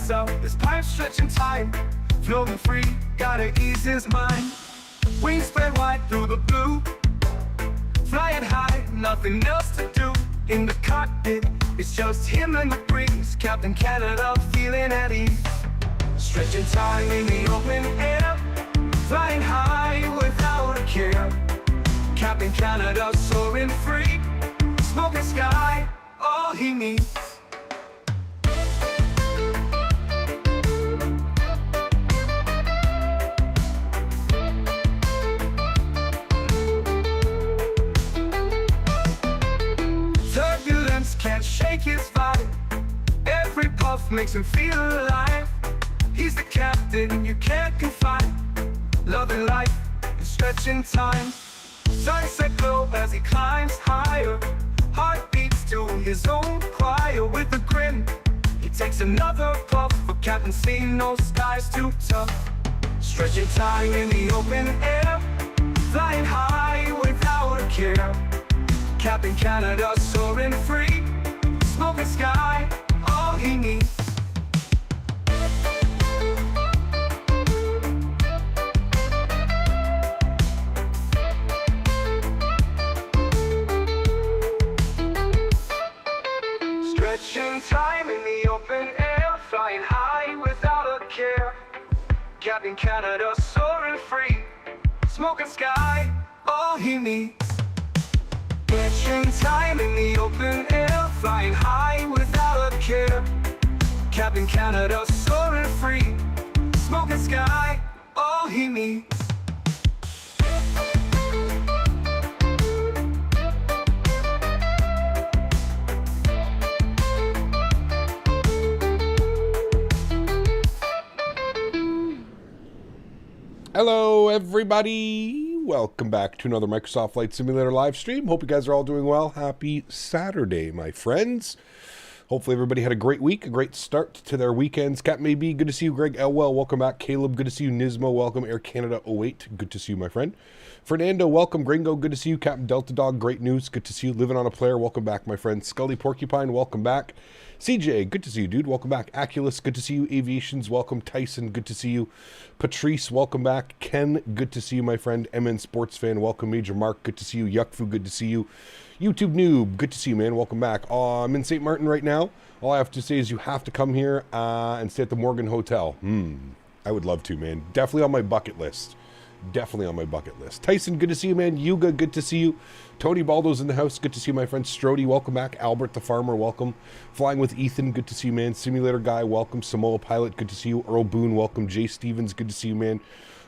himself, his pipes stretching time. Floating free, gotta ease his mind. Wings spread wide through the blue. Flying high, nothing else to do. In the cockpit, it's just him and the breeze. Captain Canada feeling at ease. Stretching time in the open air. Flying high without a care. Captain Canada soaring free. Smoking sky, all he needs. Turbulence can't shake his vibe. Every puff makes him feel alive. He's the captain you can't confide. Loving life and stretching time. Sunset glow as he climbs higher. Heart beats to his own choir. With a grin, he takes another puff. But Captain seen no skies too tough. Stretching time in the open air. Flying high without a care. Captain Canada soaring free. Smoking sky, all he needs. Stretching time in the open air. Flying high without a care. Captain Canada soaring free. Smoking sky, all he needs. Stretching time in the open air. Flying high without a care. Captain Canada soaring free. Smoking sky, all he needs. Hello everybody, welcome back to another Microsoft Flight Simulator live stream. Hope you guys are all doing well. Happy Saturday, my friends. Hopefully everybody had a great week, a great start to their weekends. Captain Maybe, good to see you. Greg Elwell, welcome back. Caleb, good to see you. Nismo, welcome. Air Canada 08, good to see you, my friend. Fernando, welcome. Gringo, good to see you. Captain Delta Dog, great news, good to see you. Living on a Player, welcome back, my friend. Scully Porcupine, welcome back. CJ, good to see you, dude. Welcome back. Aculus, good to see you. Aviations, welcome. Tyson, good to see you. Patrice, welcome back. Ken, good to see you, my friend. MN Sports Fan, welcome. Major Mark, good to see you. Yuckfu, good to see you. YouTube Noob, good to see you, man. Welcome back. I'm in St. Martin right now. All I have to say is you have to come here and stay at the Morgan Hotel. I would love to, man. Definitely on my bucket list. Definitely on my bucket list. Tyson, good to see you, man. Yuga, good to see you. Tony Baldo's in the house. Good to see you, my friend. Strody, welcome back. Albert the Farmer, welcome. Flying with Ethan, good to see you, man. Simulator Guy, welcome. Samoa Pilot, good to see you. Earl Boone, welcome. Jay Stevens, good to see you, man.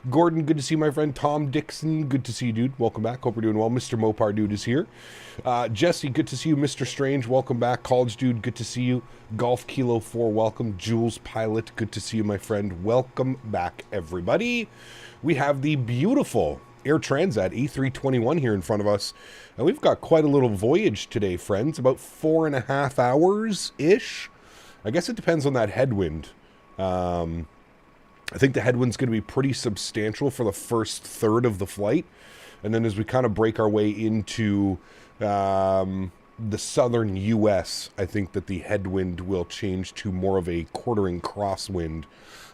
Gordon, good to see you, my friend. Tom Dixon, good to see you, dude. Welcome back. Hope you're doing well. Mr. Mopar Dude is here. Jesse, good to see you. Mr. Strange, welcome back. College Dude, good to see you. Golf Kilo 4, welcome. Jules Pilot, good to see you, my friend. Welcome back, everybody. We have the beautiful Air Transat A321 here in front of us. And we've got quite a little voyage today, friends. About 4.5 hours-ish. I guess it depends on that headwind. I think the headwind's going to be pretty substantial for the first third of the flight. And then as we kind of break our way into the southern U.S., I think that the headwind will change to more of a quartering crosswind.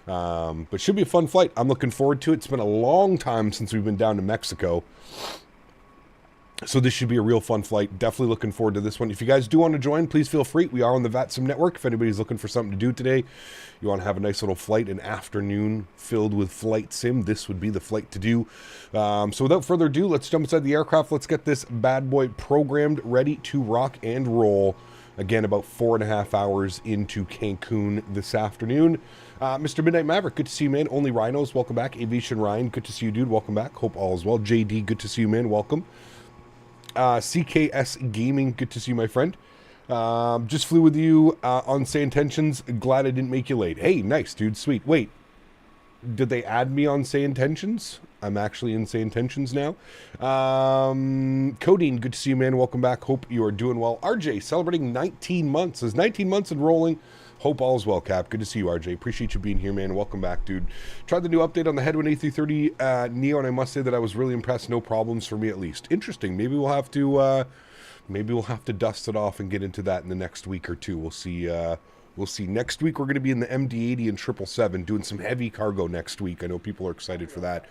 But should be a fun flight. I'm looking forward to it. It's been a long time since we've been down to Mexico. So this should be a real fun flight. Definitely looking forward to this one. If you guys do want to join, please feel free. We are on the VATSIM network. If anybody's looking for something to do today, you want to have a nice little flight, an afternoon filled with flight sim, this would be the flight to do. So without further ado, let's jump inside the aircraft. Let's get this bad boy programmed, ready to rock and roll. Again, about 4.5 hours into Cancun this afternoon. Mr. Midnight Maverick, good to see you, man. Only Rhinos, welcome back. Aviation Ryan, good to see you, dude. Welcome back. Hope all is well. JD, good to see you, man. Welcome. CKS Gaming, good to see you, my friend. Just flew with you on Say Intentions. Glad I didn't make you late. Hey, nice, dude. Sweet. Wait, did they add me on Say Intentions? I'm actually in Say Intentions now. Codeine, good to see you, man. Welcome back. Hope you are doing well. RJ, celebrating 19 months. Is 19 months and rolling. Hope all is well, Cap. Good to see you, RJ. Appreciate you being here, man. Welcome back, dude. Tried the new update on the Headwind A330 Neo, and I must say that I was really impressed. No problems for me, at least. Interesting. Maybe we'll have to dust it off and get into that in the next week or two. We'll see We'll see. Next week, we're going to be in the MD-80 and 777 doing some heavy cargo next week. I know people are excited for that.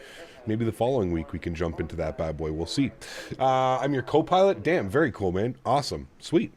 Maybe the following week we can jump into that bad boy. We'll see. I'm your co-pilot. Damn, very cool, man. Awesome. Sweet.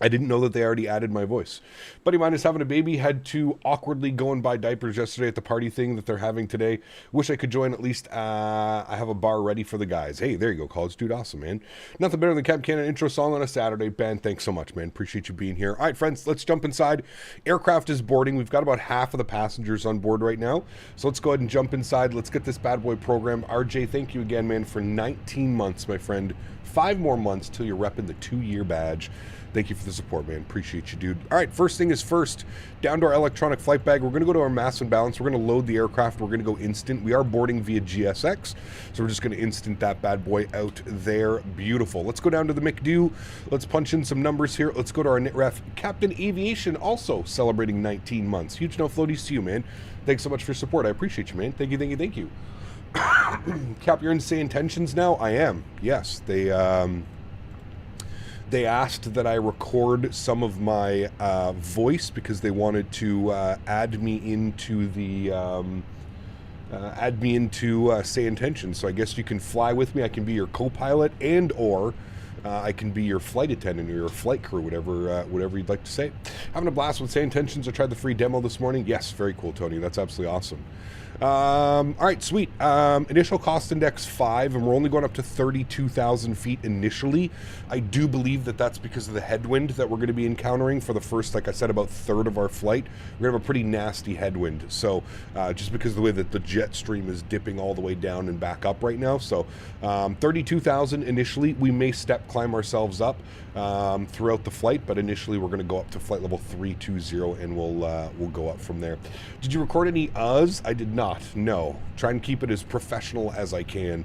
I didn't know that they already added my voice. Buddy mine is having a baby. Had to awkwardly go and buy diapers yesterday at the party thing that they're having today. Wish I could join at least. I have a bar ready for the guys. Hey, there you go, college dude. Awesome, man. Nothing better than Cap Canada intro song on a Saturday. Ben, thanks so much, man. Appreciate you being here. All right, friends, let's jump inside. Aircraft is boarding. We've got about half of the passengers on board right now. So let's go ahead and jump inside. Let's get this bad boy program. RJ, thank you again, man, for 19 months, my friend. 5 more months till you're repping the 2-year badge. Thank you for the support, man. Appreciate you, dude. All right, first thing is first, down to our electronic flight bag. We're going to go to our mass and balance. We're going to load the aircraft. We're going to go instant. We are boarding via GSX, so we're just going to instant that bad boy out there. Beautiful. Let's go down to the McDo. Let's punch in some numbers here. Let's go to our NitRef. Captain Aviation also celebrating 19 months. Huge no floaties to you, man. Thanks so much for your support. I appreciate you, man. Thank you, thank you, thank you. Cap, you're in Say Intentions now? I am. Yes, they asked that I record some of my voice because they wanted to add me into the Say Intentions. So I guess you can fly with me. I can be your co-pilot and or I can be your flight attendant or your flight crew, whatever you'd like to say. Having a blast with Say Intentions. I tried the free demo this morning. Yes, very cool, Tony. That's absolutely awesome. All right, sweet. Initial cost index 5, and we're only going up to 32,000 feet initially. I do believe that that's because of the headwind that we're going to be encountering for the first, like I said, about third of our flight. We're going to have a pretty nasty headwind. So just because of the way that the jet stream is dipping all the way down and back up right now. So 32,000 initially. We may step climb ourselves up throughout the flight, but initially we're going to go up to flight level 320, and we'll go up from there. Did you record any I did not. No. Try and keep it as professional as I can.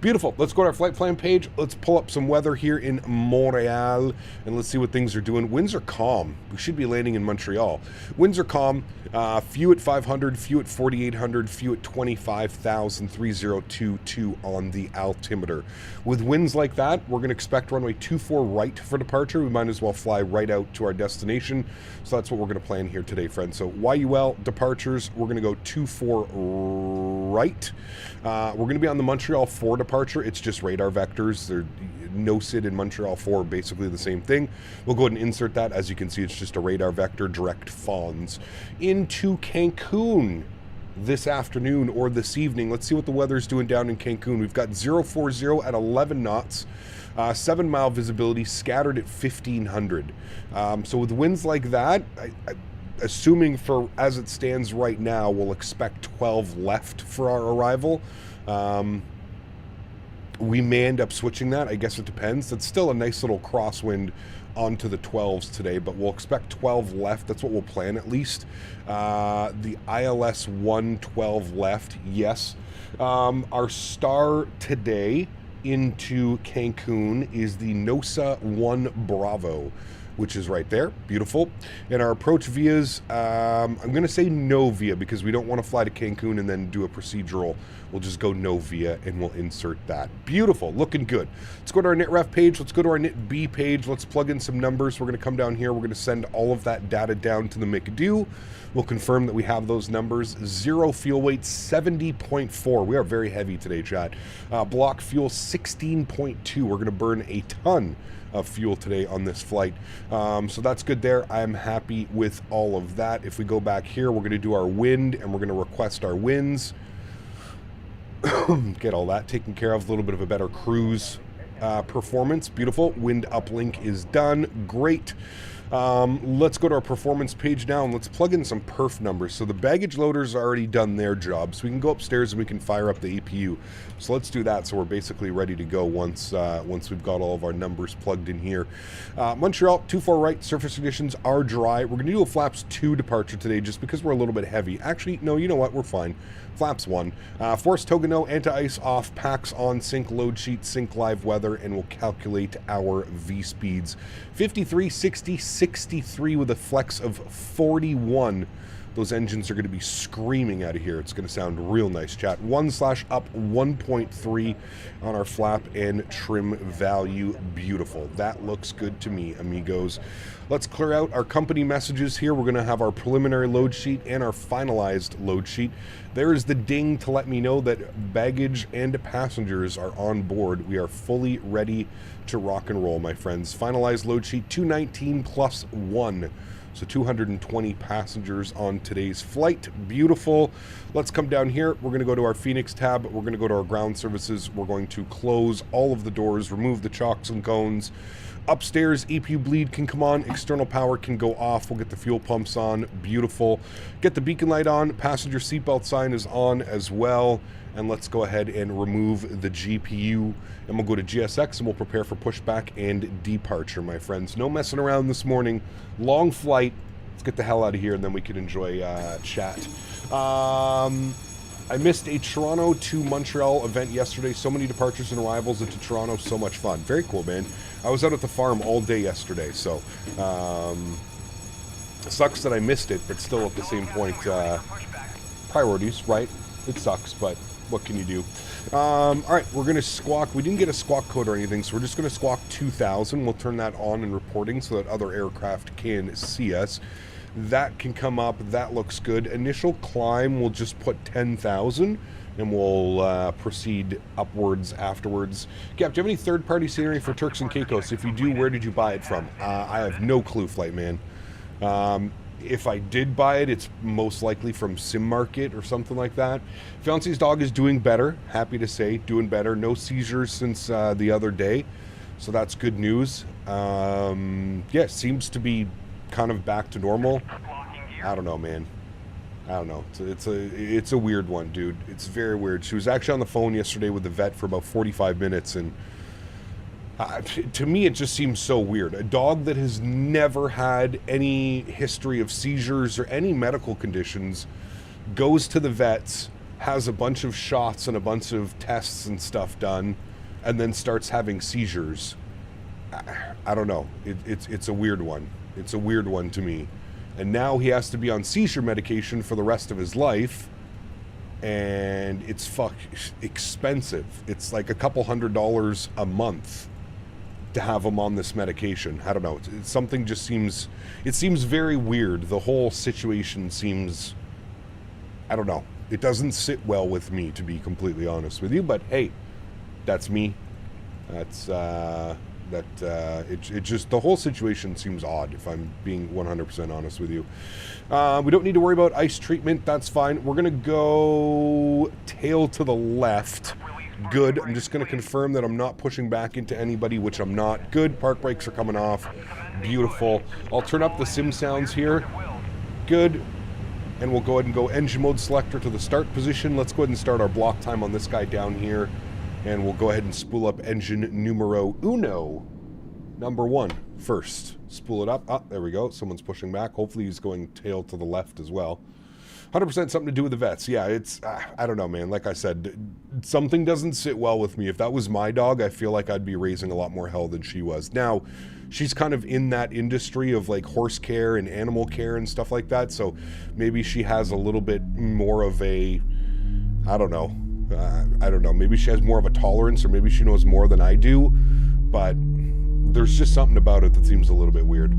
Beautiful. Let's go to our flight plan page. Let's pull up some weather here in Montreal, and let's see what things are doing. Winds are calm. We should be landing in Montreal. Winds are calm. Few at 500, few at 4,800, few at 25,000, 3022 on the altimeter. With winds like that, we're going to expect runway 24 right for departure. We might as well fly right out to our destination. So that's what we're going to plan here today, friends. So YUL departures, we're going to go 24 right. We're going to be on the Montreal 4 departure. It's just radar vectors. They're NOSID and Montreal 4 basically the same thing. We'll go ahead and insert that. As you can see, it's just a radar vector direct FONS into Cancun this afternoon or this evening. Let's see what the weather's doing down in Cancun. We've got 040 at 11 knots. 7-mile visibility, scattered at 1,500. So with winds like that, assuming for as it stands right now, we'll expect 12 left for our arrival. We may end up switching that. I guess it depends. That's still a nice little crosswind onto the 12s today, but we'll expect 12 left. That's what we'll plan at least. The ILS 112 left, yes. Our star today into Cancun is the NOSA 1 Bravo, which is right there. Beautiful. And our approach vias, I'm going to say no via because we don't want to fly to Cancun and then do a procedural. We'll just go no via and we'll insert that. Beautiful. Looking good. Let's go to our NitRef page. Let's go to our NitB page. Let's plug in some numbers. We're going to come down here. We're going to send all of that data down to the McDo. We'll confirm that we have those numbers. 0 fuel weight, 70.4. We are very heavy today, chat. Block fuel, 16.2. We're going to burn a ton of fuel today on this flight. So that's good there. I'm happy with all of that. If we go back here, we're going to do our wind and we're going to request our winds. Get all that taken care of. A little bit of a better cruise performance. Beautiful. Wind uplink is done. Great. Let's go to our performance page now and let's plug in some perf numbers. So the baggage loaders are already done their job, so we can go upstairs and we can fire up the APU. So let's do that. So we're basically ready to go once we've got all of our numbers plugged in here. Montreal 24 right. Surface conditions are dry. We're going to do a flaps 2 departure today just because we're a little bit heavy. Actually, no, you know what? We're fine. Flaps 1. Force Togano, anti-ice off, packs on, sync load sheet, sync live weather, and we'll calculate our V speeds. 53, 60, 63 with a flex of 41 those engines are going to be screaming out of here. It's going to sound real nice, chat. 1/up 1.3 on our flap and trim value. Beautiful. That looks good to me, amigos. Let's clear out our company messages here. We're going to have our preliminary load sheet and our finalized load sheet. There is the ding to let me know that baggage and passengers are on board. We are fully ready to rock and roll, my friends. Finalized load sheet 219 plus 1. So 220 passengers on today's flight. Beautiful. Let's come down here. We're going to go to our Fenix tab. We're going to go to our ground services. We're going to close all of the doors, remove the chocks and cones. Upstairs, EPU bleed can come on. External power can go off. We'll get the fuel pumps on. Beautiful. Get the beacon light on. Passenger seatbelt sign is on as well. And let's go ahead and remove the GPU. And we'll go to GSX and we'll prepare for pushback and departure, my friends. No messing around this morning. Long flight. Let's get the hell out of here and then we can enjoy chat. I missed a Toronto to Montreal event yesterday. So many departures and arrivals into Toronto. So much fun. Very cool, man. I was out at the farm all day yesterday. So, sucks that I missed it, but still at the same point, priorities, right? It sucks, but what can you do? All right, we're going to squawk. We didn't get a squawk code or anything, so we're just going to squawk 2000. We'll turn that on in reporting so that other aircraft can see us. That can come up. That looks good. Initial climb, we'll just put 10,000, and we'll proceed upwards afterwards. Cap, do you have any third-party scenery for Turks and Caicos? If you do, where did you buy it from? I have no clue, Flight Man. If I did buy it, it's most likely from Sim Market or something like that. Fiance's dog is doing better. Happy to say, doing better. No seizures since the other day, so that's good news. Yeah, seems to be kind of back to normal. I don't know, man. I don't know. It's a weird one, dude. It's very weird. She was actually on the phone yesterday with the vet for about 45 minutes, and to me, it just seems so weird. A dog that has never had any history of seizures or any medical conditions goes to the vets, has a bunch of shots and a bunch of tests and stuff done, and then starts having seizures. I don't know. It's a weird one. It's a weird one to me. And now he has to be on seizure medication for the rest of his life. And it's expensive. It's like a couple $100 a month to have him on this medication. I don't know. It's something just seems... It seems very weird. The whole situation seems... I don't know. It doesn't sit well with me, to be completely honest with you. But hey, that's me. That's... it just, the whole situation seems odd, if I'm being 100% honest with you. We don't need to worry about ice treatment. That's fine. We're going to go tail to the left. Good. I'm just going to confirm that I'm not pushing back into anybody, which I'm not. Good. Park brakes are coming off. Beautiful. I'll turn up the sim sounds here. Good. And we'll go ahead and go engine mode selector to the start position. Let's go ahead and start our block time on this guy down here. And we'll go ahead and spool up engine numero uno. Number 1 first. Spool it up. Ah, there we go. Someone's pushing back. Hopefully he's going tail to the left as well. 100% something to do with the vets. Yeah, it's... I don't know, man. Like I said, something doesn't sit well with me. If that was my dog, I feel like I'd be raising a lot more hell than she was. Now, she's kind of in that industry of like horse care and animal care and stuff like that. So maybe she has a little bit more of a... I don't know. I don't know. Maybe she has more of a tolerance, or maybe she knows more than I do. But... there's just something about it that seems a little bit weird.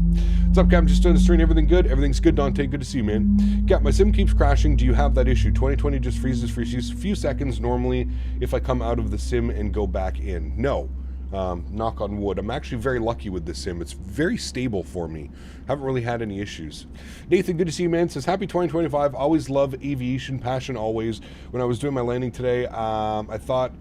What's up, Cap? Just doing the stream. Everything good? Everything's good, Dante. Good to see you, man. Cap, my sim keeps crashing. Do you have that issue? 2020 just freezes for a few seconds normally if I come out of the sim and go back in. No. Knock on wood. I'm actually very lucky with this sim. It's very stable for me. Haven't really had any issues. Nathan, good to see you, man. Says, happy 2025. Always love aviation. Passion always. When I was doing my landing today, I thought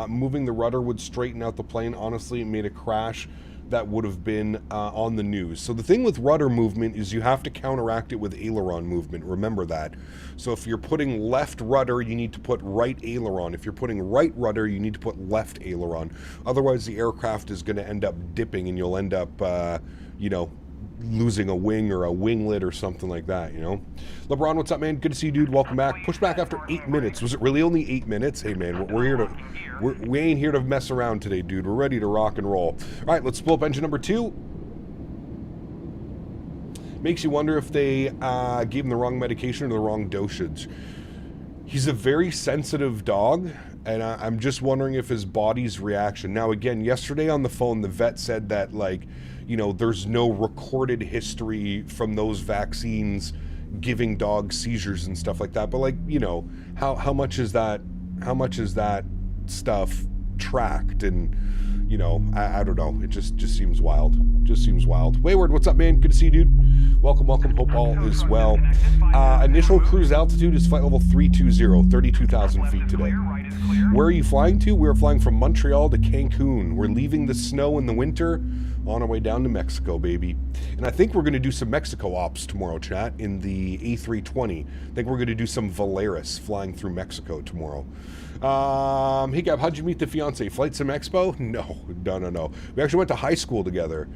moving the rudder would straighten out the plane. Honestly, it made a crash that would have been on the news. So the thing with rudder movement is you have to counteract it with aileron movement. Remember that. So if you're putting left rudder, you need to put right aileron. If you're putting right rudder, you need to put left aileron. Otherwise, the aircraft is going to end up dipping and you'll end up, you know, losing a wing or a winglet or something like that, you know. LeBron, what's up, man? Good to see you, dude. Welcome back. Push back after 8 minutes. Was it really only 8 minutes? Hey, man, we're here to... We ain't here to mess around today, dude. We're ready to rock and roll. All right, let's pull up engine number 2. Makes you wonder if they gave him the wrong medication or the wrong dosage. He's a very sensitive dog, and I'm just wondering if his body's reaction. Now, again, yesterday on the phone, the vet said that, like, you know, there's no recorded history from those vaccines giving dogs seizures and stuff like that. But, like, you know, how much is that stuff tracked? And, you know, I don't know. It just seems wild. Just seems wild. Wayward, what's up, man? Good to see you, dude. Welcome. Hope all is well. Initial cruise altitude is flight level 320, 32,000 feet today. Where are you flying to? We're flying from Montreal to Cancun. We're leaving the snow in the winter on our way down to Mexico, baby. And I think we're going to do some Mexico ops tomorrow, chat, in the A320. I think we're going to do some Valeris flying through Mexico tomorrow. Hey, Gab, how'd you meet the fiance? Flight Sim Expo? No. We actually went to high school together.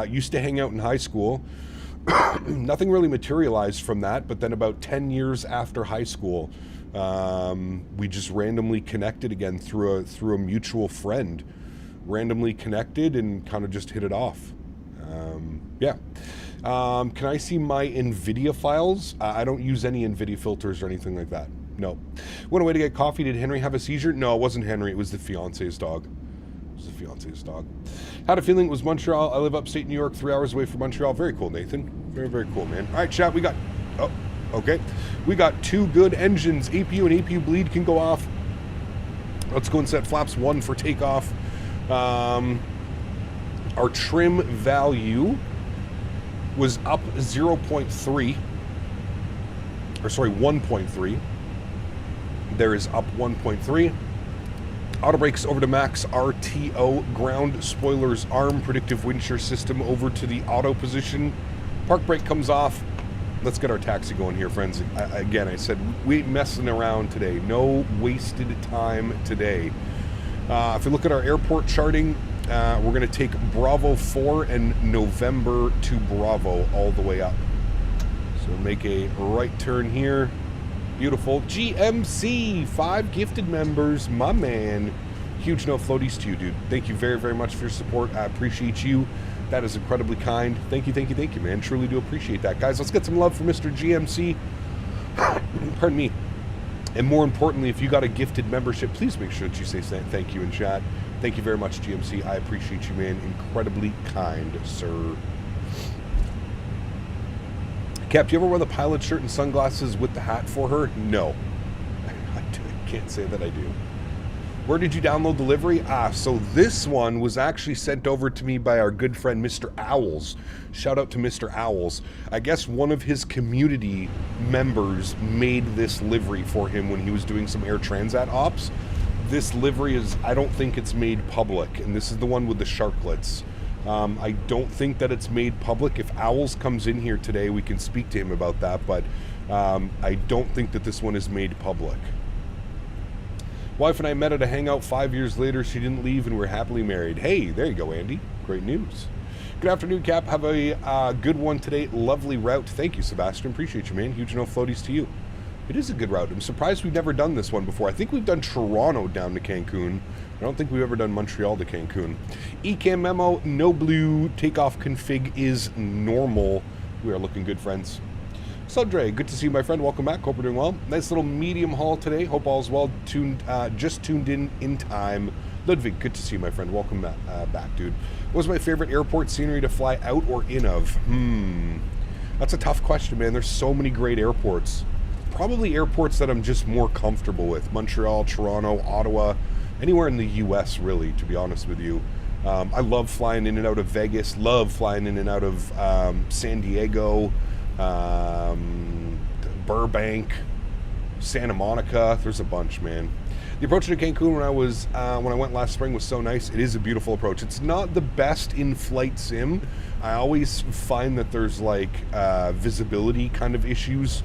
Used to hang out in high school. Nothing really materialized from that, but then about 10 years after high school, we just randomly connected again through a mutual friend. Randomly connected and kind of just hit it off. Yeah. Can I see my NVIDIA files? I don't use any NVIDIA filters or anything like that. No. Went away to get coffee. Did Henry have a seizure? No, it wasn't Henry. It was the fiance's dog. Had a feeling it was Montreal. I live upstate New York, 3 hours away from Montreal. Very cool, Nathan. Very, very cool, man. All right, chat, we got... Oh, okay. We got 2 good engines. APU and APU bleed can go off. Let's go and set flaps 1 for takeoff. Our trim value was up 0.3. Or sorry, 1.3. There is up 1.3. Auto brakes over to max RTO. Ground spoilers arm. Predictive wind shear system over to the auto position. Park brake comes off. Let's get our taxi going here, friends. Again, I said we ain't messing around today. No wasted time today. If we look at our airport charting, we're going to take Bravo 4 and November to Bravo all the way up. So make a right turn here. Beautiful. GMC, 5 gifted members. My man. Huge no floaties to you, dude. Thank you very, very much for your support. I appreciate you. That is incredibly kind. Thank you, man. Truly do appreciate that. Guys, let's get some love for Mr. GMC. Pardon me. And more importantly, if you got a gifted membership, please make sure that you say thank you in chat. Thank you very much, GMC. I appreciate you, man. Incredibly kind, sir. Cap, do you ever wear the pilot shirt and sunglasses with the hat for her? No. I can't say that I do. Where did you download delivery? So this one was actually sent over to me by our good friend, Mr. Owls. Shout out to Mr. Owls. I guess one of his community members made this livery for him when he was doing some Air Transat ops. This livery is, I don't think it's made public, and this is the one with the sharklets. I don't think that it's made public. If Owls comes in here today, we can speak to him about that, but I don't think that this one is made public. Wife and I met at a hangout 5 years later. She didn't leave and we're happily married. Hey, there you go, Andy. Great news. Good afternoon, Cap. Have a good one today. Lovely route. Thank you, Sebastian. Appreciate you, man. Huge no floaties to you. It is a good route. I'm surprised we've never done this one before. I think we've done Toronto down to Cancun. I don't think we've ever done Montreal to Cancun. Ecam memo, no blue. Takeoff config is normal. We are looking good, friends. Sundre, good to see you, my friend. Welcome back. Hope you're doing well. Nice little medium haul today. Hope all's well. Just tuned in time. Ludwig, good to see you, my friend. Welcome back, dude. What was my favorite airport scenery to fly out or in of? That's a tough question, man. There's so many great airports. Probably airports that I'm just more comfortable with. Montreal, Toronto, Ottawa, anywhere in the U.S., really, to be honest with you. I love flying in and out of Vegas. Love flying in and out of San Diego. Burbank, Santa Monica. There's a bunch, man. The approach to Cancun when I went last spring was so nice. It is a beautiful approach. It's not the best in flight sim. I always find that there's like visibility kind of issues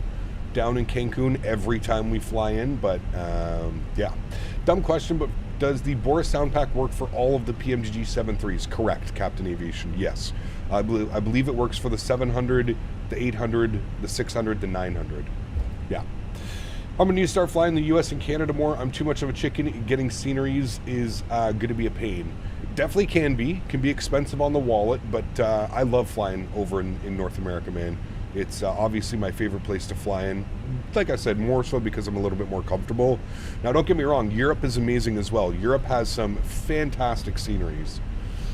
down in Cancun every time we fly in, but yeah. Dumb question, but does the Boris sound pack work for all of the PMGG 73s? Correct, Captain Aviation. Yes, I believe it works for the 700, the 800, the 600, the 900. Yeah. I'm going to start flying the U.S. and Canada more. I'm too much of a chicken. Getting sceneries is going to be a pain. Definitely can be expensive on the wallet, but I love flying over in North America, man. It's obviously my favorite place to fly in. Like I said, more so because I'm a little bit more comfortable. Now, don't get me wrong, Europe is amazing as well. Europe has some fantastic sceneries.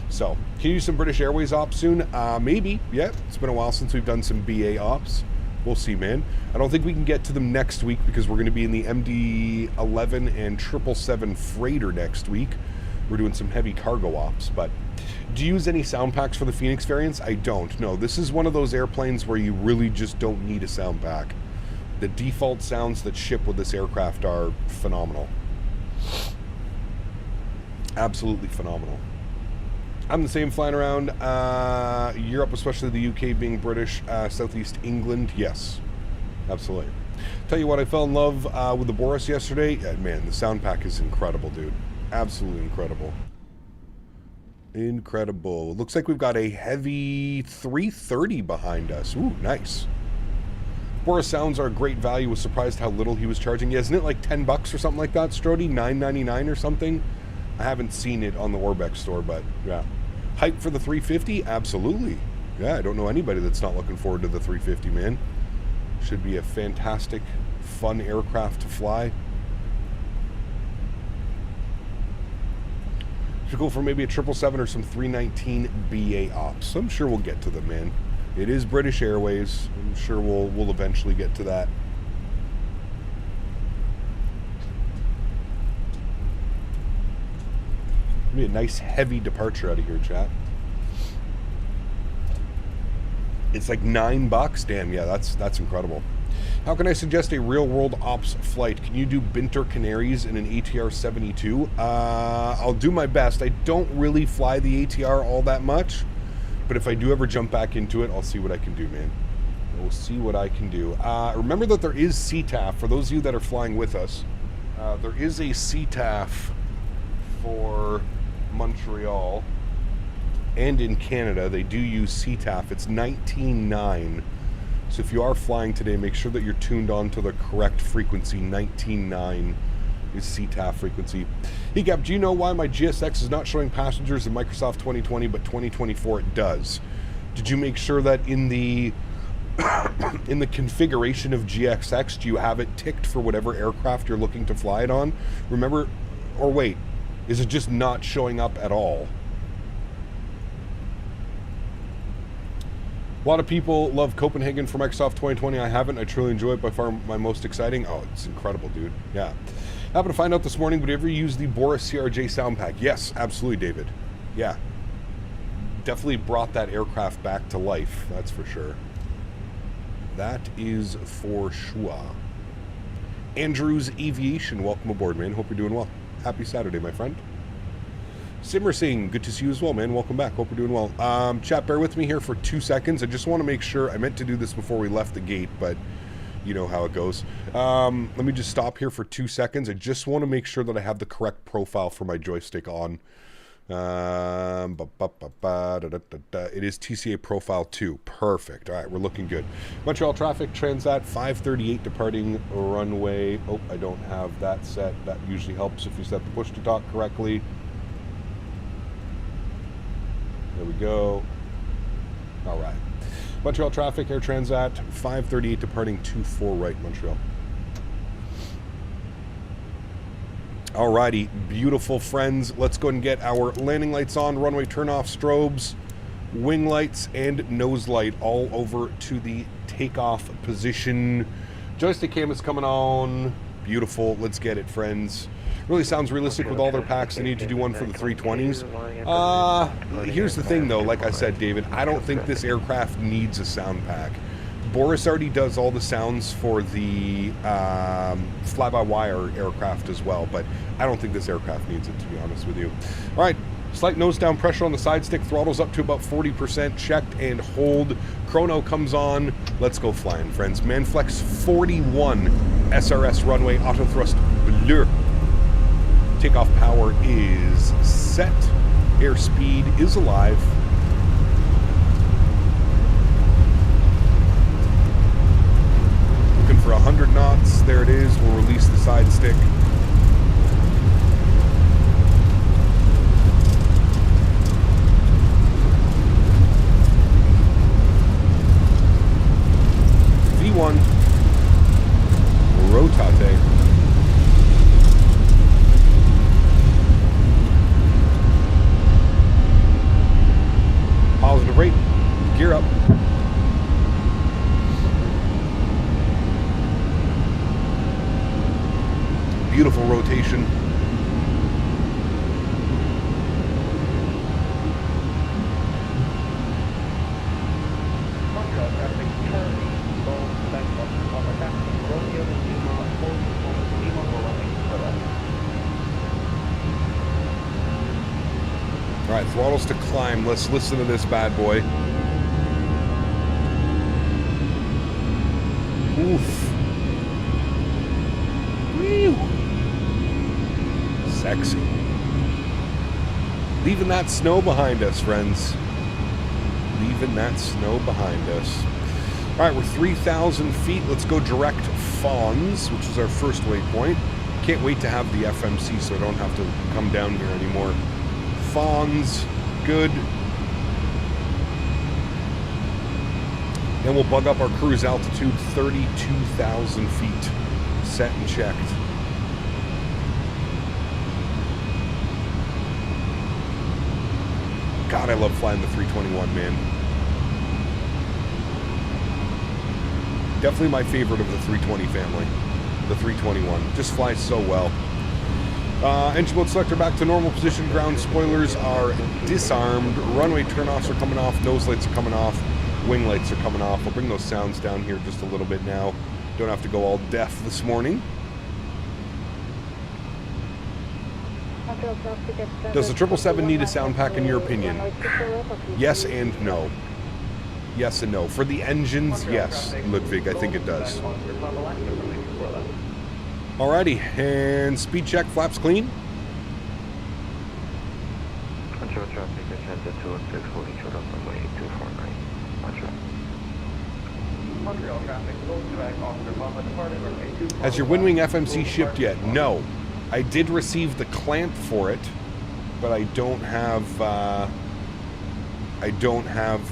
So, can you do some British Airways ops soon? Maybe, yeah. It's been a while since we've done some BA ops. We'll see, man. I don't think we can get to them next week because we're going to be in the MD-11 and 777 freighter next week. We're doing some heavy cargo ops, but do you use any sound packs for the Fenix variants? I don't. No, this is one of those airplanes where you really just don't need a sound pack. The default sounds that ship with this aircraft are phenomenal. Absolutely phenomenal. I'm the same flying around Europe, especially the UK being British, Southeast England. Yes, absolutely. Tell you what, I fell in love with the Boris yesterday. Yeah, man, the sound pack is incredible, dude. Absolutely incredible. Incredible. Looks like we've got a heavy 330 behind us. Ooh, nice. Boris sounds are a great value. Was surprised how little he was charging. Yeah, isn't it like $10 or something like that, Strody? $9.99 or something? I haven't seen it on the Orbex store, but yeah. Hype for the 350? Absolutely. Yeah, I don't know anybody that's not looking forward to the 350, man. Should be a fantastic, fun aircraft to fly. Should go for maybe a 777 or some 319 BA ops. I'm sure we'll get to them, man. It is British Airways. I'm sure we'll eventually get to that. Be a nice heavy departure out of here, chat. It's like $9. Damn, yeah, that's incredible. How can I suggest a real-world ops flight? Can you do Binter Canaries in an ATR 72? I'll do my best. I don't really fly the ATR all that much, but if I do ever jump back into it, I'll see what I can do, man. We'll see what I can do. Remember that there is CTAF. For those of you that are flying with us, there is a CTAF for Montreal, and in Canada they do use CTAF. It's 19.9. So if you are flying today, make sure that you're tuned on to the correct frequency. 19.9 is CTAF frequency. Hey Gab, do you know why my GSX is not showing passengers in Microsoft 2020 but 2024 it does? Did you make sure that in the in the configuration of GXX, do you have it ticked for whatever aircraft you're looking to fly it on? Remember, or wait, is it just not showing up at all? A lot of people love Copenhagen for Microsoft 2020. I haven't. I truly enjoy it. By far my most exciting. Oh, it's incredible, dude. Yeah. Happened to find out this morning, but ever use the Boris CRJ sound pack? Yes, absolutely, David. Yeah. Definitely brought that aircraft back to life. That's for sure. That is for sure. Andrews Aviation, welcome aboard, man. Hope you're doing well. Happy Saturday, my friend. Simmer Singh, good to see you as well, man. Welcome back. Hope you're doing well. Chat, bear with me here for 2 seconds. I just want to make sure. I meant to do this before we left the gate, but you know how it goes. Let me just stop here for 2 seconds. I just want to make sure that I have the correct profile for my joystick on. It is TCA profile 2. Perfect. All right, we're looking good. Montreal traffic, Transat 538 departing runway. Oh, I don't have that set. That usually helps if you set the push to talk correctly. There we go. All right. Montreal traffic, Air Transat 538 departing 24 right, Montreal. Alrighty, beautiful friends. Let's go and get our landing lights on, runway turnoff strobes, wing lights, and nose light all over to the takeoff position. Joystick cam is coming on. Beautiful. Let's get it, friends. Really sounds realistic with all their packs. They need to do one for the 320s. Here's the thing, though. Like I said, David, I don't think this aircraft needs a sound pack. Boris already does all the sounds for the fly-by-wire aircraft as well, but I don't think this aircraft needs it, to be honest with you. All right, slight nose down pressure on the side stick, throttles up to about 40%, checked and hold. Chrono comes on. Let's go flying, friends. Manflex 41 SRS runway, auto thrust bleu. Takeoff power is set. Airspeed is alive. For 100 knots. There it is. We'll release the side stick. V1. Rotate. Positive rate. Gear up. Beautiful rotation. All right, throttles to climb. Let's listen to this bad boy. Oof. Whew. Sexy. Leaving that snow behind us, friends. Leaving that snow behind us. All right, we're 3,000 feet. Let's go direct Fawns, which is our first waypoint. Can't wait to have the FMC so I don't have to come down here anymore. Fawns, good. Then we'll bug up our cruise altitude, 32,000 feet. Set and checked. God, I love flying the 321, man. Definitely my favorite of the 320 family. The 321. Just flies so well. Engine mode selector back to normal position. Ground spoilers are disarmed. Runway turnoffs are coming off. Nose lights are coming off. Wing lights are coming off. I'll bring those sounds down here just a little bit now. Don't have to go all deaf this morning. Does the 777 need a sound pack in your opinion? Yes and no. Yes and no. For the engines, yes, Ludwig, I think it does. Alrighty, and speed check, flaps clean. Control traffic, Transat 206, holding short up runway 249. Has your Windwing FMC shipped yet? No. I did receive the clamp for it, but I don't have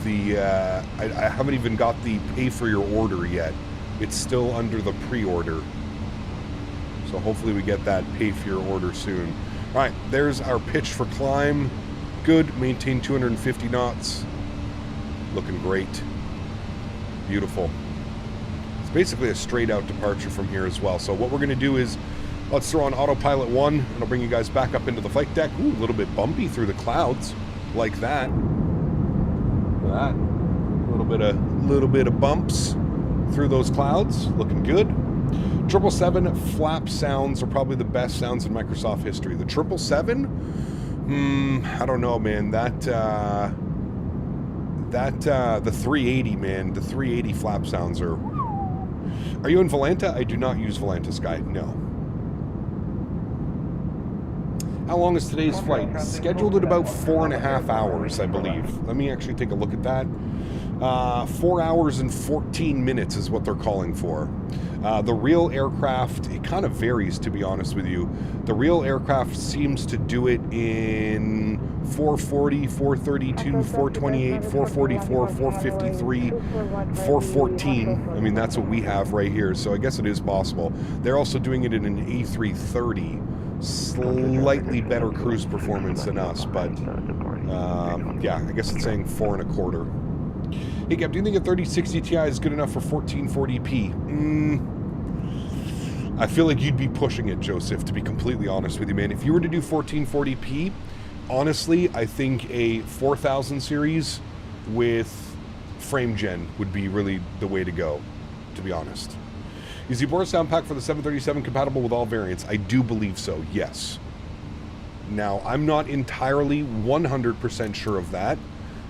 the, I haven't even got the pay for your order yet. It's still under the pre-order. So hopefully we get that pay for your order soon. All right, there's our pitch for climb. Good, maintain 250 knots. Looking great. Beautiful. It's basically a straight out departure from here as well. So what we're gonna do is, let's throw on autopilot 1, and I'll bring you guys back up into the flight deck. Ooh, a little bit bumpy through the clouds, like that. Look at that. A little bit of bumps through those clouds. Looking good. 777 flap sounds are probably the best sounds in Microsoft history. The 777, I don't know, man. The 380, man. The 380 flap sounds are. Are you in Volanta? I do not use Volanta Sky. No. How long is today's flight? Scheduled at about 4.5 hours, I believe. Let me actually take a look at that. 4 hours and 14 minutes is what they're calling for. The real aircraft, it kind of varies, to be honest with you. The real aircraft seems to do it in 440, 432, 428, 444, 453, 414. I mean, that's what we have right here, so I guess it is possible. They're also doing it in an A330. Slightly better cruise performance than us, but yeah, I guess it's saying 4.25. Hey Gab, do you think a 3060 Ti is good enough for 1440p? I feel like you'd be pushing it, Joseph, to be completely honest with you, man. If you were to do 1440p, honestly, I think a 4000 series with frame gen would be really the way to go, to be honest. Is the Boris sound pack for the 737 compatible with all variants? I do believe so, yes. Now, I'm not entirely 100% sure of that.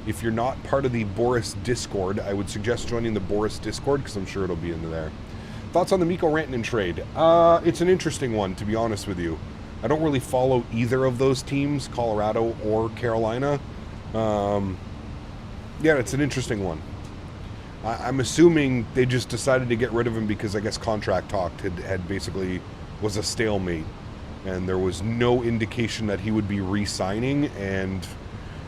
If you're not part of the Boris Discord, I would suggest joining the Boris Discord, because I'm sure it'll be in there. Thoughts on the Mikko Rantanen trade? It's an interesting one, to be honest with you. I don't really follow either of those teams, Colorado or Carolina. Yeah, it's an interesting one. I'm assuming they just decided to get rid of him because I guess contract talk had basically was a stalemate, and there was no indication that he would be re-signing. And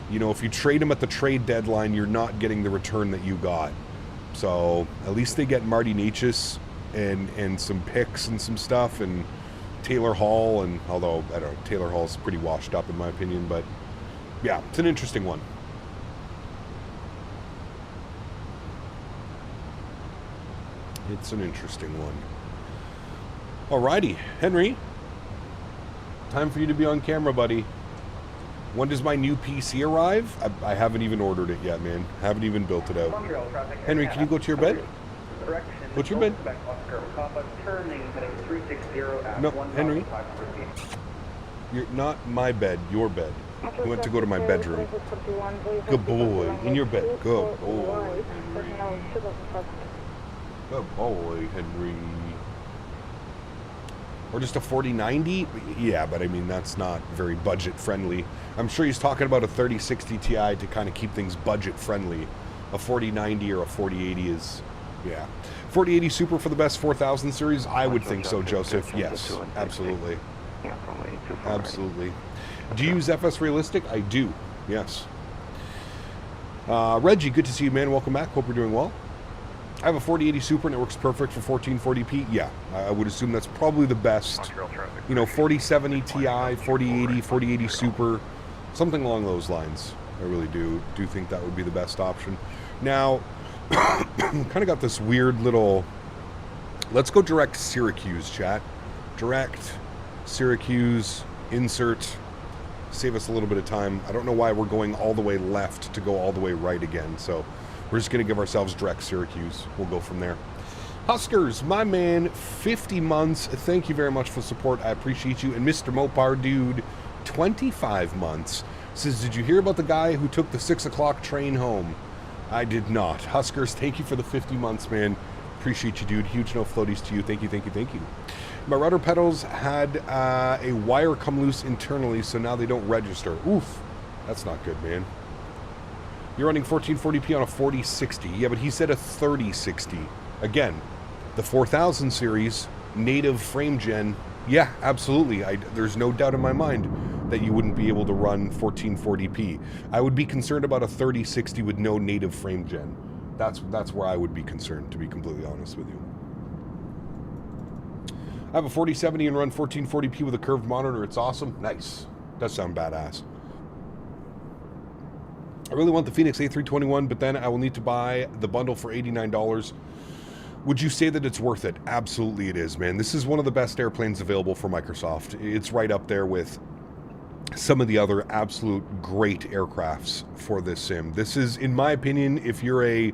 you know, if you trade him at the trade deadline, you're not getting the return that you got. So at least they get Marty Necas and some picks and some stuff, and Taylor Hall, and although I don't know, Taylor Hall's pretty washed up in my opinion, but yeah, it's an interesting one. It's an interesting one. Alrighty, Henry, time for you to be on camera, buddy. When does my new PC arrive? I haven't even ordered it yet, man. Haven't even built it out. Henry, can you go to your bed? Go to your bed. No, Henry. You're not my bed, your bed. You went to go to my bedroom. Good boy. In your bed. Good boy, Henry. Good boy, Henry. Or just a 4090? Yeah, but I mean, that's not very budget friendly. I'm sure he's talking about a 3060 Ti to kind of keep things budget friendly. A 4090 or a 4080 is, yeah. 4080 Super for the best 4000 series? I would think so, Joseph. Yes, absolutely. Absolutely. Do you use FS Realistic? I do, yes. Reggie, good to see you, man. Welcome back. Hope you're doing well. I have a 4080 Super and it works perfect for 1440p. Yeah, I would assume that's probably the best. You know, 4070 Ti, 4080, 4080 Super, something along those lines. I really do think that would be the best option. Now, kind of got this weird little... Let's go direct Syracuse, chat. Direct Syracuse, insert, save us a little bit of time. I don't know why we're going all the way left to go all the way right again, so... We're just going to give ourselves direct Syracuse. We'll go from there. Huskers, my man, 50 months. Thank you very much for the support. I appreciate you. And Mr. Mopar, dude, 25 months. Says, did you hear about the guy who took the 6 o'clock train home? I did not. Huskers, thank you for the 50 months, man. Appreciate you, dude. Huge no floaties to you. Thank you, thank you, thank you. My rudder pedals had a wire come loose internally, so now they don't register. Oof. That's not good, man. You're running 1440p on a 4060. Yeah, but he said a 3060. Again, the 4000 series, native frame gen. Yeah, absolutely. There's no doubt in my mind that you wouldn't be able to run 1440p. I would be concerned about a 3060 with no native frame gen. That's where I would be concerned, to be completely honest with you. I have a 4070 and run 1440p with a curved monitor. It's awesome. Nice. Does sound badass. I really want the Fenix A321, but then I will need to buy the bundle for $89. Would you say that it's worth it? Absolutely it is, man. This is one of the best airplanes available for Microsoft. It's right up there with some of the other absolute great aircrafts for this sim. This is, in my opinion, if you're a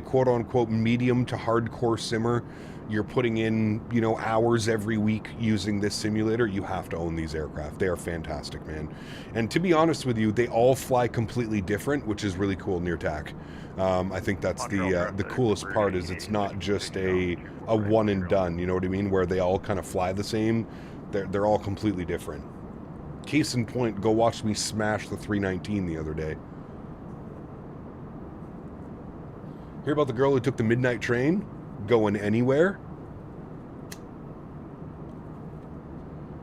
quote-unquote medium to hardcore simmer, you're putting in, you know, hours every week using this simulator, you have to own these aircraft. They are fantastic, man. And to be honest with you, they all fly completely different, which is really cool near TAC. I think that's the coolest part, is it's not just a one and done, you know what I mean, where they all kind of fly the same. They're all completely different. Case in point, go watch me smash the 319 the other day. Hear about the girl who took the midnight train? Going anywhere?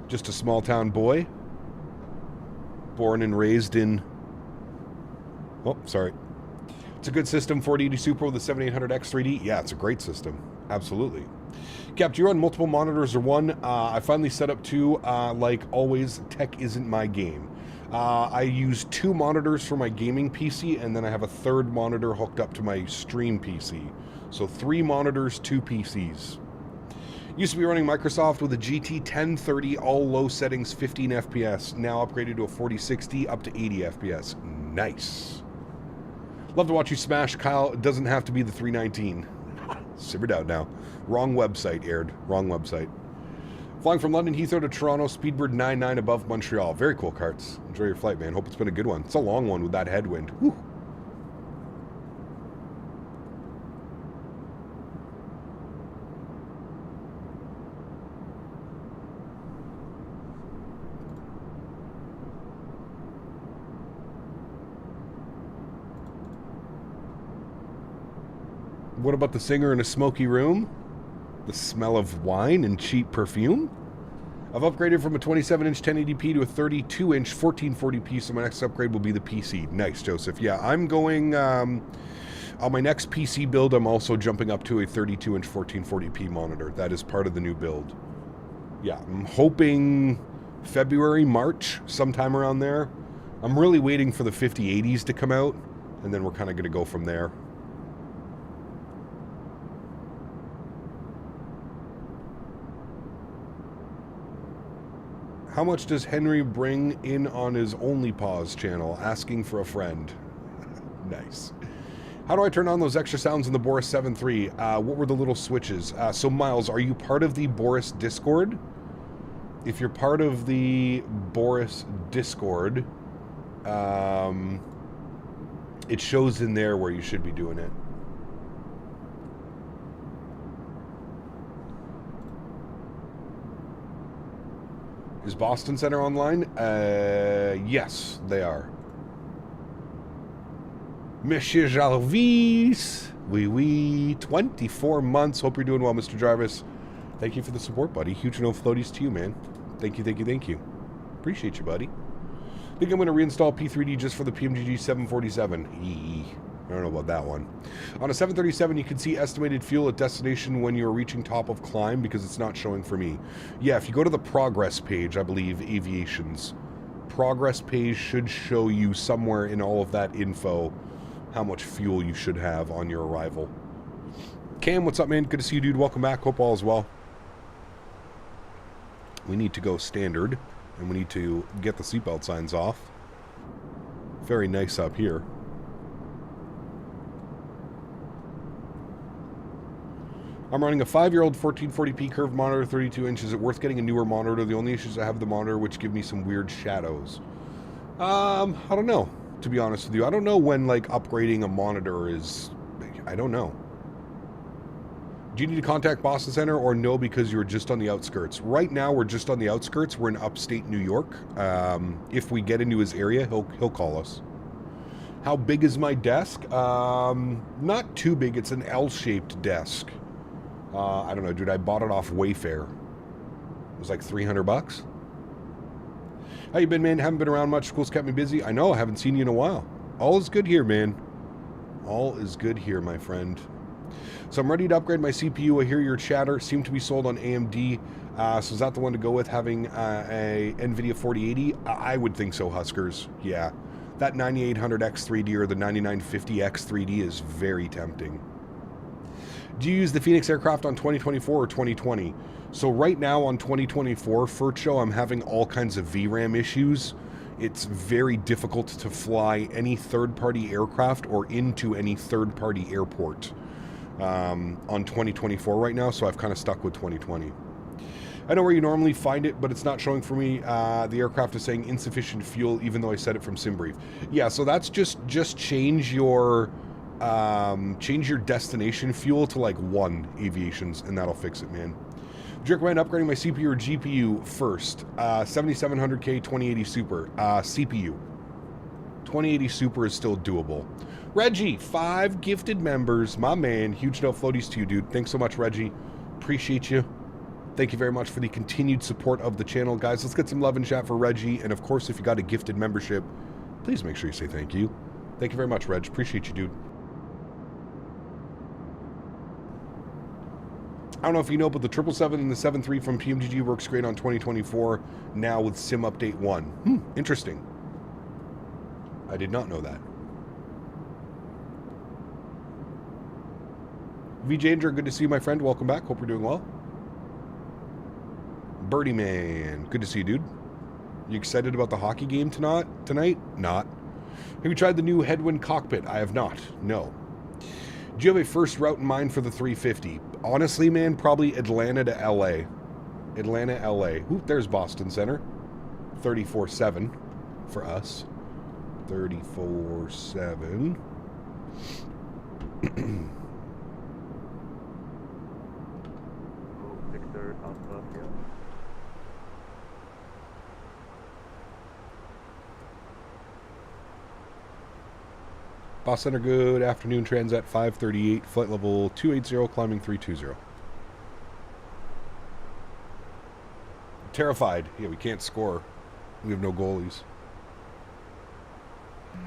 Just a small town boy? Born and raised in... Oh, sorry. It's a good system, 4080 Super with the 7800X 3D. Yeah, it's a great system. Absolutely. Cap, do you run multiple monitors or one? I finally set up two. Like always, tech isn't my game. I use 2 monitors for my gaming PC, and then I have a 3rd monitor hooked up to my stream PC. So 3 monitors, 2 PCs. Used to be running Microsoft with a GT 1030, all low settings, 15 FPS. Now upgraded to a 4060, up to 80 FPS. Nice. Love to watch you smash, Kyle. It doesn't have to be the 319. Simmered out now. Wrong website, aired. Wrong website. Flying from London Heathrow to Toronto, Speedbird 99 above Montreal. Very cool, Karts. Enjoy your flight, man. Hope it's been a good one. It's a long one with that headwind. Whew. What about the singer in a smoky room? The smell of wine and cheap perfume? I've upgraded from a 27-inch 1080p to a 32-inch 1440p, so my next upgrade will be the PC. Nice, Joseph. Yeah, I'm going... on my next PC build, I'm also jumping up to a 32-inch 1440p monitor. That is part of the new build. Yeah, I'm hoping February, March, sometime around there. I'm really waiting for the 5080s to come out, and then we're kind of going to go from there. How much does Henry bring in on his OnlyPause channel? Asking for a friend. Nice. How do I turn on those extra sounds in the Boris 7.3? What were the little switches? So, Miles, are you part of the Boris Discord? If you're part of the Boris Discord, it shows in there where you should be doing it. Is Boston Center online? Yes, they are. Monsieur Jarvis. Oui. 24 months. Hope you're doing well, Mr. Jarvis. Thank you for the support, buddy. Huge no floaties to you, man. Thank you. Appreciate you, buddy. Think I'm going to reinstall P3D just for the PMGG 747. I don't know about that one. On a 737, you can see estimated fuel at destination when you're reaching top of climb because it's not showing for me. Yeah, if you go to the progress page, I believe, Aviation's progress page should show you somewhere in all of that info how much fuel you should have on your arrival. Cam, what's up, man? Good to see you, dude. Welcome back. Hope all is well. We need to go standard, and we need to get the seatbelt signs off. Very nice up here. I'm running a 5-year-old 1440p curved monitor, 32 inches. Is it worth getting a newer monitor? The only issues I have with the monitor, which give me some weird shadows. I don't know, to be honest with you. I don't know when, like, upgrading a monitor is... I don't know. Do you need to contact Boston Center or no because you're just on the outskirts? Right now, we're just on the outskirts. We're in upstate New York. If we get into his area, he'll call us. How big is my desk? Not too big. It's an L-shaped desk. I don't know, dude. I bought it off Wayfair. It was like $300. How you been, man? Haven't been around much. School's kept me busy. I know. I haven't seen you in a while. All is good here, man. All is good here, my friend. So I'm ready to upgrade my CPU. I hear your chatter. Seem to be sold on AMD. So is that the one to go with, having a NVIDIA 4080? I would think so, Huskers. Yeah. That 9800X3D or the 9950X3D is very tempting. Do you use the Fenix aircraft on 2024 or 2020? So right now on 2024, Furcho, I'm having all kinds of VRAM issues. It's very difficult to fly any third-party aircraft or into any third-party airport on 2024 right now, so I've kind of stuck with 2020. I know where you normally find it, but it's not showing for me. The aircraft is saying insufficient fuel, even though I said it from SimBrief. Yeah, so that's just change your destination fuel to like 1 Aviations, and that'll fix it, man. Would you recommend upgrading my CPU or GPU first? 7700K 2080 Super. CPU. 2080 Super is still doable. Reggie, 5 gifted members. My man. Huge no floaties to you, dude. Thanks so much, Reggie. Appreciate you. Thank you very much for the continued support of the channel. Guys, let's get some love and chat for Reggie. And of course, if you got a gifted membership, please make sure you say thank you. Thank you very much, Reg. Appreciate you, dude. I don't know if you know, but the 777 and the 73 from PMGG works great on 2024 now with Sim Update 1. Interesting. I did not know that. VJ Andrew, good to see you, my friend. Welcome back. Hope you're doing well. Birdie Man, good to see you, dude. You excited about the hockey game tonight? Not. Have you tried the new Headwind cockpit? I have not. No. Do you have a first route in mind for the 350? Honestly, man, probably Atlanta to LA. Atlanta, LA. Ooh, there's Boston Center. 34/7 for us. 34/7. Boss Center, good afternoon. Transat 538, flight level 280, climbing 320. Terrified. Yeah, we can't score. We have no goalies.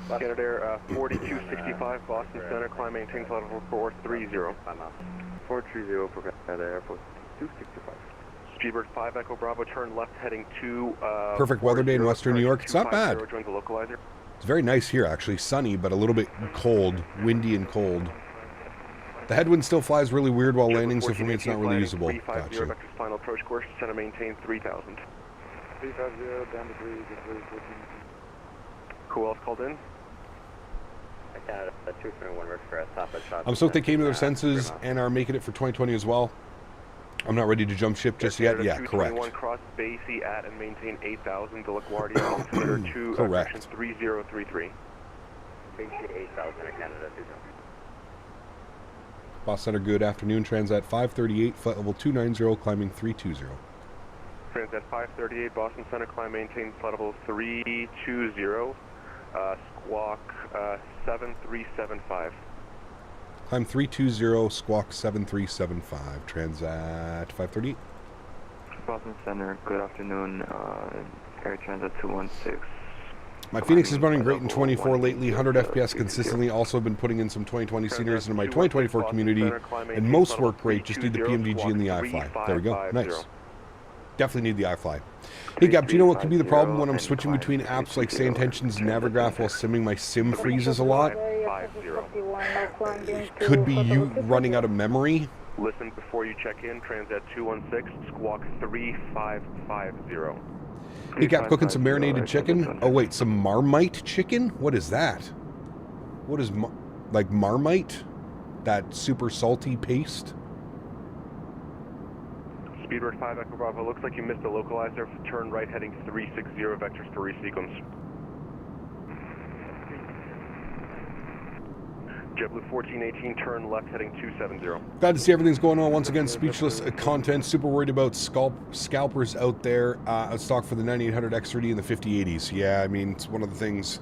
Canada Air 4265, Boston Center, climb maintain flight level 430. 430 for Canada Air 4265. Speedbird 5 Echo Bravo, turn left heading to... Perfect weather day in Western New York. It's not bad. Join the localizer. It's very nice here, actually. Sunny, but a little bit cold. Windy and cold. The headwind still flies really weird while landing, so for me it's not really usable. 350, Gotcha. vector's final approach course, center maintain 3000. 350, down to 3, 14. Who else called in? Canada 221, ready for a stop at shot. I'm stoked they came to their senses and are making it for 2020 as well. I'm not ready to jump ship just yet. Yeah, correct. 221, cross Basie at and maintain 8000, the LaGuardia, altimeter 2, Correct. section 3033. Basie 8000 at Canada 20. Boss Center, good afternoon. Transat 538, flight level 290, climbing 320. Transat 538, Boston Center, climb maintain flight level 320, squawk 7375. Climb 320, squawk 7375. Transat 538. Boston Center, good afternoon. Air Transat 216. My Fenix is running great in 24 lately, 100 FPS consistently. Also been putting in some 2020 scenarios into my 2024 community, and most work great. Just need the PMDG and the iFly. There we go. Nice. Definitely need the iFly. Hey Gab, do you know what could be the problem when I'm switching between apps like Say Intentions and Navigraph while simming? My sim freezes a lot. Could be you running out of memory. Listen before you check in. Transat 216, squawk 3550. Hey Gab, cooking some marinated chicken. Oh wait, some Marmite chicken? What is that? What is like Marmite? That super salty paste? Speedbird 5 Echo Bravo, looks like you missed the localizer. Turn right heading 360, vectors for resequence. JetBlue 1418, turn left heading 270. Glad to see everything's going on. Once again, speechless content. Super worried about scalpers out there. Stock for the 9800 X3D and the 5080s. Yeah, I mean, it's one of the things.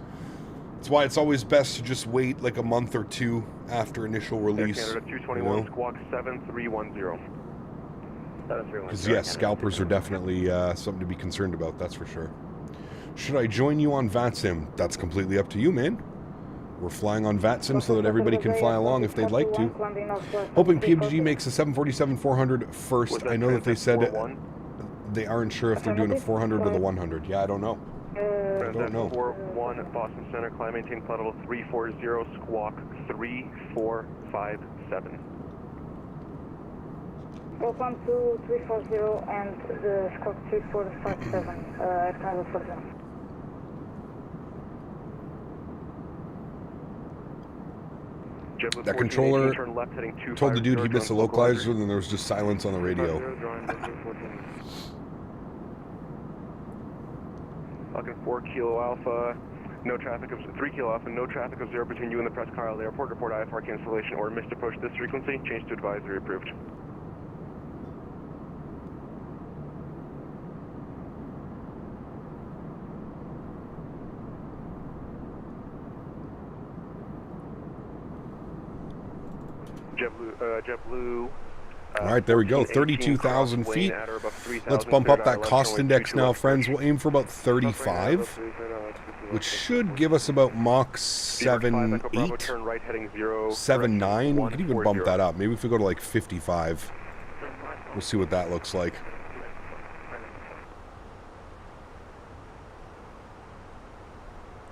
It's why it's always best to just wait like a month or two after initial release. Air Canada 221, squawk 7310. Because yes, scalpers are definitely something to be concerned about, that's for sure. Should I join you on VATSIM? That's completely up to you, man. We're flying on VATSIM so that everybody can fly along if they'd like to. Hoping PMG makes a 747-400 first. I know that they said they aren't sure if they're doing a 400 or the 100. Yeah, I don't know. I don't know. 41 at Boston Center, climb maintain flight level 340, squawk 3457. Welcome to 340 and the squawk 3457 at Canada 40. That controller told the dude he missed the localizer, and then there was just silence on the radio. Falcon 4 Kilo Alpha, no traffic of 3 Kilo Alpha, no traffic of 0 between you and the Presque Isle Airport. Report IFR cancellation or missed approach this frequency. Change to advisory approved. JetBlue. All right, there we go. 32,000 feet. Let's bump up that cost index now, friends. We'll aim for about 35, which should give us about Mach 7.8, 7.9. We could even bump that up. Maybe if we go to like 55. We'll see what that looks like.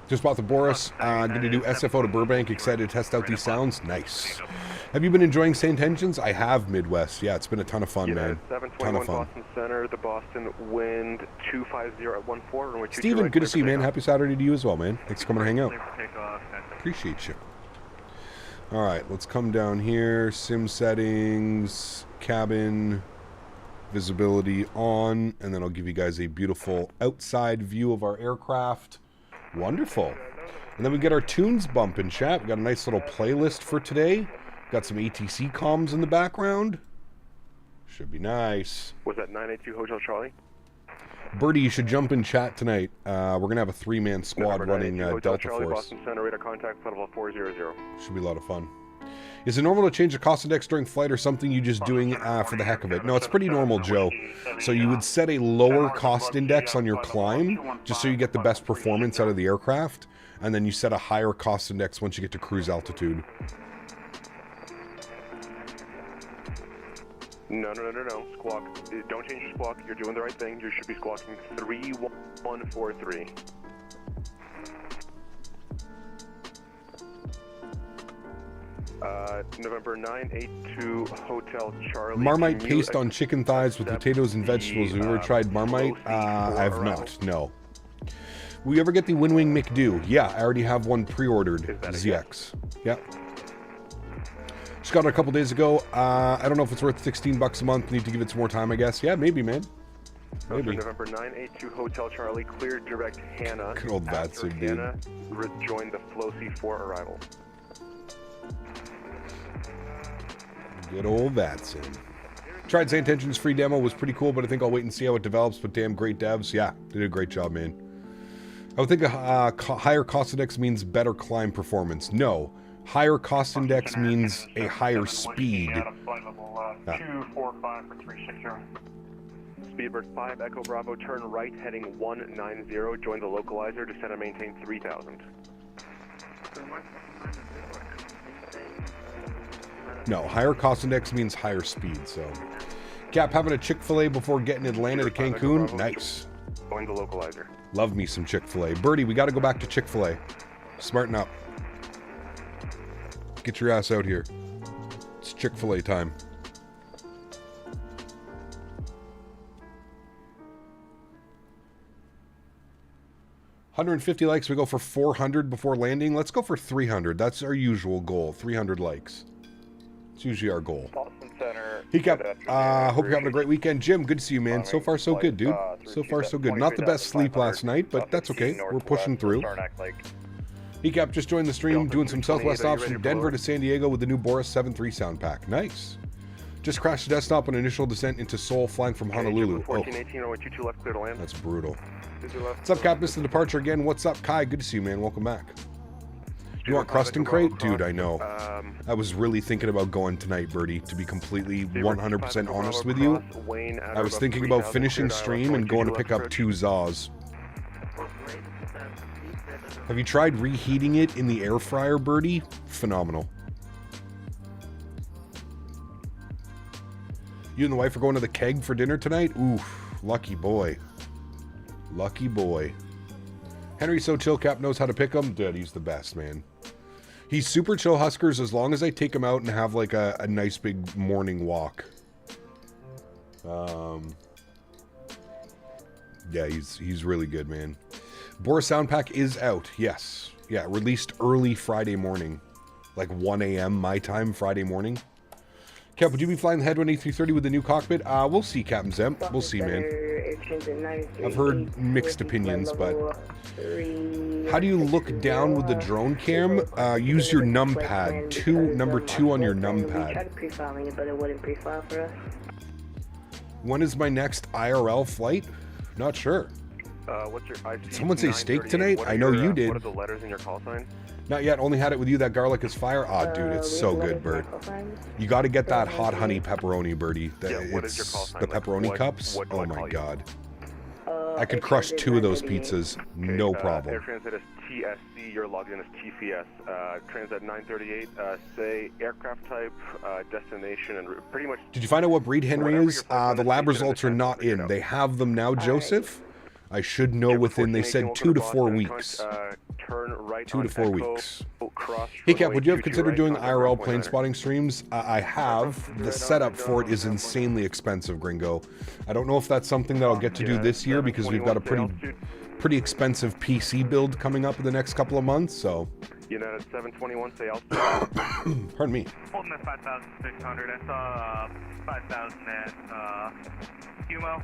Just bought the Boris. Going to do SFO to Burbank. Excited to test out these sounds. Nice. Have you been enjoying St. Engines? I have, Midwest. Yeah, it's been a ton of fun, man. Ton of fun. Boston Center, the Boston wind 250 at 14. Steven, good to see you, man. Happy Saturday to you as well, man. Thanks for coming to hang out. Appreciate you. All right, let's come down here. Sim settings, cabin, visibility on, and then I'll give you guys a beautiful outside view of our aircraft. Wonderful. And then we get our tunes bump in chat. We got a nice little playlist for today. Got some ATC comms in the background. Should be nice. Was that 982 Hotel Charlie? Birdie, you should jump in chat tonight. We're going to have a 3-man squad November running 92, Hotel Delta Charlie, Force. Boston Center, radar contact, flight level 400. Should be a lot of fun. Is it normal to change the cost index during flight or something you just doing for the heck of it? No, it's pretty normal, Joe. So you would set a lower cost index on your climb just so you get the best performance out of the aircraft, and then you set a higher cost index once you get to cruise altitude. No. Squawk. Don't change your squawk. You're doing the right thing. You should be squawking 3143. November 982 Hotel Charlie. Marmite paste on chicken thighs with potatoes and vegetables. Have you ever tried Marmite? I have not, no. Will you ever get the Winwing McDo? Yeah, I already have one pre-ordered. ZX. Yep. Just got it a couple days ago. I don't know if it's worth $16 a month. Need to give it some more time, I guess. Yeah, maybe, man. Maybe. November 982 Hotel Charlie, clear direct Hannah. Good old VATSIM, dude. Hannah rejoined the Flow C4 arrival. Good old VATSIM. Tried St. Tension's free demo, was pretty cool, but I think I'll wait and see how it develops. But damn, great devs. Yeah, they did a great job, man. I would think a higher cost index means better climb performance. No. Higher cost index means a higher speed. 245 for 360. Speedbird 5 Echo Bravo, turn right heading 190. Join the localizer, descend and maintain 3000. No, higher cost index means higher speed, so. Cap, having a Chick-fil-A before getting Atlanta to Cancun? Nice. Join the localizer. Love me some Chick-fil-A. Birdie, we got to go back to Chick-fil-A. Smarten up. Get your ass out here. It's Chick-fil-A time. $150 likes. We go for 400 before landing. Let's go for 300. That's our usual goal. 300 likes. It's usually our goal. Boston Center. He kept. Hope you're having a great weekend, Jim. Good to see you, man. So far, so good, dude. So far, so good. Not the best sleep last night, but that's okay. We're pushing through. Ecap just joined the stream, doing some Southwest ops from Denver to San Diego with the new Boris 7.3 sound pack. Nice. Just crashed the desktop on initial descent into Seoul, flying from Honolulu. Oh, that's brutal. What's up, Cap? Missed the departure again. What's up, Kai? Good to see you, man. Welcome back. You want crust and crate? Dude, I know. I was really thinking about going tonight, Birdie, to be completely 100% honest with you. I was thinking about finishing stream and going to pick up 2 Zaws. Have you tried reheating it in the air fryer, Birdie? Phenomenal. You and the wife are going to the Keg for dinner tonight? Oof, lucky boy. Lucky boy. Henry So Chill Cap knows how to pick them. Dude, he's the best, man. He's super chill Huskers as long as I take him out and have like a nice big morning walk. Yeah, he's really good, man. Boris sound pack is out. Yes. Yeah, released early Friday morning. Like 1 a.m. my time Friday morning. Cap, would you be flying the Headwind A330 with the new cockpit? We'll see, Captain Zemp. We'll see, man. I've heard mixed opinions, but how do you look down with the drone cam? Use your numpad. Number 2 on your numpad. When is my next IRL flight? Not sure. What's your Did someone say steak tonight? I know you did. What are the letters in your call sign? Not yet. Only had it with you. That garlic is fire. Aw, dude, it's so good, Bird. You got to get that hot honey pepperoni, Birdie. What is your call sign? The pepperoni cups. Oh my god. I could crush 2 of those pizzas, no problem. Air Transat is TSC, you're logged in as TCS. Transat 938, say aircraft type, destination, and pretty much... Did you find out what breed Henry is? The lab results are not in. They have them now, Joseph. I should know within, they said 2 to 4 weeks. Turn right 2 to 4 weeks. Hey Cap, would you have considered doing IRL plane spotting streams? I have. The setup for it is insanely expensive, Gringo. I don't know if that's something that I'll get to do this year because we've got a pretty expensive PC build coming up in the next couple of months, so... United 721, say altitude. Pardon me. Holding at 5,600. I saw 5,000 at Humo.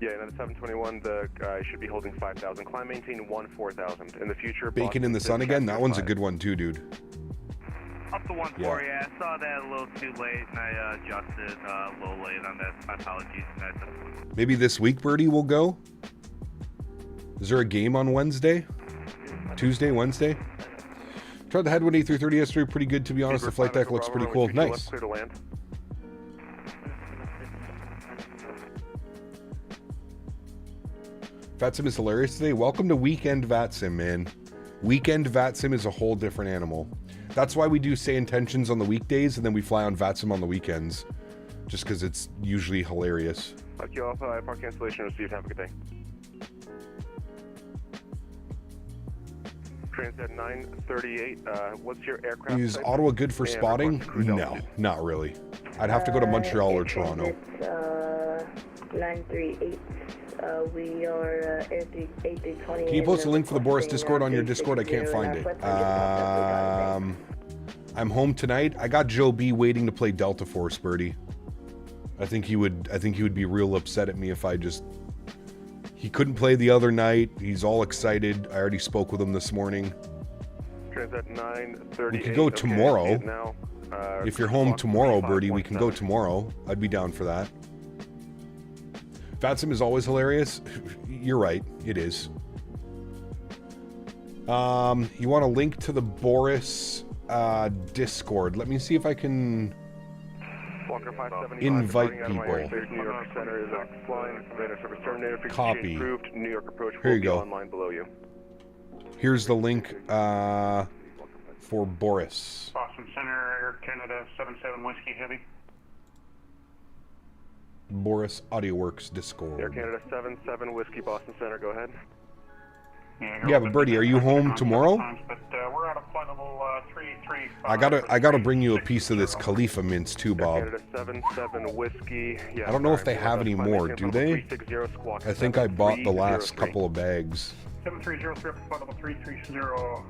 Yeah, and at 721, the guy should be holding 5,000. Climb maintain 14,000. In the future, Bacon in the sun again? That one's a good one too, dude. Up to 1-4, yeah, I saw that a little too late, and I adjusted a little late on that. My apologies. Maybe this week, Birdie, will go? Is there a game on Wednesday? Tuesday, Wednesday? Tried the Headwind A330 yesterday, pretty good to be honest. The flight deck looks pretty cool. Nice. Clear to land. VATSIM is hilarious today. Welcome to Weekend VATSIM, man. Weekend VATSIM is a whole different animal. That's why we do say intentions on the weekdays and then we fly on VATSIM on the weekends. Just because it's usually hilarious. Thank you, Alpha. Park cancellation received. Have a good day. Transat 938. What's your aircraft? Is type? Ottawa good for And spotting? report to cruise No, altitude. not really. I'd have to go to Montreal or Toronto. 938. We are A320. Can you post a link for the Boris Discord on your Discord? I can't find it. I'm home tonight. I got Joe B waiting to play Delta Force, Birdie. I think he would be real upset at me if I just... He couldn't play the other night. He's all excited. I already spoke with him this morning. Transat 938. We could go tomorrow. Okay, now, If you're home tomorrow, Birdie, we can go 3517. tomorrow. I'd be down for that. VATSIM is always hilarious. You're right. It is. You want a link to the Boris Discord. Let me see if I can Walker 575, invite departing out of my people. airspace. New York Center is flying. Radar service terminated. Frequency Copy. change approved. New York approach Here will you be go. online below you. Here's the link for Boris. Boston Center, Air Canada 77 Whiskey Heavy. Boris AudioWorks Discord. Air Canada 77 Whiskey Boston Center. Go ahead. Yeah, but Birdie, are you home tomorrow? But we're out of flight level 335. I gotta bring you a piece of this Khalifa mince too, Bob. Canada 77 Whiskey. Yeah, I don't know if they have any more, do they? 360 squawk I think I bought the last 7303. couple of bags. 7303 up to flight level 330, or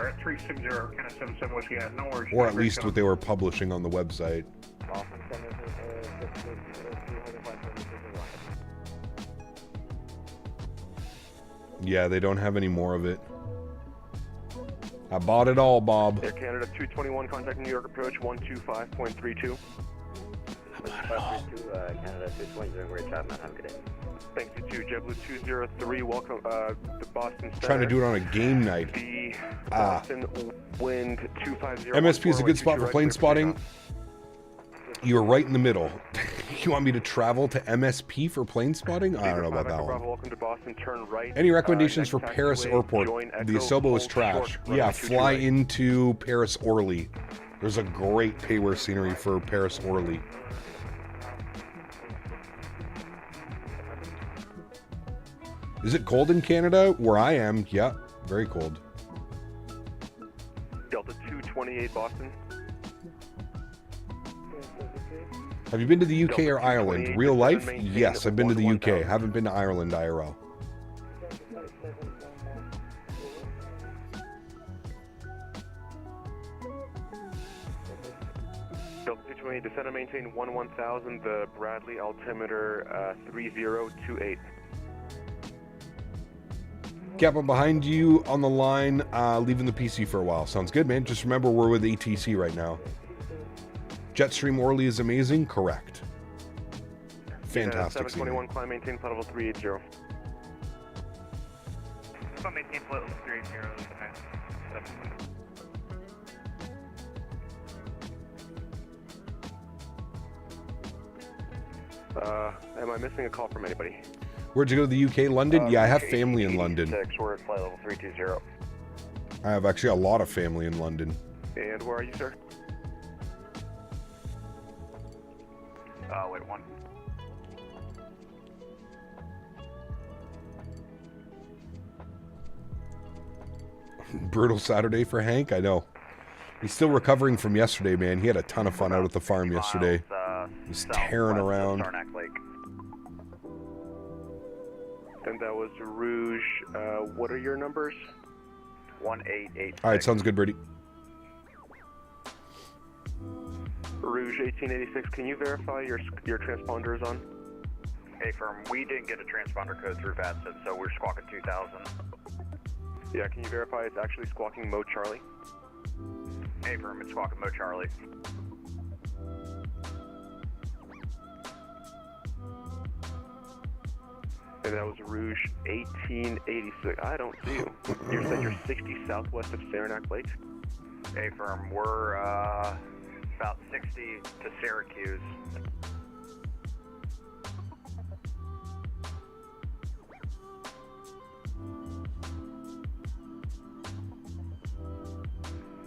at 360, Canada 77 Whiskey. No worries. Or at least what they were publishing on the website. Yeah, they don't have any more of it. I bought it all, Bob. Air Canada 221, contact New York approach 125.32. Canada 220, doing a great job, man. Have a good day. Thanks you too. JetBlue 203, welcome to Boston Center. Trying to do it on a game night. The Boston wind 250. MSP is a good spot for plane spotting. You're right in the middle. You want me to travel to MSP for plane spotting? I don't know about that one. Welcome to Boston, turn right. Any recommendations for next Paris taxiway, Airport? join The Echo, Asobo is hold trash. short, Yeah, runway 22 fly right. into Paris Orly. There's a great payware scenery for Paris Orly. Is it cold in Canada? Where I am, yeah, very cold. Delta 228 Boston. Have you been to the UK or Delta Ireland? 228, Real life? maintain Yes, I've been to the UK. 1000. Haven't been to Ireland IRL. Delta 228, descend and maintain 1000, the Bradley altimeter 3028. Cap, I'm behind you on the line, leaving the PC for a while. Sounds good, man. Just remember we're with ATC right now. Jetstream Orly is amazing? Correct. Fantastic. 721, climb, maintain flight level 380. So maintain flight level 380. Am I missing a call from anybody? Where'd you go to the UK? London? Yeah, I have family in London. We're at flight level 320. I have actually a lot of family in London. And where are you, sir? Wait, one. Brutal Saturday for Hank, I know. He's still recovering from yesterday, man. He had a ton of fun out at the farm yesterday. He was tearing around. And that was Rouge. What are your numbers? 1886. All right, sounds good, Birdie. Rouge 1886. Can you verify your transponder is on? Hey, firm, we didn't get a transponder code through VATSIM, so we're squawking 2000. Yeah, can you verify it's actually squawking mode Charlie? Affirm, it's Squawk Mo Charlie. And that was Rouge 1886. I don't see you. You're saying you're 60 southwest of Saranac Lake? Affirm, we're about 60 to Syracuse.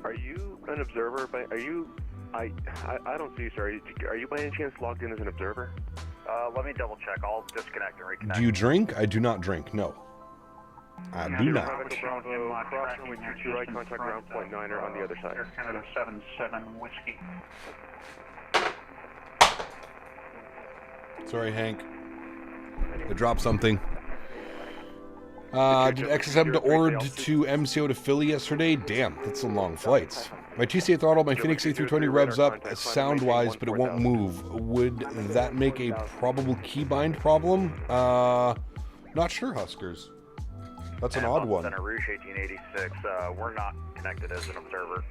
Are you an observer? Are you? I don't see you, sir. Are you by any chance logged in as an observer? Let me double check. I'll disconnect and reconnect. Do you drink? I do not drink. No. I do not. Crossing with 22 right, contact ground point 9er on the other side. Air Canada 77 Whiskey. Sorry, Hank. I dropped something. Did XSM to Ord to MCO to Philly yesterday? Damn, that's some long flights. My TCA throttle, my Fenix A320 revs up sound-wise, but it won't move. Would that make a probable keybind problem? Not sure, Huskers. That's an odd one. Center Rouge 1886. We're not connected as an observer.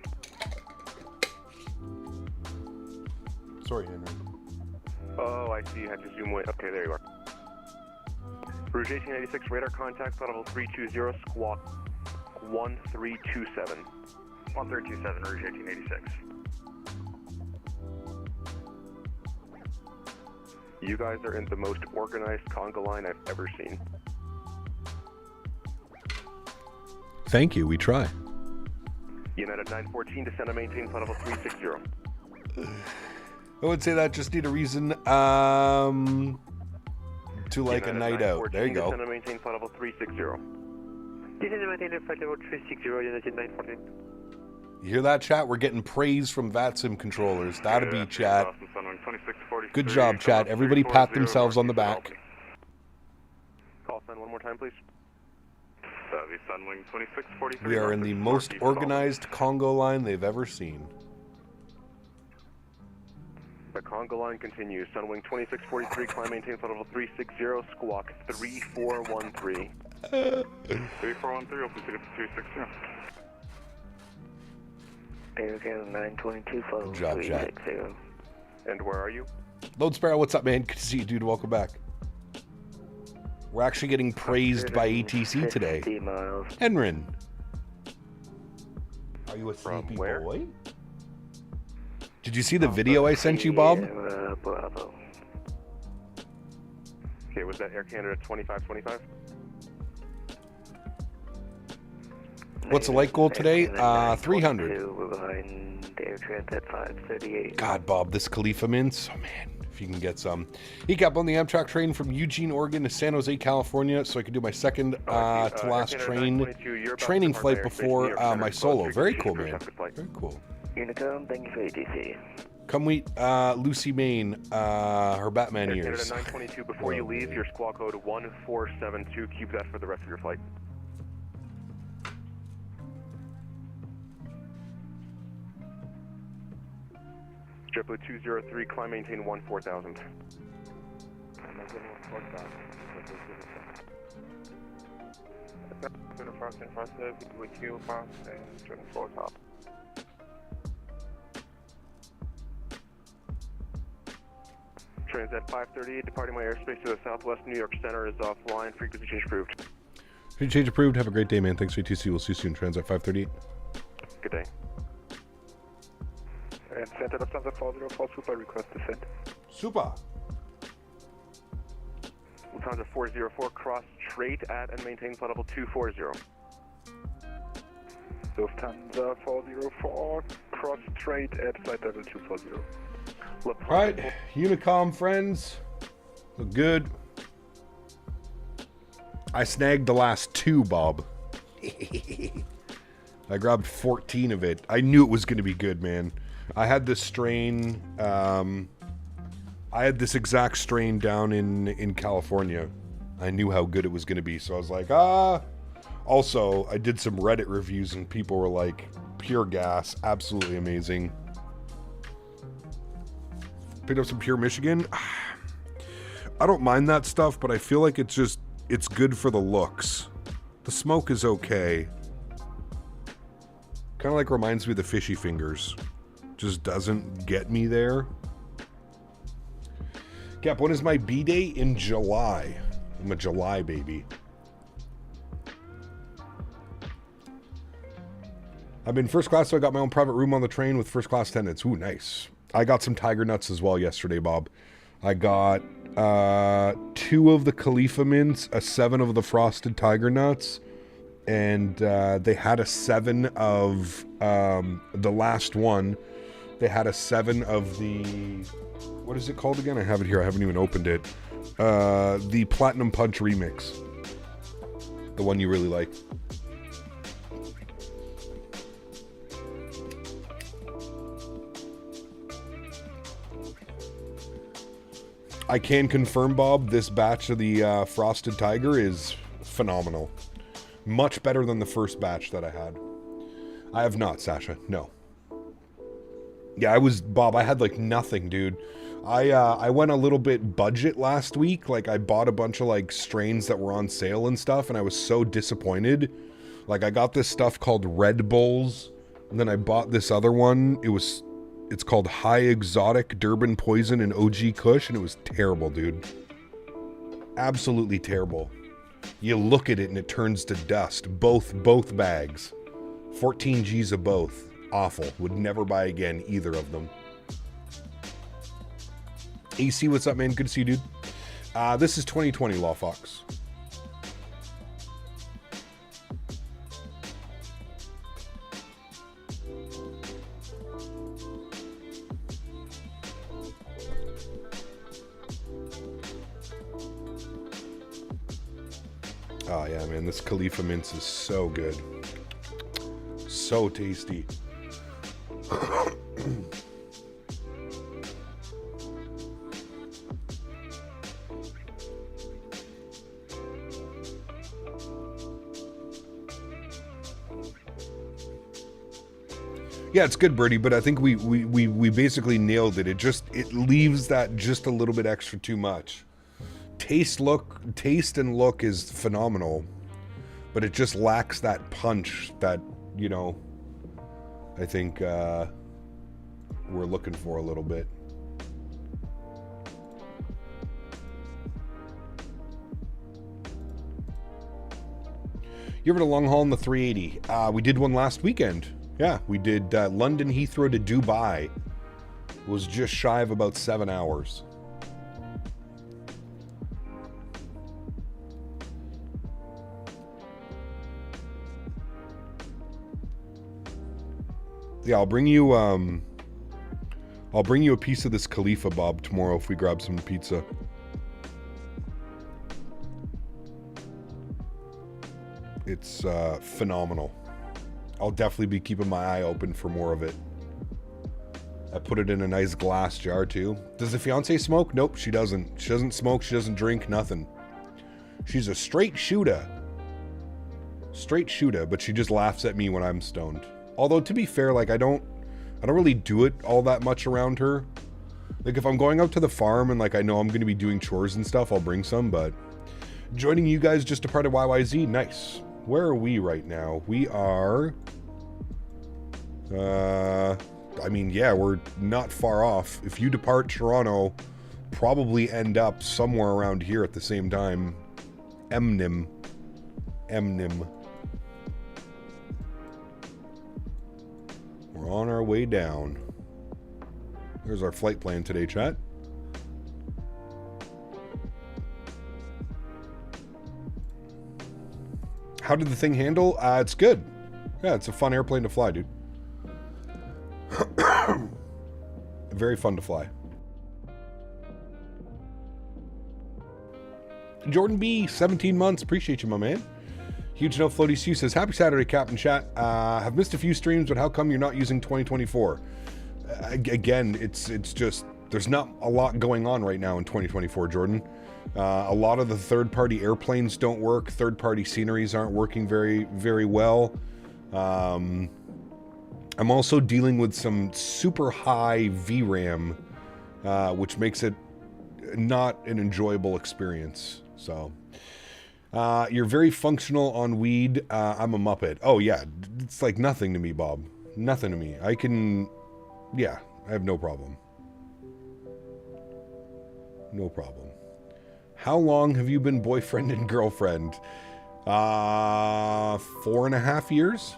Sorry, Henry. Oh, I see. You had to zoom away. Okay, there you are. Rouge 1886, radar contact, level 320, squawk 1327. 1327, Rouge 1886. You guys are in the most organized conga line I've ever seen. Thank you, we try. United 914, descend and maintain flight level 360. I would say that just need a reason to like United a night out. There you go. Descend and maintain flight level 360. Descend and maintain flight level 360, United 914. You hear that, chat? We're getting praise from VATSIM controllers. That'll be, chat. Good job, chat. Everybody pat themselves on the back. Call sign one more time, please. Sunwing 2643. We are in the most organized Congo line they've ever seen. The Congo line continues. Sunwing 2643, climb maintain flight level 360, squawk 3413. 3413, open ticket to 360. Air Canada 922, follow Good job, chat. 360. And where are you? Lone Sparrow, what's up, man? Good to see you, dude. Welcome back. We're actually getting praised by ATC today. 50 miles. Erin. Are you a From sleepy where? boy? Did you see the video I sent you, Bob? Bravo. Okay, was that Air Canada 2525? What's the light goal today? 300. We're behind Air Transat 538. God, Bob, this Khalifa mints. Oh, man, if you can get some. He kept on the Amtrak train from Eugene, Oregon to San Jose, California, so I could do my second to last training flight before my solo. Very cool, man. Very cool. Unicom, thank you for ATC. Come meet Lucy Main, her Batman Air Canada ears. 922, before you leave, your squawk code 1472. Keep that for the rest of your flight. JetBlue 203, climb maintain 14000. With you, pass and 24 top. Transat 538, departing my airspace to the southwest New York Center is offline. Frequency change approved. Frequency change approved. Have a great day, man. Thanks for ATC. We'll see you soon. Transat 538. Good day. And Center of Transat 404, super request descent. Super. Lufthansa 404, cross straight at and maintain flight level 240. Lufthansa 404, cross straight at flight level 240. All right, Unicom friends, look good. I snagged the last 2, Bob. I grabbed 14 of it. I knew it was going to be good, man. I had this strain. I had this exact strain down in California. I knew how good it was going to be, so I was like, Also, I did some Reddit reviews, and people were like, pure gas, absolutely amazing. Picked up some Pure Michigan. I don't mind that stuff, but I feel like it's good for the looks. The smoke is okay. Kind of like reminds me of the fishy fingers. Just doesn't get me there. Cap, when is my B-day? In July. I'm a July baby. I'm in first class, so I got my own private room on the train with first class attendants. Ooh, nice. I got some tiger nuts as well yesterday, Bob. I got 2 of the Khalifa mints, a 7 of the frosted tiger nuts, and they had a 7 of the last one. They had a 7 of the, what is it called again? I have it here. I haven't even opened it. The Platinum Punch Remix. The one you really like. I can confirm, Bob, this batch of the Frosted Tiger is phenomenal. Much better than the first batch that I had. I have not, Sasha. No. Yeah, Bob, I had like nothing, dude. I went a little bit budget last week. Like, I bought a bunch of like strains that were on sale and stuff, and I was so disappointed. Like, I got this stuff called Red Bulls, and then I bought this other one. It's called High Exotic Durban Poison and OG Kush, and it was terrible, dude. Absolutely terrible. You look at it and it turns to dust. Both bags. 14 G's of both. Awful. Would never buy again, either of them. AC, what's up, man? Good to see you, dude. This is 2020, Law Fox. Oh yeah, man, this Khalifa mince is so good. So tasty. Yeah, it's good, Birdie, but I think we basically nailed it. It leaves that just a little bit extra too much. Taste and look is phenomenal, but it just lacks that punch that, you know, I think we're looking for a little bit. You ever did a long haul in the 380? We did one last weekend. Yeah, we did London Heathrow to Dubai. It was just shy of about 7 hours. Yeah, I'll bring you a piece of this Khalifa, Bob, tomorrow if we grab some pizza. It's phenomenal. I'll definitely be keeping my eye open for more of it. I put it in a nice glass jar too. Does the fiance smoke? Nope, she doesn't. She doesn't smoke, she doesn't drink, nothing. She's a straight shooter. Straight shooter, but she just laughs at me when I'm stoned. Although, to be fair, like, I don't really do it all that much around her. Like, if I'm going out to the farm and, like, I know I'm going to be doing chores and stuff, I'll bring some, but joining you guys just a part of YYZ, nice. Where are we right now? We are, I mean, yeah, we're not far off. If you depart Toronto, probably end up somewhere around here at the same time. Emnim. We're on our way down. There's our flight plan today, chat. How did the thing handle? It's good. Yeah, it's a fun airplane to fly, dude. Very fun to fly. Jordan B, 17 months. Appreciate you, my man. Huge No Floaty Sue says, happy Saturday, Captain Chat. Have missed a few streams, but how come you're not using 2024? Again, it's just, there's not a lot going on right now in 2024, Jordan. A lot of the third-party airplanes don't work. Third-party sceneries aren't working very, very well. I'm also dealing with some super high VRAM, which makes it not an enjoyable experience. So You're very functional on weed. I'm a Muppet. Oh, yeah. It's like nothing to me, Bob. Nothing to me. I can... Yeah, I have no problem. No problem. How long have you been boyfriend and girlfriend? 4.5 years?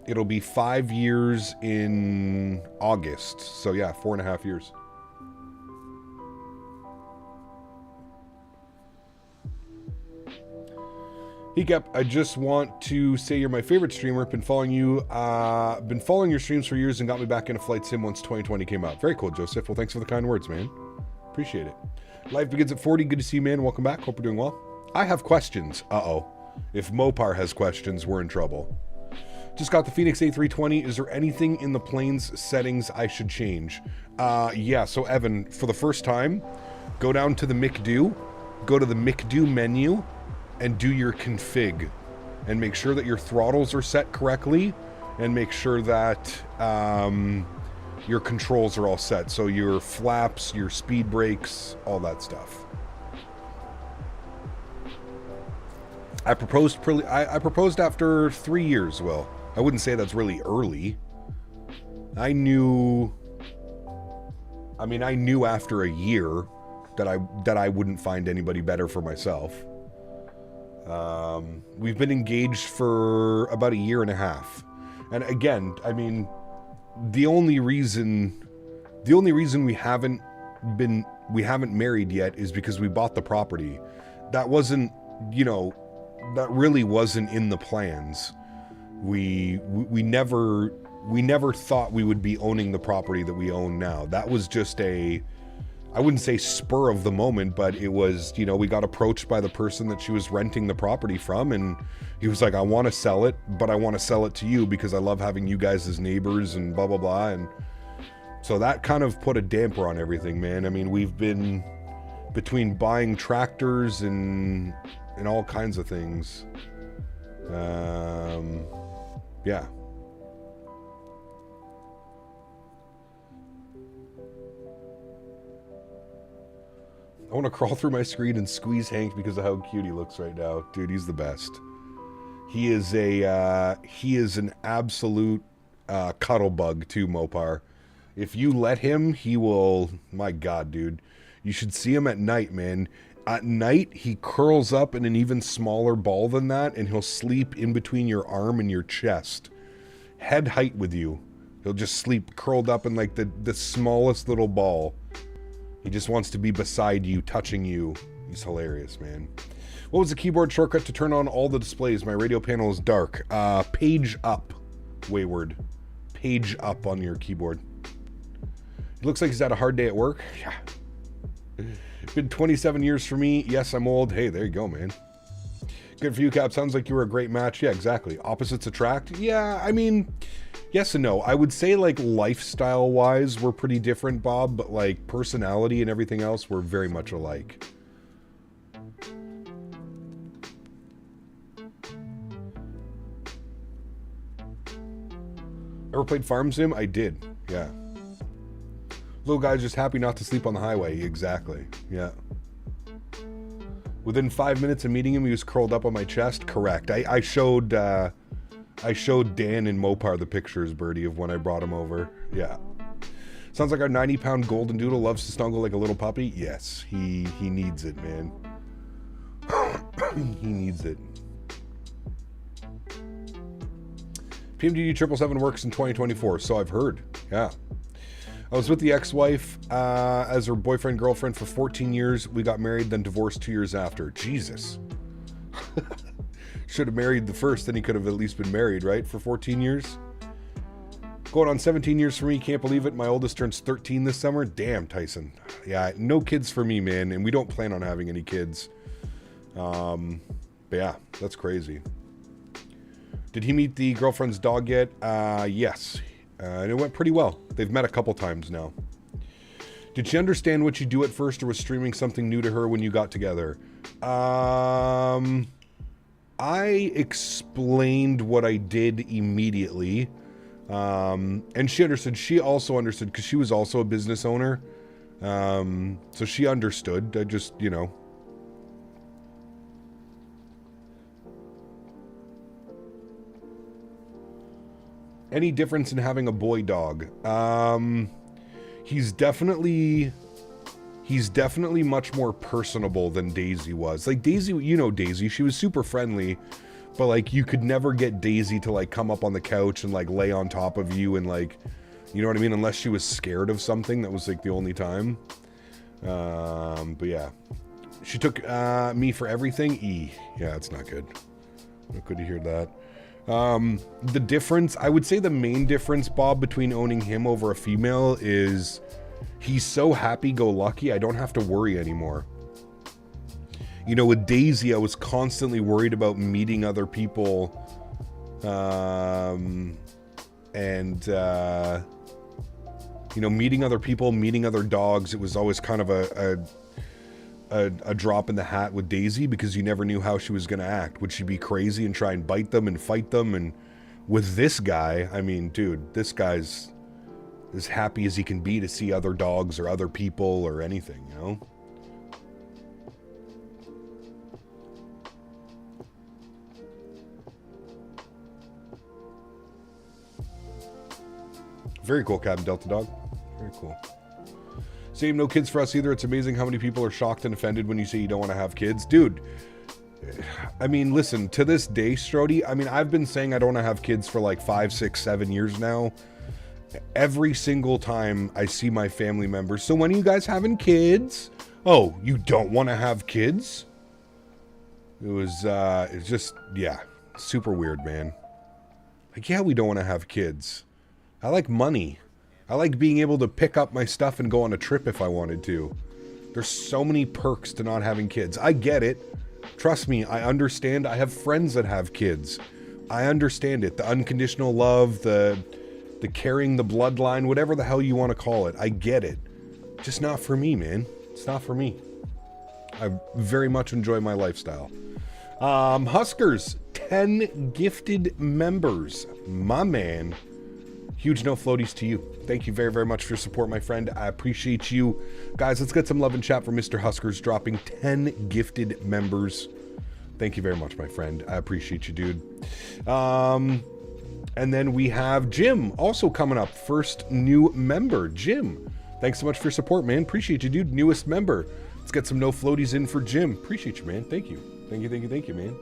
It'll be 5 years in August. So yeah, 4.5 years. Hey Cap, I just want to say you're my favorite streamer. Been following your streams for years and got me back into flight sim once 2020 came out. Very cool, Joseph. Well, thanks for the kind words, man. Appreciate it. Life begins at 40. Good to see you, man. Welcome back. Hope you're doing well. I have questions. Uh-oh. If Mopar has questions, we're in trouble. Just got the Fenix A320. Is there anything in the plane's settings I should change? Yeah, so Evan, for the first time, go down to the McDo, go to the McDo menu, and do your config. And make sure that your throttles are set correctly, and make sure that your controls are all set. So your flaps, your speed brakes, all that stuff. I proposed after 3 years, Will. I wouldn't say that's really early. I knew after a year that I wouldn't find anybody better for myself. We've been engaged for about 1.5 years. And again, I mean, the only reason we haven't married yet is because we bought the property. That wasn't, that really wasn't in the plans. We never thought we would be owning the property that we own now. That was just I wouldn't say spur of the moment, but it was, we got approached by the person that she was renting the property from, and he was like, I want to sell it, but I want to sell it to you because I love having you guys as neighbors and blah, blah, blah. And so that kind of put a damper on everything, man. I mean, we've been between buying tractors and all kinds of things. Yeah. I want to crawl through my screen and squeeze Hank because of how cute he looks right now. Dude, he's the best. He is an absolute cuddle bug too, Mopar. If you let him, he will... My God, dude. You should see him at night, man. At night, he curls up in an even smaller ball than that, and he'll sleep in between your arm and your chest. Head height with you. He'll just sleep curled up in like the smallest little ball. He just wants to be beside you, touching you. He's hilarious, man. What was the keyboard shortcut to turn on all the displays? My radio panel is dark. Page up, Wayward. Page up on your keyboard. It looks like he's had a hard day at work. Yeah. Been 27 years for me. Yes, I'm old. Hey, there you go, man. Good for you, Cap. Sounds like you were a great match. Yeah, exactly. Opposites attract. Yeah, I mean, yes and no. I would say, like, lifestyle-wise, we're pretty different, Bob, but, like, personality and everything else, we're very much alike. Ever played Farm Sim? I did, yeah. Little guy's just happy not to sleep on the highway. Exactly. Yeah. Within 5 minutes of meeting him, he was curled up on my chest. Correct. I showed Dan and Mopar the pictures, Birdie, of when I brought him over. Yeah. Sounds like our 90-pound golden doodle loves to snuggle like a little puppy. Yes, he needs it, man. He needs it. PMDD 777 works in 2024, so I've heard. Yeah. I was with the ex-wife as her boyfriend, girlfriend for 14 years. We got married, then divorced 2 years after. Jesus. Should have married the first, then he could have at least been married, right? For 14 years? Going on 17 years for me. Can't believe it. My oldest turns 13 this summer. Damn, Tyson. Yeah, no kids for me, man. And we don't plan on having any kids. But yeah, that's crazy. Did he meet the girlfriend's dog yet? Yes. And it went pretty well. They've met a couple times now. Did she understand what you do at first, or was streaming something new to her when you got together? I explained what I did immediately. And she understood. She also understood because she was also a business owner. So she understood. I just, you know. Any difference in having a boy dog? He's definitely much more personable than Daisy was. Like Daisy, you know Daisy, she was super friendly, but like you could never get Daisy to like come up on the couch and like lay on top of you and like, you know what I mean? Unless she was scared of something, that was like the only time. But yeah, she took me for everything. Yeah, it's not good. Not good to hear that. The difference, I would say the main difference, Bob, between owning him over a female is he's so happy-go-lucky, I don't have to worry anymore. You know, with Daisy, I was constantly worried about meeting other people, you know, meeting other people, meeting other dogs. It was always kind of a drop in the hat with Daisy because you never knew how she was going to act. Would she be crazy and try and bite them and fight them? And with this guy, I mean, dude, this guy's as happy as he can be to see other dogs or other people or anything, you know? Very cool, Captain Delta Dog. Very cool. Same, no kids for us either. It's amazing how many people are shocked and offended when you say you don't want to have kids. Dude, I mean, listen, to this day, Strody, I mean, I've been saying I don't want to have kids for like 5, 6, 7 years now. Every single time I see my family members, so when are you guys having kids? Oh, you don't want to have kids? It's just, yeah, super weird, man. Like, yeah, we don't want to have kids. I like money. I like being able to pick up my stuff and go on a trip if I wanted to. There's so many perks to not having kids. I get it. Trust me, I understand. I have friends that have kids. I understand it. The unconditional love, the carrying the bloodline, whatever the hell you want to call it. I get it. Just not for me, man. It's not for me. I very much enjoy my lifestyle. Huskers, 10 gifted members. My man. Huge no floaties to you. Thank you very, very much for your support, my friend. I appreciate you. Guys, let's get some love and chat for Mr. Huskers dropping 10 gifted members. Thank you very much, my friend. I appreciate you, dude. And then we have Jim also coming up. First new member, Jim. Thanks so much for your support, man. Appreciate you, dude. Newest member. Let's get some no floaties in for Jim. Appreciate you, man. Thank you. Thank you, thank you, thank you, man.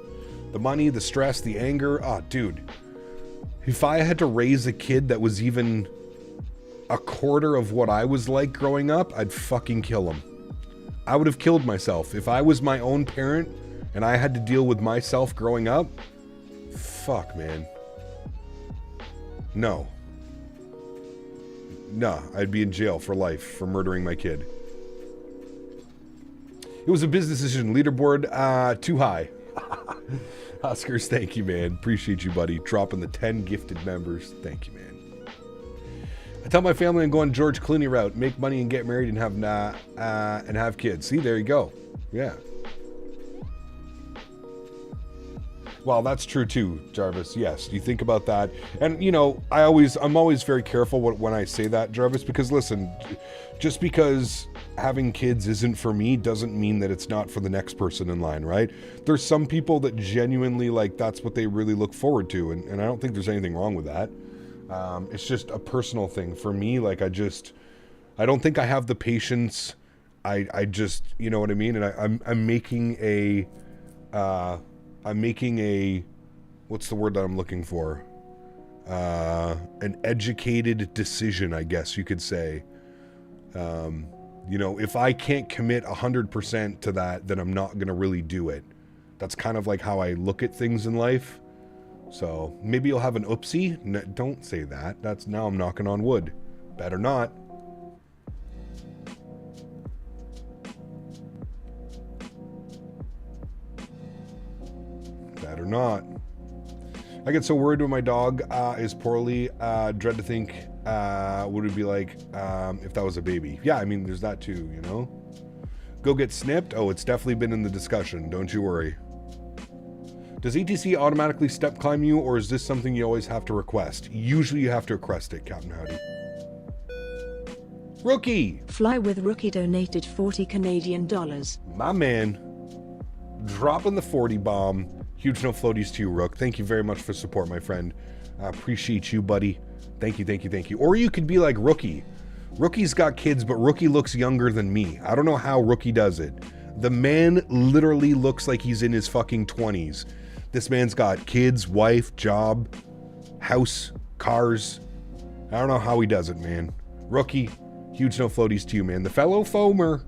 The money, the stress, the anger. Ah, dude. If I had to raise a kid that was even a quarter of what I was like growing up, I'd fucking kill him. I would have killed myself. If I was my own parent and I had to deal with myself growing up, fuck, man. No. No, I'd be in jail for life for murdering my kid. It was a business decision. Leaderboard, too high. Oscars, thank you, man. Appreciate you, buddy. Dropping the 10 gifted members. Thank you, man. I tell my family I'm going George Clooney route. Make money and get married and have kids. See, there you go. Yeah. Well, that's true too, Jarvis. Yes, you think about that. And, you know, I'm always very careful when I say that, Jarvis, because listen, just because having kids isn't for me doesn't mean that it's not for the next person in line, right? There's some people that genuinely, like, that's what they really look forward to, and I don't think there's anything wrong with that. It's just a personal thing. For me, like, I don't think I have the patience. I just, you know what I mean? And I'm making a, what's the word that I'm looking for? An educated decision, I guess you could say. You know, if I can't commit 100% to that, then I'm not going to really do it. That's kind of like how I look at things in life. So maybe you'll have an oopsie. No, don't say that. That's now I'm knocking on wood. Better not. Better not. I get so worried when my dog is poorly. Dread to think what it would be like if that was a baby. Yeah, I mean, there's that too, you know? Go get snipped? Oh, it's definitely been in the discussion. Don't you worry. Does ETC automatically step climb you, or is this something you always have to request? Usually you have to request it, Captain Howdy. Rookie! Fly with Rookie donated 40 Canadian dollars. My man. Dropping the 40 bomb. Huge no floaties to you, Rook. Thank you very much for support, my friend. I appreciate you, buddy. Thank you, thank you, thank you. Or you could be like Rookie. Rookie's got kids, but Rookie looks younger than me. I don't know how Rookie does it. The man literally looks like he's in his fucking 20s. This man's got kids, wife, job, house, cars. I don't know how he does it, man. Rookie, huge no floaties to you, man. The fellow foamer.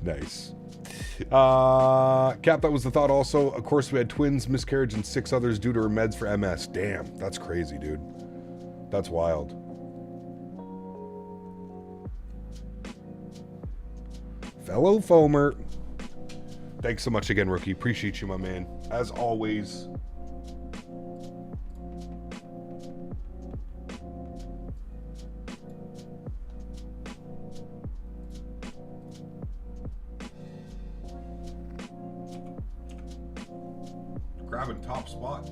Nice. Cap, that was the thought also. Of course, we had twins, miscarriage, and 6 others due to her meds for MS. Damn, that's crazy, dude. That's wild. Fellow foamer. Thanks so much again, Rookie. Appreciate you, my man. As always. Grabbing top spot.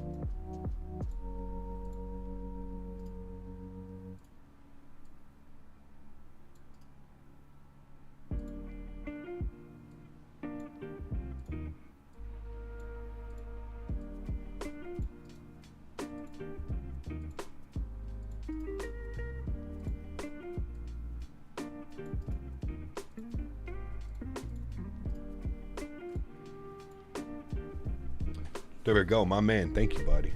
There we go, my man. Thank you, buddy.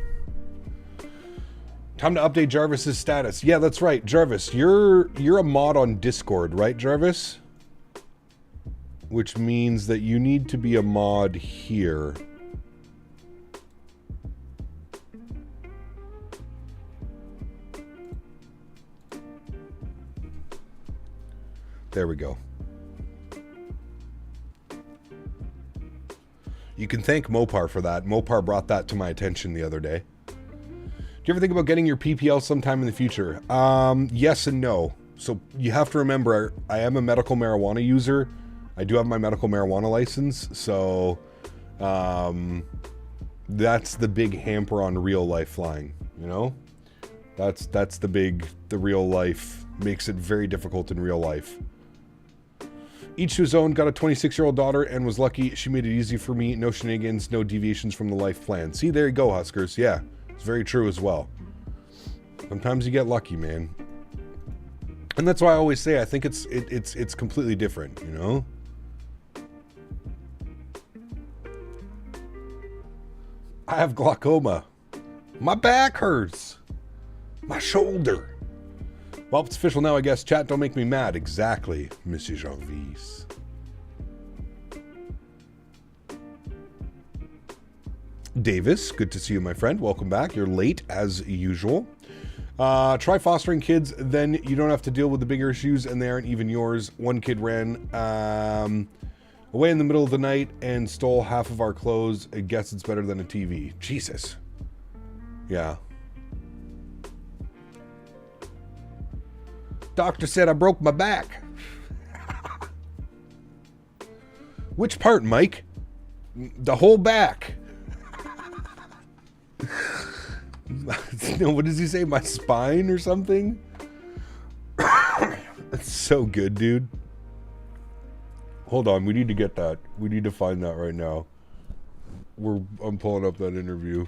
Time to update Jarvis's status. Yeah, that's right. Jarvis, you're a mod on Discord, right, Jarvis? Which means that you need to be a mod here. There we go. You can thank Mopar for that. Mopar brought that to my attention the other day. Do you ever think about getting your PPL sometime in the future? Yes and no. So you have to remember, I am a medical marijuana user. I do have my medical marijuana license. So that's the big hamper on real life flying, you know? That's the real life makes it very difficult in real life. Each to his own, got a 26-year-old daughter and was lucky. She made it easy for me. No shenanigans, no deviations from the life plan. See, there you go, Huskers. Yeah, it's very true as well. Sometimes you get lucky, man. And that's why I always say I think it's completely different, you know? I have glaucoma. My back hurts. My shoulder. Well, it's official now, I guess. Chat, don't make me mad. Exactly, Monsieur Jarvis. Davis, good to see you, my friend. Welcome back. You're late, as usual. Try fostering kids, then you don't have to deal with the bigger issues, and they aren't even yours. One kid ran away in the middle of the night and stole half of our clothes. I guess it's better than a TV. Jesus. Yeah. Doctor said I broke my back. Which part, Mike? The whole back. No, what does he say? My spine or something? That's so good, dude. Hold on, we need to get that. We need to find that right now. I'm pulling up that interview.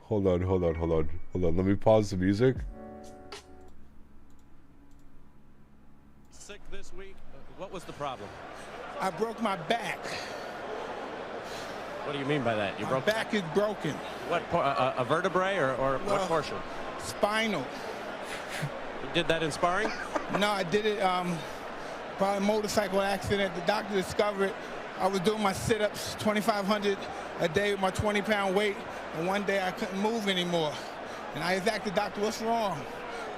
Hold on. Let me pause the music. Sick this week. What was the problem? I broke my back. What do you mean by that? My back is broken. What, a vertebrae or what portion? Spinal. You did that in sparring? No, I did it probably a motorcycle accident. The doctor discovered I was doing my sit-ups, 2,500 a day with my 20-pound weight, and one day I couldn't move anymore. And I asked the doctor, what's wrong?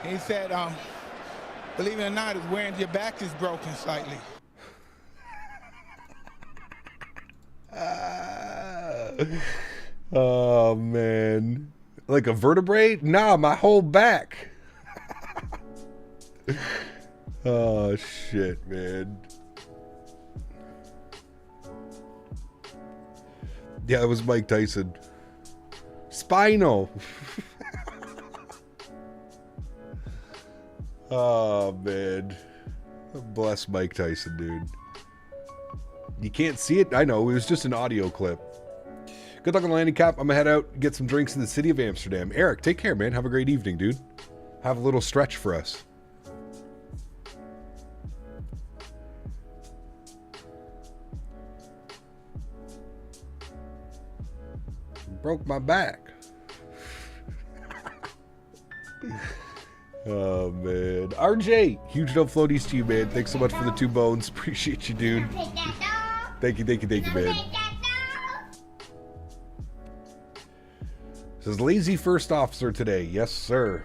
And he said, believe it or not, it's wearing your back is broken slightly. Oh, man. Like a vertebrae? Nah, my whole back. Oh, shit, man. Yeah, it was Mike Tyson. Spinal. Oh, man. Bless Mike Tyson, dude. You can't see it? I know, it was just an audio clip. Good luck on the landing cap. I'm gonna head out, get some drinks in the city of Amsterdam. Eric, take care, man. Have a great evening, dude. Have a little stretch for us. Broke my back. Oh, man. RJ, huge no floaties to you, man. Thanks so much for the 2 bones. Appreciate you, dude. Thank you, man. Says lazy first officer today. Yes, sir.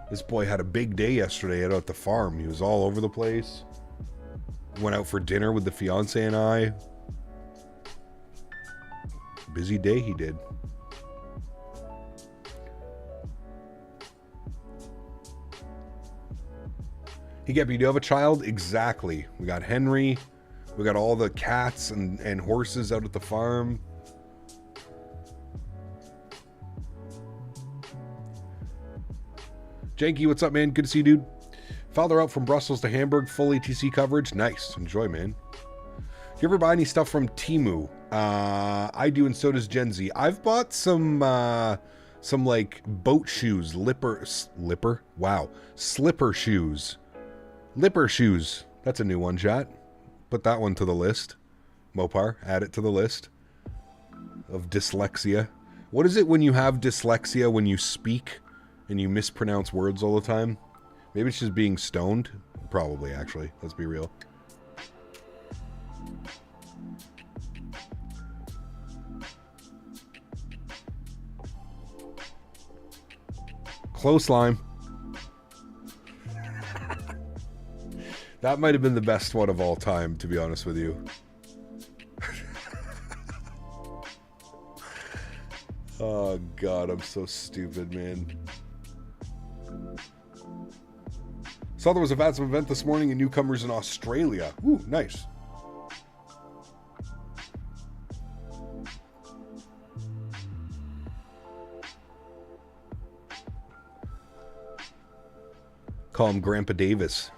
This boy had a big day yesterday out at the farm. He was all over the place. Went out for dinner with the fiance and I. Busy day he did. Hey, Gabby, do you have a child? Exactly. We got Henry. We got all the cats and horses out at the farm. Janky, what's up, man? Good to see you, dude. Father out from Brussels to Hamburg, full ATC coverage. Nice. Enjoy, man. Do you ever buy any stuff from Temu? I do, and so does Gen Z. I've bought some like boat shoes, slipper shoes. Lipper shoes. That's a new one, chat. Put that one to the list. Mopar, add it to the list of dyslexia. What is it when you have dyslexia when you speak and you mispronounce words all the time? Maybe it's just being stoned. Probably, actually. Let's be real. Close line. That might have been the best one of all time, to be honest with you. Oh, God, I'm so stupid, man. Saw there was a VATSIM event this morning and newcomers in Australia. Ooh, nice. Call him Grandpa Davis.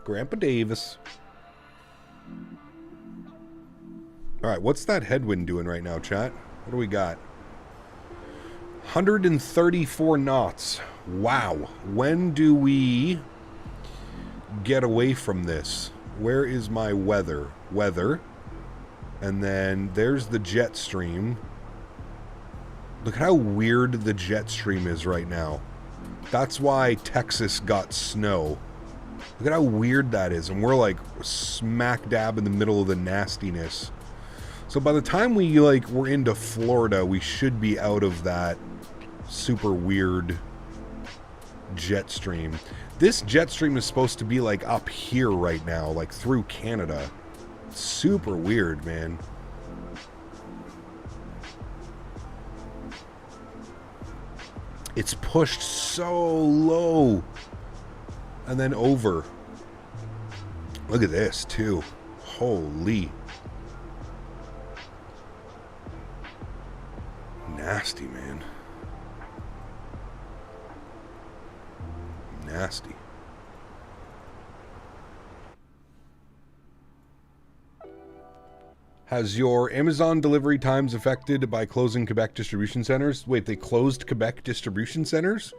Grandpa Davis. All right, what's that headwind doing right now, chat? What do we got? 134 knots. Wow. When do we get away from this? Where is my weather? Weather. And then there's the jet stream. Look at how weird the jet stream is right now. That's why Texas got snow. Look at how weird that is. And we're like smack dab in the middle of the nastiness. So by the time we're into Florida, we should be out of that super weird jet stream. This jet stream is supposed to be like up here right now, like through Canada. Super weird, man. It's pushed so low and then over. Look at this too. Holy. Nasty, man. Nasty. Has your Amazon delivery times affected by closing Quebec distribution centers? Wait, they closed Quebec distribution centers?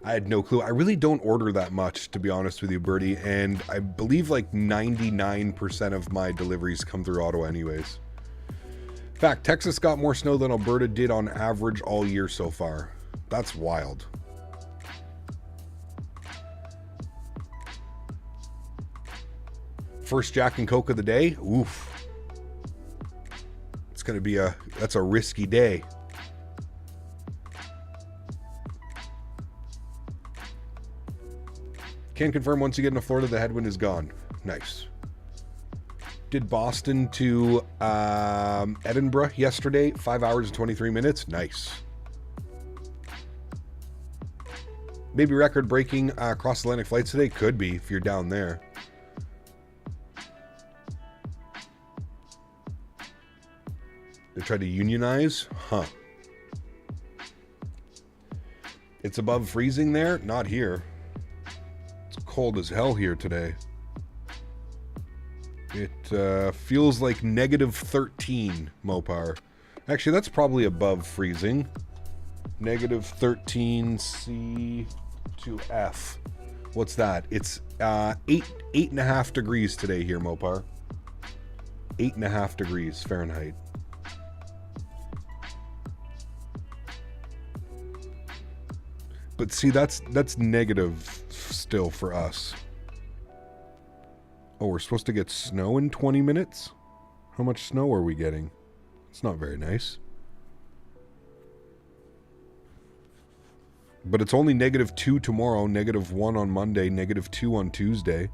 I had no clue. I really don't order that much, to be honest with you, Birdie. And I believe like 99% of my deliveries come through Ottawa anyways. In fact, Texas got more snow than Alberta did on average all year so far. That's wild. First Jack and Coke of the day? Oof. It's going to be that's a risky day. Can confirm once you get into Florida, the headwind is gone. Nice. Did Boston to Edinburgh yesterday, 5 hours and 23 minutes. Nice. Maybe record-breaking cross-Atlantic flights today? Could be, if you're down there. They tried to unionize? Huh. It's above freezing there? Not here. It's cold as hell here today. It feels like negative 13, Mopar. Actually, that's probably above freezing. Negative 13 C to F. What's that? It's 8.5 degrees today here, Mopar. 8.5 degrees Fahrenheit. But see, that's negative still for us. Oh, we're supposed to get snow in 20 minutes? How much snow are we getting? It's not very nice. But it's only -2 tomorrow, -1 on Monday, -2 on Tuesday.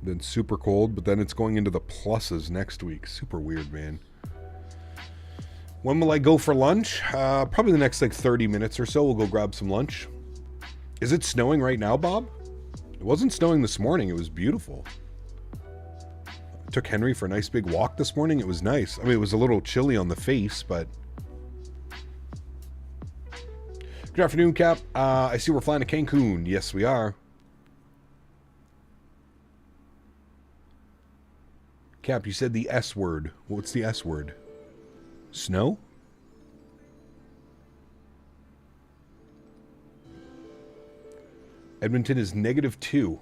Then super cold, but then it's going into the pluses next week. Super weird, man. When will I go for lunch? Probably the next like 30 minutes or so. We'll go grab some lunch. Is it snowing right now, Bob? It wasn't snowing this morning. It was beautiful. I took Henry for a nice big walk this morning. It was nice. I mean, it was a little chilly on the face, but... Good afternoon, Cap. I see we're flying to Cancun. Yes, we are. Cap, you said the S word. What's the S word? Snow? Edmonton is -2.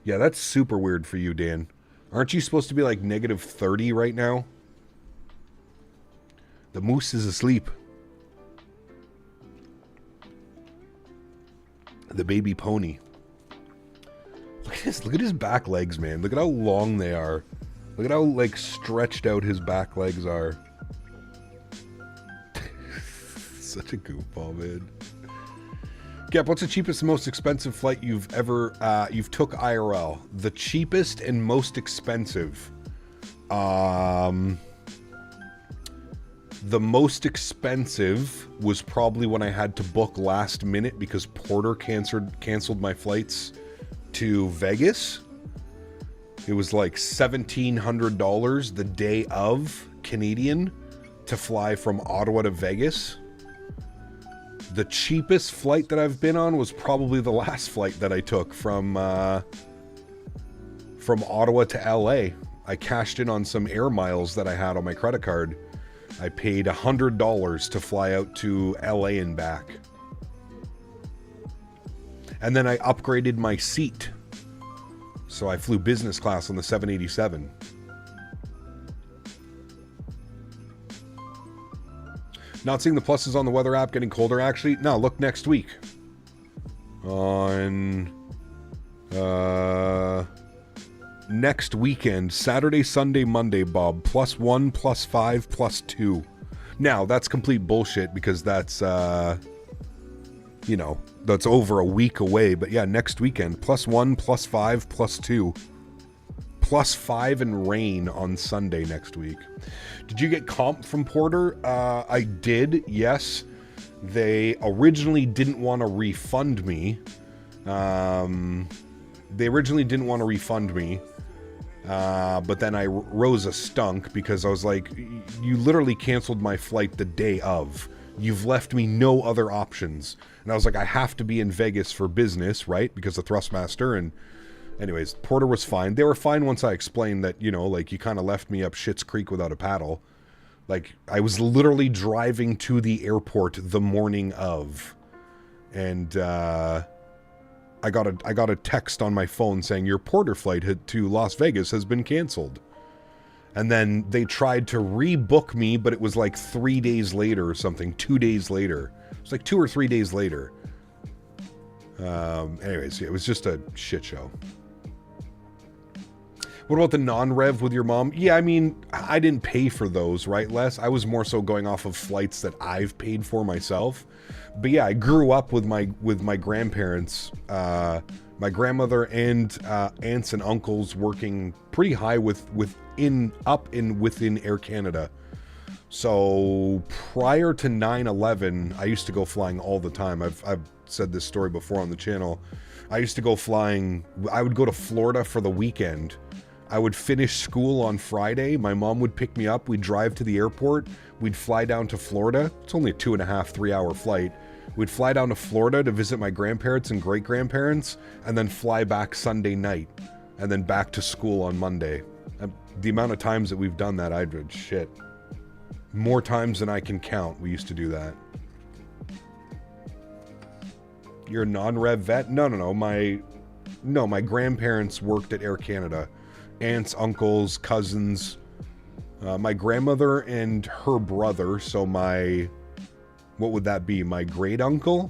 Yeah, that's super weird for you, Dan. Aren't you supposed to be like -30 right now? The moose is asleep. The baby pony. Look at his back legs, man. Look at how long they are. Look at how like stretched out his back legs are. Such a goofball, man. Gap, what's the cheapest and most expensive flight you've ever you've took IRL? The cheapest and most expensive. The most expensive was probably when I had to book last minute because Porter canceled my flights to Vegas. It was like $1,700 the day of Canadian to fly from Ottawa to Vegas. The cheapest flight that I've been on was probably the last flight that I took from Ottawa to LA. I cashed in on some air miles that I had on my credit card. I paid $100 to fly out to LA and back. And then I upgraded my seat. So I flew business class on the 787. Not seeing the pluses on the weather app, getting colder actually. No, look next week. On next weekend, Saturday, Sunday, Monday, Bob, +1, +5, +2. Now, that's complete bullshit because that's, you know, that's over a week away. But yeah, next weekend, +1, +5, +2. +5 and rain on Sunday next week. Did you get comp from Porter? I did, yes. They originally didn't want to refund me. But then I rose a stunk because I was like, you literally canceled my flight the day of. You've left me no other options. And I was like, I have to be in Vegas for business, right? Because of Thrustmaster. And anyways, Porter was fine. They were fine once I explained that, you know, like, you kind of left me up Schitt's Creek without a paddle. Like, I was literally driving to the airport the morning of. And I got a text on my phone saying, your Porter flight to Las Vegas has been canceled. And then they tried to rebook me, but it was like 3 days later or something. 2 days later. It was like 2 or 3 days later. Anyways, yeah, it was just a shit show. What about the non-rev with your mom? Yeah, I mean, I didn't pay for those, right, Les? I was more so going off of flights that I've paid for myself. But yeah, I grew up with my grandparents, my grandmother and aunts and uncles working pretty high within Air Canada. So prior to 9/11, I used to go flying all the time. I've said this story before on the channel. I used to go flying. I would go to Florida for the weekend. I would finish school on Friday. My mom would pick me up. We'd drive to the airport. We'd fly down to Florida. It's only a 2.5, 3-hour flight. We'd fly down to Florida to visit my grandparents and great-grandparents, and then fly back Sunday night, and then back to school on Monday. The amount of times that we've done that, shit. More times than I can count, we used to do that. You're a non-rev vet? No. My grandparents worked at Air Canada. Aunts, uncles, cousins. My grandmother and her brother, so what would that be? My great uncle?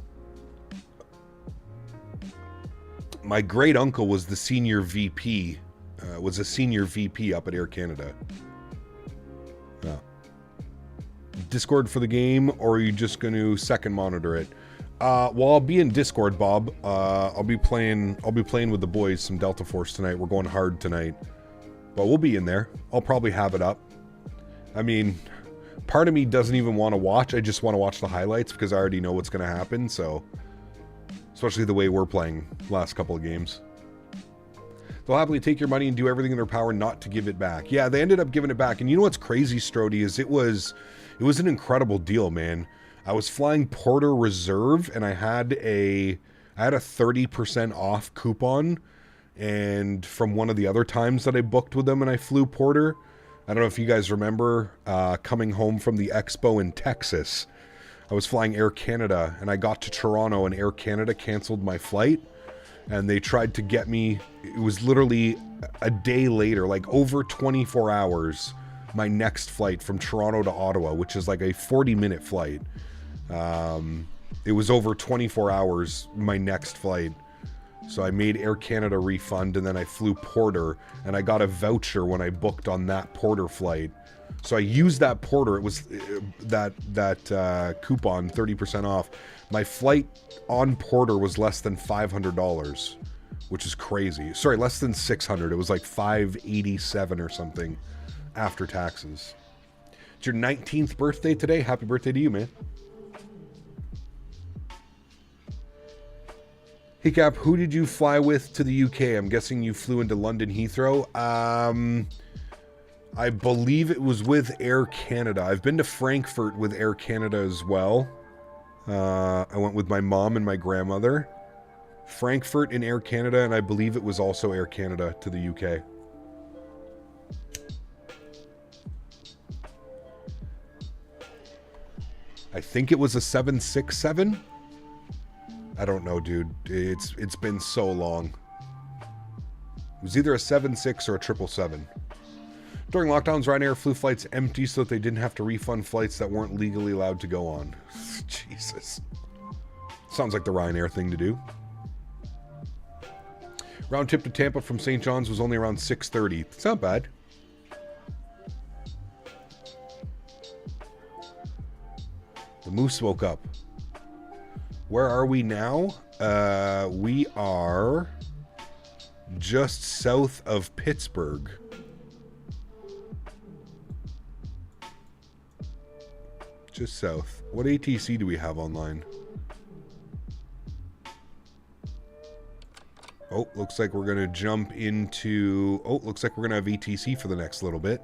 My great uncle was the senior VP, was a senior VP up at Air Canada. Discord for the game, or are you just going to second monitor it? Well, I'll be in Discord, Bob. I'll be playing with the boys some Delta Force tonight. We're going hard tonight. But we'll be in there. I'll probably have it up. I mean, part of me doesn't even want to watch. I just want to watch the highlights because I already know what's going to happen, so... Especially the way we're playing last couple of games. They'll happily take your money and do everything in their power not to give it back. Yeah, they ended up giving it back. And you know what's crazy, Strody, is it was an incredible deal, man. I was flying Porter Reserve, and I had a 30% off coupon, and from one of the other times that I booked with them and I flew Porter, I don't know if you guys remember coming home from the expo in Texas. I was flying Air Canada, and I got to Toronto, and Air Canada canceled my flight, and they tried to get me. It was literally a day later, like over 24 hours, my next flight from Toronto to Ottawa, which is like a 40-minute flight. It was over 24 hours, my next flight. So I made Air Canada refund, and then I flew Porter, and I got a voucher when I booked on that Porter flight. So I used that Porter. It was that coupon, 30% off. My flight on Porter was less than $500, which is crazy. Sorry, less than $600. It was like $587 or something after taxes. It's your 19th birthday today. Happy birthday to you, man. Hey Cap, who did you fly with to the UK? I'm guessing you flew into London Heathrow. I believe it was with Air Canada. I've been to Frankfurt with Air Canada as well. I went with my mom and my grandmother. Frankfurt in Air Canada, and I believe it was also Air Canada to the UK. I think it was a 767. I don't know, dude. It's been so long. It was either a 76 or a 777. During lockdowns, Ryanair flew flights empty so that they didn't have to refund flights that weren't legally allowed to go on. Jesus. Sounds like the Ryanair thing to do. Round trip to Tampa from St. John's was only around 6:30. It's not bad. The moose woke up. Where are we now? We are just south of Pittsburgh. Just south. What ATC do we have online? Oh, looks like we're going to jump into... Oh, looks like we're going to have ATC for the next little bit.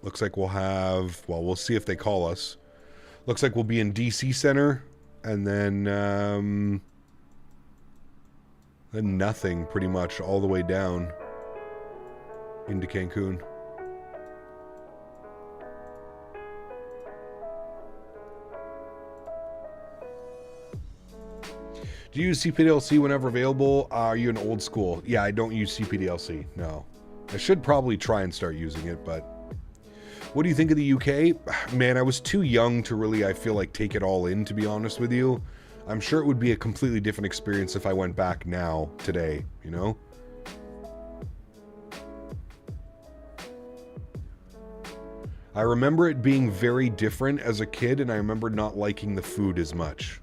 Looks like we'll have... Well, we'll see if they call us. Looks like we'll be in DC Center, and then nothing, pretty much, all the way down into Cancun. Do you use CPDLC whenever available? Are you an old school? Yeah, I don't use CPDLC, no. I should probably try and start using it, but... What do you think of the UK? Man, I was too young to really, I feel like, take it all in, to be honest with you. I'm sure it would be a completely different experience if I went back now, today, you know? I remember it being very different as a kid, and I remember not liking the food as much.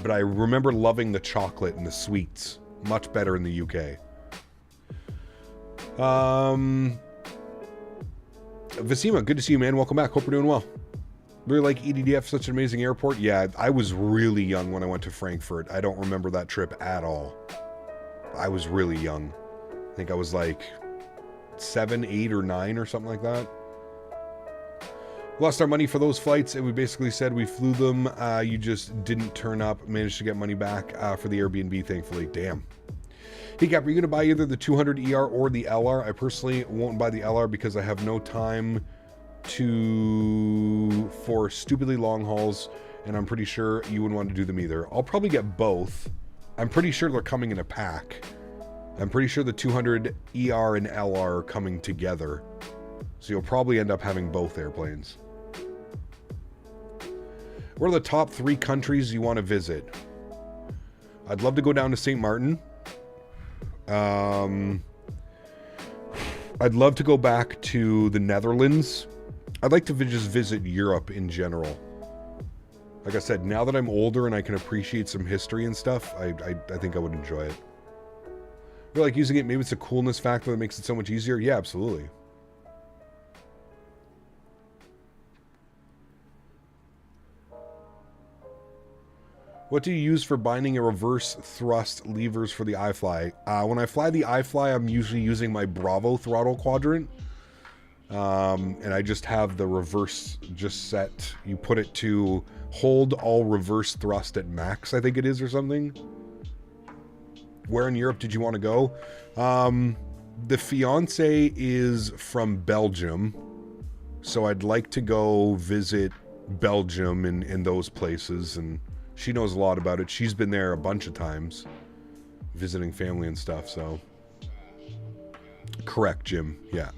But I remember loving the chocolate and the sweets. Much better in the UK. Vasima, good to see you, man. Welcome back. Hope you're doing well. Really like EDDF, such an amazing airport. Yeah, I was really young when I went to Frankfurt. I don't remember that trip at all. I was really young. I think I was like 7, 8, or 9 or something like that. We lost our money for those flights, and we basically said we flew them. You just didn't turn up. Managed to get money back for the Airbnb, thankfully. Damn. Hey, Cap, are you going to buy either the 200 ER or the LR? I personally won't buy the LR because I have no time for stupidly long hauls, and I'm pretty sure you wouldn't want to do them either. I'll probably get both. I'm pretty sure they're coming in a pack. I'm pretty sure the 200 ER and LR are coming together. So you'll probably end up having both airplanes. What are the top 3 countries you want to visit? I'd love to go down to St. Martin. I'd love to go back to the Netherlands. I'd like to just visit Europe in general. Like I said, now that I'm older and I can appreciate some history and stuff, I think I would enjoy it. I feel like using it, maybe it's a coolness factor that makes it so much easier. Yeah, absolutely. What do you use for binding a reverse thrust levers for the iFly? When I fly the iFly, I'm usually using my Bravo throttle quadrant. And I just have the reverse just set. You put it to hold all reverse thrust at max, I think it is, or something. Where in Europe did you want to go? The fiance is from Belgium, so I'd like to go visit Belgium and those places, and she knows a lot about it. She's been there a bunch of times, visiting family and stuff, so. Correct, Jim, yeah.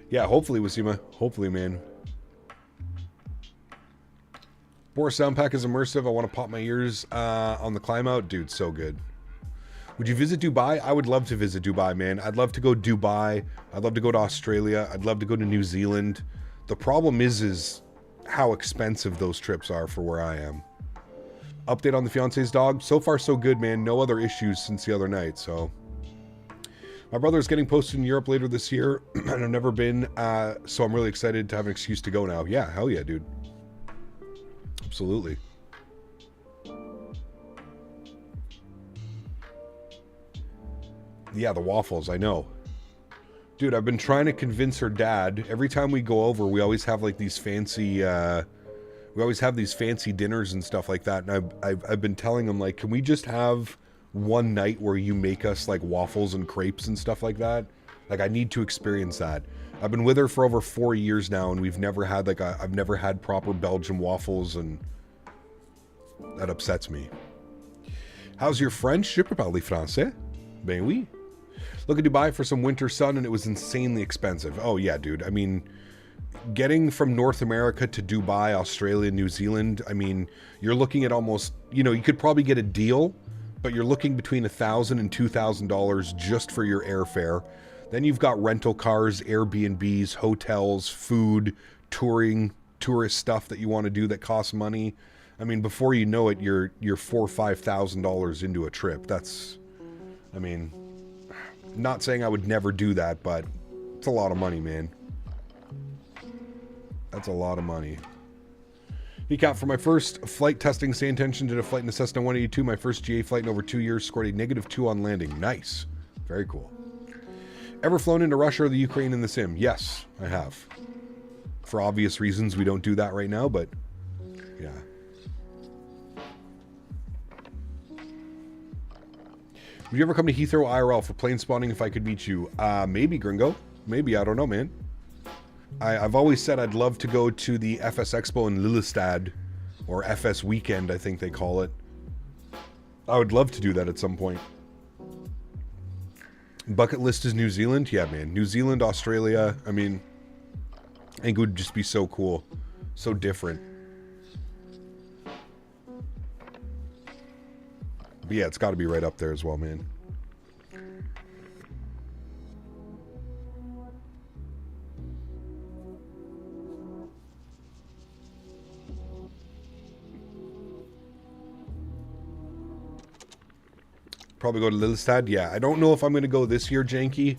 Yeah, hopefully, Wasima. Hopefully, man. Boris sound pack is immersive. I want to pop my ears on the climb out. Dude, so good. Would you visit Dubai? I would love to visit Dubai, man. I'd love to go Dubai. I'd love to go to Australia. I'd love to go to New Zealand. The problem is how expensive those trips are for where I am. Update on the fiance's dog. So far, so good, man. No other issues since the other night, so. My brother is getting posted in Europe later this year, and I've never been, so I'm really excited to have an excuse to go now. Yeah, hell yeah, dude. Absolutely. Yeah, the waffles, I know. Dude, I've been trying to convince her dad. Every time we go over, we always have like these fancy, dinners and stuff like that. And I've been telling him, like, can we just have one night where you make us like waffles and crepes and stuff like that? Like, I need to experience that. I've been with her for over 4 years now, and we've never had like I've never had proper Belgian waffles, and that upsets me. How's your French? Je peux parler français? Ben oui. Look at Dubai for some winter sun, and it was insanely expensive. Oh yeah, dude. I mean, getting from North America to Dubai, Australia, New Zealand, I mean, you're looking at almost, you know, you could probably get a deal, but you're looking between $1,000 and $2,000 just for your airfare. Then you've got rental cars, Airbnbs, hotels, food, touring, tourist stuff that you want to do that costs money. I mean, before you know it, you're $4,000 or $5,000 into a trip. That's, I mean, not saying I would never do that, but it's a lot of money, man. That's a lot of money. He got for my first flight testing, say intention, did a flight in the Cessna 182, my first GA flight in over 2 years, scored a -2 on landing. Nice. Very cool. Ever flown into Russia or the Ukraine in the sim? Yes, I have. For obvious reasons, we don't do that right now, but yeah. Would you ever come to Heathrow IRL for plane spawning if I could meet you? Maybe, Gringo. Maybe, I don't know, man. I've always said I'd love to go to the FS Expo in Lillestad, or FS Weekend, I think they call it. I would love to do that at some point. Bucket list is New Zealand? Yeah, man. New Zealand, Australia, I mean, I think it would just be so cool. So different. But yeah, it's got to be right up there as well, man. Probably go to Lillestad. Yeah, I don't know if I'm going to go this year, Janky.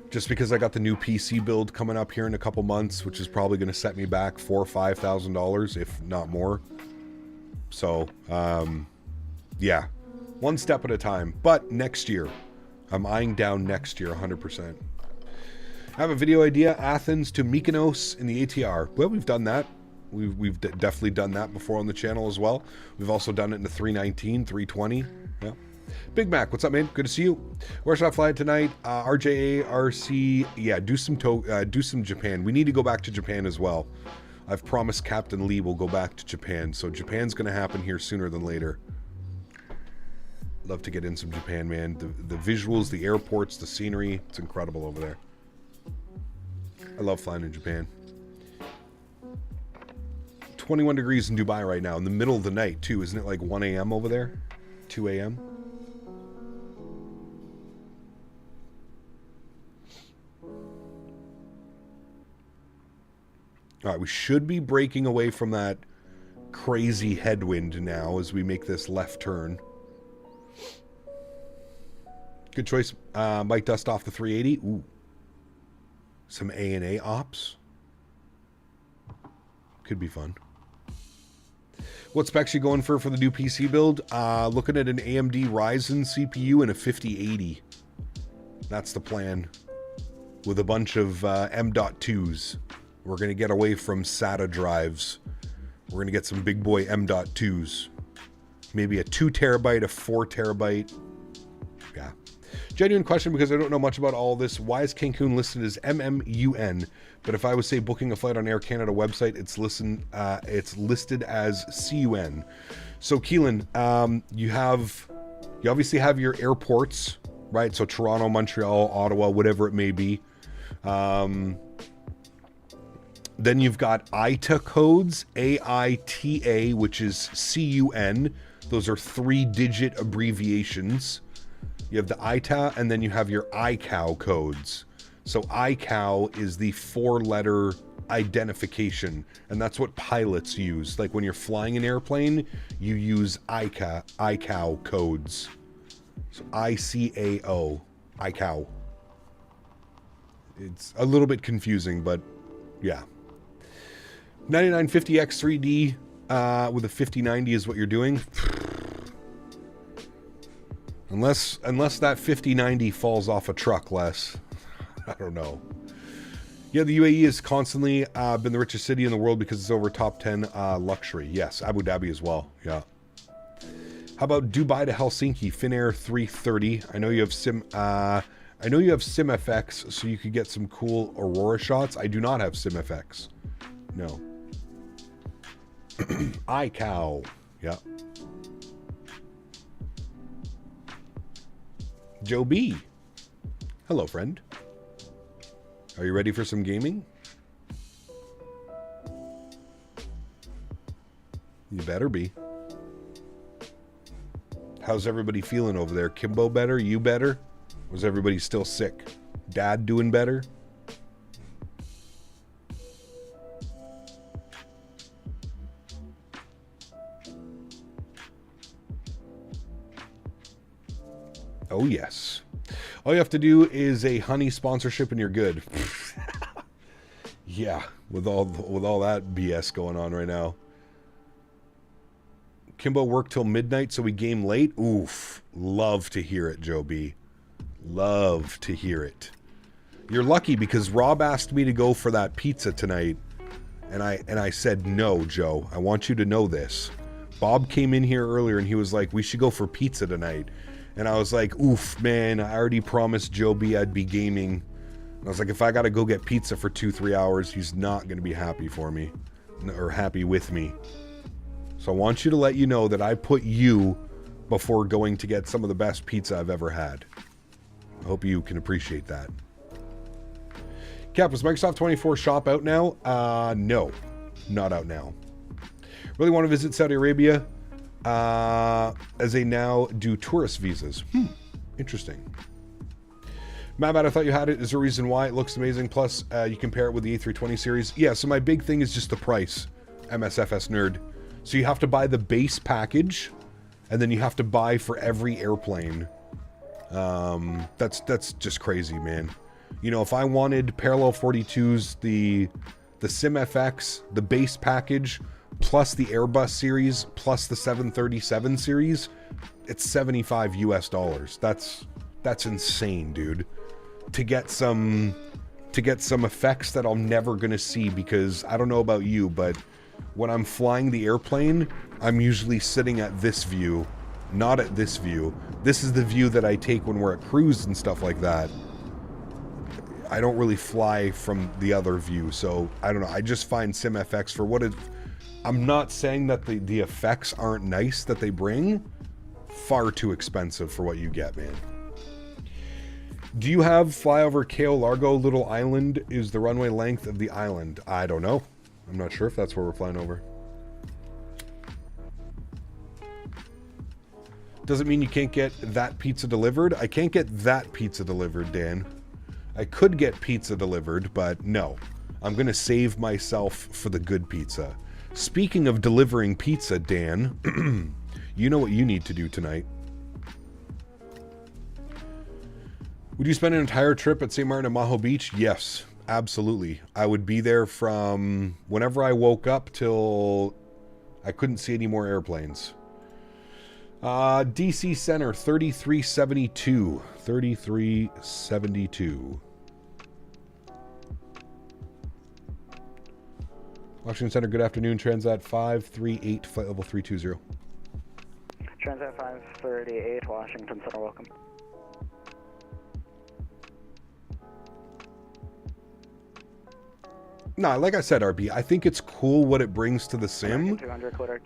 Just because I got the new PC build coming up here in a couple months, which is probably going to set me back $4,000 or $5,000, if not more. So, yeah, one step at a time. But next year, I'm eyeing down next year 100%. I have a video idea, Athens to Mykonos in the ATR. Well, we've done that. We've definitely done that before on the channel as well. We've also done it in the 319, 320. Yeah. Big Mac, what's up, man? Good to see you. Where should I fly tonight? RJA, RC. Yeah, do some Japan. We need to go back to Japan as well. I've promised Captain Lee we'll go back to Japan. So Japan's going to happen here sooner than later. Love to get in some Japan, man. The visuals, the airports, the scenery. It's incredible over there. I love flying in Japan. 21 degrees in Dubai right now, in the middle of the night, too. Isn't it like 1 a.m. over there? 2 a.m.? All right, we should be breaking away from that crazy headwind now as we make this left turn. Good choice. Might dust off the 380. Ooh. Some A&A ops. Could be fun. What specs you going for the new PC build? Looking at an AMD Ryzen CPU and a 5080. That's the plan. With a bunch of M.2s. We're going to get away from SATA drives. We're going to get some big boy M.2s. Maybe a 2 terabyte, a 4 terabyte. Yeah. Genuine question because I don't know much about all this. Why is Cancun listed as MMUN? But if I would say booking a flight on Air Canada website, it's listed as CUN. So Keelan, you obviously have your airports, right? So Toronto, Montreal, Ottawa, whatever it may be. Then you've got ITA codes, AITA, which is CUN. Those are 3-digit abbreviations. You have the ITA, and then you have your ICAO codes. So ICAO is the 4-letter identification, and that's what pilots use. Like when you're flying an airplane, you use ICAO codes. So ICAO, ICAO. It's a little bit confusing, but yeah. 9950X3D with a 5090 is what you're doing. Unless that 5090 falls off a truck, Les. I don't know. Yeah, the UAE has constantly been the richest city in the world because it's over top 10 luxury. Yes, Abu Dhabi as well. Yeah. How about Dubai to Helsinki, Finnair 330? I know you have SimFX, so you could get some cool Aurora shots. I do not have SimFX. No. iCow. Yeah. Joe B. Hello, friend. Are you ready for some gaming? You better be. How's everybody feeling over there? Kimbo better? You better? Was everybody still sick? Dad doing better? Oh, yes. All you have to do is a honey sponsorship and you're good. Yeah, with all that BS going on right now. Kimbo worked till midnight, so we game late. Oof. Love to hear it, Joe B. Love to hear it. You're lucky because Rob asked me to go for that pizza tonight. And I said, no, Joe. I want you to know this. Bob came in here earlier and he was like, we should go for pizza tonight. And I was like, oof, man, I already promised Joe B I'd be gaming. And I was like, if I got to go get pizza for 2-3 hours, he's not going to be happy for me. Or happy with me. So I want you to let you know that I put you before going to get some of the best pizza I've ever had. I hope you can appreciate that. Cap, is Microsoft 24 shop out now? No, not out now. Really want to visit Saudi Arabia as they now do tourist visas. Interesting. Mabat, I thought you had it. Is there a reason why? It looks amazing. Plus, you compare it with the A320 series. Yeah, so my big thing is just the price. MSFS nerd. So you have to buy the base package, and then you have to buy for every airplane. That's just crazy, man. You know, if I wanted Parallel 42's, the SimFX, the base package, plus the Airbus series, plus the 737 series, it's $75 US. That's insane, dude. To get some effects that I'm never gonna see, because I don't know about you, but when I'm flying the airplane, I'm usually sitting at this view, not at this view. This is the view that I take when we're at cruise and stuff like that. I don't really fly from the other view, so I don't know. I just find SimFX for what it... I'm not saying that the effects aren't nice that they bring. Far too expensive for what you get, man. Do you have flyover Cayo Largo Little Island? Is the runway length of the island? I don't know. I'm not sure if that's where we're flying over. Doesn't mean you can't get that pizza delivered. I can't get that pizza delivered, Dan. I could get pizza delivered, but no. I'm going to save myself for the good pizza. Speaking of delivering pizza, Dan, you know what you need to do tonight. Would you spend an entire trip at St. Martin and Maho Beach? Yes, absolutely. I would be there from whenever I woke up till I couldn't see any more airplanes. DC Center, 3372. 3372. Washington Center, good afternoon. Transat 538, flight level 320. Transat 538, Washington Center, welcome. No, like I said, RB, I think it's cool what it brings to the sim.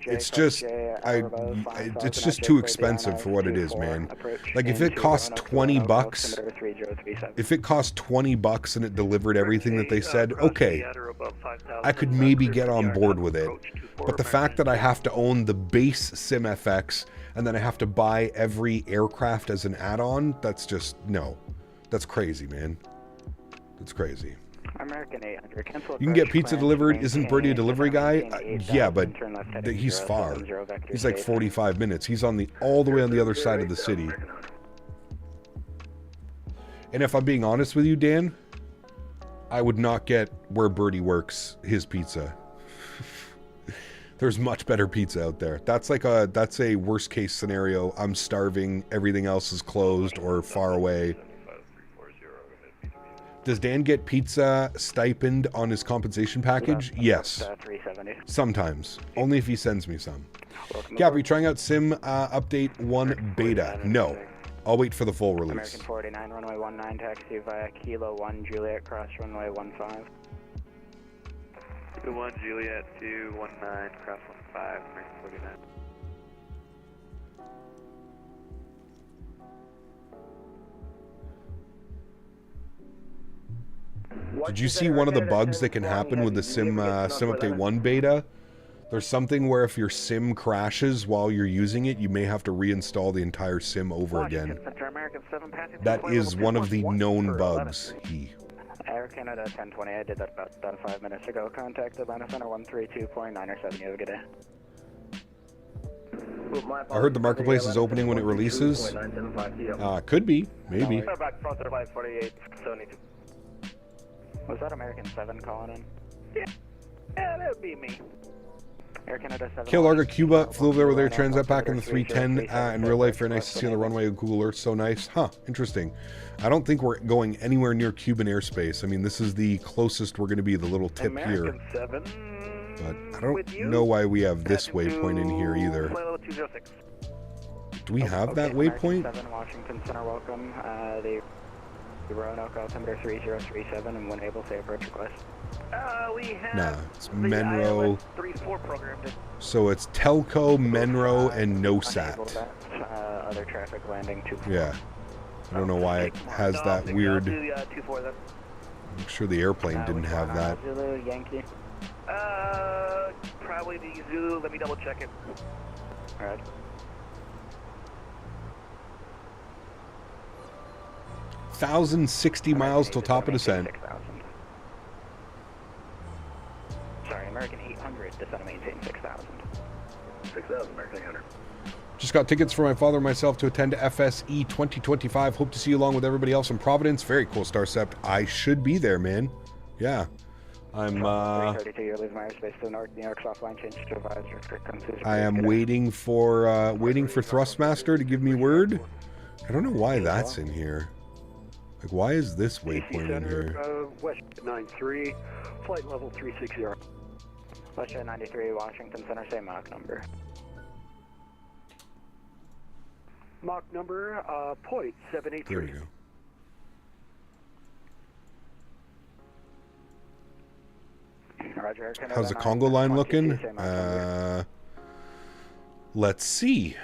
It's just, it's just too expensive for what it is, man. Like if it costs $20, if it cost $20 and it delivered everything that they said, okay, I could maybe get on board with it. But the fact that I have to own the base SimFX and then I have to buy every aircraft as an add-on, that's just, no. That's crazy, man. That's crazy. American 800, cancel. You can get pizza delivered. Isn't Birdie a delivery guy? Yeah, but he's far. He's like 45 minutes. He's on all the way on the other side of the city. And if I'm being honest with you, Dan, I would not get where Birdie works his pizza. There's much better pizza out there. That's a worst case scenario. I'm starving. Everything else is closed or far away. Does Dan get pizza stipend on his compensation package? Yes. Sometimes. Only if he sends me some. Gabby, trying out Sim Update 1 Beta? No. I'll wait for the full release. American 49, runway 19, taxi via Kilo 1 Juliet, cross runway 15. 1 Juliet to 19, cross 15, American 49. Did you see one of the bugs that can happen with the Sim Update 1 beta? There's something where if your sim crashes while you're using it, you may have to reinstall the entire sim over again. That is one of the known bugs. Air Canada 1020, I did that about 5 minutes ago. Contact Atlanta Center 132.907. You have a good day. I heard the marketplace is opening when it releases. Could be, maybe. Was that American 7 calling in? Yeah, that would be me. Air Canada 7. Cayo Largo, Cuba, flew over there with Air Transat back in the 310. In real life, very nice to see on the runway. Google Earth, so nice. Huh, interesting. I don't think we're going anywhere near Cuban airspace. I mean, this is the closest we're going to be, the little tip here. But I don't know why we have this waypoint in here either. Do we have that waypoint? 7 Washington Center, welcome. The Roanoke altimeter 3037 and when able, say approach request. We have nah, it's Menro. 3-4 programmed. So it's Telco, Menro, and NOSAT. Other traffic landing 24. Yeah. I don't know why it has that weird. I'm sure the airplane didn't have that. Zulu, Yankee. Probably the Zulu. Let me double check it. Alright. 1,060 miles till top of descent. Sorry, American 800, descent and maintain 6,000. 6,000, American 800. Just got tickets for my father and myself to attend FSE 2025. Hope to see you along with everybody else in Providence. Very cool, Starcept. I should be there, man. Yeah. I'm 332, you're leaving my airspace to the north, New York soft line change to advisor for I am waiting for Thrustmaster to give me word. I don't know why that's in here. Like, why is this waypoint in here? West 93, flight level 360. Westjet 93, Washington Center, same Mach number. Mach number, point 783. There we go. Roger, how's the Congo line looking? Let's see.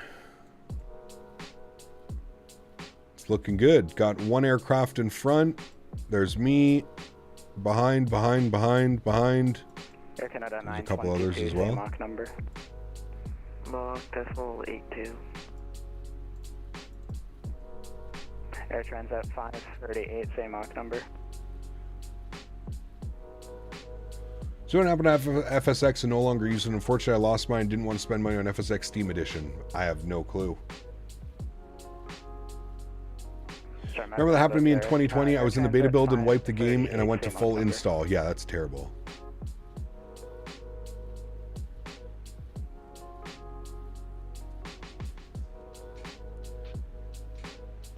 It's looking good. Got one aircraft in front. There's me. Behind. Air Canada There's a couple others as well. Mach number. Mach decimal 82. Air Transat 538, same Mach number. So what happened to FSX and no longer use it? Unfortunately, I lost mine. Didn't want to spend money on FSX Steam Edition. I have no clue. Remember that happened to me in 2020? I was in the beta build and wiped the game, and I went to full install. Yeah, that's terrible.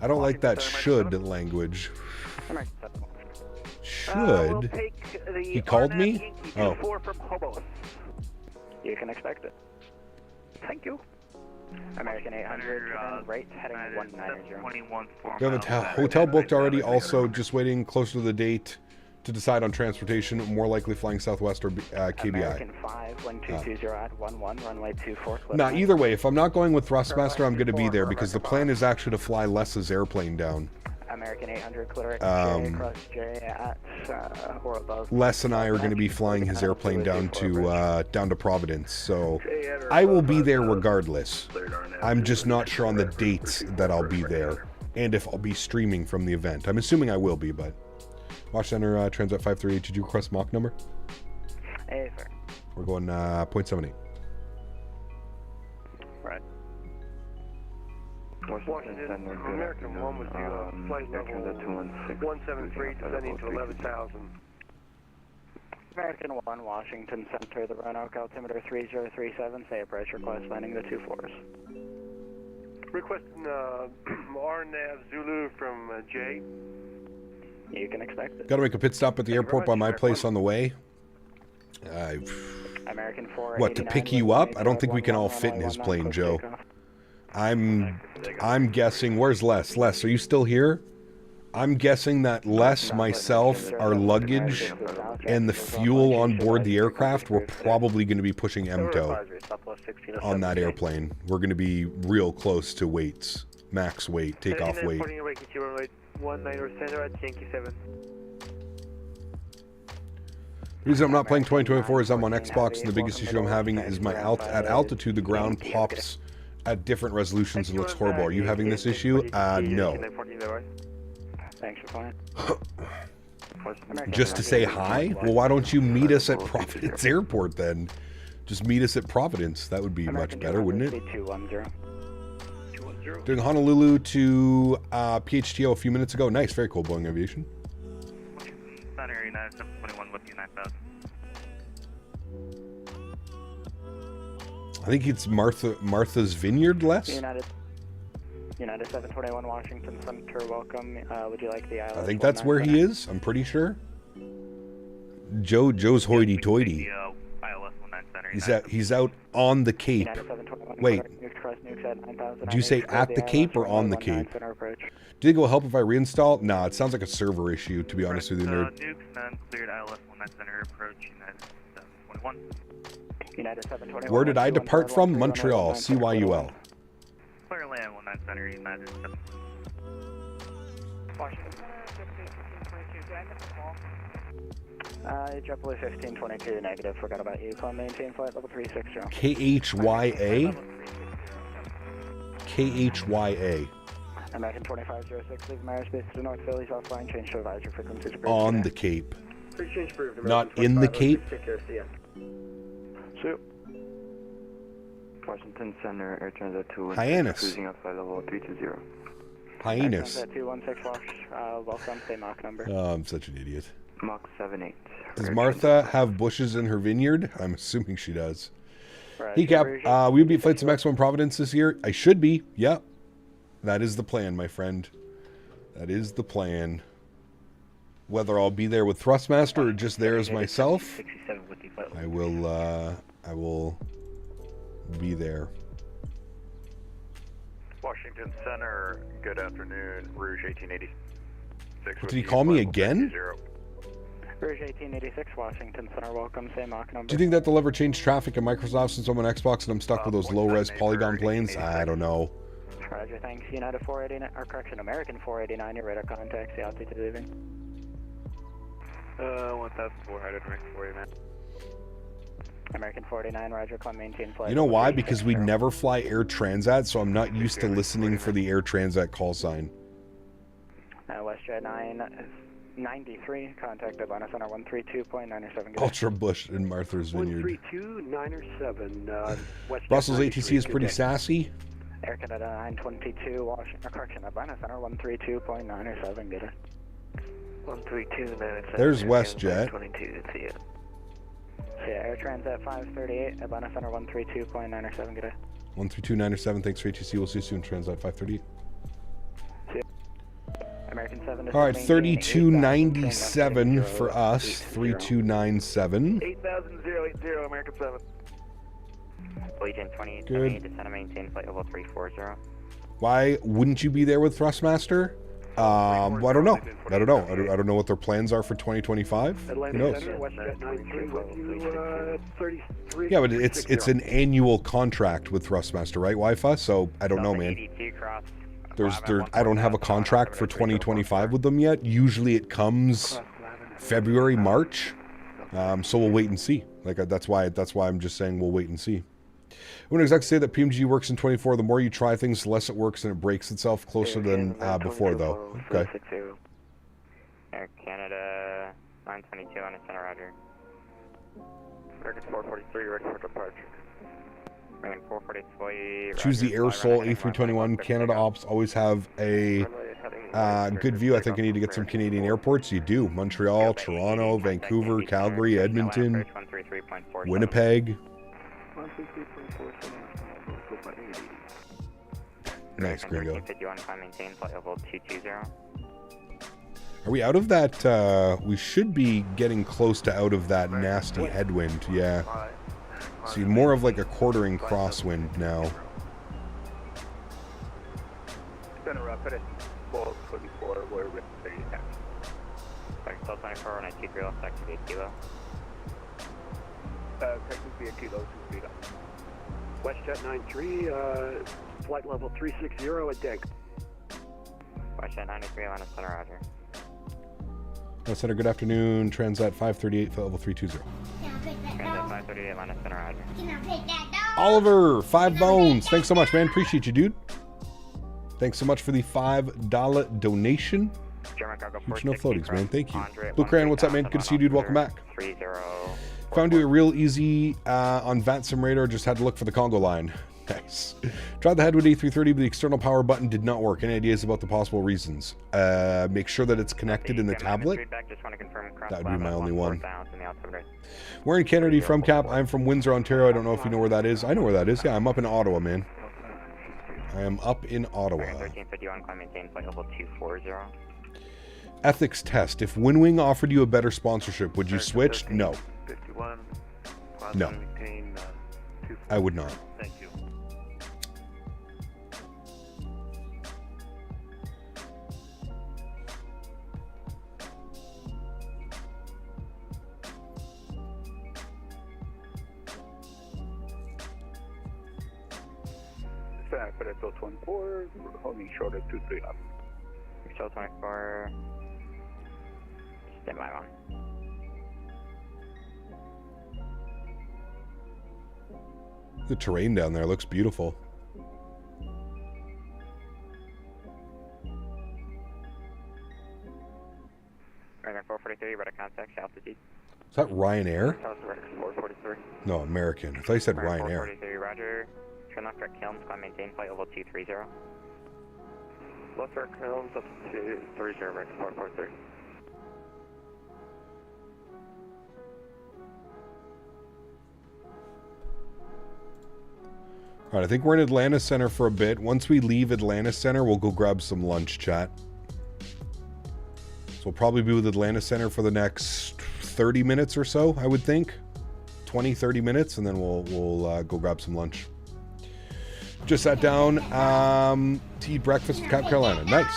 I don't like that should language. Should? He called me? Oh. You can expect it. Thank you. American 800, right, heading 190. We have a hotel booked already, also just waiting closer to the date to decide on transportation, more likely flying Southwest or KBI. American 5, 1220 at 11, runway 24. Nah, either way, if I'm not going with Thrustmaster, I'm going to be there because the plan is actually to fly Les's airplane down. American 800, clear cross J at or above. Les and I are going to be flying his airplane down to Providence, so I will be there regardless. I'm just not sure on the dates that I'll be there and if I'll be streaming from the event. I'm assuming I will be, but Watch Center Transat 538. Did you request Mach number? Hey, sir. We're going 0.78. Right. Washington, American 1 was due flight level 173, descending to 11,000. American 1, Washington Center, the Roanoke altimeter 3037, say approach, request landing the 24s. Requesting RNAV Zulu from J. You can expect it. Got to make a pit stop at the airport by my place on the way. American 4, what, to pick you up? I don't think we can all fit in his plane, Joe. I'm guessing, where's Les? Les, are you still here? I'm guessing that Les, myself, our luggage, and the fuel on board the aircraft, we're probably going to be pushing MTO on that airplane. We're going to be real close to weights, max weight, takeoff weight. The reason I'm not playing 2024 is I'm on Xbox, and the biggest issue I'm having is my at altitude, the ground pops at different resolutions and looks horrible. Are you having this issue? No. Thanks for flying. Just to say hi? Well, why don't you meet us at Providence Airport then? Just meet us at Providence. That would be much better, wouldn't it? 210. Doing Honolulu to PHTO a few minutes ago. Nice, very cool, Boeing Aviation. Honorary 9721 with you 9000. I think it's Martha's Vineyard, Les? United 721 Washington Center, welcome. Would you like the ILS? I think that's where he is, I'm pretty sure. Joe's hoity-toity. He's out on the Cape. Wait, did you say at the Cape or on the Cape? Did it go help if I reinstall? Nah, it sounds like a server issue, to be honest with you, nerd. Nukes, none, cleared ILS 19 Center, approach United 721. Where did I depart from? Montreal, CYUL. Clear land 19 Center, United 7. JetBlue 1522 negative, forgot about you. Climb maintain flight level 360. KHYA? KHYA. American 2506, leave my airspace to North Philly, offline, change to advisory frequency. On the Cape. Not in the Cape? So, Washington Center, Air Transat 216. Hyannis. Cruising up flight level 320. Hyannis. Transat 216 Wash, welcome, say Mach number. Oh, I'm such an idiot. Mach 78. Does Martha have bushes in her vineyard? I'm assuming she does. Right, Hey, Cap, will you be at Flight to Maximum Providence this year? I should be. Yep. That is the plan, my friend. That is the plan. Whether I'll be there with Thrustmaster or just there as myself, I will be there. Washington Center, good afternoon, Rouge 1886. Did he call me again? Rouge 1886, Washington Center, welcome, say Mach number. Do you think that they'll ever change traffic in Microsoft since I'm on Xbox and I'm stuck with those low-res polygon planes? I don't know. Roger, thanks. United 489, or correction, American 489, your radar contacts, the altitude leaving. 1,400 for you, man. American 489, roger, climb maintain flight. You know why? Because we never fly Air Transat, so I'm not used to listening for the Air Transat call sign. WestJet 993, contact Atlanta Center 132.907. Ultra Bush in Martha's Vineyard. 132.907. Brussels ATC is pretty sassy. Air Canada 922, Washington, correction, Atlanta Center 132.907, get it. 132.907. There's WestJet. 22, see it. Yeah, Air Transat 538, Atlanta Center 132.907, get it. 132.907, thanks for ATC. We'll see you soon, Transat 538. See you. American 7 All right, 32.97 for us. 3297. 8,080, American 7. Legion 20, good. Descend and maintain flight level 340. Why wouldn't you be there with Thrustmaster? I don't know. I don't know what their plans are for 2025. Who knows? Yeah, but it's an annual contract with Thrustmaster, right, Wi-Fi? So I don't know, man. I don't have a contract for 2025 with them yet. Usually it comes February, March. So we'll wait and see. Like that's why I'm just saying we'll wait and see. I wouldn't exactly say that PMG works in 24. The more you try things, the less it works and it breaks itself closer than before, though. Okay. Air Canada 922 on a center, roger. American 443, ready for departure. American 443. Choose the Aerosol A321. Canada ops always have a good view. I think I need to get some Canadian airports. You do. Montreal, Toronto, Vancouver, Calgary, Edmonton, Winnipeg. Nice, Gringo. Are we out of that? We should be getting close to out of that nasty headwind. Yeah. See, more of like a quartering crosswind now. Still 24 on a 2 grill, activate kilo. Technically a kilo, 2 feet up. WestJet 93, flight level 360 at deck. WestJet 93, Atlanta Center, roger. Atlanta Center, good afternoon. Transat 538, flight level 320. Transat 538, Atlanta Center, roger. Oliver, 5 bones. Thanks so much, man. Appreciate you, dude. Thanks so much for the $5 donation. Huge no floatings, man. Thank you. Blue Crayon, what's up, man? Good to see you, dude. Welcome back. Found you real easy on VATSIM radar. Just had to look for the Congo line. Nice. Tried the headwind A330, but the external power button did not work. Any ideas about the possible reasons? Make sure that it's connected in the tablet. That would be my only one. Where in Canada are you from, Cap? I'm from Windsor, Ontario. I don't know if you know where that is. I know where that is. Yeah, I'm up in Ottawa, man. I am up in Ottawa. 1351, climb maintain flight level 240. Ethics test. If WinWing offered you a better sponsorship, would you switch? No. 51. No. I would not. Thank you. Pedestal 24, holding short of 23 up. Pedestal 24, stand by on. The terrain down there looks beautiful. American 443, radar contact, altitude. Is that Ryanair? 443. No, American. I thought you said Ryanair. 443, roger. turn left for Kilns, climb maintain, flight level 230. Left for Kilns up to 30, American 443. All right, I think we're in Atlanta Center for a bit. Once we leave Atlanta Center, we'll go grab some lunch, chat. So we'll probably be with Atlanta Center for the next 30 minutes or so, I would think. 20, 30 minutes, and then we'll go grab some lunch. Just sat down to eat breakfast in Cap Carolina. Nice.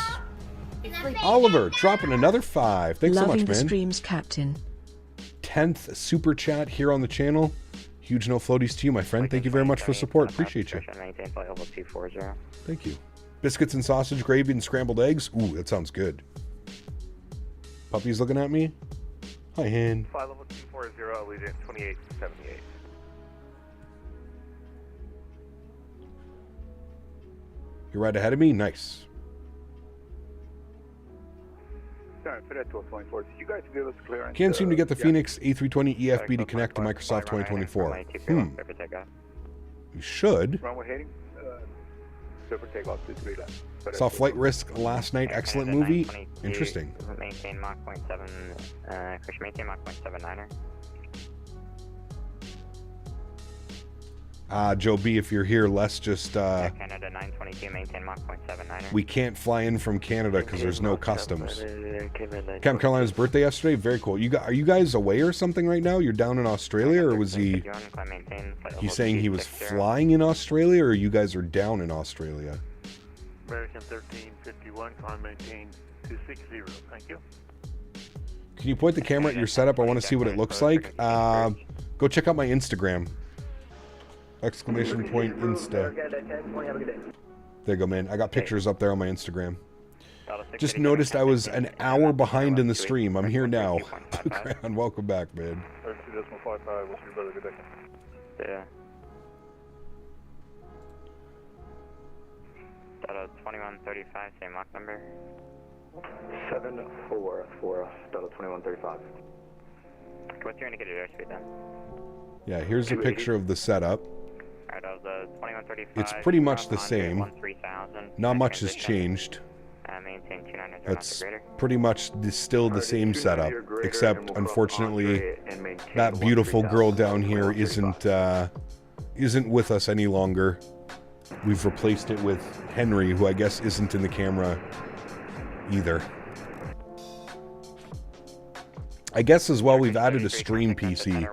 Oliver, dropping another 5. Thanks so much, man. Loving the streams, Captain. 10th super chat here on the channel. Huge no floaties to you, my friend. Thank you very much for support. Appreciate you. Thank you. Biscuits and sausage, gravy, and scrambled eggs. Ooh, that sounds good. Puppy's looking at me. Hi, Hen. Flight level 240, Allegiant 2878. You're right ahead of me? Nice. Sorry, for that 1224. Did you guys give us clearance? Can't seem to get the Phoenix A320 EFB to connect to Microsoft 2024. You should. Runway heading. Super takeoff 23 left. Saw Flight Risk last night. Excellent movie. Interesting. Maintain Mach 0.7, Chris, maintain Mach 0.79er. Joe B, if you're here, let's just... Canada 922, maintain Mach 0.79er. We can't fly in from Canada because there's no customs. Cam Carolina's birthday yesterday. Very cool. Are you guys away or something right now? You're down in Australia, or was he... He's saying he was flying in Australia, or you guys are down in Australia? American 1351, climb maintain 260. Thank you. Can you point the camera at your setup? I want to see what it looks like. Go check out my Instagram. Exclamation point Insta. There you go, man. I got pictures up there on my Instagram. Just noticed I was an hour behind in the stream. I'm here now. And welcome back, man. 32.55, we'll see you, brother. Good day. Yeah. 2135, same Mach number. 744, Delta 2135. What's your indicated airspeed then? Yeah, here's a picture of the setup. Alright, the 2135. It's pretty much the same. Not much has changed. Maintain 290. It's pretty much still the same setup, except unfortunately that beautiful girl down here isn't with us any longer. We've replaced it with Henry, who I guess isn't in the camera either. I guess as well we've added a stream PC.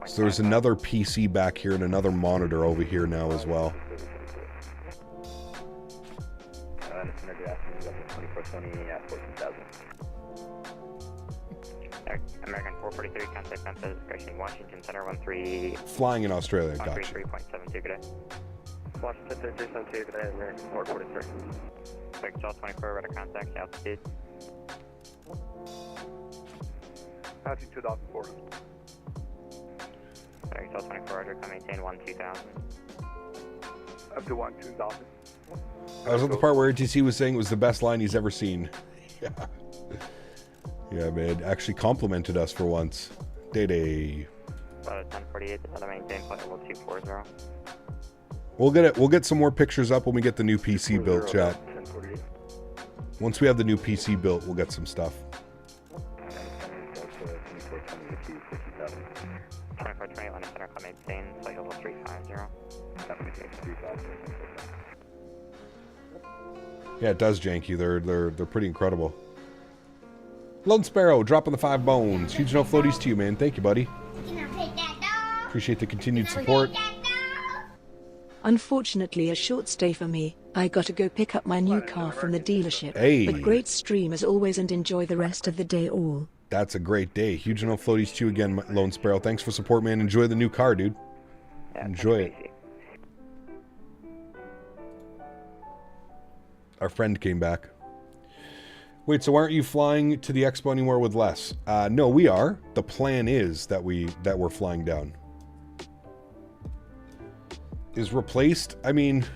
So there's another PC back here and another monitor over here now as well. American 443, contact Mentha, approaching Washington Center 13. Flying in Australia, gotcha. 3.72, good day. Washington 372, good day, American 443. Vector 24, radar contact, altitude. Altitude 2004. Vector 24, radar, come maintain 12,000. Up to 12,000. I was at the part where RTC was saying it was the best line he's ever seen. Yeah. Yeah, man. Actually complimented us for once. Day. 1048, another maintain, flight level 240. We'll get some more pictures up when we get the new PC built, chat. Once we have the new PC built, we'll get some stuff. 2420, Atlanta Center, come maintain, flight level 350. Yeah, it does, Janky. They're pretty incredible. Lone Sparrow dropping the 5 bones. Huge no floaties to you, man. Thank you, buddy. Appreciate the continued support. Unfortunately, a short stay for me. I gotta go pick up my new car from the dealership. Hey. But great stream as always, and enjoy the rest of the day all. That's a great day. Huge no floaties to you again, Lone Sparrow. Thanks for support, man. Enjoy the new car, dude. Enjoy it. Our friend came back. Wait, so aren't you flying to the expo anymore with Les? No, we are. The plan is that we're flying down. Is replaced? I mean,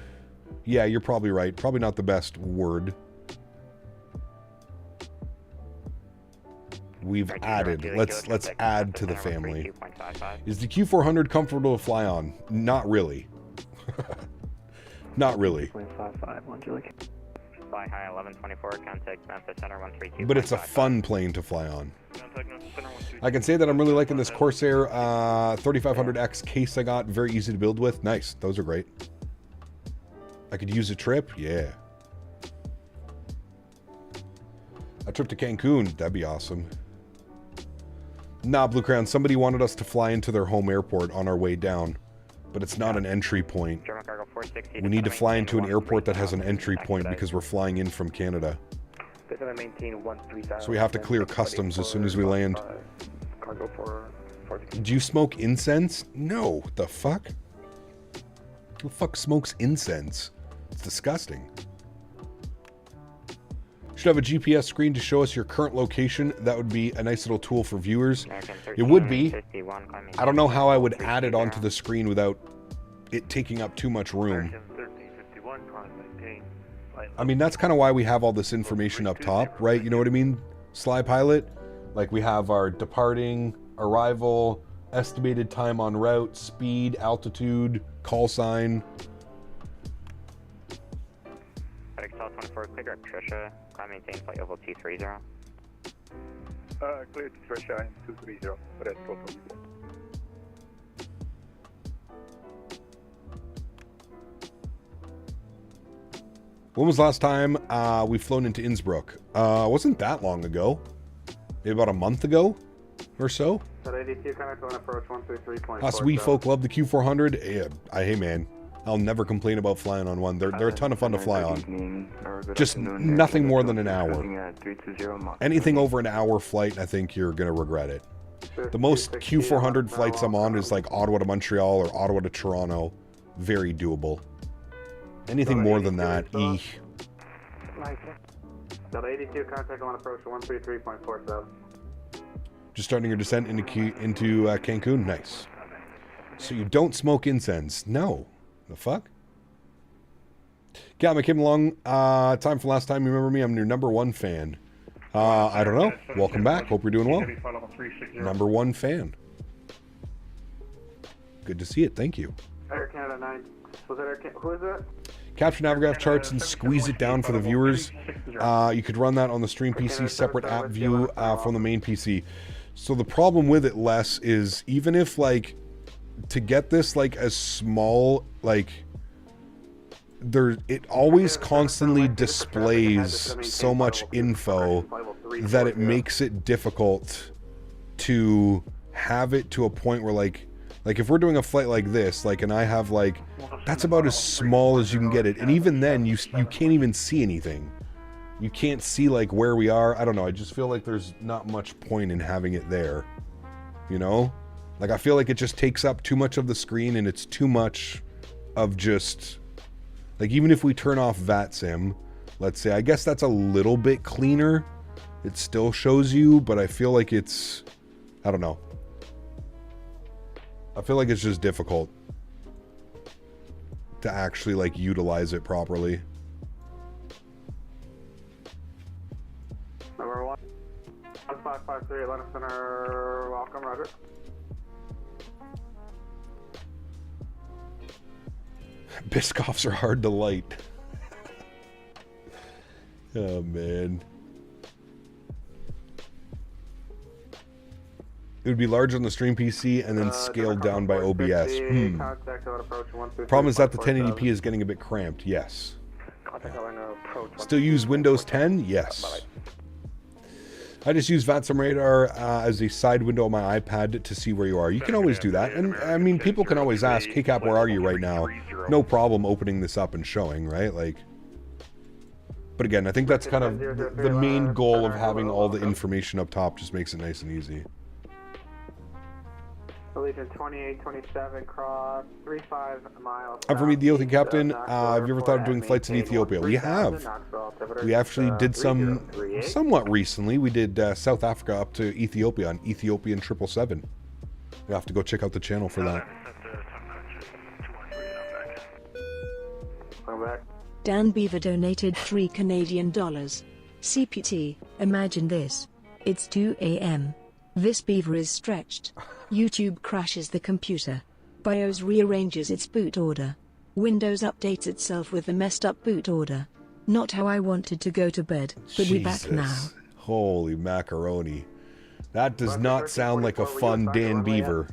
yeah, you're probably right. Probably not the best word. We've added. Let's add to the family. Is the Q400 comfortable to fly on? Not really. Not really. 55, one Julie. Fly high 1124, contact Mentha Center 132. But it's a fun plane to fly on. I can say that I'm really liking this Corsair 3500X case I got. Very easy to build with. Nice. Those are great. I could use a trip. Yeah. A trip to Cancun. That'd be awesome. Nah, Blue Crown. Somebody wanted us to fly into their home airport on our way down. But it's not an entry point. We need to fly into an airport that has an entry point because we're flying in from Canada. So we have to clear customs as soon as we land. Do you smoke incense? No. What the fuck? Who the fuck smokes incense? It's disgusting. Should have a GPS screen to show us your current location. That would be a nice little tool for viewers. It would be. I don't know how I would add it onto the screen without it taking up too much room. I mean, that's kind of why we have all this information up top, right? You know what I mean? Sly Pilot. Like, we have our departing, arrival, estimated time on route, speed, altitude, call sign. Excel 24, clear up Trisha. Climb maintain flight level 230. Clear to Trisha 230. Red total. When was the last time we've flown into Innsbruck? Wasn't that long ago. Maybe about a month ago or so. Us wee folk love the Q400. Yeah, hey man, I'll never complain about flying on one. They're a ton of fun to fly on. Just nothing more than an hour. Anything over an hour flight, I think you're going to regret it. The most Q400 flights I'm on is like Ottawa to Montreal or Ottawa to Toronto. Very doable. Anything more than that, eek. Delta 82, contact on approach 133.47. Just starting your descent into Cancun. Nice. So you don't smoke incense? No. The fuck? Gam, I came along. Time for last time you remember me. I'm your #1 fan. I don't know. Welcome back. Hope you're doing well. #1 fan. Good to see it. Thank you. Air Canada 9. Was that Air Canada? Who is that? Capture Navigraph charts and squeeze it down for the viewers. You could run that on the Stream PC, separate app view from the main PC. So the problem with it, Les, is even if, like, to get this, like, as small, like, it always constantly displays so much info that it makes it difficult to have it to a point where, like if we're doing a flight like this, like, and I have, like, that's about as small as you can get it. And even then, you can't even see anything. You can't see, like, where we are. I don't know. I just feel like there's not much point in having it there. You know? Like, I feel like it just takes up too much of the screen, and it's too much of just... Like, even if we turn off VATSIM, let's say, I guess that's a little bit cleaner. It still shows you, but I feel like it's... I don't know. I feel like it's just difficult to actually, like, utilize it properly. Number 1, 1553, Atlanta Center, welcome, Roger. Biscoffs are hard to light. Oh, man. It would be large on the Stream PC and then scaled down by OBS. Problem is that the 1080p is getting a bit cramped. Yes. Still use Windows 10? Yes. I just use VATSIM Radar as a side window on my iPad to see where you are. You can always do that. And, I mean, people can always ask, hey, Cap, where are you right now? No problem opening this up and showing, right? Like... But again, I think that's kind of the main goal of having all the information up top. Just makes it nice and easy. Allegiant 2827, cross 35 miles. I'm from Ethiopia, Captain. Have you ever thought of doing flights in Ethiopia? We have. We actually did some somewhat recently. We did South Africa up to Ethiopia on Ethiopian 777. You have to go check out the channel for that. Dan Beaver donated $3 Canadian. CPT, imagine this. It's 2 a.m. This beaver is stretched. YouTube crashes the computer. BIOS rearranges its boot order. Windows updates itself with the messed up boot order. Not how I wanted to go to bed, but we back now. Holy macaroni. That does not sound like a fun Dan Beaver.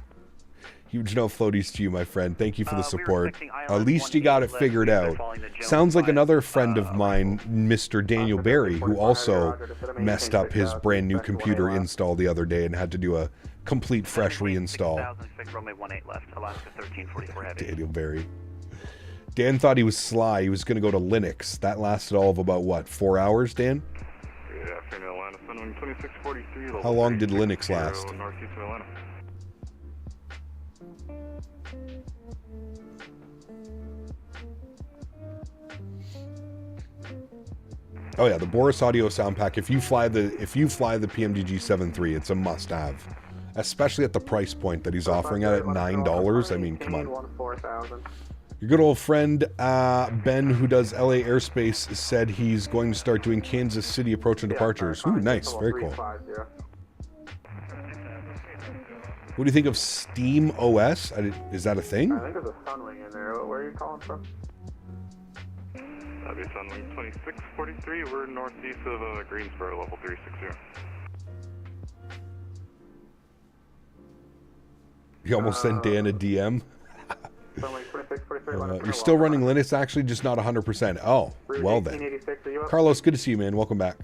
Huge no floaties to you, my friend. Thank you for the support. At least you got it figured out. Sounds like another friend of mine, Mr. Daniel Barry, who also messed up his brand new computer install the other day and had to do a complete fresh reinstall. Daniel Barry. Dan thought he was sly. He was going to go to Linux. That lasted all of about, what, 4 hours, Dan? How long did Linux last? Oh yeah, the Boris Audio sound pack. If you fly the PMDG 7.3, it's a must-have, especially at the price point that he's offering at $9. I mean, come on. Your good old friend Ben, who does LA Airspace, said he's going to start doing Kansas City approach and departures. Ooh, nice, very cool. What do you think of Steam OS? Is that a thing? I think there's a Sunwing in there. Where are you calling from? That'd be Sunwing 2643. We're northeast of Greensboro, level 360. You almost sent Dan a DM. You're still running Linux, actually, just not 100%. Oh, well then. Carlos, good to see you, man. Welcome back.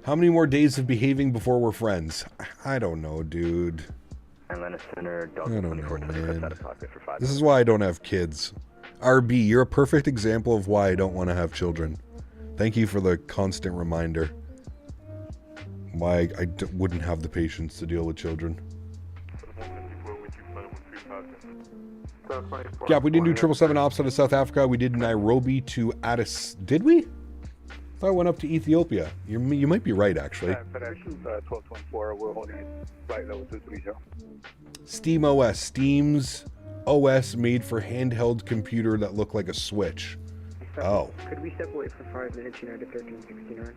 How many more days of behaving before we're friends? I don't know, dude. I don't know, man. This is why I don't have kids. RB, you're a perfect example of why I don't want to have children. Thank you for the constant reminder. Why I wouldn't have the patience to deal with children. Yeah, we didn't do 777 ops out of South Africa. We did Nairobi to Addis. Did we? I thought I went up to Ethiopia. You might be right, actually. Steam OS. Steam's OS made for handheld computer that looked like a Switch. Oh. Could we step away for 5 minutes, United 1369?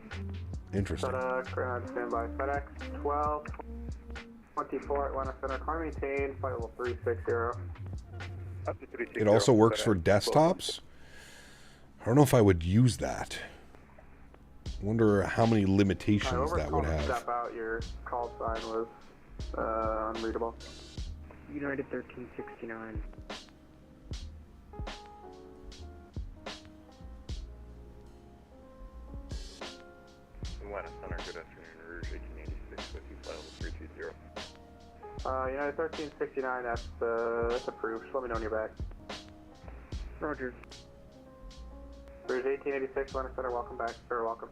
Interesting. Standby. FedEx 1224 Atlanta Center. Car maintained, flight level 360. It also works for desktops. I don't know if I would use that. I wonder how many limitations that would have. Step out, your call sign was unreadable. United 1369. Atlanta Center, good afternoon. Rouge 1886 with you, flight level 320. United 1369, that's approved. Just let me know when you're back. Roger. Rouge 1886, Atlanta Center, welcome back. Sir, welcome.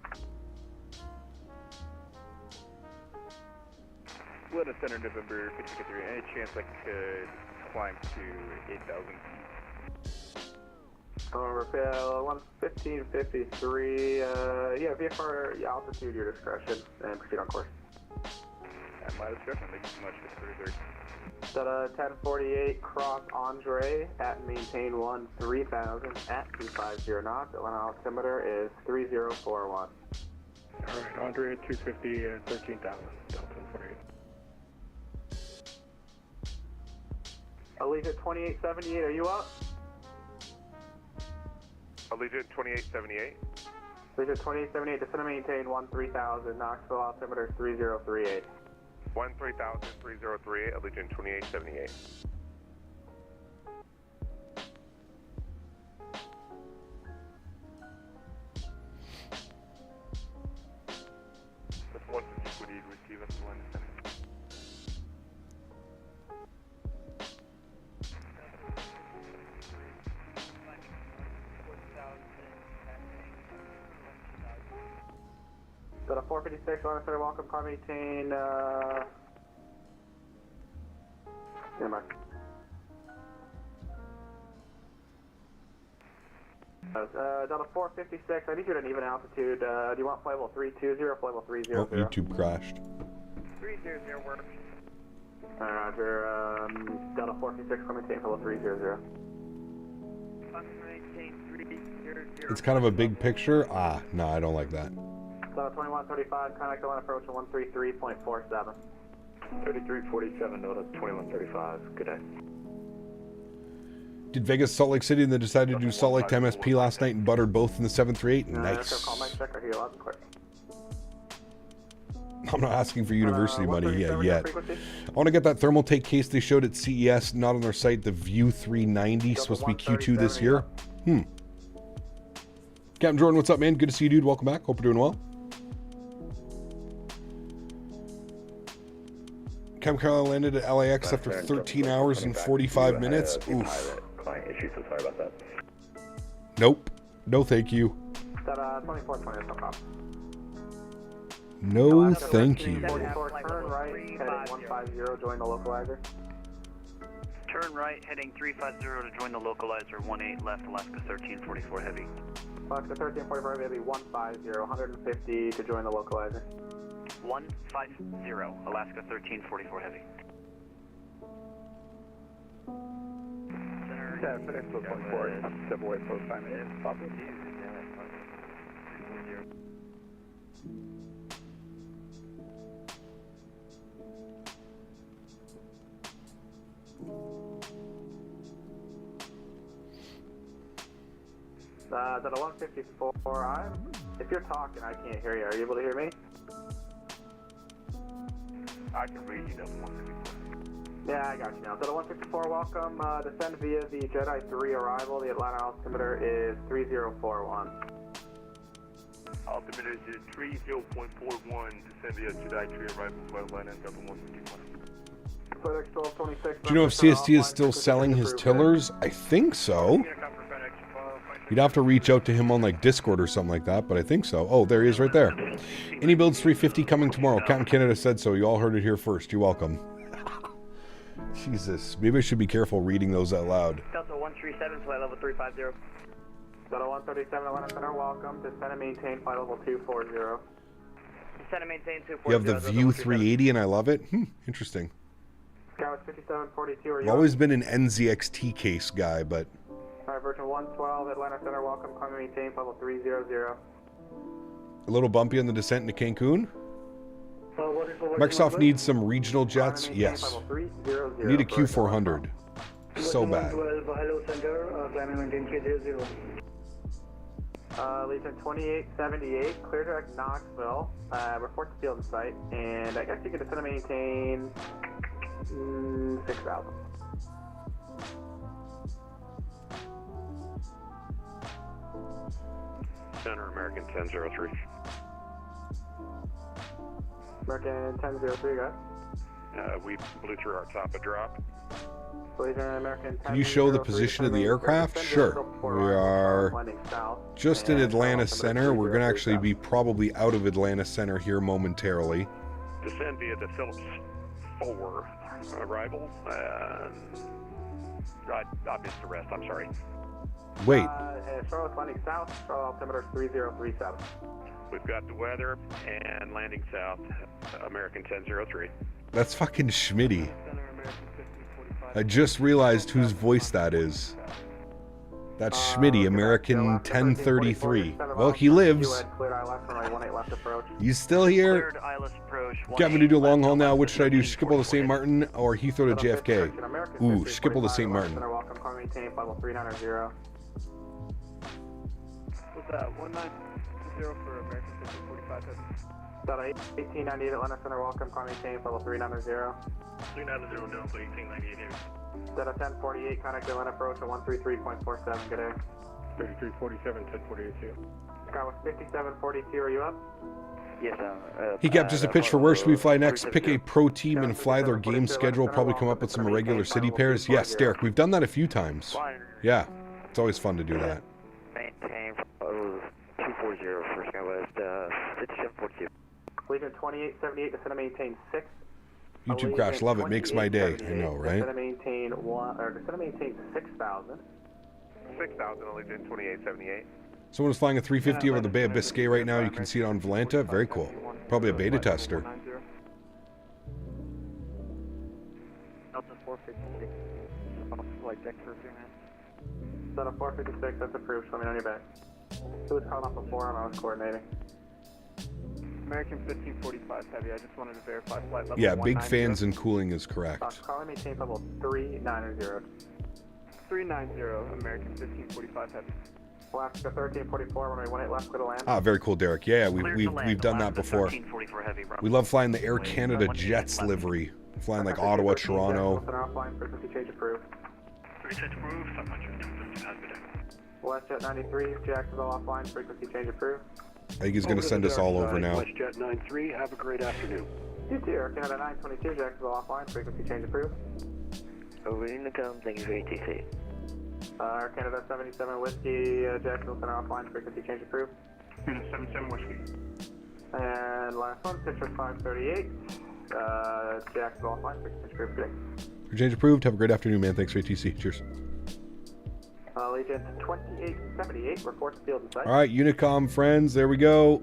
Atlanta Center, November 53. Any chance I could climb to 8,000? Over 1553. Yeah, VFR altitude, your discretion, and proceed on course. At my discretion, thank you so much for 1048, cross Andre at maintain 3000 at 250 knots. Atlanta altimeter is 3041. Alright, Andre at 250 and 13,000, Delta 48. Allegiant 2878, are you up? Allegiant 2878. Allegiant 2878, descend and maintain 3000, Knoxville altimeter 3038. 3000, 3038, Allegiant 2878. That's 150, would you receive us one center? So the 456, Atlanta Center, welcome, car maintain, never mind. Delta 456, I need you at an even altitude. Do you want flight level 320 or flight level 300? Oh, YouTube crashed. 300 works. Alright, Roger. Delta 456, car maintain flight level 300. It's kind of a big picture. Ah, no, I don't like that. Delta 2135, contact Atlanta approach at 133.47. 3347, Delta 2135, good day. Did Vegas Salt Lake City and then decided to do Salt Lake to MSP last night and buttered both in the 738? Nice. I'm not asking for university money yet. I want to get that thermal take case they showed at CES, not on their site, the View 390, supposed to be Q2 this year. Captain Jordan, what's up, man? Good to see you, dude. Welcome back. Hope you're doing well. Karl landed at LAX after 13 hours and 45 minutes. Oof. Client issue, so sorry about that. Nope. No, thank you. No, thank you. Turn right, heading 150, join the localizer. Turn right, heading 350 to join the localizer, 18 left, Alaska 1344 heavy. Alaska 1344 heavy, 150, 150 to join the localizer. 150, Alaska 1344 heavy. Yeah, Fenix 24, step away for 5 minutes. Pop it. Is that a 154? If you're talking, I can't hear you. Are you able to hear me? I can read you though. Yeah, I got you now. So the 154, welcome. Descend via the Jedi 3 arrival. The Atlanta altimeter is 3041. Altimeter is 30.41. Descend via Jedi 3 arrival for Atlanta and double 151. FedEx 1226. Do you know if CST is still selling his tillers? I think so. You'd have to reach out to him on like Discord or something like that, but I think so. Oh, there he is right there. Any builds 350 coming tomorrow. Captain Canada said so. You all heard it here first. You're welcome. Jesus. Maybe I should be careful reading those out loud. Delta 137, flight level 350. Delta 137, Atlanta Center, welcome. Descend and maintain flight level 240. Descend and maintain 240. You have the View 380 and I love it. Interesting. Scout 5742, are you I've always been an NZXT case guy, but... Alright, Virgin 112, Atlanta Center, welcome. Climb and maintain level 300. A little bumpy on the descent into Cancun. Microsoft needs some regional jets. Yes. Need a Q400. So bad. Hello, Center. Climb and maintain 300. Legion 2878, clear direct Knoxville. Report to field and site, and I guess you could descend and maintain 6,000. Center, American 1003. American 1003, guys. We blew through our top of drop. Can you show the position of the aircraft? Sure. We are just in Atlanta Center. We're going to actually be probably out of Atlanta Center here momentarily. Descend via the Phillips 4 arrival. I missed the rest, I'm sorry. Wait. Charlotte landing south, Charlotte altimeter 3037. We've got the weather and landing south, American 1003. That's fucking Smitty. I just realized whose voice that is. That's Smitty, American 1033. Well, he lives. He's still here. Got me to do a long haul now. What should I do? Schiphol to St. Martin or Heathrow to JFK? Ooh, Schiphol to St. Martin. What's that? 1920 for American 1545 heavy. 1898 Atlanta Center, welcome. Climb maintain level 390. 390 Delta 1898 heavy. Delta 1048, contact Atlanta approach at 133.47. Good day. 3347, 1048. Sky with 5742, are you up? Yes, He kept just a pitch for where should we fly next. Pick a pro team and fly their game schedule. Probably come up with some irregular city pairs. Yes, Derek, we've done that a few times. Yeah, it's always fun to do that. Maintain 240 for Skywest 5742. Legion 2878, descend and maintain 6. YouTube crash, love it, makes my day. I know, right? Descend and maintain 6,000. 6,000, Legion 2878. Someone's flying a 350 over the Bay of Biscay right now. You can see it on Volanta. Very cool. Probably a beta tester. Delta 456. Flight deck for 3 minutes. Delta 456, that's approved. Show me on your back. Who was calling up before and I was coordinating? American 1545 heavy. I just wanted to verify flight level. Yeah, big fans and cooling is correct. Calling maintain level 390. 390, American 1545 heavy. Alaska 1344, runway 18 left, clear to land. Ah, very cool, Derek. Yeah, we've done that before. We love flying the Air Canada Jets livery. Flying like Ottawa, Toronto. Frequency change approved. Change approved, 500, 250 has been. WestJet 93, Jacksonville offline, frequency change approved. I think he's going to send us all over now. WestJet 93, have a great afternoon. You too, Air Canada 922, Jacksonville offline, frequency change approved. Over in the come, thank you for ATC. Air Canada 77 Whiskey, Jacksonville Center offline, frequency change approved. 77 Whiskey. And last one, picture 538, Jacksonville offline, frequency change approved. Change approved. Have a great afternoon, man. Thanks for ATC. Cheers. Legion 2878, report to field and site. All right, Unicom friends, there we go.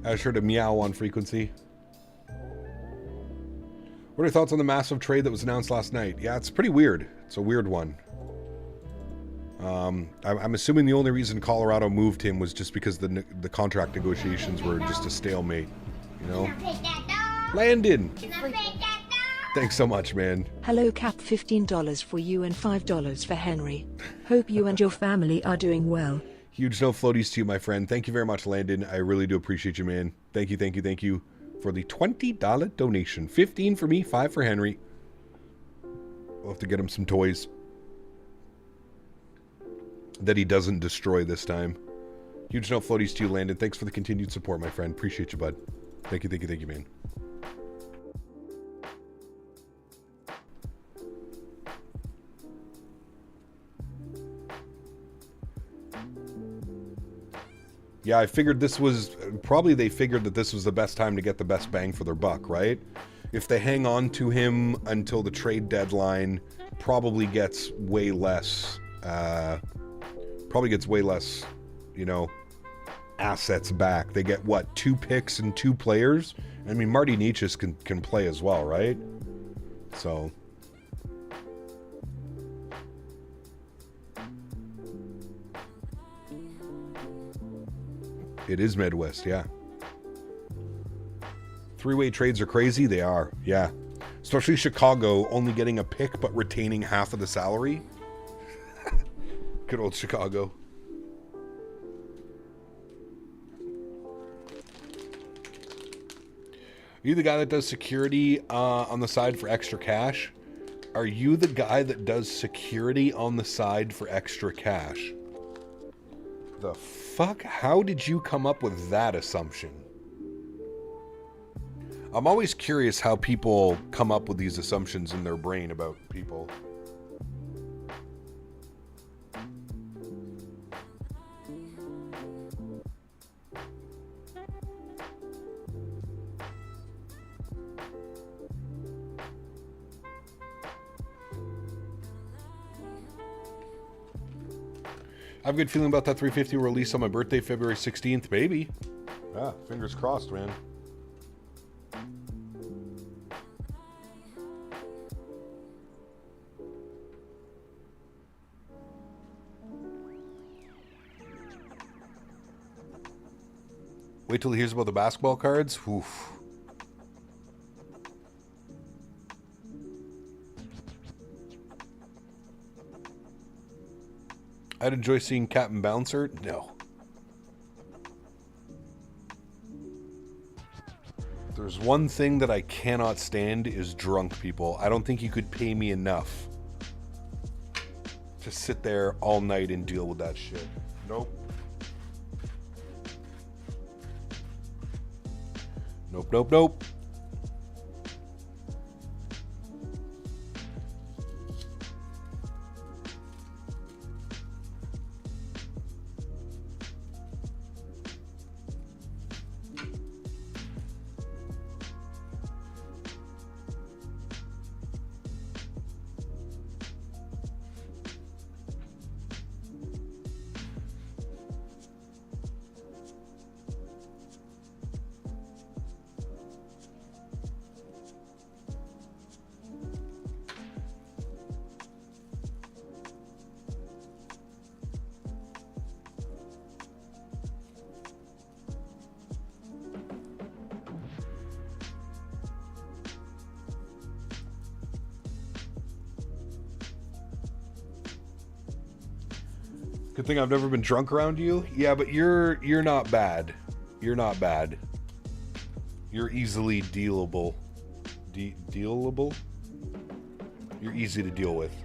I just heard a meow on frequency. What are your thoughts on the massive trade that was announced last night? Yeah, it's pretty weird. It's a weird one. I'm assuming the only reason Colorado moved him was just because the contract negotiations were just a stalemate. You know? Landon! Thanks so much, man. Hello, Cap. $15 for you and $5 for Henry. Hope you and your family are doing well. Huge no floaties to you, my friend. Thank you very much, Landon. I really do appreciate you, man. Thank you for the $20 donation. 15 for me, 5 for Henry. We'll have to get him some toys that he doesn't destroy this time. Huge no floaties to you, Landon. Thanks for the continued support, my friend. Appreciate you, bud. Thank you, man. Yeah, I figured this was, probably they figured that this was the best time to get the best bang for their buck, right? If they hang on to him until the trade deadline, probably gets way less, you know, assets back. They get, what, 2 picks and 2 players? I mean, Marty Nietzsche can play as well, right? So... It is Midwest, yeah. 3-way trades are crazy. They are, yeah. Especially Chicago only getting a pick but retaining half of the salary. Good old Chicago. Are you the guy that does security on the side for extra cash? Are you the guy that does security on the side for extra cash? The fuck? How did you come up with that assumption? I'm always curious how people come up with these assumptions in their brain about people. I have a good feeling about that 350 release on my birthday, February 16th, baby. Ah, fingers crossed, man. Wait till he hears about the basketball cards. Oof. I'd enjoy seeing Captain Bouncer. No. There's one thing that I cannot stand is drunk people. I don't think you could pay me enough to sit there all night and deal with that shit. Nope. Nope. Good thing I've never been drunk around you. Yeah, but you're not bad. You're not bad. You're easily dealable. Dealable? You're easy to deal with.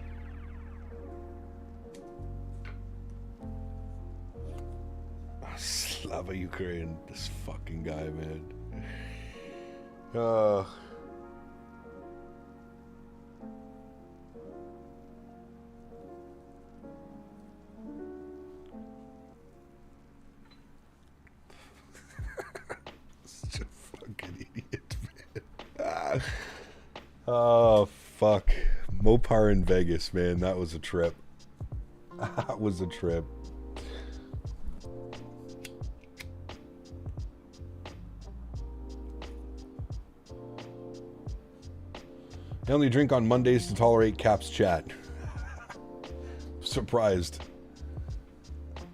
Slava Ukraine. This fucking guy, man. Such a fucking idiot, man. Oh, fuck. Mopar in Vegas, man. That was a trip. That was a trip. I only drink on Mondays to tolerate Cap's chat. Surprised.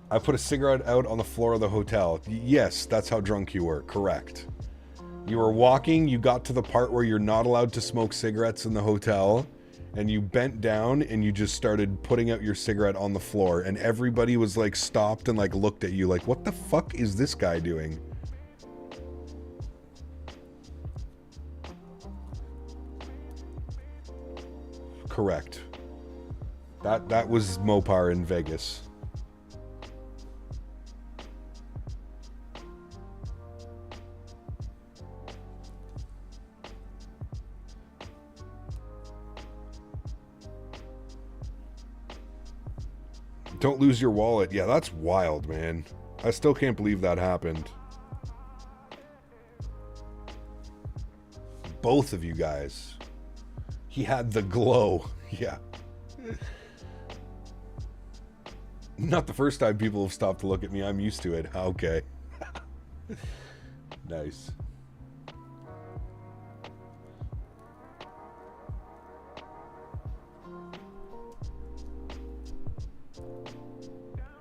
I put a cigarette out on the floor of the hotel. Yes, that's how drunk you were. Correct. You were walking, you got to the part where you're not allowed to smoke cigarettes in the hotel, and you bent down and you just started putting out your cigarette on the floor, and everybody was like stopped and like looked at you like, what the fuck is this guy doing? Correct. That was Mopar in Vegas. Don't lose your wallet. Yeah, that's wild, man. I still can't believe that happened. Both of you guys. He had the glow. Yeah. Not the first time people have stopped to look at me. I'm used to it. Okay. Nice.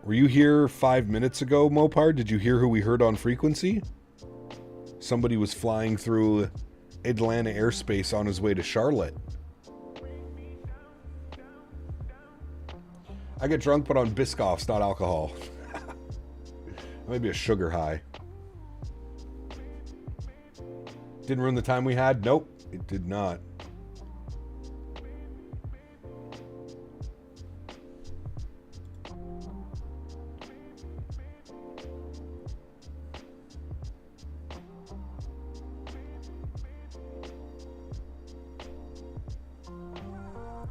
Were you here 5 minutes ago, Mopar? Did you hear who we heard on frequency? Somebody was flying through Atlanta airspace on his way to Charlotte. I get drunk, but on Biscoffs, not alcohol. Maybe a sugar high. Didn't ruin the time we had? Nope, it did not.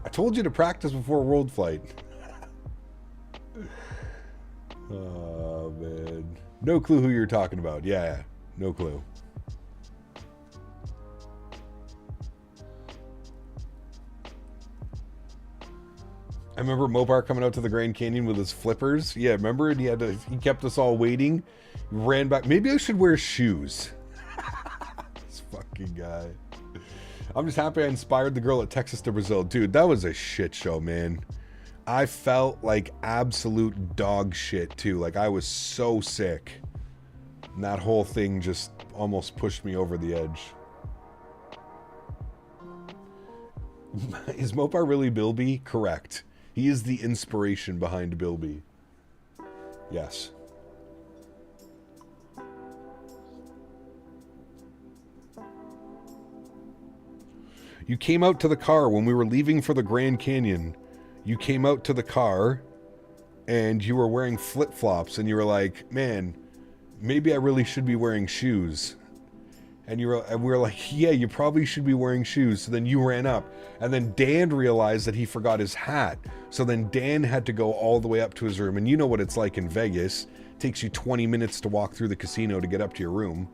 I told you to practice before world flight. Oh, man. No clue who you're talking about. Yeah, no clue. I remember Mopar coming out to the Grand Canyon with his flippers. Yeah, remember? And he kept us all waiting. He ran back. Maybe I should wear shoes. This fucking guy. I'm just happy I inspired the girl at Texas to Brazil. Dude, that was a shit show, man. I felt like absolute dog shit, too. Like, I was so sick. And that whole thing just almost pushed me over the edge. Is Mopar really Bilby? Correct. He is the inspiration behind Bilby. Yes. You came out to the car when we were leaving for the Grand Canyon. You came out to the car and you were wearing flip-flops and you were like, man, maybe I really should be wearing shoes. And we were like, yeah, you probably should be wearing shoes. So then you ran up and then Dan realized that he forgot his hat. So then Dan had to go all the way up to his room. And you know what it's like in Vegas. It takes you 20 minutes to walk through the casino to get up to your room.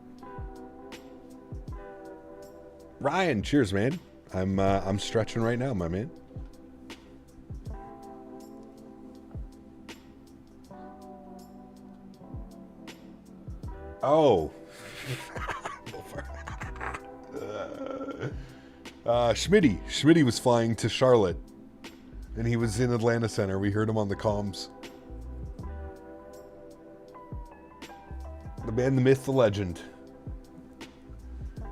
Ryan, cheers, man. I'm stretching right now, my man. Oh. Smitty was flying to Charlotte. And he was in Atlanta Center. We heard him on the comms. The man, the myth, the legend.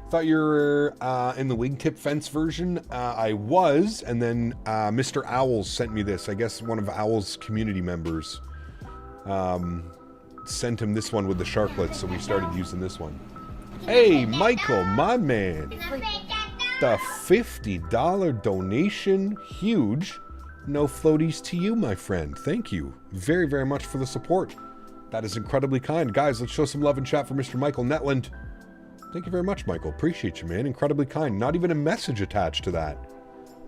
Thought you were in the wingtip fence version. I was, and then Mr. Owls sent me this. I guess one of Owl's community members sent him this one with the sharklets, so we started using this one. Hey, Michael, my man. The $50 donation, huge. No floaties to you, my friend. Thank you very, very much for the support. That is incredibly kind. Guys, let's show some love and chat for Mr. Michael Netland. Thank you very much, Michael. Appreciate you, man. Incredibly kind. Not even a message attached to that.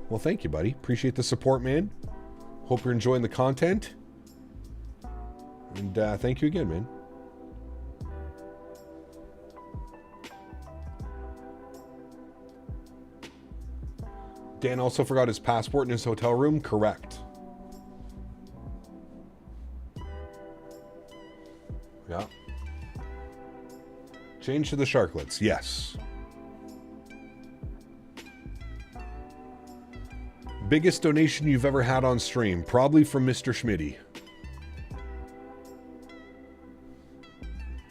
Well, thank you, buddy. Appreciate the support, man. Hope you're enjoying the content. And thank you again, man. Dan also forgot his passport in his hotel room. Correct. Yeah. Change to the sharklets. Yes. Biggest donation you've ever had on stream. Probably from Mr. Smitty.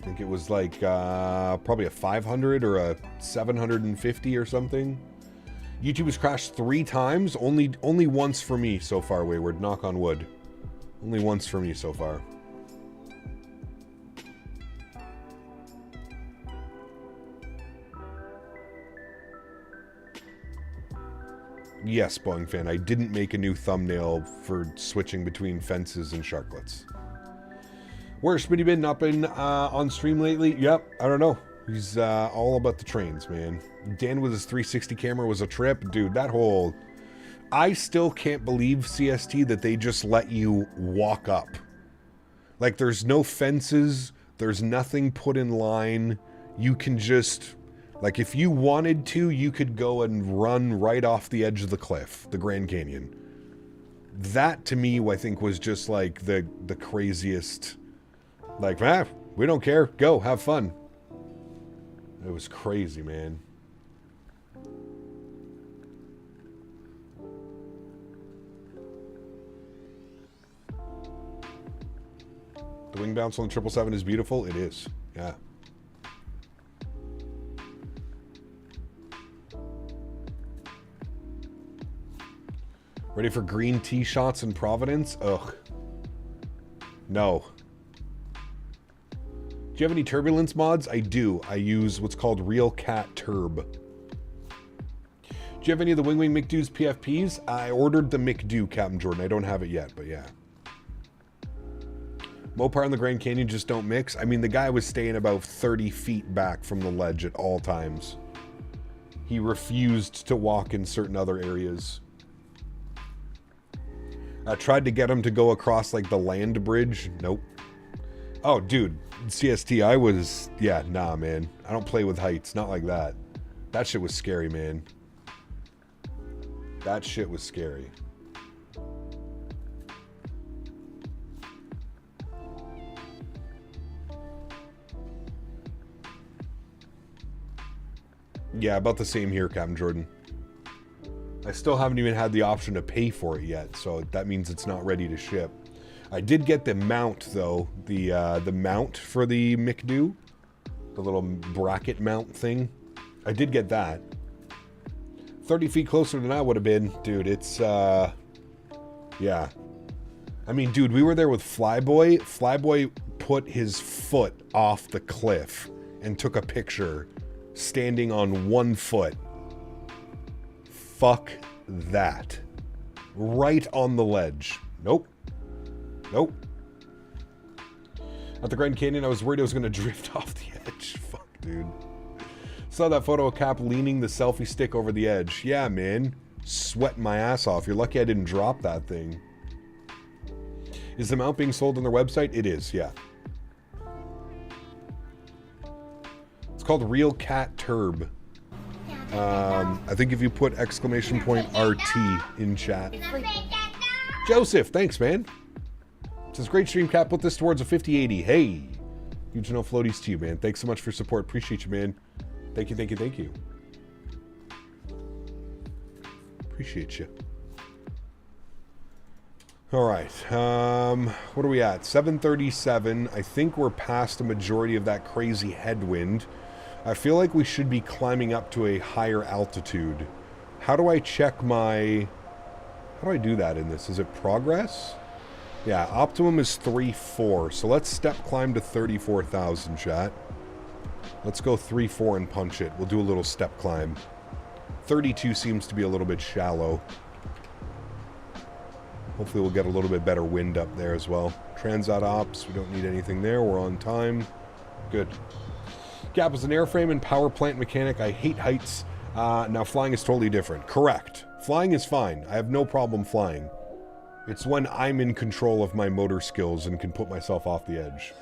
I think it was like probably a 500 or a 750 or something. YouTube has crashed 3 times. Only once for me so far, Wayward. Knock on wood. Only once for me so far. Yes, Boeing fan. I didn't make a new thumbnail for switching between fences and sharklets. Where's Smitty been? Not been on stream lately? Yep, I don't know. He's all about the trains, man. Dan with his 360 camera was a trip. Dude, that whole... I still can't believe, CST, that they just let you walk up. Like, there's no fences. There's nothing put in line. You can just... Like, if you wanted to, you could go and run right off the edge of the cliff, the Grand Canyon. That, to me, I think was just, like, the craziest... Like, we don't care. Go, have fun. It was crazy, man. The wing bounce on the 777 is beautiful. It is. Yeah. Ready for green tea shots in Providence? Ugh. No. Do you have any turbulence mods? I do. I use what's called Real Cat Turb. Do you have any of the Wing McDo's PFPs? I ordered the McDo, Captain Jordan. I don't have it yet, but yeah. Mopar and the Grand Canyon just don't mix. I mean, the guy was staying about 30 feet back from the ledge at all times. He refused to walk in certain other areas. I tried to get him to go across, like, the land bridge. Nope. Oh, dude. CST, I was... Yeah, nah, man. I don't play with heights. Not like that. That shit was scary, man. That shit was scary. Yeah, about the same here, Captain Jordan. I still haven't even had the option to pay for it yet, so that means it's not ready to ship. I did get the mount, though. The mount for the McDo. The little bracket mount thing. I did get that. 30 feet closer than I would have been. Dude, it's, yeah. I mean, dude, we were there with Flyboy. Flyboy put his foot off the cliff and took a picture standing on 1 foot. Fuck that. Right on the ledge. Nope. Nope. At the Grand Canyon, I was worried I was going to drift off the edge. Fuck, dude. Saw that photo of Cap leaning the selfie stick over the edge. Yeah, man. Sweating my ass off. You're lucky I didn't drop that thing. Is the mount being sold on their website? It is, yeah. It's called Real Cat Turb. I think if you put exclamation point RT in chat. Joseph, thanks, man. Says, great stream, Cap. Put this towards a 50-80. Hey. Huge no floaties to you, man. Thanks so much for support. Appreciate you, man. Thank you, thank you, thank you. Appreciate you. All right. What are we at? 737. I think we're past the majority of that crazy headwind. I feel like we should be climbing up to a higher altitude. How do I check my... How do I do that in this? Is it progress? Yeah, optimum is 3.4. So let's step climb to 34,000, chat. Let's go 3.4 and punch it. We'll do a little step climb. 32 seems to be a little bit shallow. Hopefully we'll get a little bit better wind up there as well. Transat ops, we don't need anything there. We're on time. Good. Gap is an airframe and power plant mechanic. I hate heights. Now flying is totally different. Correct. Flying is fine. I have no problem flying. It's when I'm in control of my motor skills and can put myself off the edge.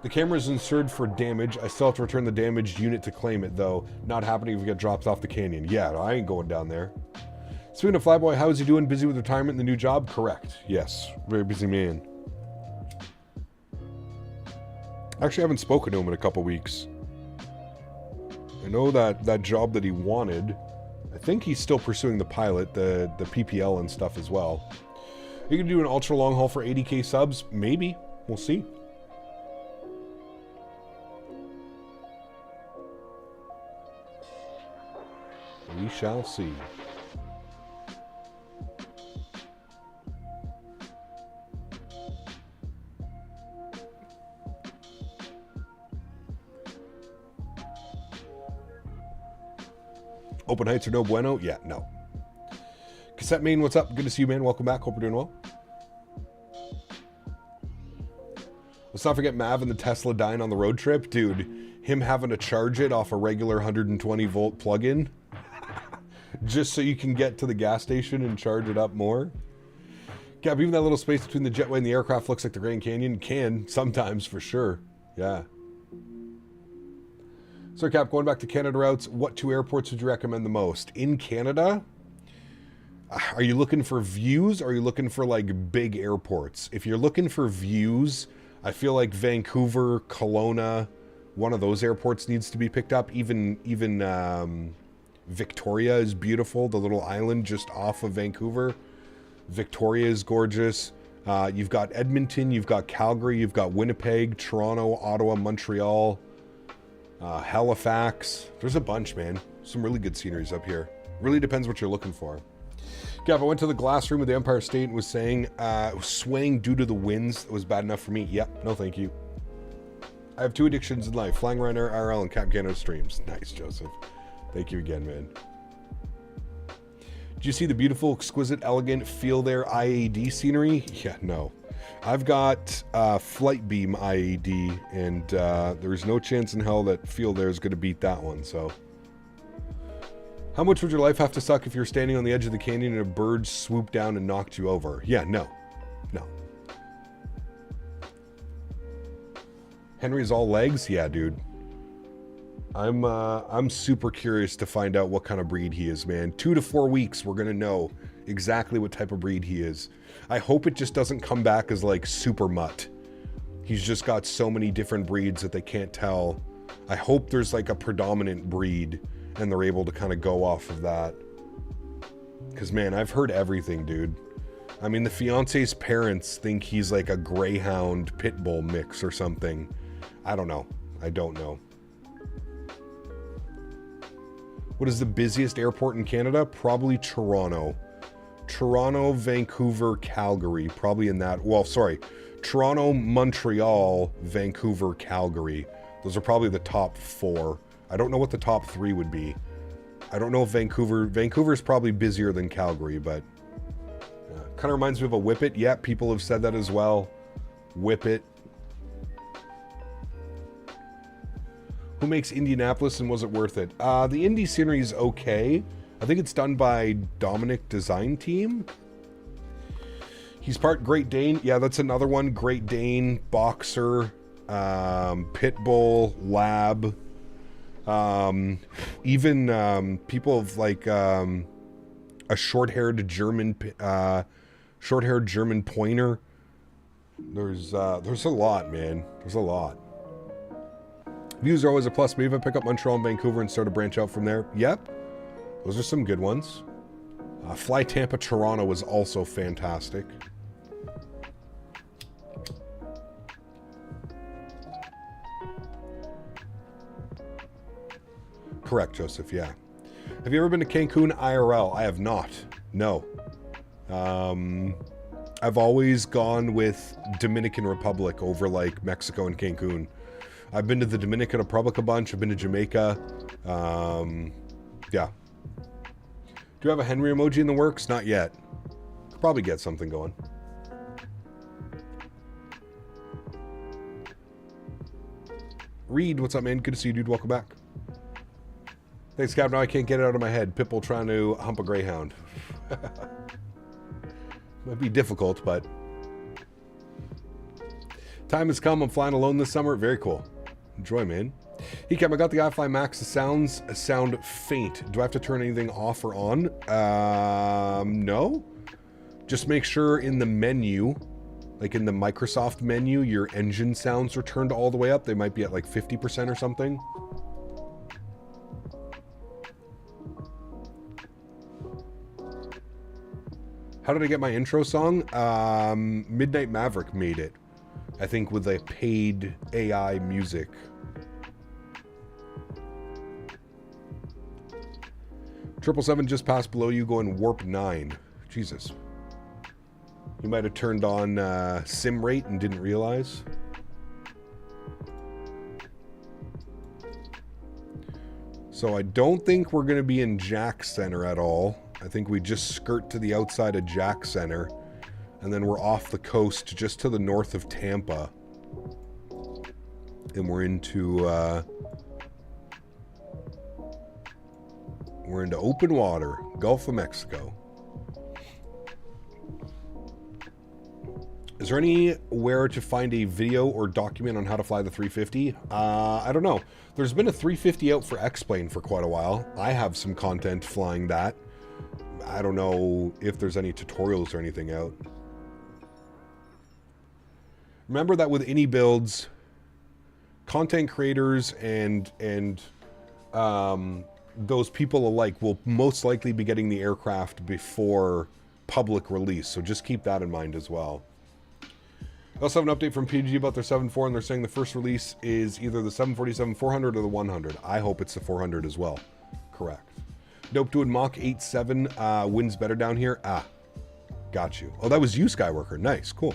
The camera is insured for damage. I still have to return the damaged unit to claim it, though. Not happening if we get dropped off the canyon. Yeah, I ain't going down there. Speaking of Flyboy, how is he doing? Busy with retirement and the new job? Correct. Yes. Very busy man. Actually, I haven't spoken to him in a couple weeks. I know that job that he wanted, I think he's still pursuing the pilot, the PPL and stuff as well. You can do an ultra long haul for 80k subs? Maybe. We'll see. We shall see. Open heights are no bueno? Yeah, no. Cassette Main, what's up? Good to see you, man. Welcome back. Hope you're doing well. Let's not forget Mav and the Tesla dying on the road trip. Dude, him having to charge it off a regular 120 volt plug-in just so you can get to the gas station and charge it up more. Cap, even that little space between the jetway and the aircraft looks like the Grand Canyon. Can, sometimes, for sure. Yeah. So, Cap, going back to Canada routes, what two airports would you recommend the most? In Canada, are you looking for views or are you looking for, like, big airports? If you're looking for views, I feel like Vancouver, Kelowna, one of those airports needs to be picked up. Even Victoria is beautiful, the little island just off of Vancouver. Victoria is gorgeous. You've got Edmonton, you've got Calgary, you've got Winnipeg, Toronto, Ottawa, Montreal, Halifax. There's a bunch, man. Some really good sceneries up here. Really depends what you're looking for. Gav, I went to the glass room of the Empire State and was saying it was swaying due to the winds. It was bad enough for me. Yep, no thank you. I have two addictions in life, flying around IRL and Cap Canada streams. Nice, Joseph. Thank you again, man. Did you see the beautiful, exquisite, elegant, feel there IAD scenery? Yeah, no. I've got Flight Beam IAD, and there's no chance in hell that feel there is going to beat that one, so. How much would your life have to suck if you're standing on the edge of the canyon and a bird swooped down and knocked you over? Yeah, no. No. Henry's all legs? Yeah, dude. I'm super curious to find out what kind of breed he is, man. 2 to 4 weeks, we're gonna know exactly what type of breed he is. I hope it just doesn't come back as like super mutt. He's just got so many different breeds that they can't tell. I hope there's like a predominant breed and they're able to kind of go off of that. Because man, I've heard everything, dude. I mean, the fiance's parents think he's like a greyhound pit bull mix or something. I don't know. I don't know. What is the busiest airport in Canada? Probably Toronto. Toronto, Vancouver, Calgary. Probably in that. Well, sorry. Toronto, Montreal, Vancouver, Calgary. Those are probably the top 4. I don't know what the top 3 would be. I don't know if Vancouver's probably busier than Calgary, but kind of reminds me of a Whippet. Yeah, people have said that as well. Whippet. Who makes Indianapolis and was it worth it? The Indy scenery is okay. I think it's done by Dominic Design Team. He's part Great Dane. Yeah, that's another one. Great Dane, Boxer, Pitbull, Lab. Even people of like a short-haired German pointer. There's a lot, man. There's a lot. Views are always a plus. Maybe if I pick up Montreal and Vancouver and start to branch out from there. Yep. Those are some good ones. Fly Tampa, Toronto was also fantastic. Correct, Joseph, yeah. Have you ever been to Cancun IRL? I have not. No. I've always gone with Dominican Republic over like Mexico and Cancun. I've been to the Dominican Republic a bunch. I've been to Jamaica. Yeah. Do you have a Henry emoji in the works? Not yet. Could probably get something going. Reed, what's up, man? Good to see you, dude. Welcome back. Thanks, Cap. Now I can't get it out of my head. Pitbull trying to hump a greyhound. Might be difficult, but time has come. I'm flying alone this summer. Very cool. Enjoy, man. Hey, Cap, I got the iFly Max. The sounds sound faint. Do I have to turn anything off or on? No. Just make sure in the menu, like in the Microsoft menu, your engine sounds are turned all the way up. They might be at like 50% or something. How did I get my intro song? Midnight Maverick made it. I think with a paid AI music. 777 just passed below you going warp 9. Jesus. You might have turned on sim rate and didn't realize. So I don't think we're going to be in Jack Center at all. I think we just skirt to the outside of Jack Center. And then we're off the coast just to the north of Tampa. And we're into open water, Gulf of Mexico. Is there anywhere to find a video or document on how to fly the 350? I don't know. There's been a 350 out for X-Plane for quite a while. I have some content flying that. I don't know if there's any tutorials or anything out. Remember that with any builds, content creators and those people alike will most likely be getting the aircraft before public release. So just keep that in mind as well. I also have an update from PG about their 7.4, and they're saying the first release is either the 747-400 or the 100. I hope it's the 400 as well. Correct. Nope, doing Mach 8.7. Wind's better down here. Ah, got you. Oh, that was you, Skyworker. Nice, cool.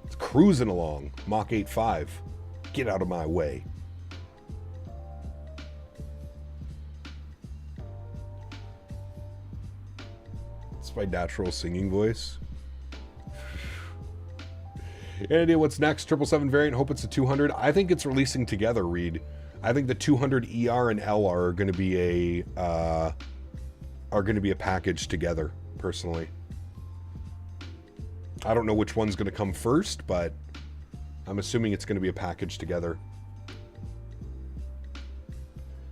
It's cruising along. Mach 8.5. Get out of my way. It's my natural singing voice. Any idea what's next? 777 variant. Hope it's a 200. I think it's releasing together, Reed. I think the 200 ER and LR are going to be a package together. Personally, I don't know which one's going to come first, but I'm assuming it's going to be a package together.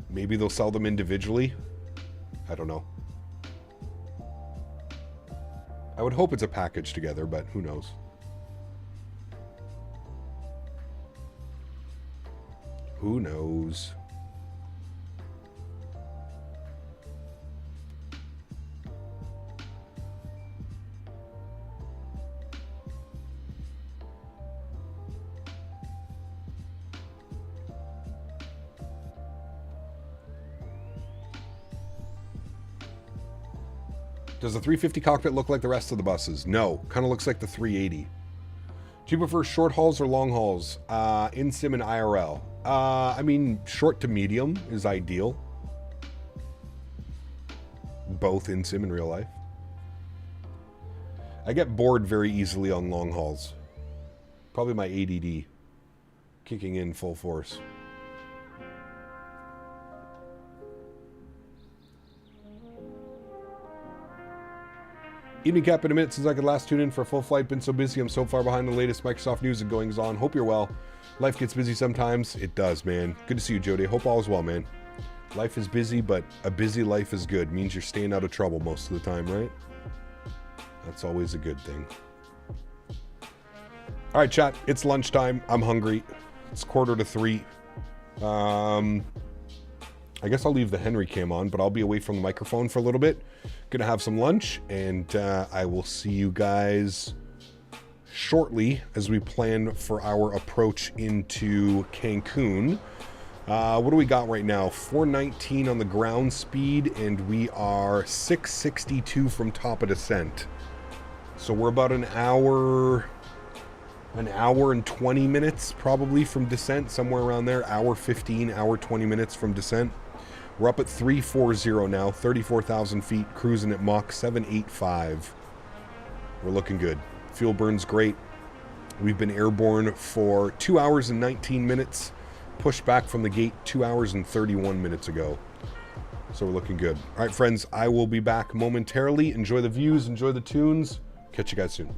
Maybe they'll sell them individually. I don't know. I would hope it's a package together, but who knows? Who knows? Does the 350 cockpit look like the rest of the buses? No, kind of looks like the 380. Do you prefer short hauls or long hauls? In sim and IRL. I mean, short to medium is ideal. Both in sim and real life. I get bored very easily on long hauls. Probably my ADD kicking in full force. Evening Cap, in a minute since I could last tune in for a full flight. Been so busy, I'm so far behind the latest Microsoft news and goings on. Hope you're well. Life gets busy sometimes. It does, man. Good to see you, Jody. Hope all is well, man. Life is busy, but a busy life is good. Means you're staying out of trouble most of the time, right? That's always a good thing. All right, chat. It's lunchtime. I'm hungry. It's 2:45. I guess I'll leave the Henry cam on, but I'll be away from the microphone for a little bit. Gonna have some lunch, and I will see you guys shortly as we plan for our approach into Cancun. What do we got right now? 419 on the ground speed, and we are 662 from top of descent. So we're about an hour and 20 minutes probably from descent, somewhere around there. Hour 15, hour 20 minutes from descent. We're up at 340 now, 34,000 feet, cruising at Mach 785. We're looking good. Fuel burn's great. We've been airborne for 2 hours and 19 minutes. Pushed back from the gate 2 hours and 31 minutes ago. So we're looking good. All right, friends, I will be back momentarily. Enjoy the views, enjoy the tunes. Catch you guys soon.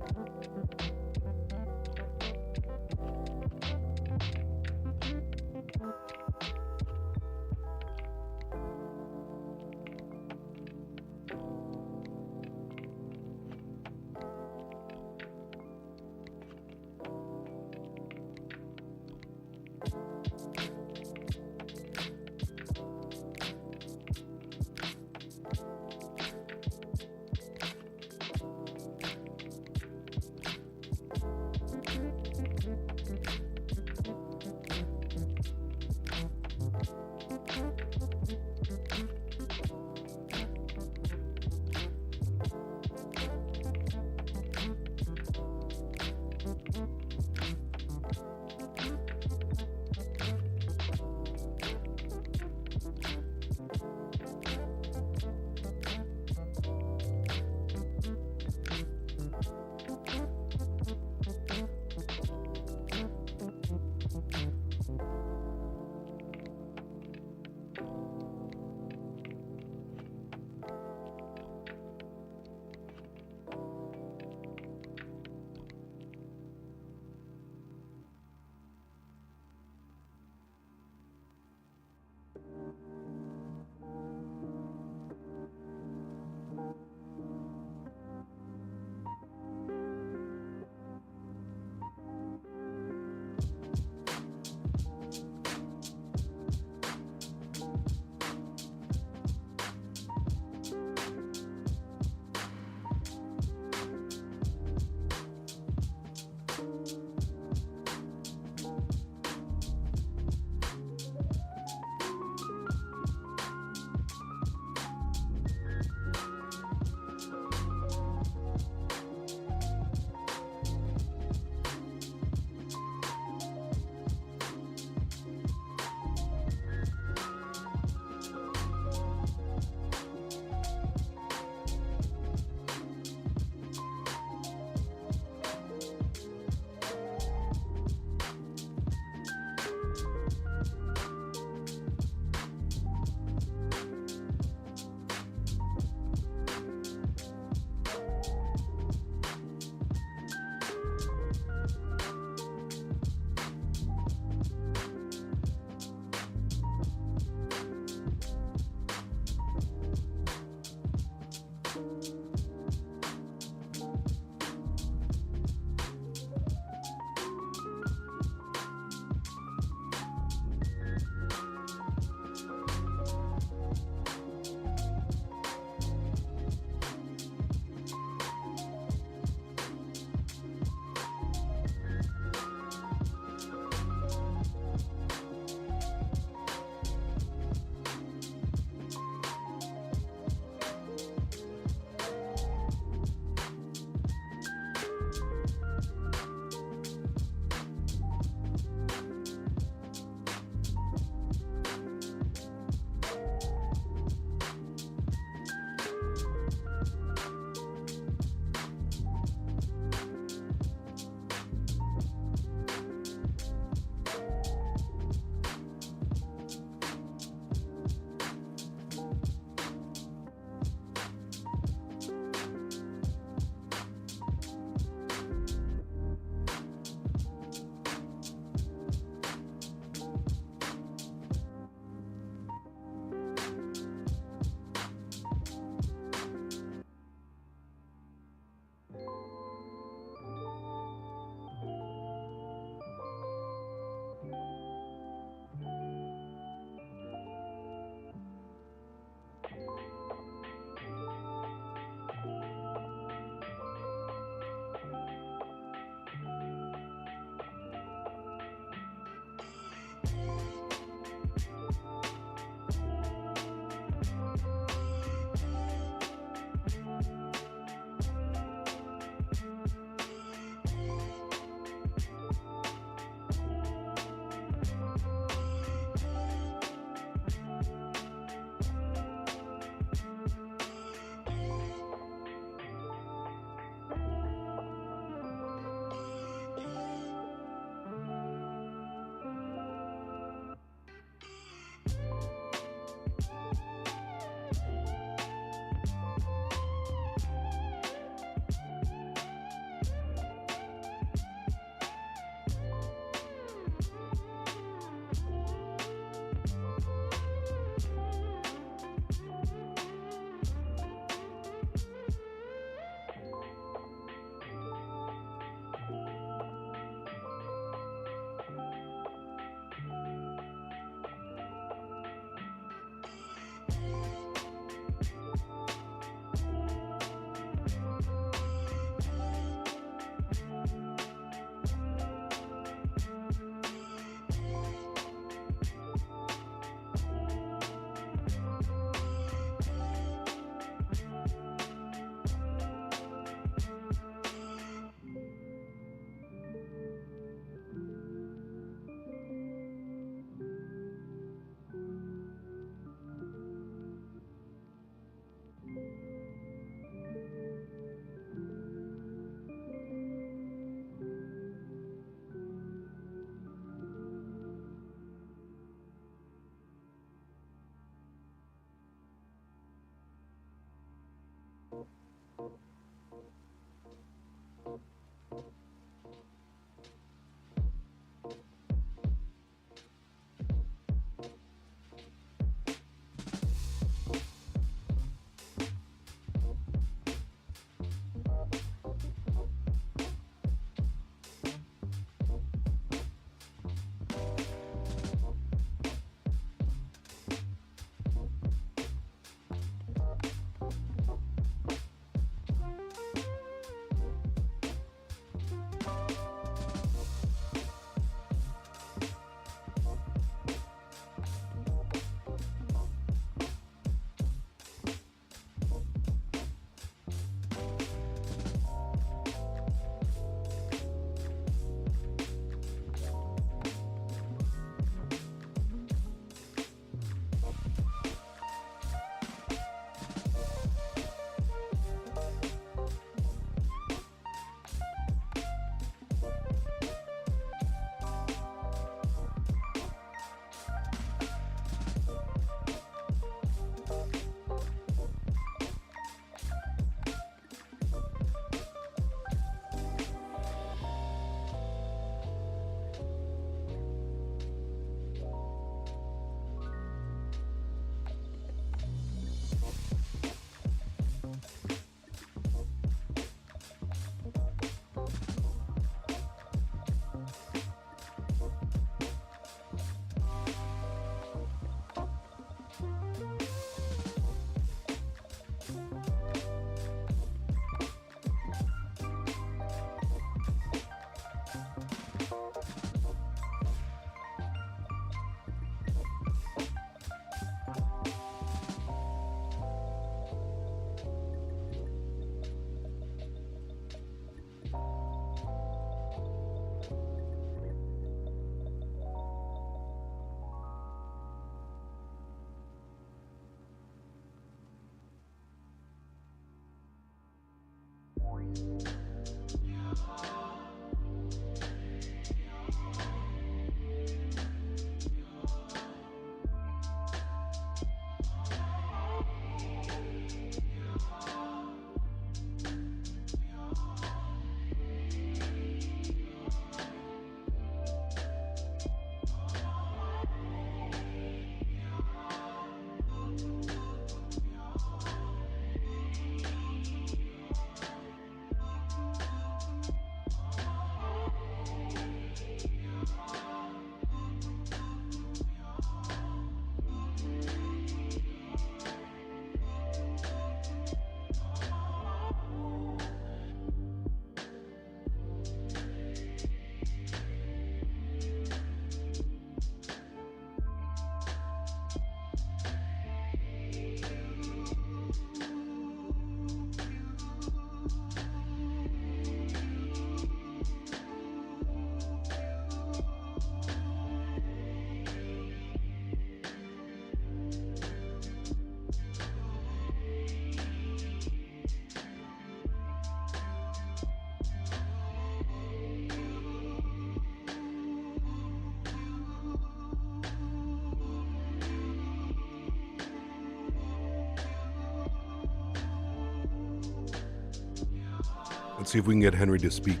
Let's see if we can get Henry to speak.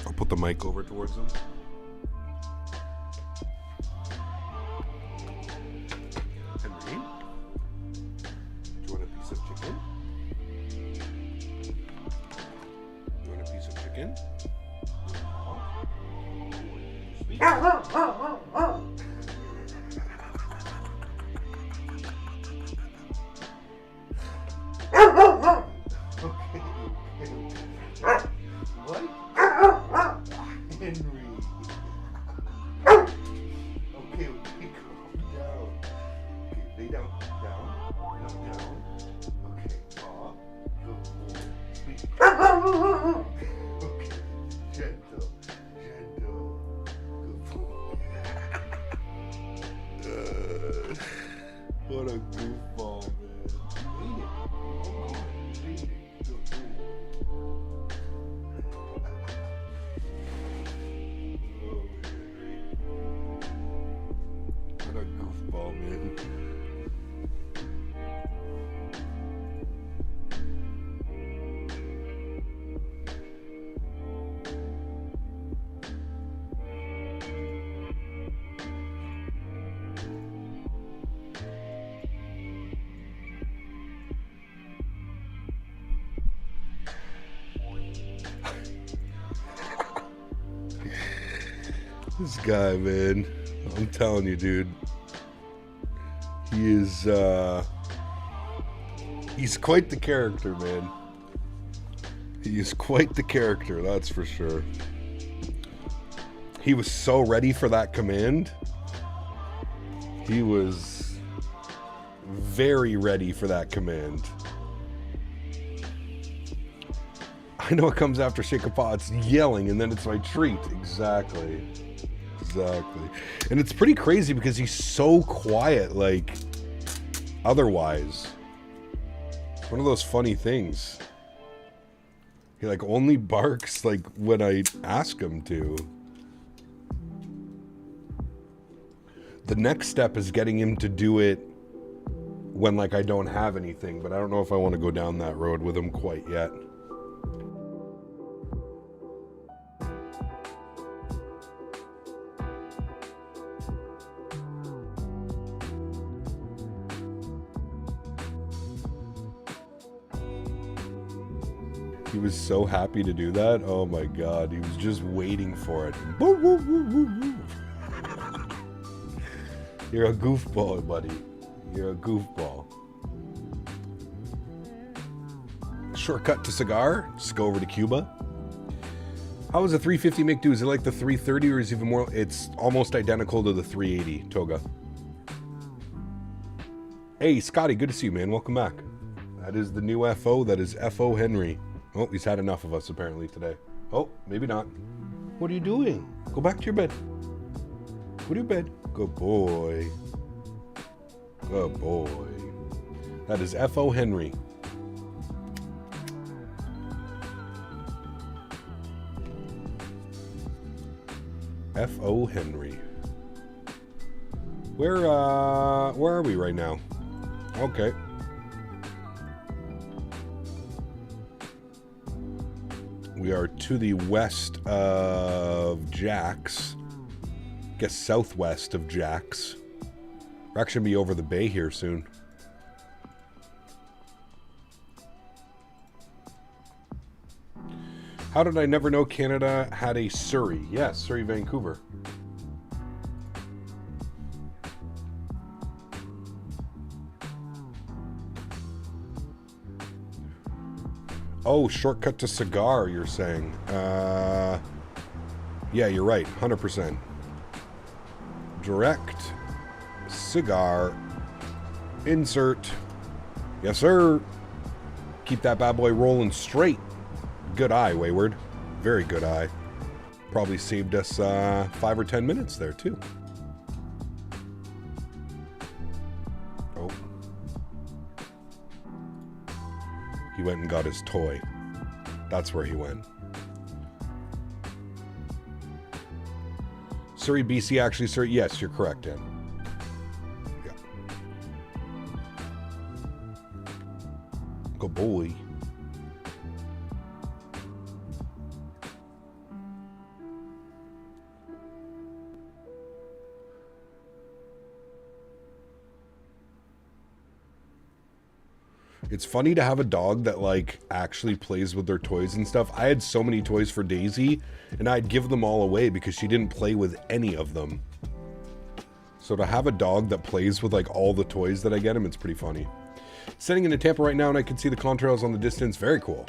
I'll put the mic over towards him. Henry, do you want a piece of chicken? You want a piece of chicken? Speak. What a goofball, man. What a goofball, man. This guy, man, I'm telling you, dude, he is, he's quite the character, man. He is quite the character, that's for sure. He was so ready for that command. He was very ready for that command. I know it comes after Shake a Paw, it's yelling, and then it's my treat. Exactly. Exactly. And it's pretty crazy because he's so quiet, like, otherwise. It's one of those funny things. He, like, only barks, like, when I ask him to. The next step is getting him to do it when, like, I don't have anything, but I don't know if I want to go down that road with him quite yet. He was so happy to do that. Oh my God, he was just waiting for it. Woo, woo, woo, woo, woo. You're a goofball, buddy. You're a goofball. Shortcut to cigar. Just go over to Cuba. How does a 350 make do? Is it like the 330 or is it even more? It's almost identical to the 380, Toga. Hey, Scotty, good to see you, man. Welcome back. That is the new FO. That is FO Henry. Oh, he's had enough of us apparently today. Oh, maybe not. What are you doing? Go back to your bed. Go to your bed. Good boy. Good boy. That is FO Henry. F.O. Henry. Where are we right now? Okay. We are to the west of Jax. I guess southwest of Jax. We're actually going to be over the bay here soon. How did I never know Canada had a Surrey? Yes, Surrey, Vancouver. Oh, shortcut to cigar, you're saying. Yeah, you're right. 100%. Direct. Cigar. Insert. Yes, sir. Keep that bad boy rolling straight. Good eye, Wayward. Very good eye. Probably saved us 5 or 10 minutes there, too. Oh. He went and got his toy. That's where he went. Surrey, BC, actually, sir. Yes, you're correct, Dan. Yeah. Good boy. It's funny to have a dog that, like, actually plays with their toys and stuff. I had so many toys for Daisy, and I'd give them all away because she didn't play with any of them. So to have a dog that plays with, like, all the toys that I get him, it's pretty funny. Sitting into Tampa right now, and I can see the contrails on the distance. Very cool.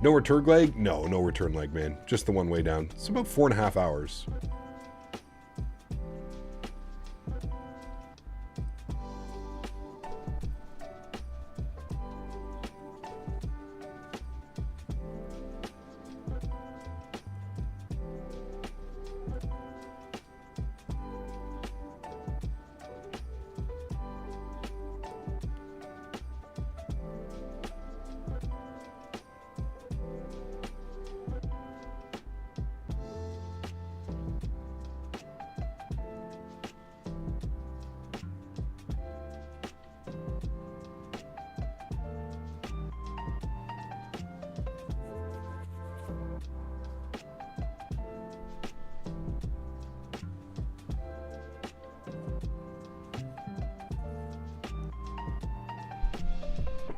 No return leg? No, no return leg, man. Just the one way down. It's about 4.5 hours.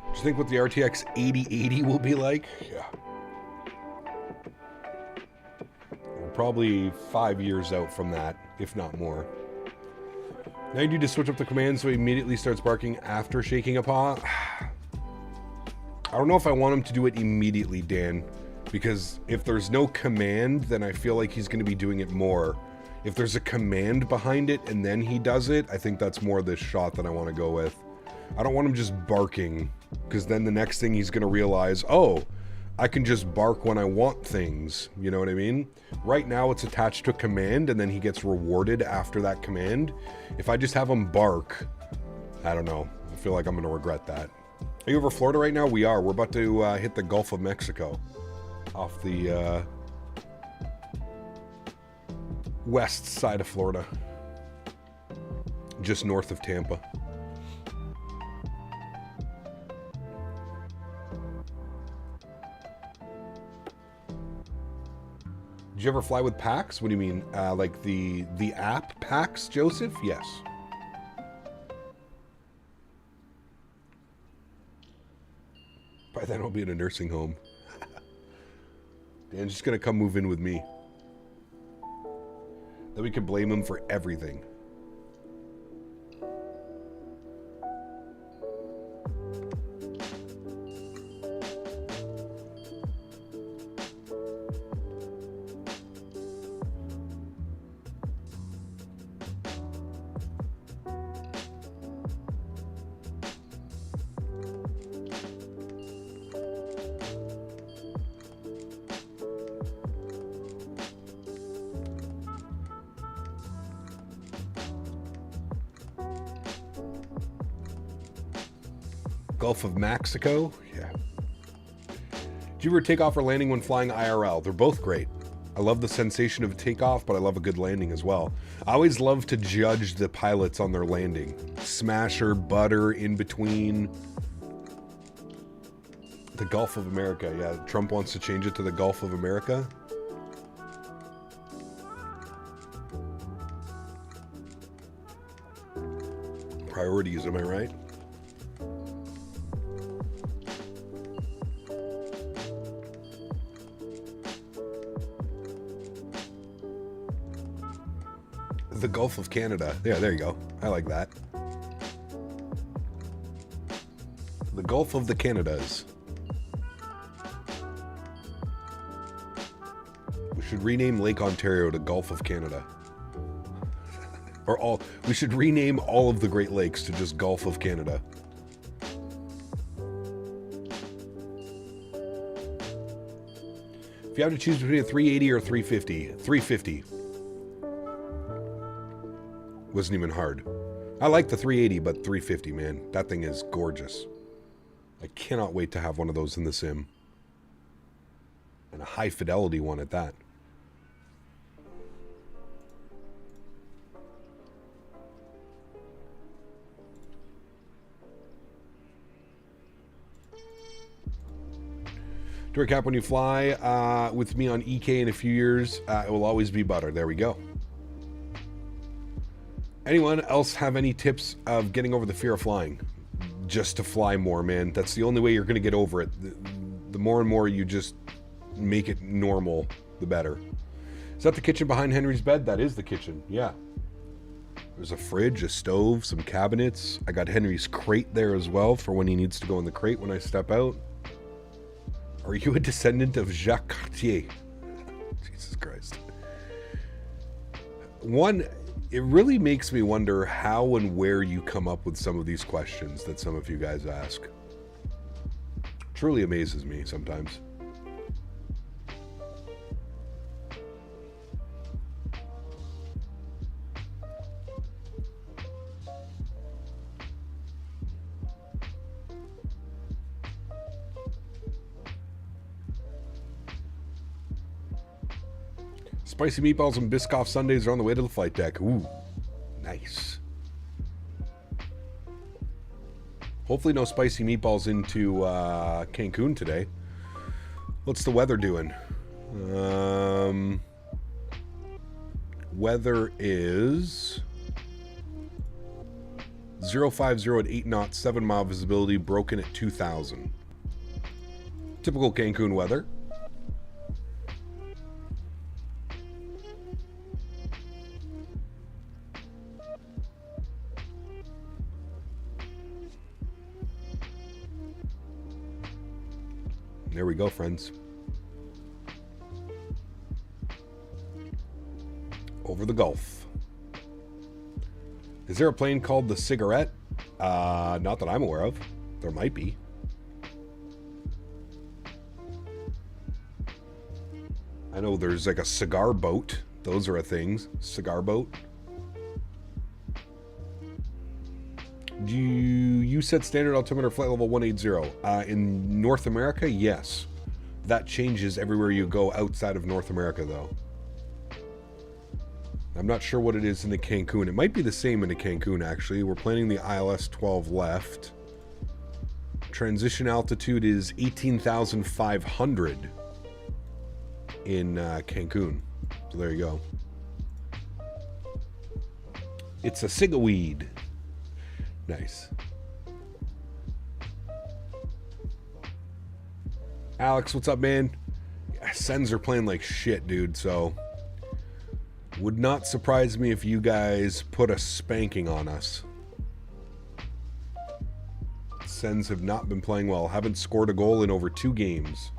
Do you think what the RTX 8080 will be like? Yeah. We're probably 5 years out from that, if not more. Now you need to switch up the command so he immediately starts barking after shaking a paw. I don't know if I want him to do it immediately, Dan, because if there's no command, then I feel like he's going to be doing it more. If there's a command behind it and then he does it, I think that's more this shot that I want to go with. I don't want him just barking, because then the next thing he's going to realize, oh, I can just bark when I want things. You know what I mean? Right now it's attached to a command and then he gets rewarded after that command. If I just have him bark, I don't know. I feel like I'm going to regret that. Are you over Florida right now? We are. We're about to hit the Gulf of Mexico off the west side of Florida. Just north of Tampa. Did you ever fly with PAX? What do you mean? Like the app PAX, Joseph? Yes. By then I'll be in a nursing home. Dan's just gonna come move in with me. Then we can blame him for everything. Gulf of Mexico? Yeah. Do you ever take off or landing when flying IRL? They're both great. I love the sensation of a takeoff, but I love a good landing as well. I always love to judge the pilots on their landing. Smasher, butter, in between. The Gulf of America, yeah. Trump wants to change it to the Gulf of America. Priorities, am I right? The Gulf of Canada. Yeah, there you go. I like that. The Gulf of the Canadas. We should rename Lake Ontario to Gulf of Canada. Or we should rename all of the Great Lakes to just Gulf of Canada. If you have to choose between a 380 or 350, 350. Wasn't even hard. I like the 380, but 350, man. That thing is gorgeous. I cannot wait to have one of those in the sim. And a high fidelity one at that. To recap, when you fly with me on EK in a few years, it will always be butter. There we go. Anyone else have any tips of getting over the fear of flying? Just to fly more, man. That's the only way you're going to get over it. The more and more you just make it normal, the better. Is that the kitchen behind Henry's bed? That is the kitchen, yeah. There's a fridge, a stove, some cabinets. I got Henry's crate there as well for when he needs to go in the crate when I step out. Are you a descendant of Jacques Cartier? Jesus Christ. One, it really makes me wonder how and where you come up with some of these questions that some of you guys ask. Truly amazes me sometimes. Spicy meatballs and Biscoff Sundays are on the way to the flight deck. Ooh, nice. Hopefully no spicy meatballs into Cancun today. What's the weather doing? Weather is 050 at 8 knots, 7 mile visibility, broken at 2,000. Typical Cancun weather. There we go, friends. Over the Gulf. Is there a plane called the Cigarette? Not that I'm aware of. There might be. I know there's like a cigar boat. Those are a thing. Cigar boat. You said standard altimeter flight level 180. In North America, yes. That changes everywhere you go outside of North America, though. I'm not sure what it is in the Cancun. It might be the same in the Cancun, actually. We're planning the ILS 12 left. Transition altitude is 18,500 in Cancun. So there you go. It's a cigaweed. Nice. Alex, what's up, man? Sends are playing like shit, dude, so would not surprise me if you guys put a spanking on us. Sens have not been playing well. Haven't scored a goal in over 2 games.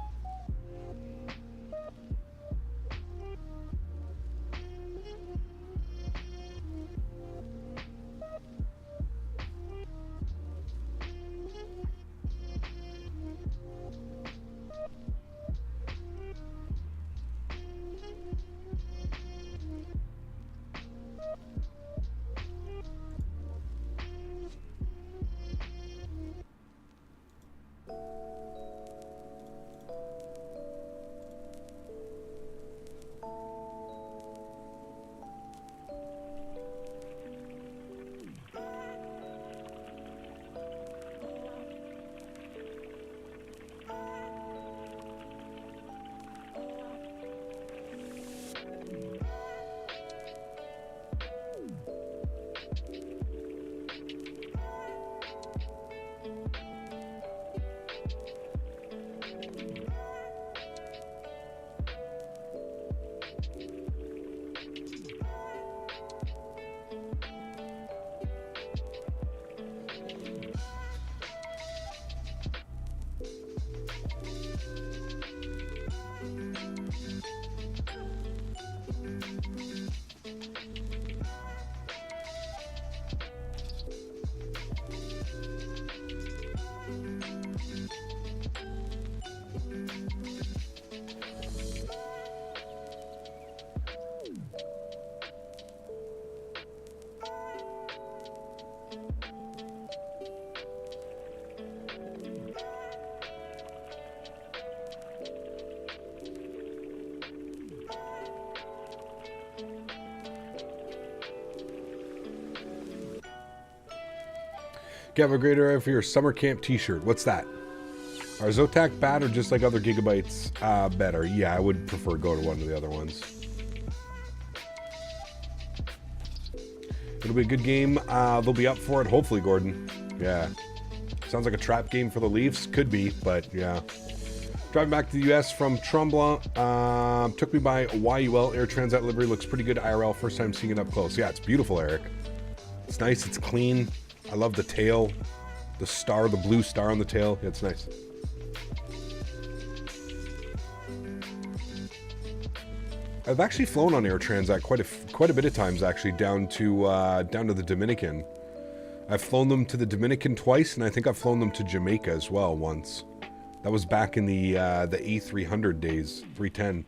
Get a great area for your summer camp t-shirt. What's that? Are Zotac bad or just like other gigabytes better? Yeah, I would prefer go to one of the other ones. It'll be a good game. They'll be up for it, hopefully, Gordon. Yeah. Sounds like a trap game for the Leafs. Could be, but yeah. Driving back to the U.S. from Tremblant. Took me by YUL. Air Transat livery looks pretty good IRL. First time seeing it up close. Yeah, it's beautiful, Eric. It's nice. It's clean. I love the tail. The star, the blue star on the tail. Yeah, it's nice. I've actually flown on Air Transat quite a bit of times, actually, down to the Dominican. I've flown them to the Dominican twice, and I think I've flown them to Jamaica as well once. That was back in the A300 days, 310.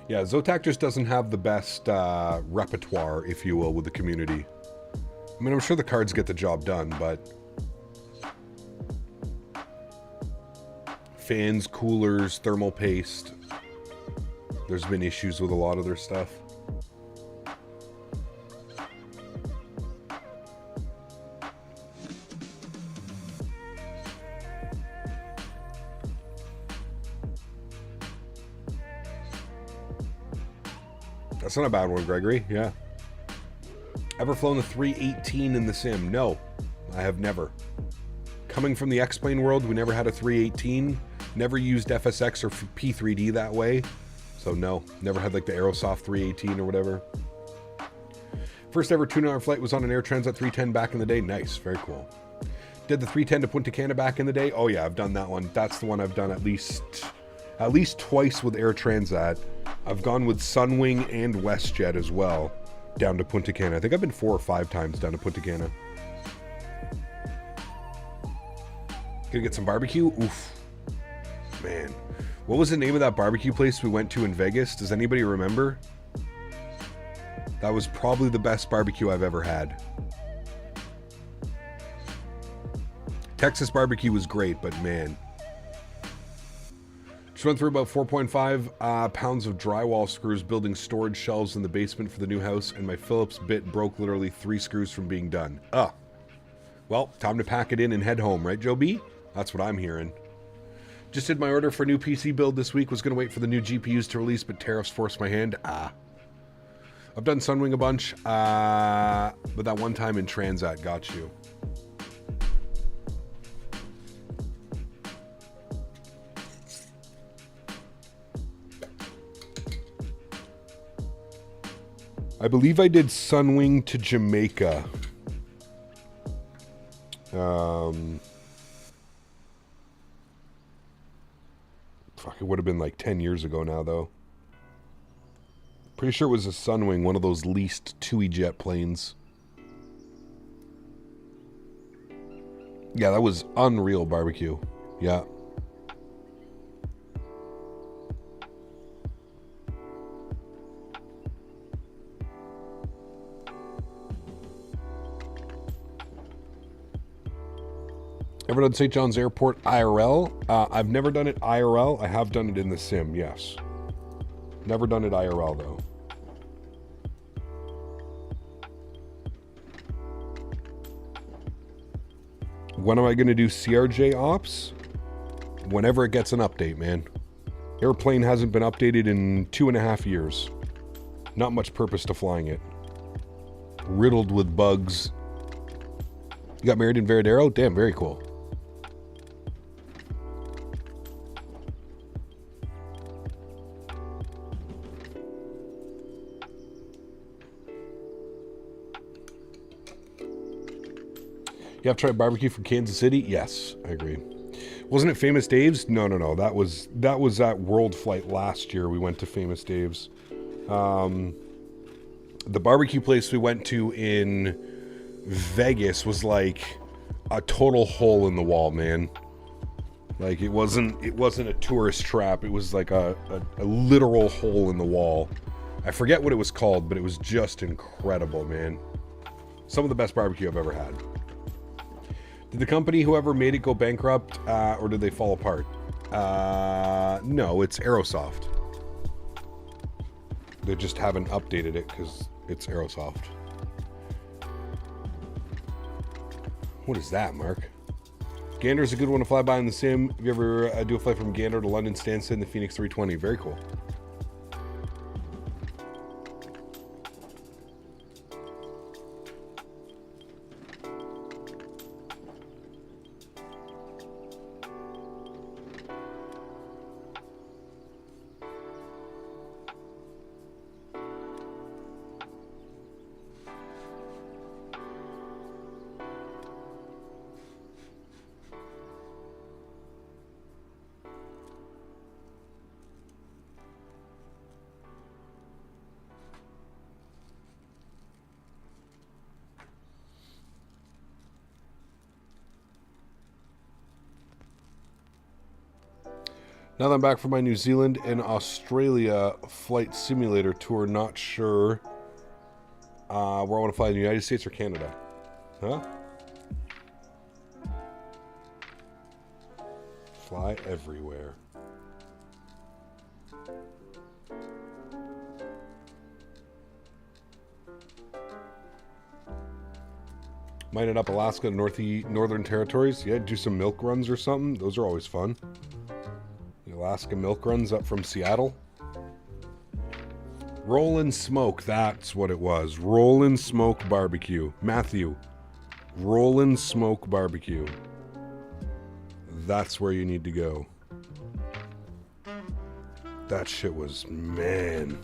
Yeah, Zotac just doesn't have the best repertoire, if you will, with the community. I mean, I'm sure the cards get the job done, but fans, coolers, thermal paste. There's been issues with a lot of their stuff. That's not a bad one, Gregory. Yeah. Ever flown the 318 in the sim? No, I have never. Coming from the X-Plane world, we never had a 318. Never used FSX or P3D that way. So no, never had like the Aerosoft 318 or whatever. First ever 2-hour flight was on an Air Transat 310 back in the day. Nice, very cool. Did the 310 to Punta Cana back in the day? Oh yeah, I've done that one. That's the one I've done at least twice with Air Transat. I've gone with Sunwing and WestJet as well, down to Punta Cana. I think I've been 4 or 5 times down to Punta Cana. Gonna get some barbecue? Oof. Man. What was the name of that barbecue place we went to in Vegas? Does anybody remember? That was probably the best barbecue I've ever had. Texas barbecue was great, but man. Just went through about 4.5 pounds of drywall screws building storage shelves in the basement for the new house, and my Phillips bit broke literally 3 screws from being done. Well, time to pack it in and head home, right, Joe B? That's what I'm hearing. Just did my order for a new PC build this week. Was going to wait for the new GPUs to release, but tariffs forced my hand. I've done Sunwing a bunch, but that one time in Transat got you. I believe I did Sunwing to Jamaica. Fuck, it would have been like 10 years ago now, though. Pretty sure it was a Sunwing, one of those leased TUI jet planes. Yeah, that was unreal barbecue. Yeah. Ever done St. John's Airport IRL? I've never done it IRL. I have done it in the sim, yes. Never done it IRL, though. When am I going to do CRJ ops? Whenever it gets an update, man. Airplane hasn't been updated in 2.5 years. Not much purpose to flying it. Riddled with bugs. You got married in Veradero? Damn, very cool. You have tried barbecue from Kansas City? Yes, I agree. Wasn't it Famous Dave's? No. That was at World Flight last year. We went to Famous Dave's. The barbecue place we went to in Vegas was like a total hole in the wall, man. Like it wasn't a tourist trap. It was like a literal hole in the wall. I forget what it was called, but it was just incredible, man. Some of the best barbecue I've ever had. Did the company, whoever made it, go bankrupt, or did they fall apart? No, it's Aerosoft. They just haven't updated it because it's Aerosoft. What is that, Mark? Gander's a good one to fly by in the sim. Have you ever do a flight from Gander to London Stansted in the Fenix 320? Very cool. Now that I'm back from my New Zealand and Australia flight simulator tour, not sure where I want to fly in the United States or Canada. Huh? Fly everywhere. Might end up Alaska and Northern Territories. Yeah, do some milk runs or something. Those are always fun. Alaska milk runs up from Seattle. Rollin' Smoke, that's what it was. Rollin' Smoke Barbecue. Matthew, Rollin' Smoke Barbecue. That's where you need to go. That shit was, man.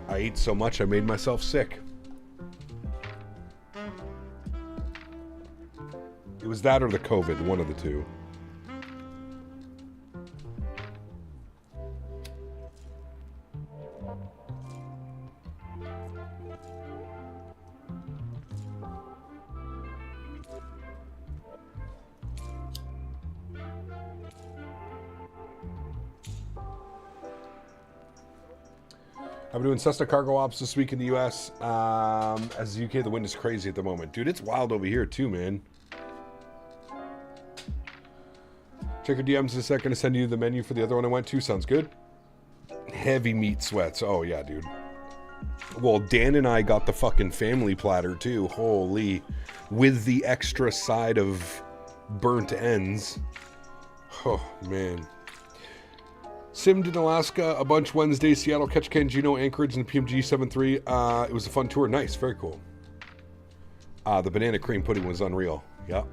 I ate so much I made myself sick. It was that or the COVID, one of the two. I'm doing Cessna cargo ops this week in the U.S. As the UK, the wind is crazy at the moment. Dude, it's wild over here too, man. Check your DMs in a second to send you the menu for the other one I went to. Sounds good. Heavy meat sweats. Oh, yeah, dude. Well, Dan and I got the fucking family platter too. Holy. With the extra side of burnt ends. Oh, man. Simmed in Alaska a bunch Wednesday, Seattle, Ketchikan, Juneau, Anchorage, and the PMG 73. It was a fun tour. Nice, very cool. The banana cream pudding was unreal. Yeah.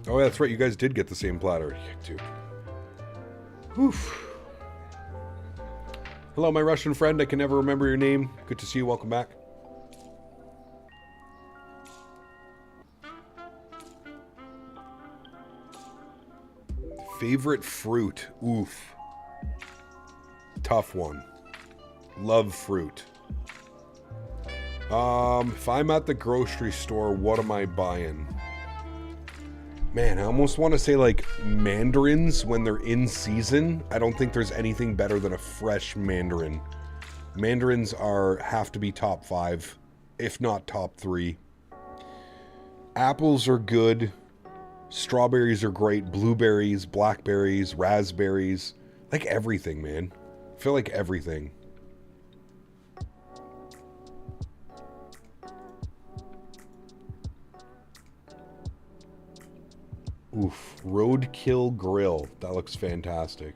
Oh, that's right. You guys did get the same platter. Yeah, dude. Oof. Hello, my Russian friend. I can never remember your name. Good to see you. Welcome back. Favorite fruit? Oof. Tough one. Love fruit. If I'm at the grocery store, what am I buying? Man, I almost want to say like mandarins when they're in season. I don't think there's anything better than a fresh mandarin. Mandarins have to be top 5, if not top 3. Apples are good. Strawberries are great. Blueberries, blackberries, raspberries. Like everything, man. I feel like everything. Oof, Roadkill Grill. That looks fantastic.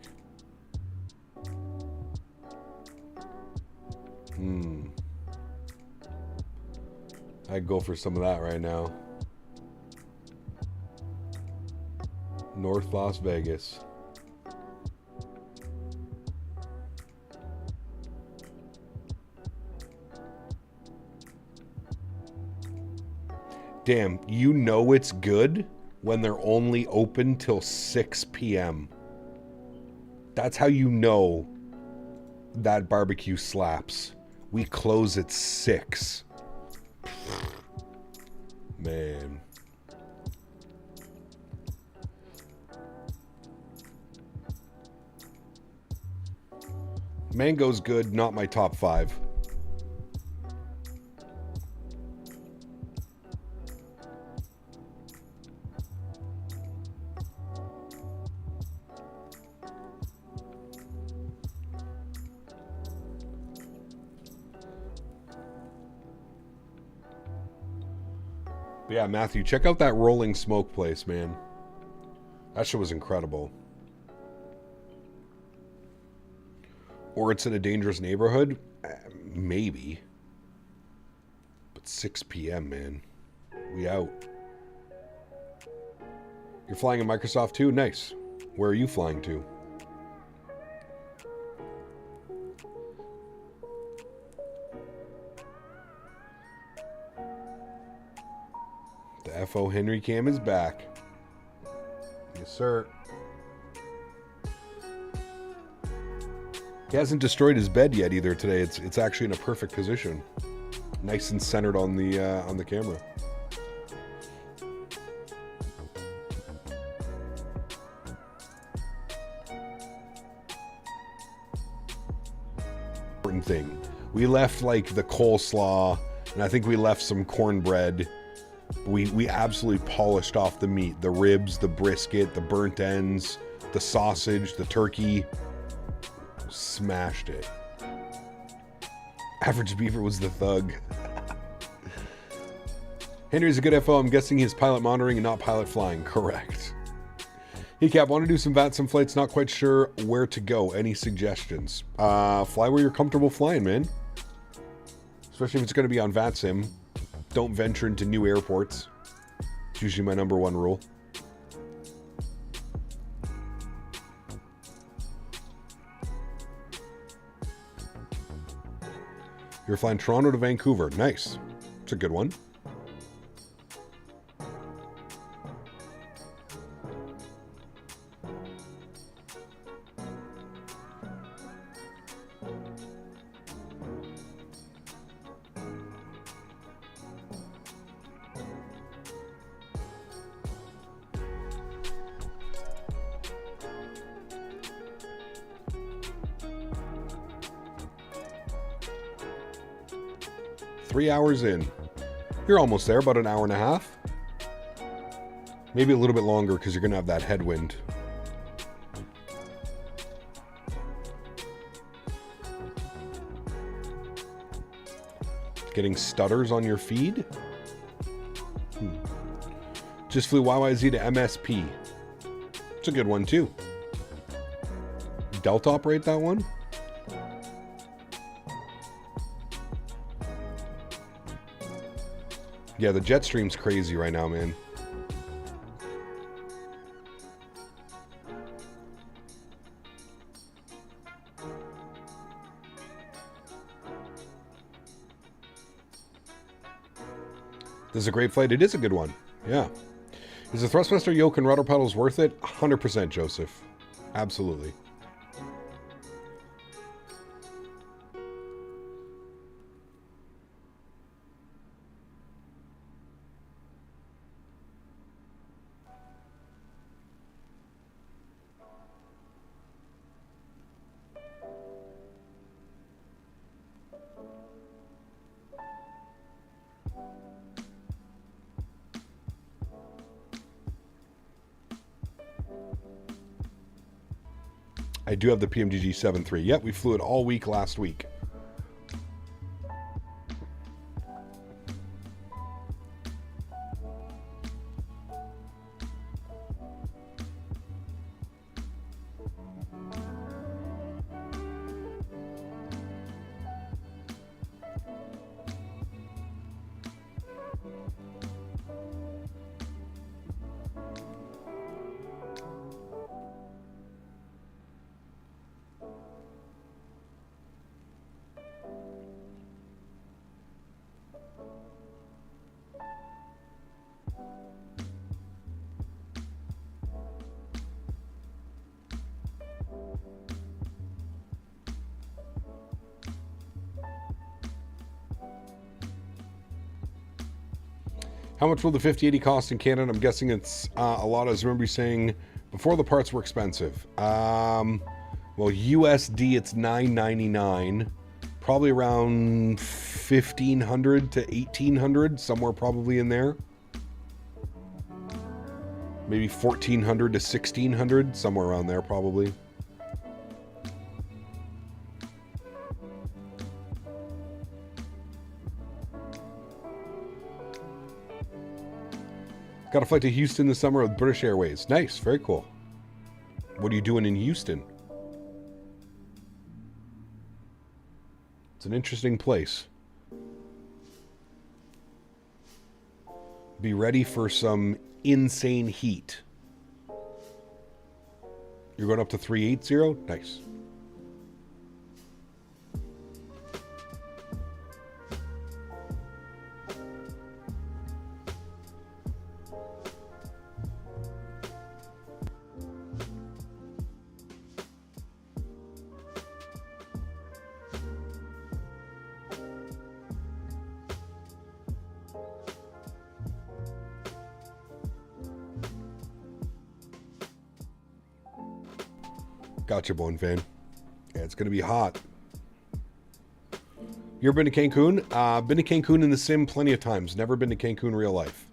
I'd go for some of that right now. North Las Vegas. Damn, you know it's good when they're only open till 6 p.m. That's how you know that barbecue slaps. We close at 6. Man. Mango's good, not my top 5. But yeah, Matthew, check out that rolling smoke place, man. That shit was incredible. Or it's in a dangerous neighborhood? Maybe. But 6 p.m., man. We out. You're flying in Microsoft too? Nice. Where are you flying to? The FO Henry cam is back. Yes, sir. He hasn't destroyed his bed yet either today. It's actually in a perfect position. Nice and centered on the camera. Important thing. We left like the coleslaw, and I think we left some cornbread. We absolutely polished off the meat. The ribs, the brisket, the burnt ends, the sausage, the turkey. Smashed it. Average Beaver was the thug. Henry's a good FO. I'm guessing he's pilot monitoring and not pilot flying. Correct. Hey Cap, want to do some VATSIM flights? Not quite sure where to go. Any suggestions? Fly where you're comfortable flying, man. Especially if it's going to be on VATSIM. Don't venture into new airports. It's usually my number one rule. You're flying Toronto to Vancouver. Nice. It's a good one. Three hours in. You're almost there, about an hour and a half. Maybe a little bit longer because you're going to have that headwind. Getting stutters on your feed? Just flew YYZ to MSP. It's a good one too. Delta operate that one? Yeah, the jet stream's crazy right now, man. This is a great flight. It is a good one. Yeah. Is the Thrustmaster yoke and rudder pedals worth it? 100%, Joseph. Absolutely. I do have the PMDG 7.3. Yep, we flew it all week last week. How much will the 5080 cost in Canada? I'm guessing it's a lot. As I remember you saying before, the parts were expensive. Well, USD it's $999, probably around $1,500 to $1,800, somewhere probably in there. Maybe $1,400 to $1,600, somewhere around there probably. Got a flight to Houston this summer with British Airways. Nice, very cool. What are you doing in Houston? It's an interesting place. Be ready for some insane heat. You're going up to 380? Nice. Gotcha, Bone Fan. Yeah, it's going to be hot. You ever been to Cancun? Been to Cancun in the sim plenty of times. Never been to Cancun real life.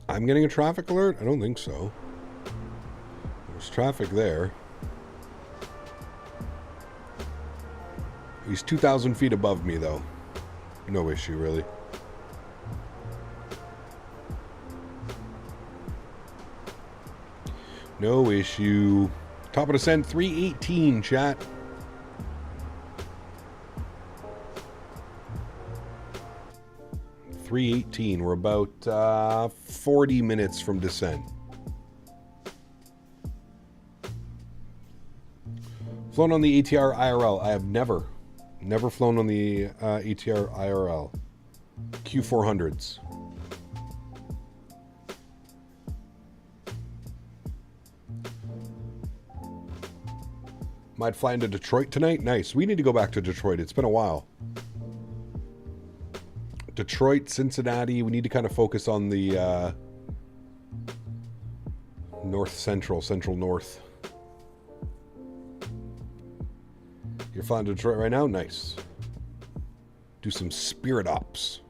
I'm getting a traffic alert? I don't think so. There's traffic there. He's 2,000 feet above me, though. No issue, really. No issue. Top of descent, 318, chat. .318. We're about 40 minutes from descent. Flown on the ATR IRL. I have never flown on the ATR IRL. Q400s. Might fly into Detroit tonight. Nice. We need to go back to Detroit. It's been a while. Detroit, Cincinnati, we need to kind of focus on the central north. You're flying to Detroit right now? Nice. Do some spirit ops.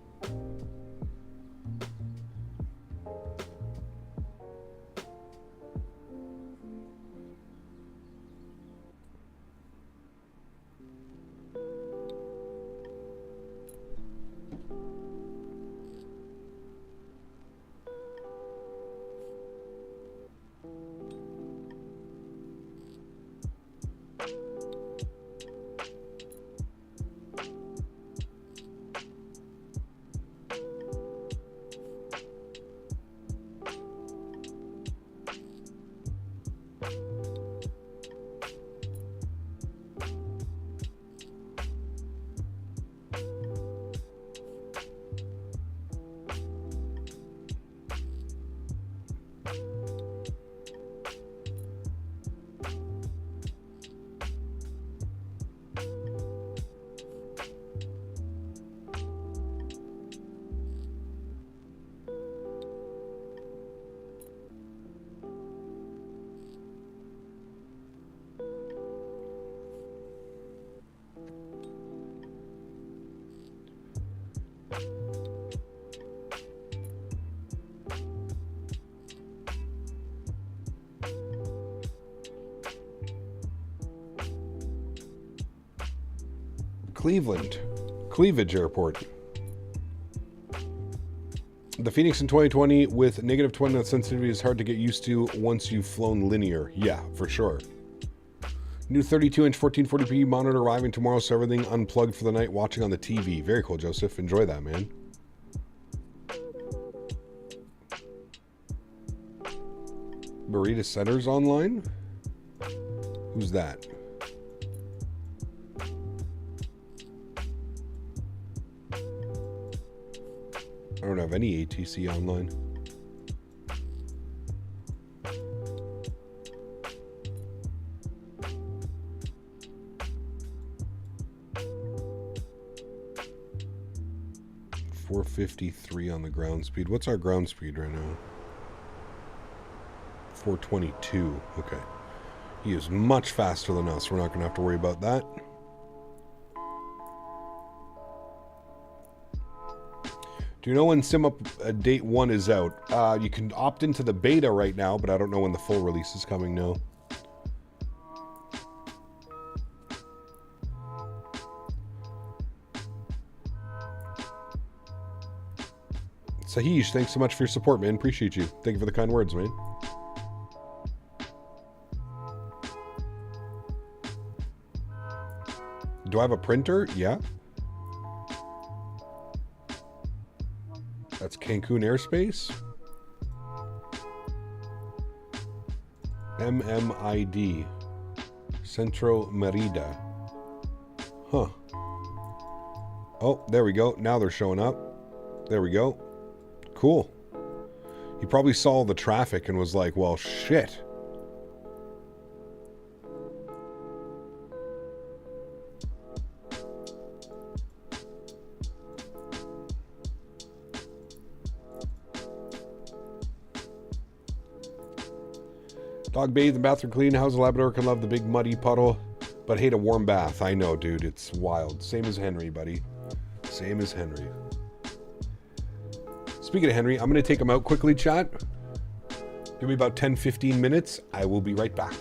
Cleavage Airport. The Fenix in 2020 with negative 20 knot sensitivity is hard to get used to once you've flown linear. Yeah, for sure. New 32-inch 1440p monitor arriving tomorrow, so everything unplugged for the night, watching on the TV. Very cool, Joseph. Enjoy that, man. Burrito Center's online? Who's that? I don't have any ATC online. .453 on the ground speed. What's our ground speed right now? 422. Okay. He is much faster than us. We're not going to have to worry about that. Do you know when Sim Up Date 1 is out? You can opt into the beta right now, but I don't know when the full release is coming now. Sahish, thanks so much for your support, man. Appreciate you. Thank you for the kind words, man. Do I have a printer? Yeah. That's Cancun airspace. MMID. Centro Merida. Huh. Oh, there we go. Now they're showing up. There we go. Cool. He probably saw the traffic and was like, well, shit. Dog bathed and bathroom clean. How's a Labrador can love the big muddy puddle, but hate a warm bath. I know, dude. It's wild. Same as Henry, buddy. Same as Henry. Speaking of Henry, I'm going to take him out quickly, chat. Give me about 10-15 minutes. I will be right back.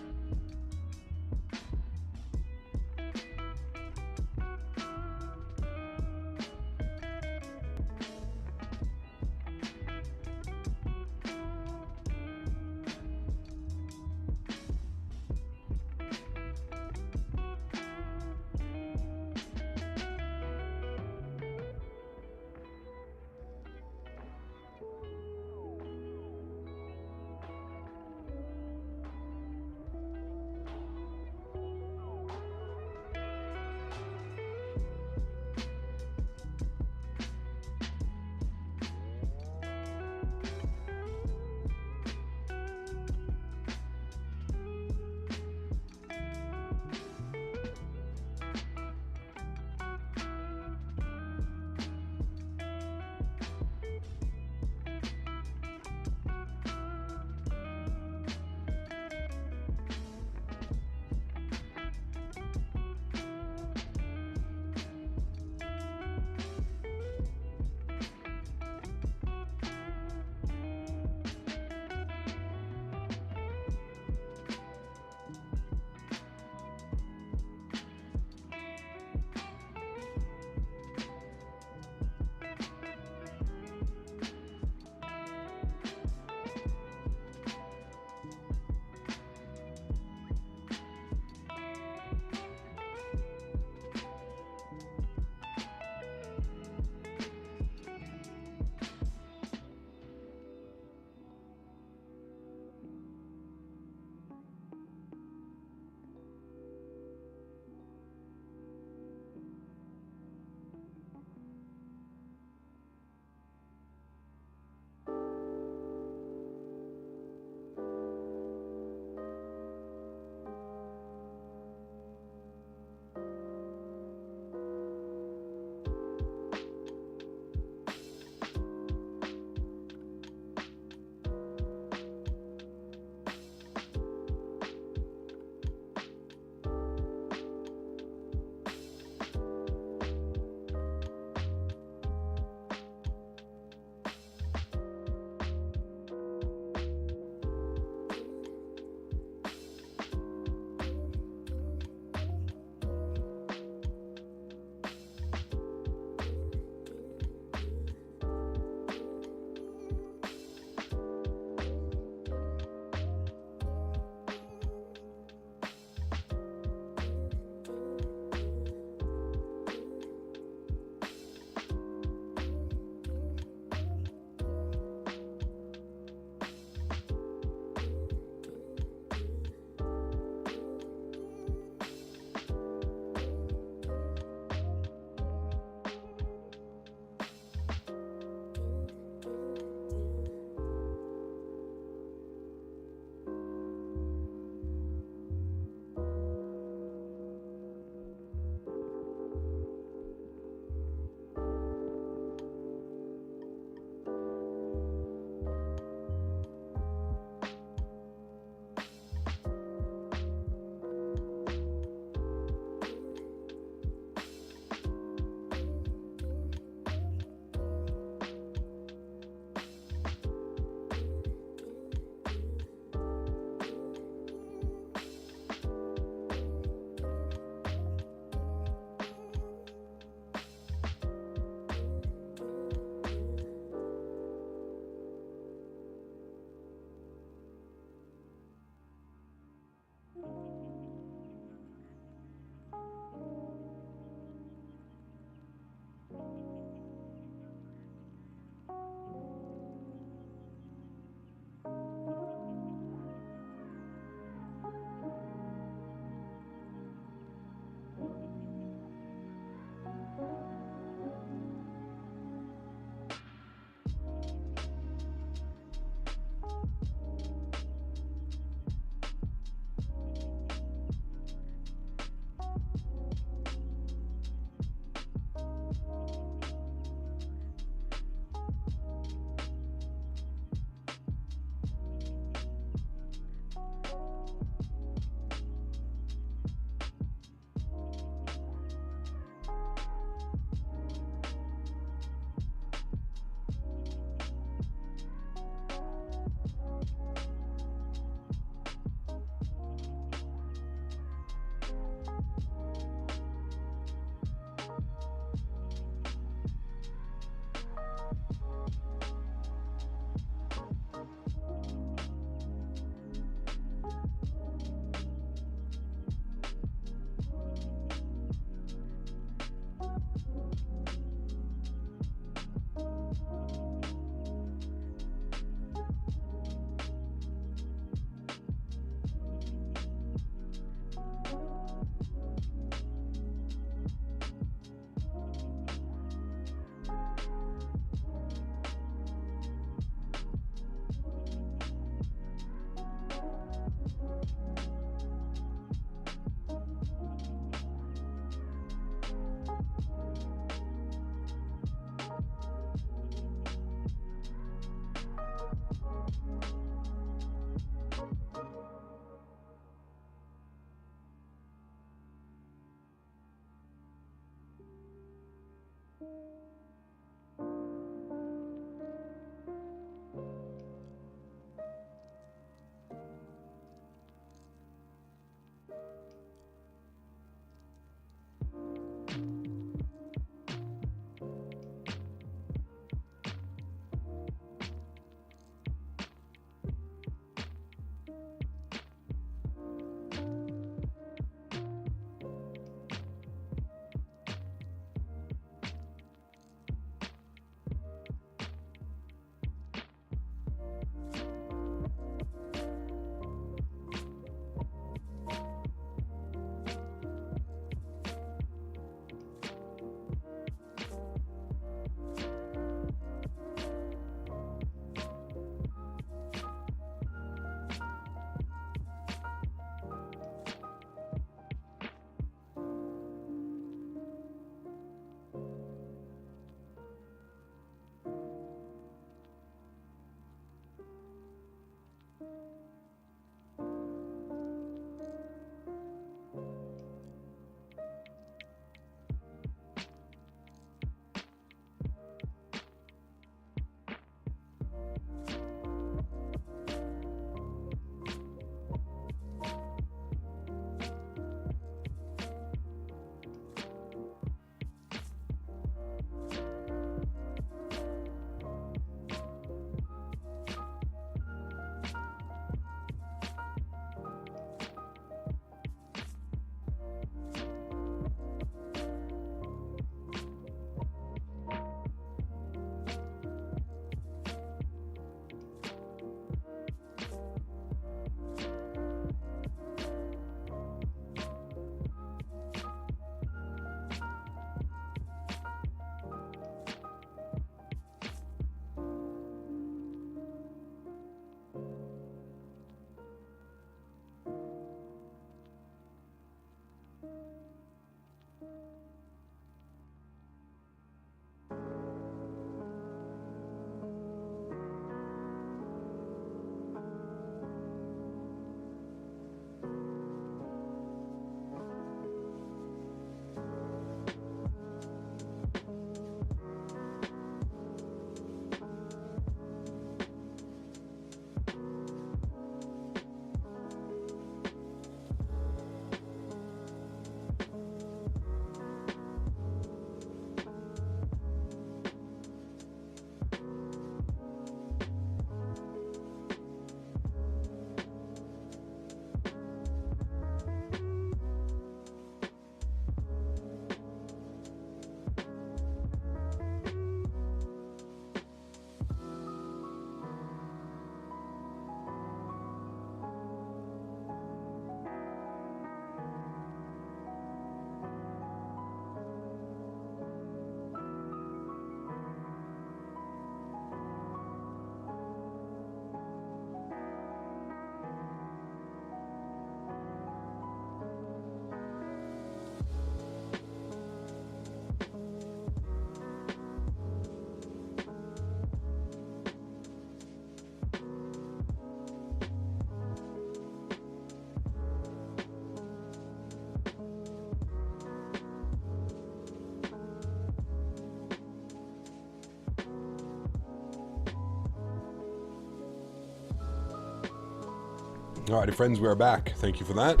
Alrighty, friends, we are back. Thank you for that.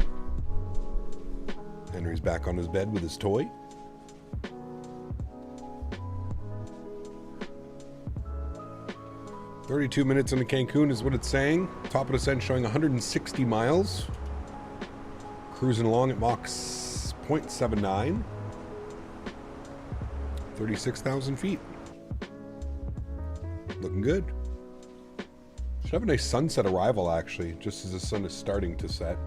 Henry's back on his bed with his toy. "32 minutes into Cancun is what it's saying. Top of descent showing 160 miles. Cruising along at Mach 0.79. 36,000 feet. Looking good. Should have a nice sunset arrival, actually, just as the sun is starting to set.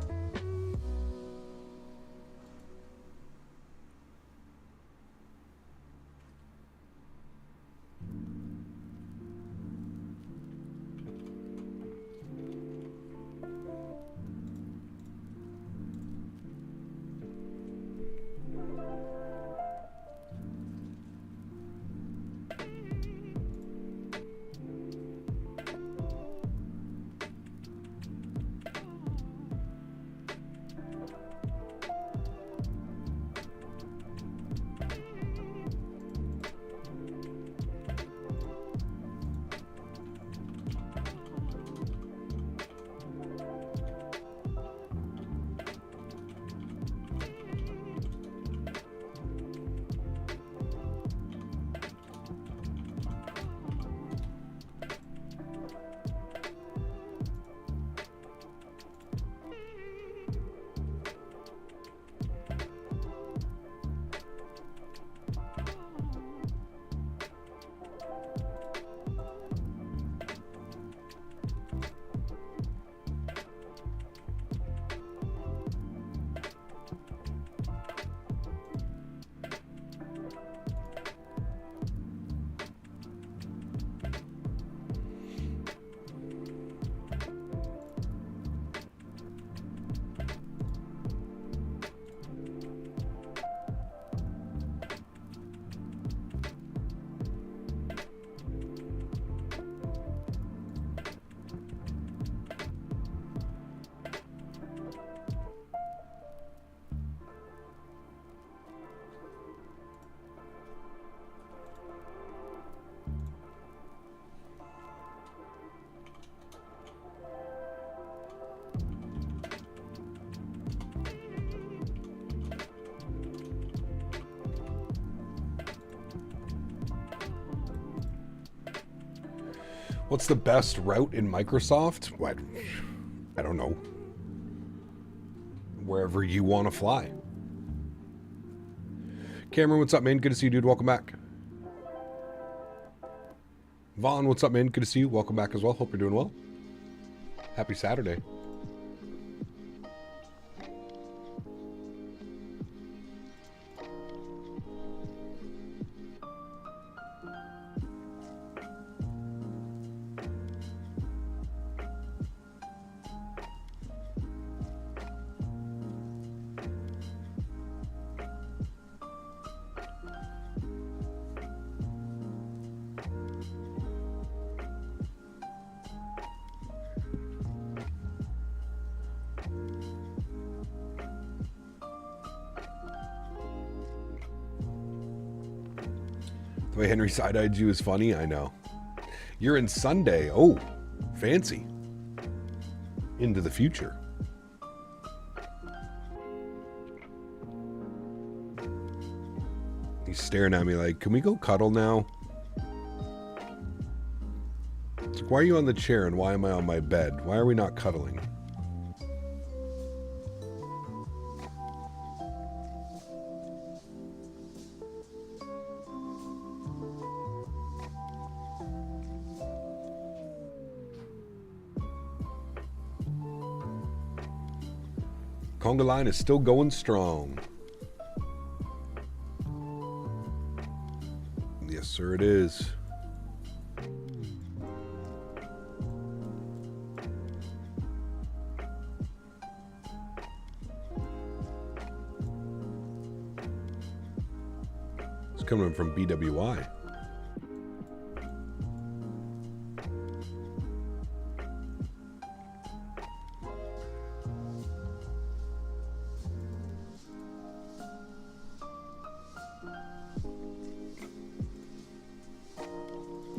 What's the best route in Microsoft? What? I don't know. Wherever you want to fly. Cameron, what's up, man? Good to see you, dude. Welcome back. Vaughn, what's up, man? Good to see you. Welcome back as well. Hope you're doing well. Happy Saturday. The way Henry side-eyed you is funny, I know. You're in Sunday. Oh, fancy. Into the future. He's staring at me like, can we go cuddle now? It's like, why are you on the chair and why am I on my bed? Why are we not cuddling? Conga line is still going strong. Yes, sir, it is. It's coming from BWI.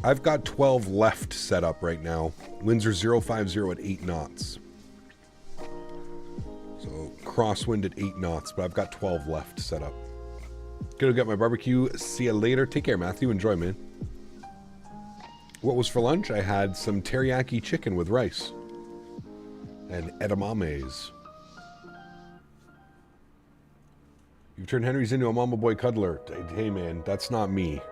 I've got 12 left set up right now. Winds are 050 at 8 knots. crosswind at 8 knots, but I've got 12 left set up. Gonna get my barbecue. See you later. Take care, Matthew. Enjoy, man. What was for lunch? I had some teriyaki chicken with rice and edamames. You've turned Henry's into a mama boy cuddler. Hey, man, that's not me.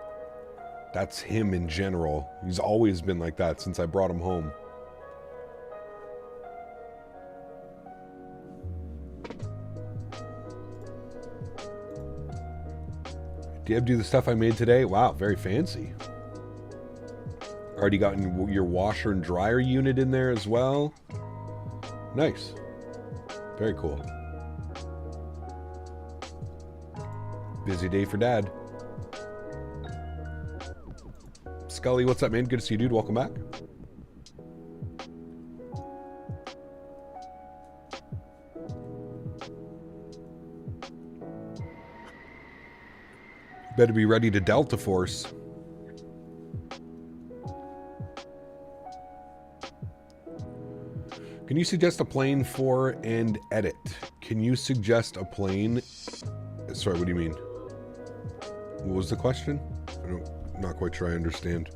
That's him in general. He's always been like that since I brought him home. Do you have to do the stuff I made today? Wow, very fancy. Already gotten your washer and dryer unit in there as well. Nice. Very cool. Busy day for Dad. Scully, what's up, man? Good to see you, dude. Welcome back. Better be ready to Delta Force. Can you suggest a plane for and edit? Can you suggest a plane? Sorry, what do you mean? What was the question? I'm not quite sure I understand.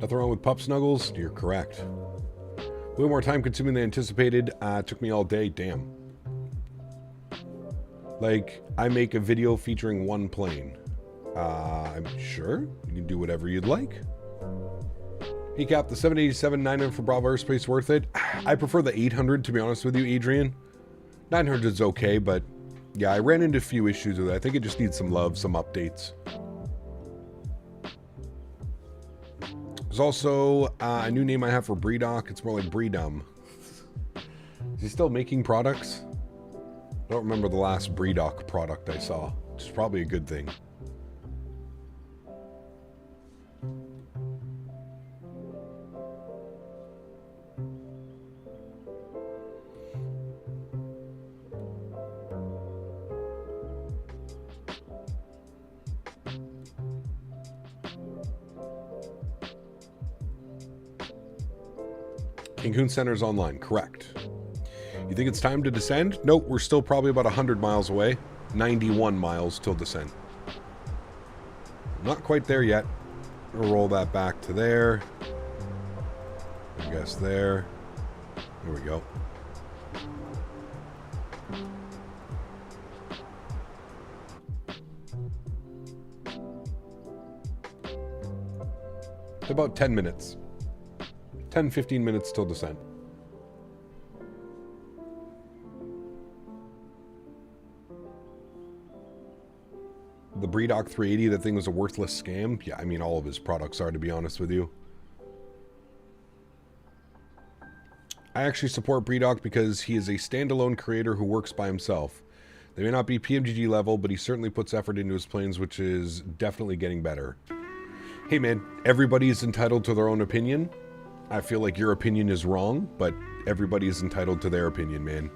Nothing wrong with pup snuggles? You're correct. Way more time consuming than anticipated. Took me all day. Damn. Like, I make a video featuring one plane. I'm sure you can do whatever you'd like. He capped the 787-900 for Bravo Airspace worth it. I prefer the 800, to be honest with you, Adrian. 900's okay, but yeah, I ran into a few issues with it. I think it just needs some love, some updates. There's also a new name I have for Breedoc. It's more like Breedum. Is he still making products? I don't remember the last Breedoc product I saw, which is probably a good thing. Cancun Center's online, correct. You think it's time to descend? Nope, we're still probably about 100 miles away. 91 miles till descent. Not quite there yet. We'll roll that back to there. I guess there. There we go. About 10 minutes. 10-15 minutes till descent. The Breedoc 380, that thing was a worthless scam. Yeah, I mean, all of his products are, to be honest with you. I actually support Breedoc because he is a standalone creator who works by himself. They may not be PMGG level, but he certainly puts effort into his planes, which is definitely getting better. Hey man, everybody is entitled to their own opinion. I feel like your opinion is wrong, but everybody is entitled to their opinion, man.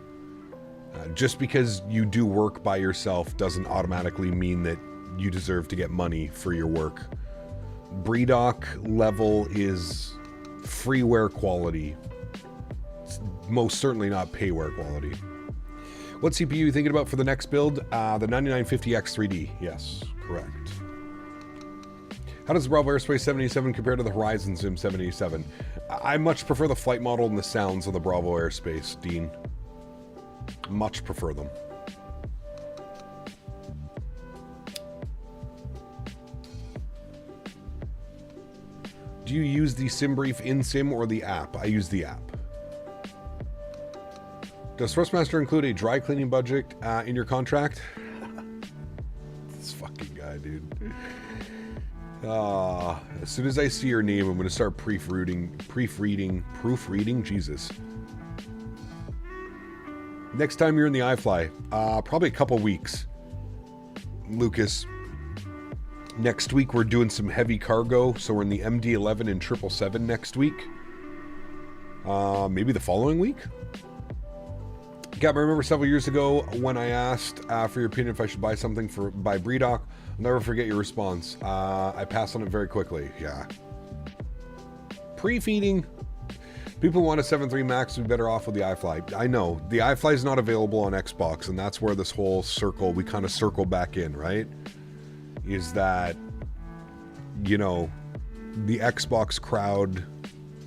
Just because you do work by yourself doesn't automatically mean that you deserve to get money for your work. BREDOC level is freeware quality. It's most certainly not payware quality. What CPU are you thinking about for the next build? The 9950X3D. Yes, correct. How does the Bravo Airspace 787 compare to the Horizon Sim 787? I much prefer the flight model and the sounds of the Bravo Airspace, Dean. Much prefer them. Do you use the SimBrief in Sim or the app? I use the app. Does Thrustmaster include a dry cleaning budget in your contract? This fucking guy, dude. As soon as I see your name, I'm going to start proofreading, Jesus. Next time you're in the iFly, probably a couple weeks. Lucas, next week we're doing some heavy cargo, so we're in the MD-11 and 777 next week. Maybe the following week? Gab, I remember several years ago when I asked for your opinion if I should buy something by BREDOC. I'll never forget your response. I passed on it very quickly. Yeah. Pre-feeding. People who want a 7.3 Max would be better off with the iFly. I know. The iFly is not available on Xbox, and that's where this whole circle, we kind of circle back in, right? Is that, you know, the Xbox crowd,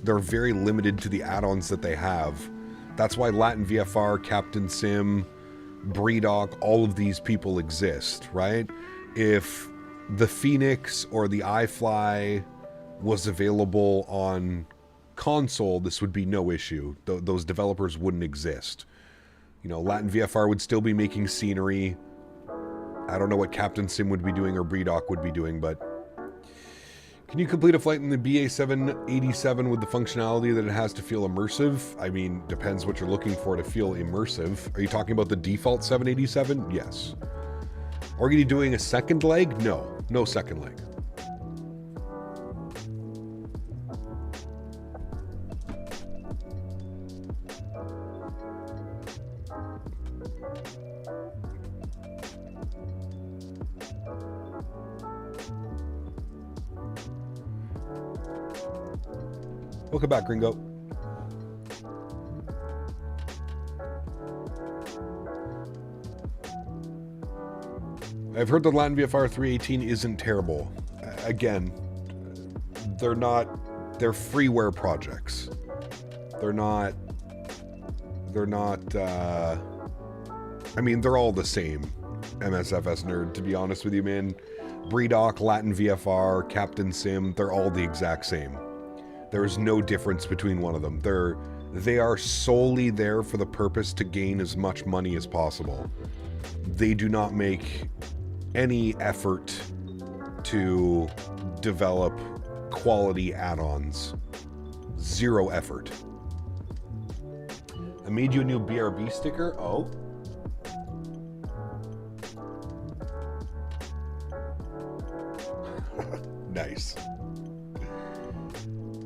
they're very limited to the add-ons that they have. That's why Latin VFR, Captain Sim, BREDOC, all of these people exist, right? If the Fenix or the iFly was available on console, this would be no issue. Those developers wouldn't exist. You know, Latin VFR would still be making scenery. I don't know what Captain Sim would be doing or BREDOC would be doing, but can you complete a flight in the BA 787 with the functionality that it has to feel immersive? I mean, depends what you're looking for to feel immersive. Are you talking about the default 787? Yes. Are you doing a second leg? No. No second leg. Welcome back, Gringo. I've heard the Latin VFR 318 isn't terrible. Again, they're freeware projects. They're not, I mean, they're all the same. MSFS nerd, to be honest with you, man. BREDOC, Latin VFR, Captain Sim, they're all the exact same. There is no difference between one of them. They are solely there for the purpose to gain as much money as possible. They do not make any effort to develop quality add-ons. Zero effort. I made you a new BRB sticker. Oh. Nice.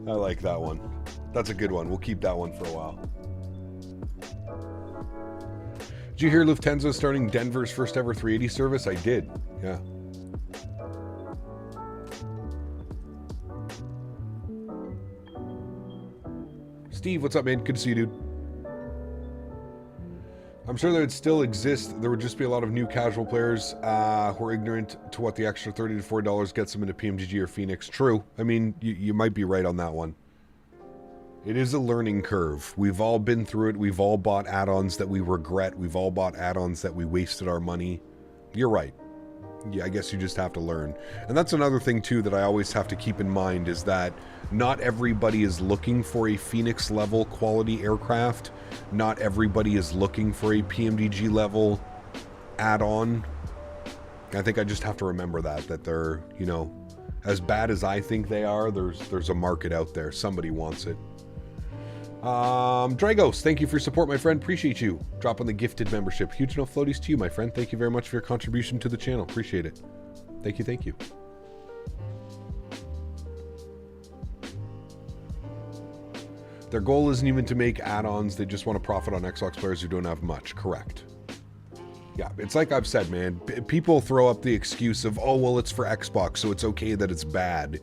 I like that one. That's a good one. We'll keep that one for a while. Did you hear Lufthansa is starting Denver's first ever 380 service? I did. Yeah. Steve, what's up, man? Good to see you, dude. I'm sure that would still exist. There would just be a lot of new casual players who are ignorant to what the extra $30 to $40 gets them into PMGG or Fenix. True. I mean, you might be right on that one. It is a learning curve. We've all been through it. We've all bought add-ons that we regret. We've all bought add-ons that we wasted our money. You're right. Yeah, I guess you just have to learn. And that's another thing, too, that I always have to keep in mind is that not everybody is looking for a Phoenix-level quality aircraft. Not everybody is looking for a PMDG-level add-on. I think I just have to remember that they're, you know, as bad as I think they are, there's a market out there. Somebody wants it. Dragos, thank you for your support, my friend. Appreciate you. Dropping the gifted membership. Huge no floaties to you, my friend. Thank you very much for your contribution to the channel. Appreciate it. Thank you, thank you. Their goal isn't even to make add-ons. They just want to profit on Xbox players who don't have much. Correct. Yeah, it's like I've said, man. People throw up the excuse of, oh, well, it's for Xbox, so it's okay that it's bad.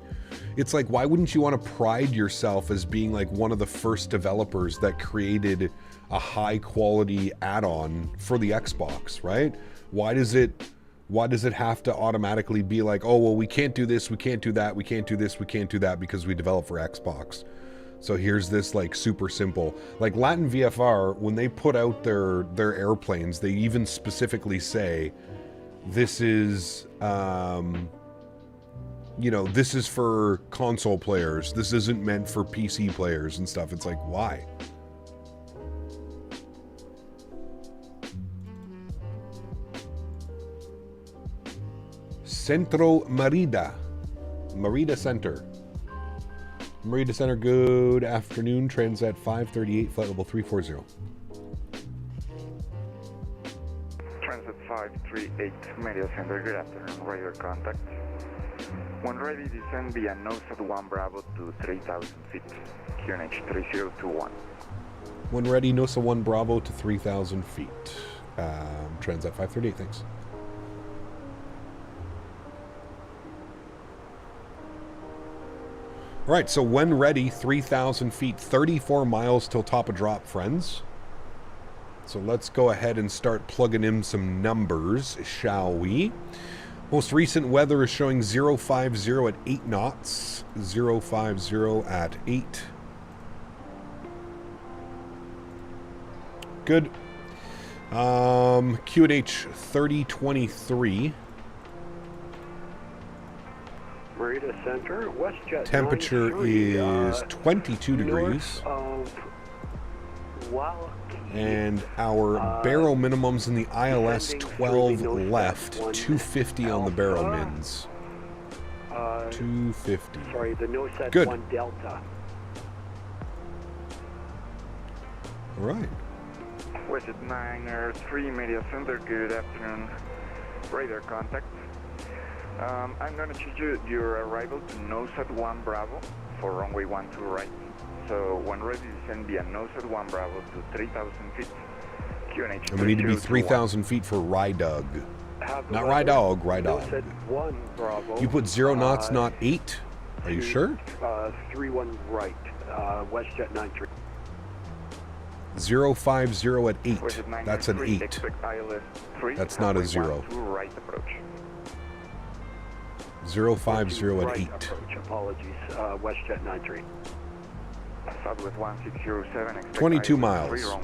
It's like, why wouldn't you want to pride yourself as being like one of the first developers that created a high-quality add-on for the Xbox, right? Why does it have to automatically be like, oh, well, we can't do this, we can't do that, we can't do this, we can't do that because we develop for Xbox? So here's this like super simple, like Latin VFR, when they put out their airplanes, they even specifically say, this is, you know, this is for console players. This isn't meant for PC players and stuff. It's like, why? Centro Merida. Merida Center. Merida Center, good afternoon. Transat 538, flight level 340. Transat 538, Merida Center, good afternoon. Radar contact. When ready, descend via nose at 1 Bravo to 3,000 feet. QNH 3021. When ready, NOSA 1 Bravo to 3,000 feet. Transat 538, thanks. All right, so when ready, 3,000 feet, 34 miles till top of drop, friends. So let's go ahead and start plugging in some numbers, shall we? Most recent weather is showing 050 at 8 knots. 050 at 8. Good. QNH 3023. Merida Center, WestJet. Temperature is 22 degrees. And our barrel minimums in the ILS 12 left, 250 on the barrel mins. 250. Sorry, the nose at Good. 1 Delta. All right. WestJet 903, Media Center, good afternoon. Radar contact. I'm going to change your arrival to nose at 1 Bravo for runway 12 right. So when ready, descend via nose at 1 Bravo to 3,000 feet. QNH. And we need to be 3,000 feet for Rydog. Not Rydog, Rydog. 1 Bravo. You put 0 knots, not 8? Are you sure? 31 right, WestJet 93. 050 at 8. That's an 8. That's not a 0. Right approach. 050 at 8. Apologies, WestJet 93. Southwest 1607. 22 miles. All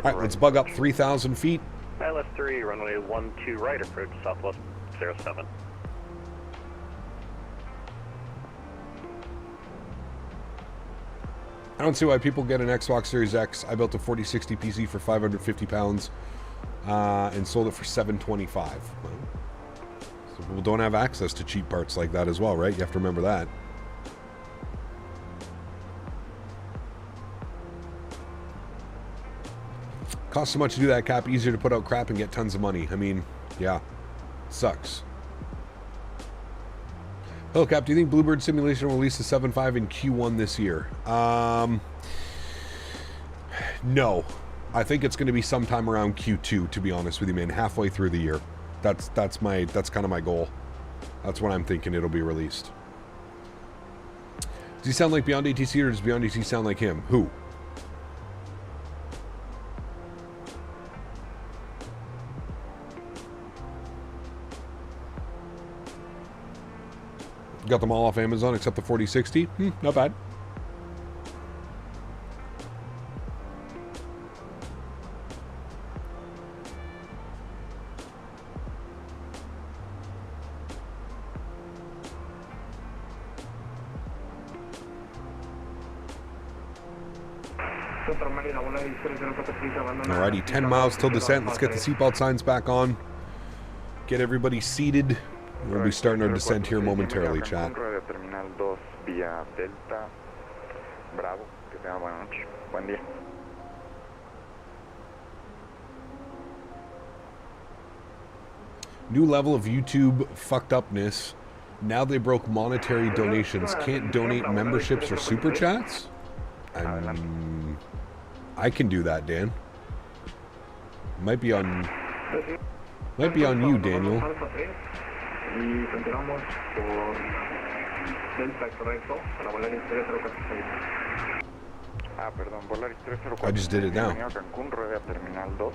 right, let's bug up 3,000 feet. ILS 3, runway 12 right, approach Southwest 07. I don't see why people get an Xbox Series X. I built a 4060 PC for 550 pounds and sold it for 725. Well, so people don't have access to cheap parts like that as well, right? You have to remember that. Costs so much to do that, Cap. Easier to put out crap and get tons of money. I mean, yeah. Sucks. Hello, Cap. Do you think Bluebird Simulation will release the 7.5 in Q1 this year? No. I think it's going to be sometime around Q2, to be honest with you, man. Halfway through the year. That's kind of my goal. That's when I'm thinking it'll be released. Does he sound like Beyond ATC, or does Beyond ATC sound like him? Who? Got them all off Amazon except the 4060. Not bad. Alrighty, 10 miles till descent. Let's get the seatbelt signs back on. Get everybody seated. We'll be starting our descent here momentarily, chat. tenga buena noche. Buen día. New level of YouTube fucked upness. Now they broke monetary donations. Can't donate memberships or super chats? I can do that, Dan. Might be on you, Daniel. Perdón, Volaris 304. I just did it now. Cancun, rodea Terminal 2,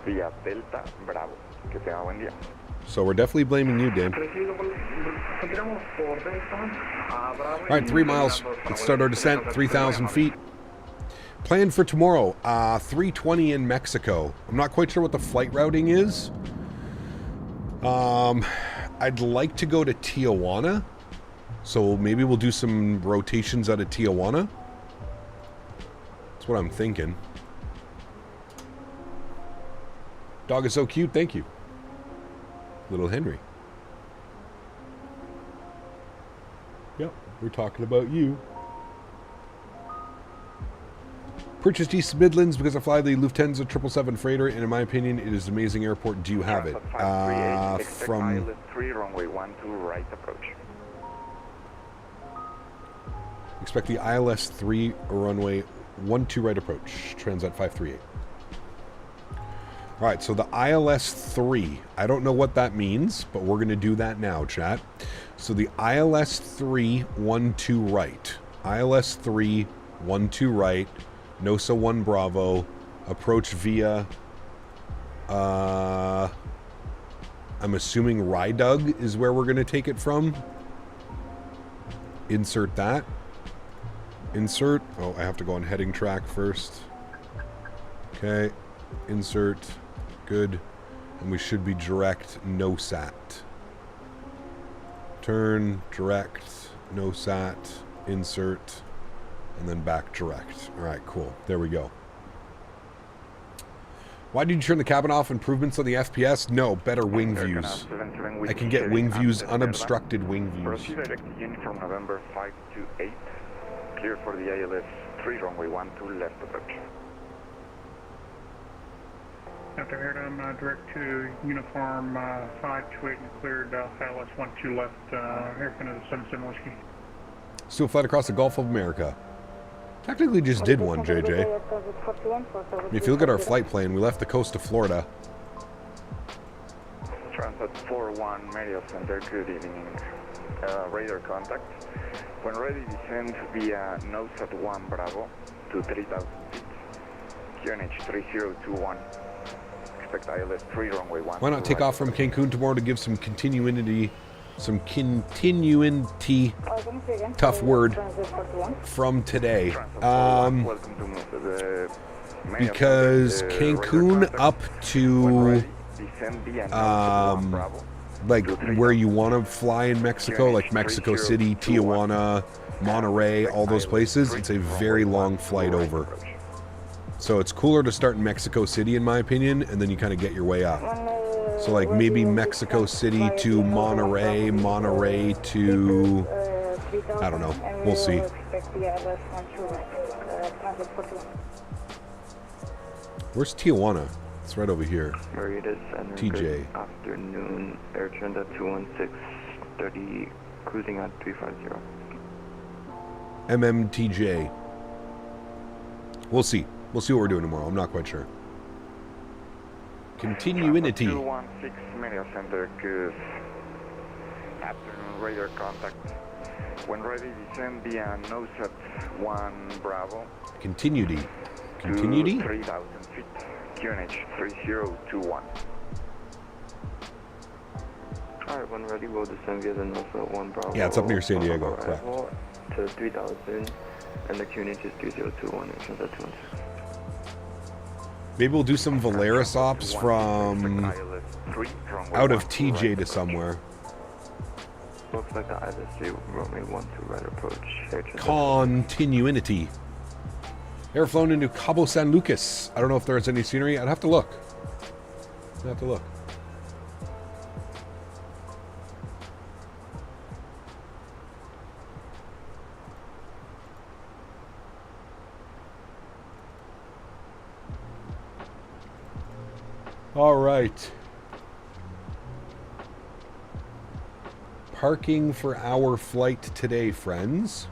vía Delta Bravo. Que tenga buen día. So we're definitely blaming you, Dan. All right, 3 miles. Let's start our descent, 3,000 feet. Plan for tomorrow, 3:20 in Mexico. I'm not quite sure what the flight routing is. I'd like to go to Tijuana. So maybe we'll do some rotations out of Tijuana. That's what I'm thinking. Dog is so cute, thank you. Little Henry. Yep, we're talking about you. Purchased East Midlands because I fly the Lufthansa 777 freighter, and in my opinion, it is an amazing airport. Do you have it? From 3 runway 12 right approach. Expect the ILS 3 runway 12 right approach. Transat 538. All right, so the ILS 3. I don't know what that means, but we're going to do that now, chat. So the ILS 3 12 right. ILS 3 12 right. NOSA 1 Bravo. Approach via... I'm assuming Rydug is where we're going to take it from. Insert that. Insert. Oh, I have to go on heading track first. Okay. Insert. Good. And we should be direct, no sat. Turn, direct, no sat, insert, and then back direct. All right, cool. There we go. Why did you turn the cabin off? Improvements on the FPS? No, better wing views. I can get wing views, unobstructed wing views. Proceed direct unit from November 5 to 8. Clear for the ILS 3 runway 12 left approach. After Airdown, direct to uniform 528 and cleared ILS 12 left, airplane is 77 Whiskey. Still flight across the Gulf of America. Technically just did one, JJ. If you look at our flight plan, we left the coast of Florida. Transat 41 Media Center, good evening. Radar contact. When ready, descend via NOSAT 1 Bravo to 3,000 feet. QNH 3021. Expect ILS 3 runway 1. Why not take off from Cancun tomorrow to give some continuity, tough word, from today? Because Cancun up to like where you want to fly in Mexico, like Mexico City, Tijuana, Monterey, all those places, it's a very long flight over. So it's cooler to start in Mexico City, in my opinion, and then you kind of get your way up. So like maybe Mexico City to Monterey, Monterey to, I don't know, we'll see. Where's Tijuana? It's right over here. TJ. Afternoon, Air Transat 216, cruising at 350. MMTJ. We'll see. We'll see what we're doing tomorrow. I'm not quite sure. Continuity. 216 Media Center, good afternoon, radar contact. When ready, descend via NOSAT 1 Bravo. Continuity. Continuity? 3,000 feet. QNH 3021. Alright, when ready, we'll descend via the NOSAT 1 Bravo. Yeah, it's up near San Diego, correct. To 3,000, and the QNH is 3021, and Transat 216. Maybe we'll do some Valeris ops from out of TJ to somewhere. Looks like the AlexSiu runway 12 right approach. Continuity. Air flown into Cabo San Lucas. I don't know if there's any scenery. I'd have to look. I'd have to look. All right. Parking for our flight today, friends.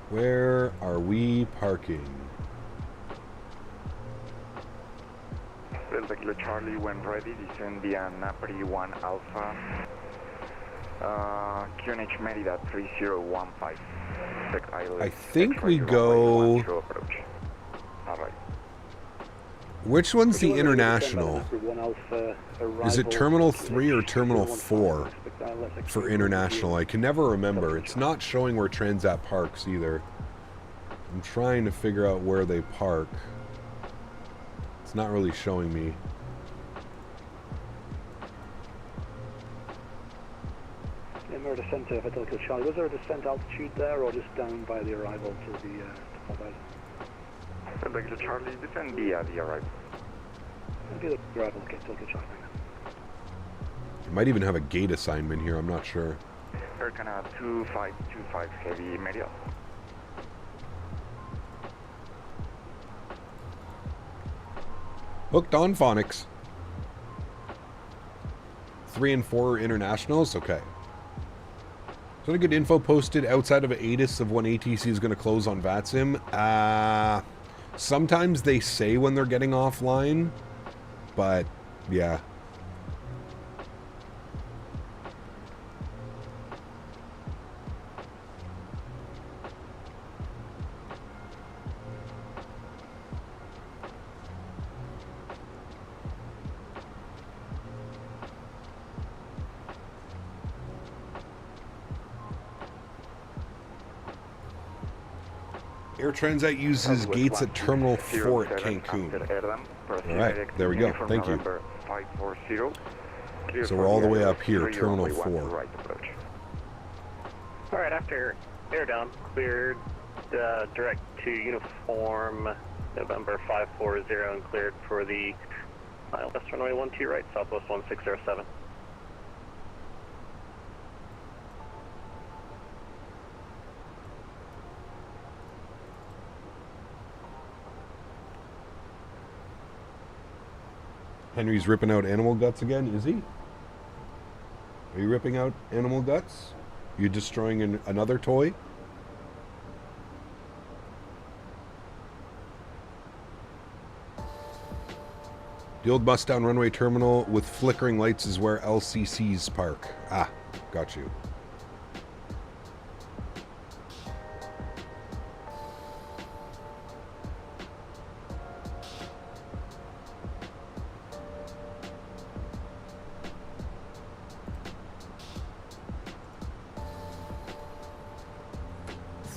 Where are we parking? Delta Kilo Charlie, when ready, descend via Napoli 1 Alpha. QNH Merida 3015. I think we go... Which one's the international? Is it Terminal 3 or Terminal 4 for international? I can never remember. It's not showing where Transat parks either. I'm trying to figure out where they park. It's not really showing me. We're descent for Delta Charlie. Was there a descent altitude there, or just down by the arrival to the top out? Delta Charlie, descend via the arrival. Via the arrival, okay, Delta Charlie. It might even have a gate assignment here, I'm not sure. Air Canada 2525 heavy media. Hooked on phonics. 3 and 4 internationals, okay. So any good info posted outside of ATIS of when ATC is going to close on VATSIM? Sometimes they say when they're getting offline, but yeah. Air Transat uses gates at Terminal 4 at Cancun. Alright, there we go. Thank you. So we're all the way up here, Terminal 4. Alright, after air down, cleared direct to uniform November 540 and cleared for the West runway 12 right, Southwest 1607. Henry's ripping out animal guts again, is he? Are you ripping out animal guts? You destroying another toy? The old bus down runway terminal with flickering lights is where LCCs park. Ah, got you.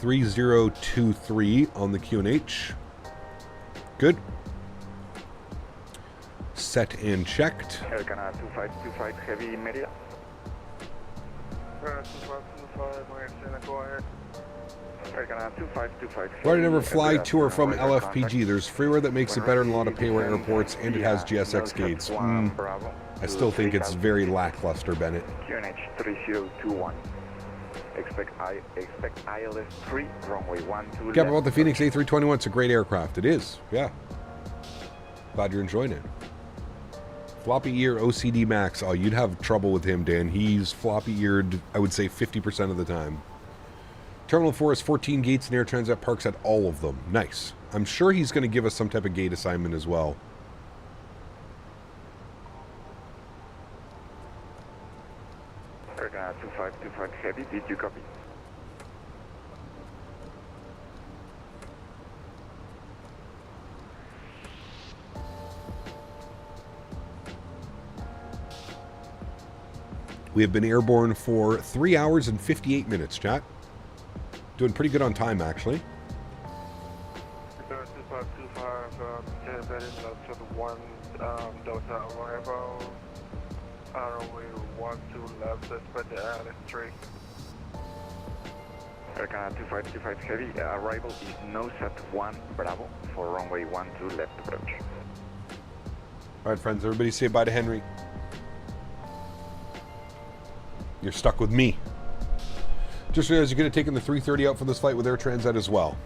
.3023 on the QNH. Good. Set and checked. Air Canada 2525 heavy media. 2525, go ahead. Air Canada 2525. Why do I never fly to or from LFPG? There's freeware that makes it better than a lot of payware airports, and it has GSX gates. I still think it's very lackluster, Bennett. QNH 3021. Expect ILS 3, runway 12. Cap about the Fenix A321. It's a great aircraft. It is, yeah. Glad you're enjoying it. Floppy ear OCD Max. Oh, you'd have trouble with him, Dan. He's floppy eared, I would say 50% of the time. Terminal 4 has 14 gates and Air Transat parks at all of them. Nice. I'm sure he's going to give us some type of gate assignment as well. Air Canada 2525 heavy, did you copy? We have been airborne for 3 hours and 58 minutes, chat. Doing pretty good on time, actually. 2525, embedded to the 1 Delta arrival. Runway 12 left, suspect the Alex 3. Air Canada 2525 heavy, arrival is NOSAT 1 Bravo for runway 12 left approach. Alright, friends, everybody say bye to Henry. You're stuck with me. Just realized you could have taken the 330 out for this flight with Air Transat as well.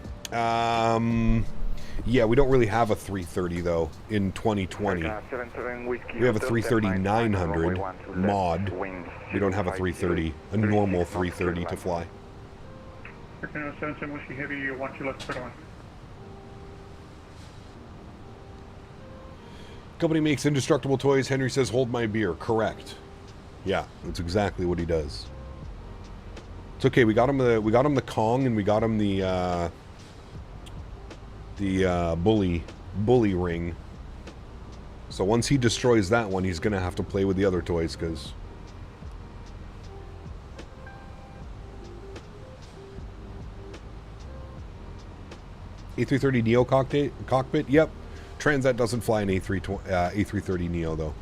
Yeah, we don't really have a 330 though in 2020. We have a 330-900 mod. We don't have a 330, a normal 330 to fly. American 77 Whiskey Heavy, 12 left, clear to land. Company makes indestructible toys. Henry says, hold my beer. Correct. Yeah, that's exactly what he does. It's okay. We got him the Kong, and we got him the bully ring. So once he destroys that one, he's gonna have to play with the other toys, because A330 Neo cockpit. Yep. Transat doesn't fly an A330 Neo though.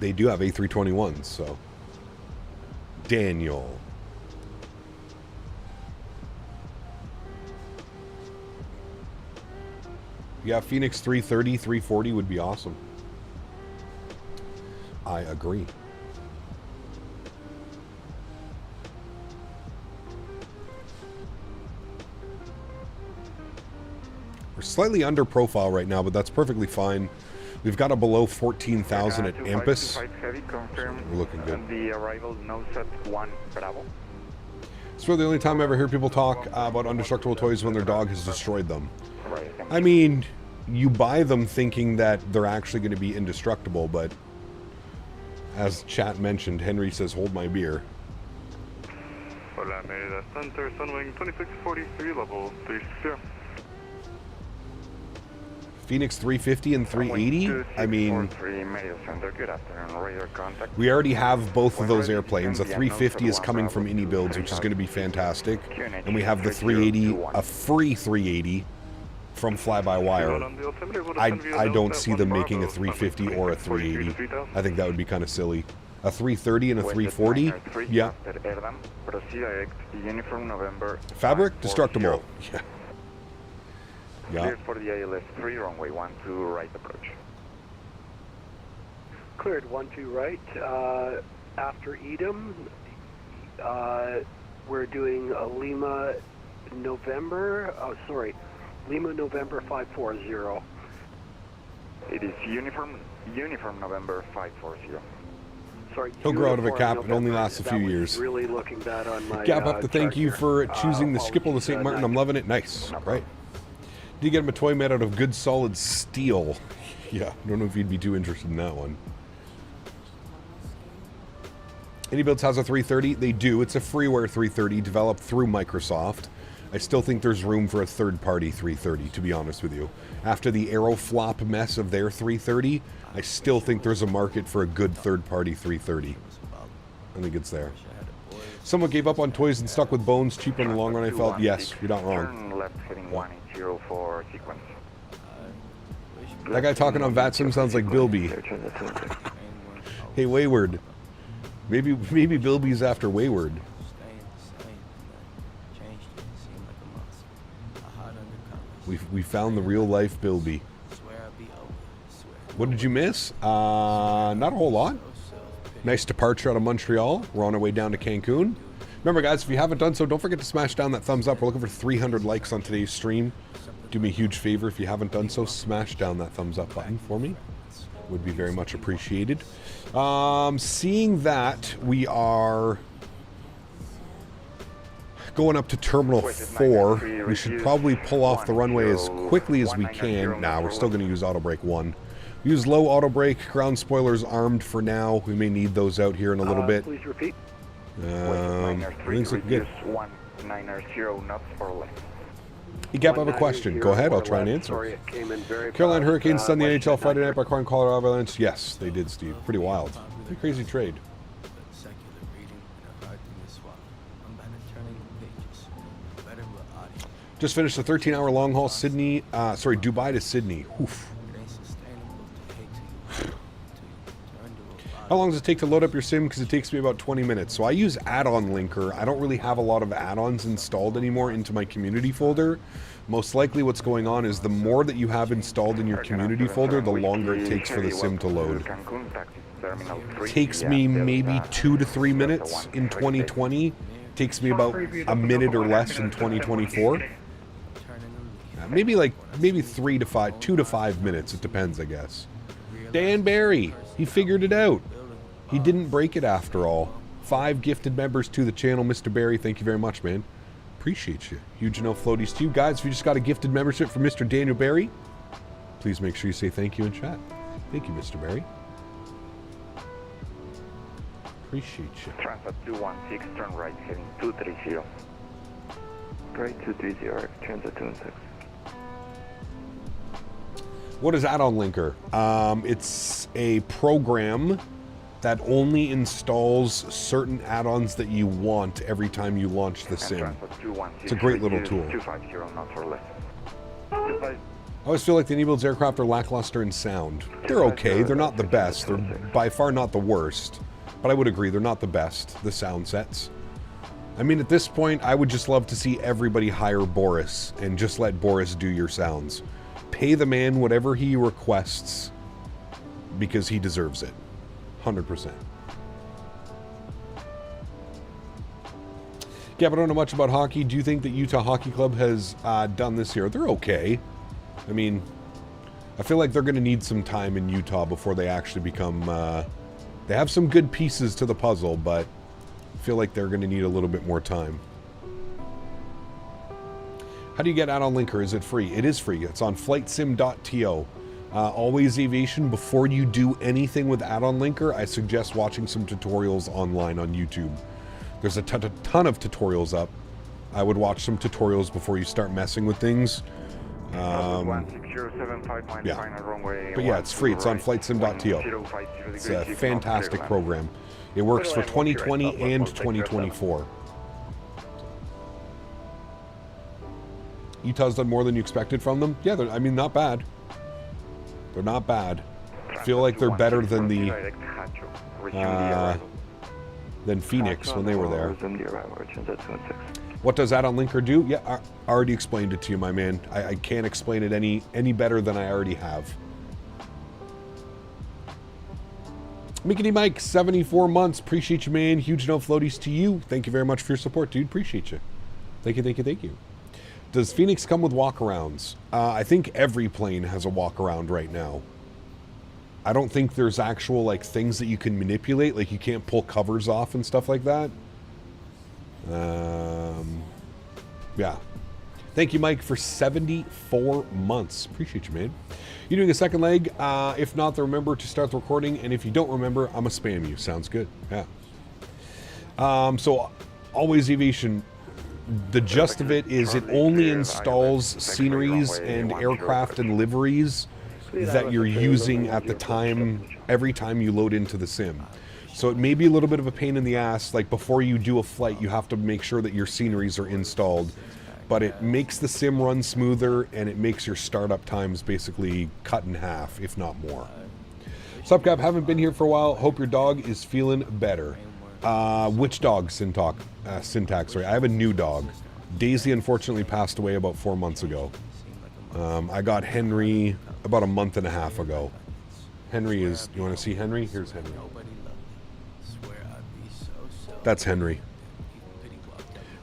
They do have A321s, so. Daniel. Yeah, Fenix 330, 340 would be awesome. I agree. We're slightly under profile right now, but that's perfectly fine. We've got a below 14,000 at Ampus. We're looking good. The arrival NOSAT 1 Bravo. It's really the only time I ever hear people talk about indestructible toys when their dog has destroyed them. I mean, you buy them thinking that they're actually going to be indestructible, but as chat mentioned, Henry says, hold my beer. Hola, Merida Center, Sunwing 2643, level 30. Phoenix 350 and 380? I mean, we already have both of those airplanes. A 350 is coming from Any Builds, which is going to be fantastic. And we have the 380, a free 380 from Fly-By-Wire. I don't see them making a 350 or a 380. I think that would be kind of silly. A 330 and a 340? Yeah. Fabric? Destructible. Yeah. Yeah. Cleared for the ALS 3, runway 12 right approach. Cleared 12 right. After Edam, we're doing a Lima November. Oh, sorry, Lima November 540. It is uniform November 540. Sorry, he'll grow out of a cap. It only lasts a few years. Really looking bad on my. Gap up to thank you for choosing the Skipple to St. Martin. I'm loving it. Nice. Right. Did you get him a toy made out of good solid steel? Yeah, I don't know if you'd be too interested in that one. Any Builds has a 330? They do. It's a freeware 330 developed through Microsoft. I still think there's room for a third-party 330, to be honest with you. After the Aeroflop mess of their 330, I still think there's a market for a good third-party 330. I think it's there. Someone gave up on toys and stuck with bones. Cheaper in the long run, I felt. Yes, you're not wrong. Turn left heading 180 for sequence. That guy talking on VATSIM sounds like Bilby. Hey, Wayward. Maybe Bilby's after Wayward. We found the real life Bilby. What did you miss? Not a whole lot. Nice departure out of Montreal. We're on our way down to Cancun. Remember, guys, if you haven't done so, don't forget to smash down that thumbs up. We're looking for 300 likes on today's stream. Do me a huge favor if you haven't done so. Smash down that thumbs up button for me. Would be very much appreciated. Seeing that we are going up to Terminal 4, we should probably pull off the runway as quickly as we can. Nah, we're still going to use auto brake 1. Use low auto brake, ground spoilers armed for now. We may need those out here in a little bit. Please repeat. Things look good. 190 knots or less. Hey, Gap, I have a question. Go ahead, I'll try and answer. Carolina Hurricanes stunned the NHL Friday night by acquiring Colorado Avalanche. Yes, they did, Steve. Pretty wild. Pretty crazy trade. Just finished a 13-hour long haul Dubai to Sydney. Oof. How long does it take to load up your sim? Because it takes me about 20 minutes. So I use add-on linker. I don't really have a lot of add-ons installed anymore into my community folder. Most likely what's going on is the more that you have installed in your community folder, the longer it takes for the sim to load. It takes me maybe 2 to 3 minutes in 2020. It takes me about a minute or less in 2024. maybe 2 to 5 minutes. It depends, I guess. Dan Barry, he figured it out. He didn't break it after all. 5 gifted members to the channel, Mr. Barry. Thank you very much, man. Appreciate you. Huge enough floaties to you guys. If you just got a gifted membership from Mr. Daniel Barry, please make sure you say thank you in chat. Thank you, Mr. Barry. Appreciate you. Transat 216, turn right, heading 230. Right 230, Transat 216. What is Add-on Linker? It's a program that only installs certain add-ons that you want every time you launch the sim. It's a great little tool. I always feel like the Nebulas aircraft are lackluster in sound. They're okay. They're not the best. They're by far not the worst. But I would agree, they're not the best, the sound sets. I mean, at this point, I would just love to see everybody hire Boris and just let Boris do your sounds. Pay the man whatever he requests because he deserves it. 100%. Yeah, but I don't know much about hockey. Do you think that Utah Hockey Club has done this year? They're okay. I mean, I feel like they're going to need some time in Utah before they actually become... they have some good pieces to the puzzle, but I feel like they're going to need a little bit more time. How do you get Add-on Linker? Is it free? It is free. It's on flightsim.to. Always Aviation, before you do anything with Add-on Linker, I suggest watching some tutorials online on YouTube. There's a ton of tutorials up. I would watch some tutorials before you start messing with things. Yeah. But yeah, it's free. It's on flightsim.to. It's a fantastic program. It works for 2020 and 2024. Utah's done more than you expected from them? Yeah, I mean, not bad. They're not bad. I feel like they're better than the than Fenix when they were there. What does Add-on Linker do? Yeah, I already explained it to you, my man. I can't explain it any better than I already have. Mickey Mike, 74 months. Appreciate you, man. Huge no floaties to you. Thank you very much for your support, dude. Appreciate you. Thank you, thank you, thank you. Does Fenix come with walkarounds? I think every plane has a walkaround right now. I don't think there's actual like things that you can manipulate, like you can't pull covers off and stuff like that. Yeah. Thank you, Mike, for 74 months. Appreciate you, man. You doing a second leg? If not, then remember to start the recording. And if you don't remember, I'm going to spam you. Sounds good. Yeah. So, Always Aviation, the gist of it is it only installs sceneries and aircraft and liveries that you're using at the time, every time you load into the sim. So it may be a little bit of a pain in the ass, like before you do a flight, you have to make sure that your sceneries are installed, but it makes the sim run smoother and it makes your startup times basically cut in half, if not more. Sup, Cap, haven't been here for a while. Hope your dog is feeling better. Which dog, Syntax, sorry. I have a new dog. Daisy unfortunately passed away about 4 months ago. I got Henry about a month and a half ago. Henry is, you want to see Henry? Here's Henry. That's Henry.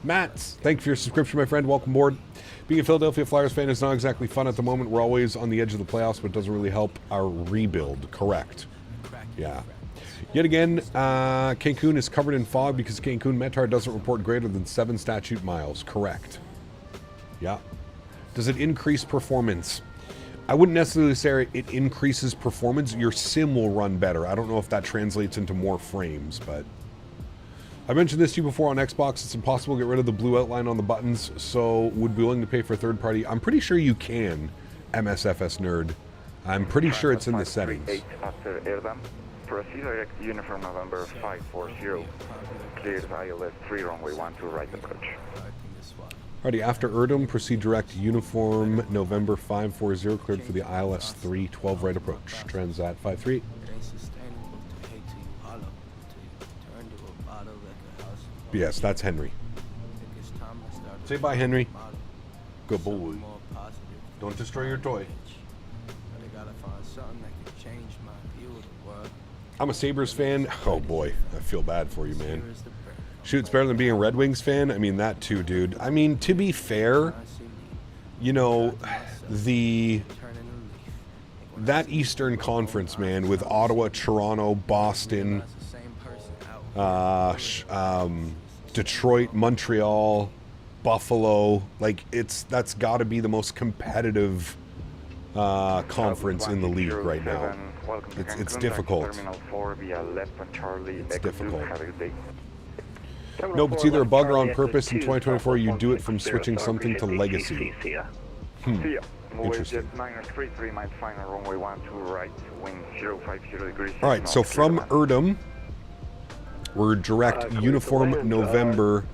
Matt, thank you for your subscription, my friend. Welcome aboard. Being a Philadelphia Flyers fan is not exactly fun at the moment. We're always on the edge of the playoffs, but it doesn't really help our rebuild. Correct. Yeah. Yet again, Cancun is covered in fog because Cancun METAR doesn't report greater than 7 statute miles. Correct. Yeah. Does it increase performance? I wouldn't necessarily say it increases performance. Your sim will run better. I don't know if that translates into more frames, but... I mentioned this to you before on Xbox. It's impossible to get rid of the blue outline on the buttons, so would be willing to pay for a third party. I'm pretty sure you can, MSFS nerd. I'm pretty sure it's in the settings. Proceed direct uniform November 540. Cleared ILS 3 runway 12 right approach. Alrighty, after Erdem, proceed direct uniform November 540, cleared for the ILS 3 12 right approach. Transat 538. Yes, that's Henry. Say bye, Henry. Good boy. Don't destroy your toy. I'm a Sabres fan. Oh boy, I feel bad for you, man. Shoot, it's better than being a Red Wings fan. I mean, that too, dude. I mean, to be fair, you know, that Eastern Conference, man, with Ottawa, Toronto, Boston, Detroit, Montreal, Buffalo, like that's got to be the most competitive conference in the league right now. It's difficult. It's difficult. Nope, it's either a bug or on purpose. In 2024, you do it from switching something to legacy. Interesting. All right, so from Erdem, we're direct uniform November,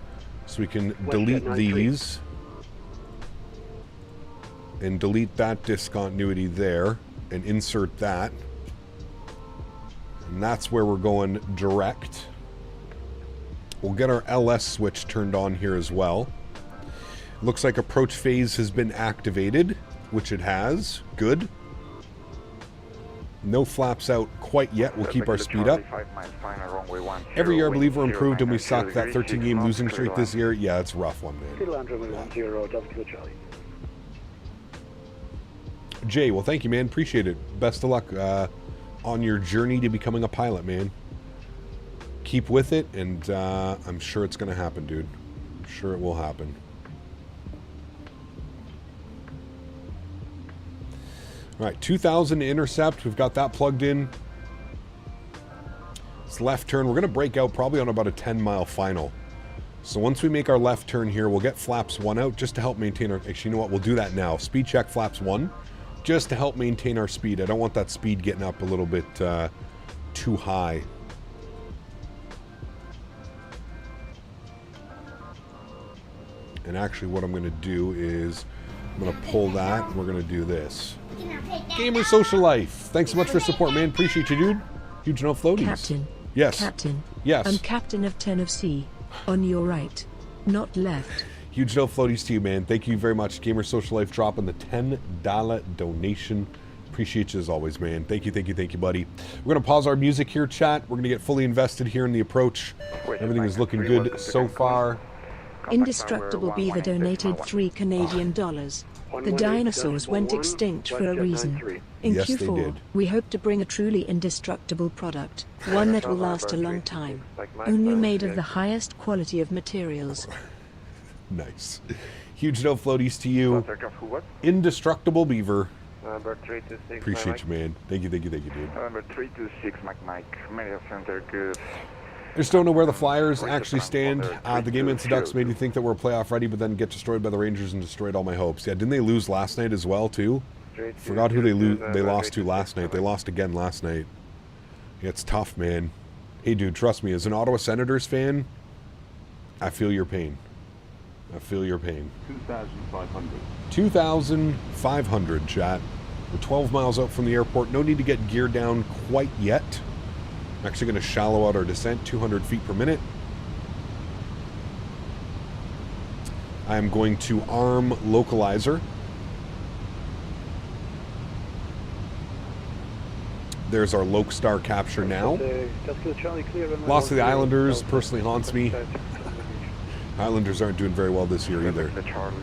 so we can delete these and delete that discontinuity there and insert that. And that's where we're going direct. We'll get our LS switch turned on here as well. Looks like approach phase has been activated, which it has. Good. No flaps out quite yet. We'll keep our speed up. Every year I believe we're improved and we suck. That 13-game losing streak this year, yeah, it's a rough one, man. Jay, well, thank you, man. Appreciate it. Best of luck on your journey to becoming a pilot, man. Keep with it, and I'm sure it's going to happen, dude. I'm sure it will happen. All right, 2,000 intercept. We've got that plugged in. It's left turn. We're going to break out probably on about a 10-mile final. So once we make our left turn here, we'll get flaps 1 out just to help maintain our... Actually, you know what? We'll do that now. Speed check flaps 1 just to help maintain our speed. I don't want that speed getting up a little bit too high. And actually what I'm going to do is I'm going to pull that and we're going to do this. Gamer Social Life. Thanks so much for support, man. Appreciate you, dude. Huge no floaties. Captain. Yes. Captain. Yes. I'm captain of 10 of C. On your right. Not left. Huge no floaties to you, man. Thank you very much. Gamer Social Life dropping the $10 donation. Appreciate you as always, man. Thank you, buddy. We're going to pause our music here, chat. We're going to get fully invested here in the approach. Everything is looking good so far. Indestructible Beaver donated $3 Canadian. The dinosaurs went extinct for a reason. In Yes, they Q4, did. we hope to bring a truly indestructible product, one that will last a long time, only made of the highest quality of materials. Nice. Huge no floaties to you. Indestructible Beaver. Appreciate you, man. Thank you, dude. November 326, Mike. Media Center, good. I just don't know where the Flyers actually stand. The game against the Ducks made me think that we're playoff ready, but then get destroyed by the Rangers and destroyed all my hopes. Yeah, didn't they lose last night as well, too? Forgot who they lost to last night. They lost again last night. Yeah, it's tough, man. Hey, dude, trust me, as an Ottawa Senators fan, I feel your pain. I feel your pain. 2,500. 2,500, chat. We're 12 miles out from the airport. No need to get gear down quite yet. I'm actually going to shallow out our descent, 200 feet per minute. I'm going to arm localizer. There's our Lokestar capture now. Loss of the Islanders personally haunts me. Islanders aren't doing very well this year either. Charlie,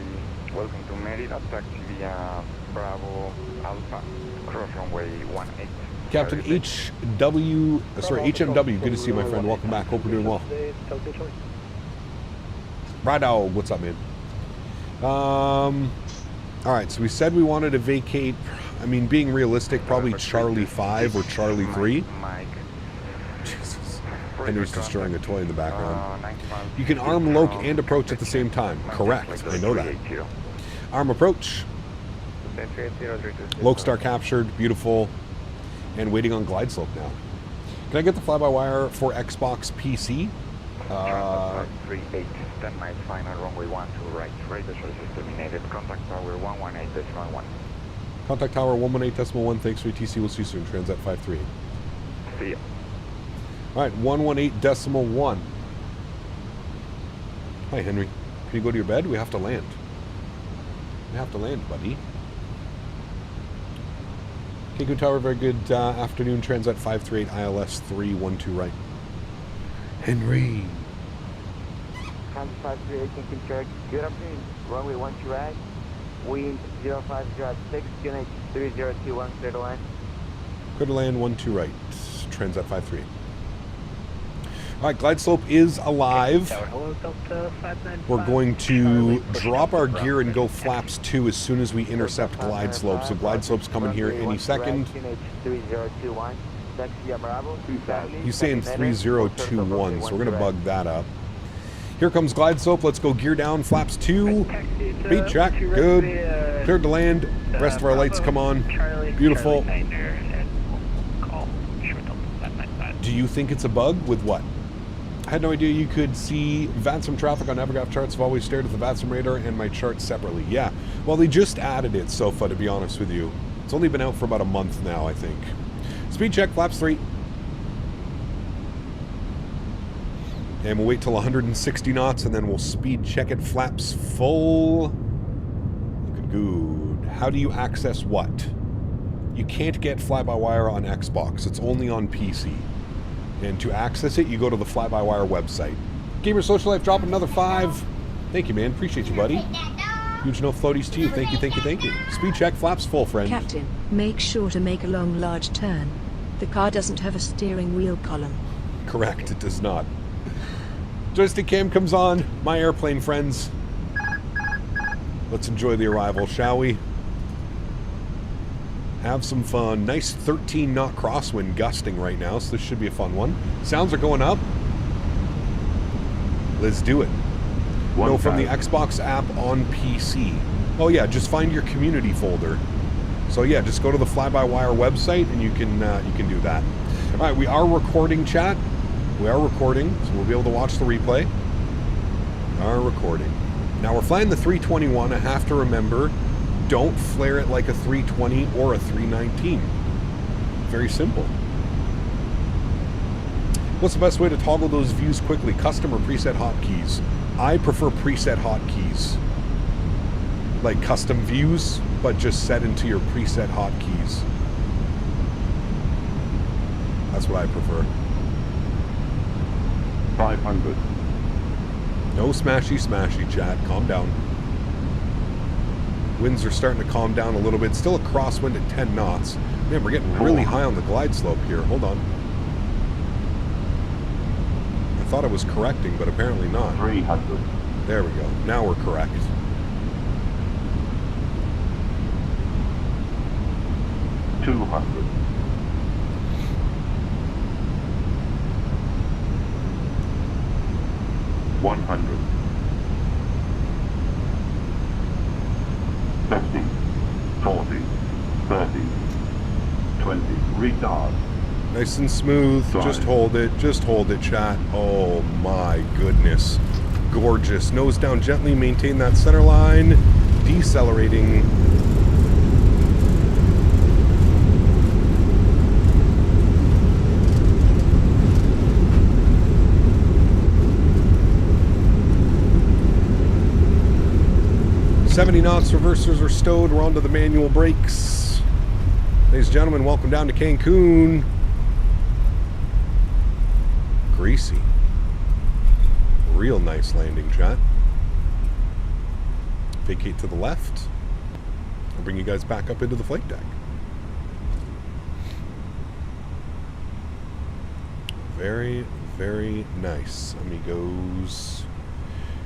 welcome to Merida, taxi via Bravo Alpha, cross runway 18. Captain HMW, good to see you, my friend. Welcome back. Hope we're doing well. Rideout, what's up, man? All right, so we said we wanted to vacate. I mean, being realistic, probably Charlie 5 or Charlie 3. Jesus. Henry's destroying a toy in the background. You can arm Loke and approach at the same time. Correct. I know that. Arm approach. Lokestar captured. Beautiful. And waiting on glide slope now. Can I get the fly-by-wire for Xbox PC? 38, 10 miles final, runway 12 right. Radar service terminated. Contact tower 118.1. Contact tower 118.1. Thanks for TC. We'll see you soon. Transat 538. See ya. All right, 118.1. Hi, Henry. Can you go to your bed? We have to land. We have to land, buddy. Cancun Tower, very good afternoon. Transat 538, ILS 312 right. Henry. Transat 538, Cancun Tower. Good afternoon. Runway 12 right. Wind 050 at 6, QNH 3021, clear to land. Clear to land, 12 right. Transat 53. All right, glide slope is alive. We're going to drop our gear and go flaps 2 as soon as we intercept glide slope. So glide slope's coming here any second. He's saying 3021, so we're going to bug that up. Here comes glide slope. Let's go gear down, flaps 2. Speed check, good. Cleared to land. Rest of our lights come on. Beautiful. Do you think it's a bug with what? I had no idea you could see VATSIM traffic on Navigraph charts. I've always stared at the VATSIM radar and my charts separately. Yeah, well, they just added it, SOFA, to be honest with you. It's only been out for about a month now, I think. Speed check, flaps 3. And we'll wait till 160 knots, and then we'll speed check it, flaps full. Looking good. How do you access what? You can't get fly-by-wire on Xbox. It's only on PC. And to access it, you go to the fly-by-wire website. Gamer Social Life, drop another 5. Thank you, man. Appreciate you, buddy. Huge no floaties to you. Thank you, thank you, thank you. Speed check, flaps full, friend. Captain, make sure to make a long, large turn. The car doesn't have a steering wheel column. Correct, it does not. Joystick cam comes on. My airplane friends. Let's enjoy the arrival, shall we? Have some fun. Nice 13-knot crosswind gusting right now, so this should be a fun one. Sounds are going up. Let's do it. No, from the Xbox app on PC. Oh yeah, just find your community folder. So yeah, just go to the fly-by-wire website and you can do that. All right, we are recording, chat. We are recording, so we'll be able to watch the replay. We are recording. Now we're flying the 321. I have to remember, don't flare it like a 320 or a 319. Very simple. What's the best way to toggle those views quickly? Custom or preset hotkeys? I prefer preset hotkeys. Like custom views, but just set into your preset hotkeys. That's what I prefer. 500. No smashy, chat. Calm down. Winds are starting to calm down a little bit. Still a crosswind at 10 knots. Man, we're getting really high on the glide slope here. Hold on. I thought I was correcting, but apparently not. 300. There we go. Now we're correct. $200. $100. 50, 40, 30, 20. Retard. Nice and smooth. Sorry. Just hold it. Just hold it, chat. Oh my goodness. Gorgeous. Nose down gently. Maintain that center line. Decelerating. .70 knots, reversers are stowed, we're onto the manual brakes. Ladies and gentlemen, welcome down to Cancun. Greasy. Real nice landing, chat. Vacate to the left. I'll bring you guys back up into the flight deck. Very, very nice, amigos.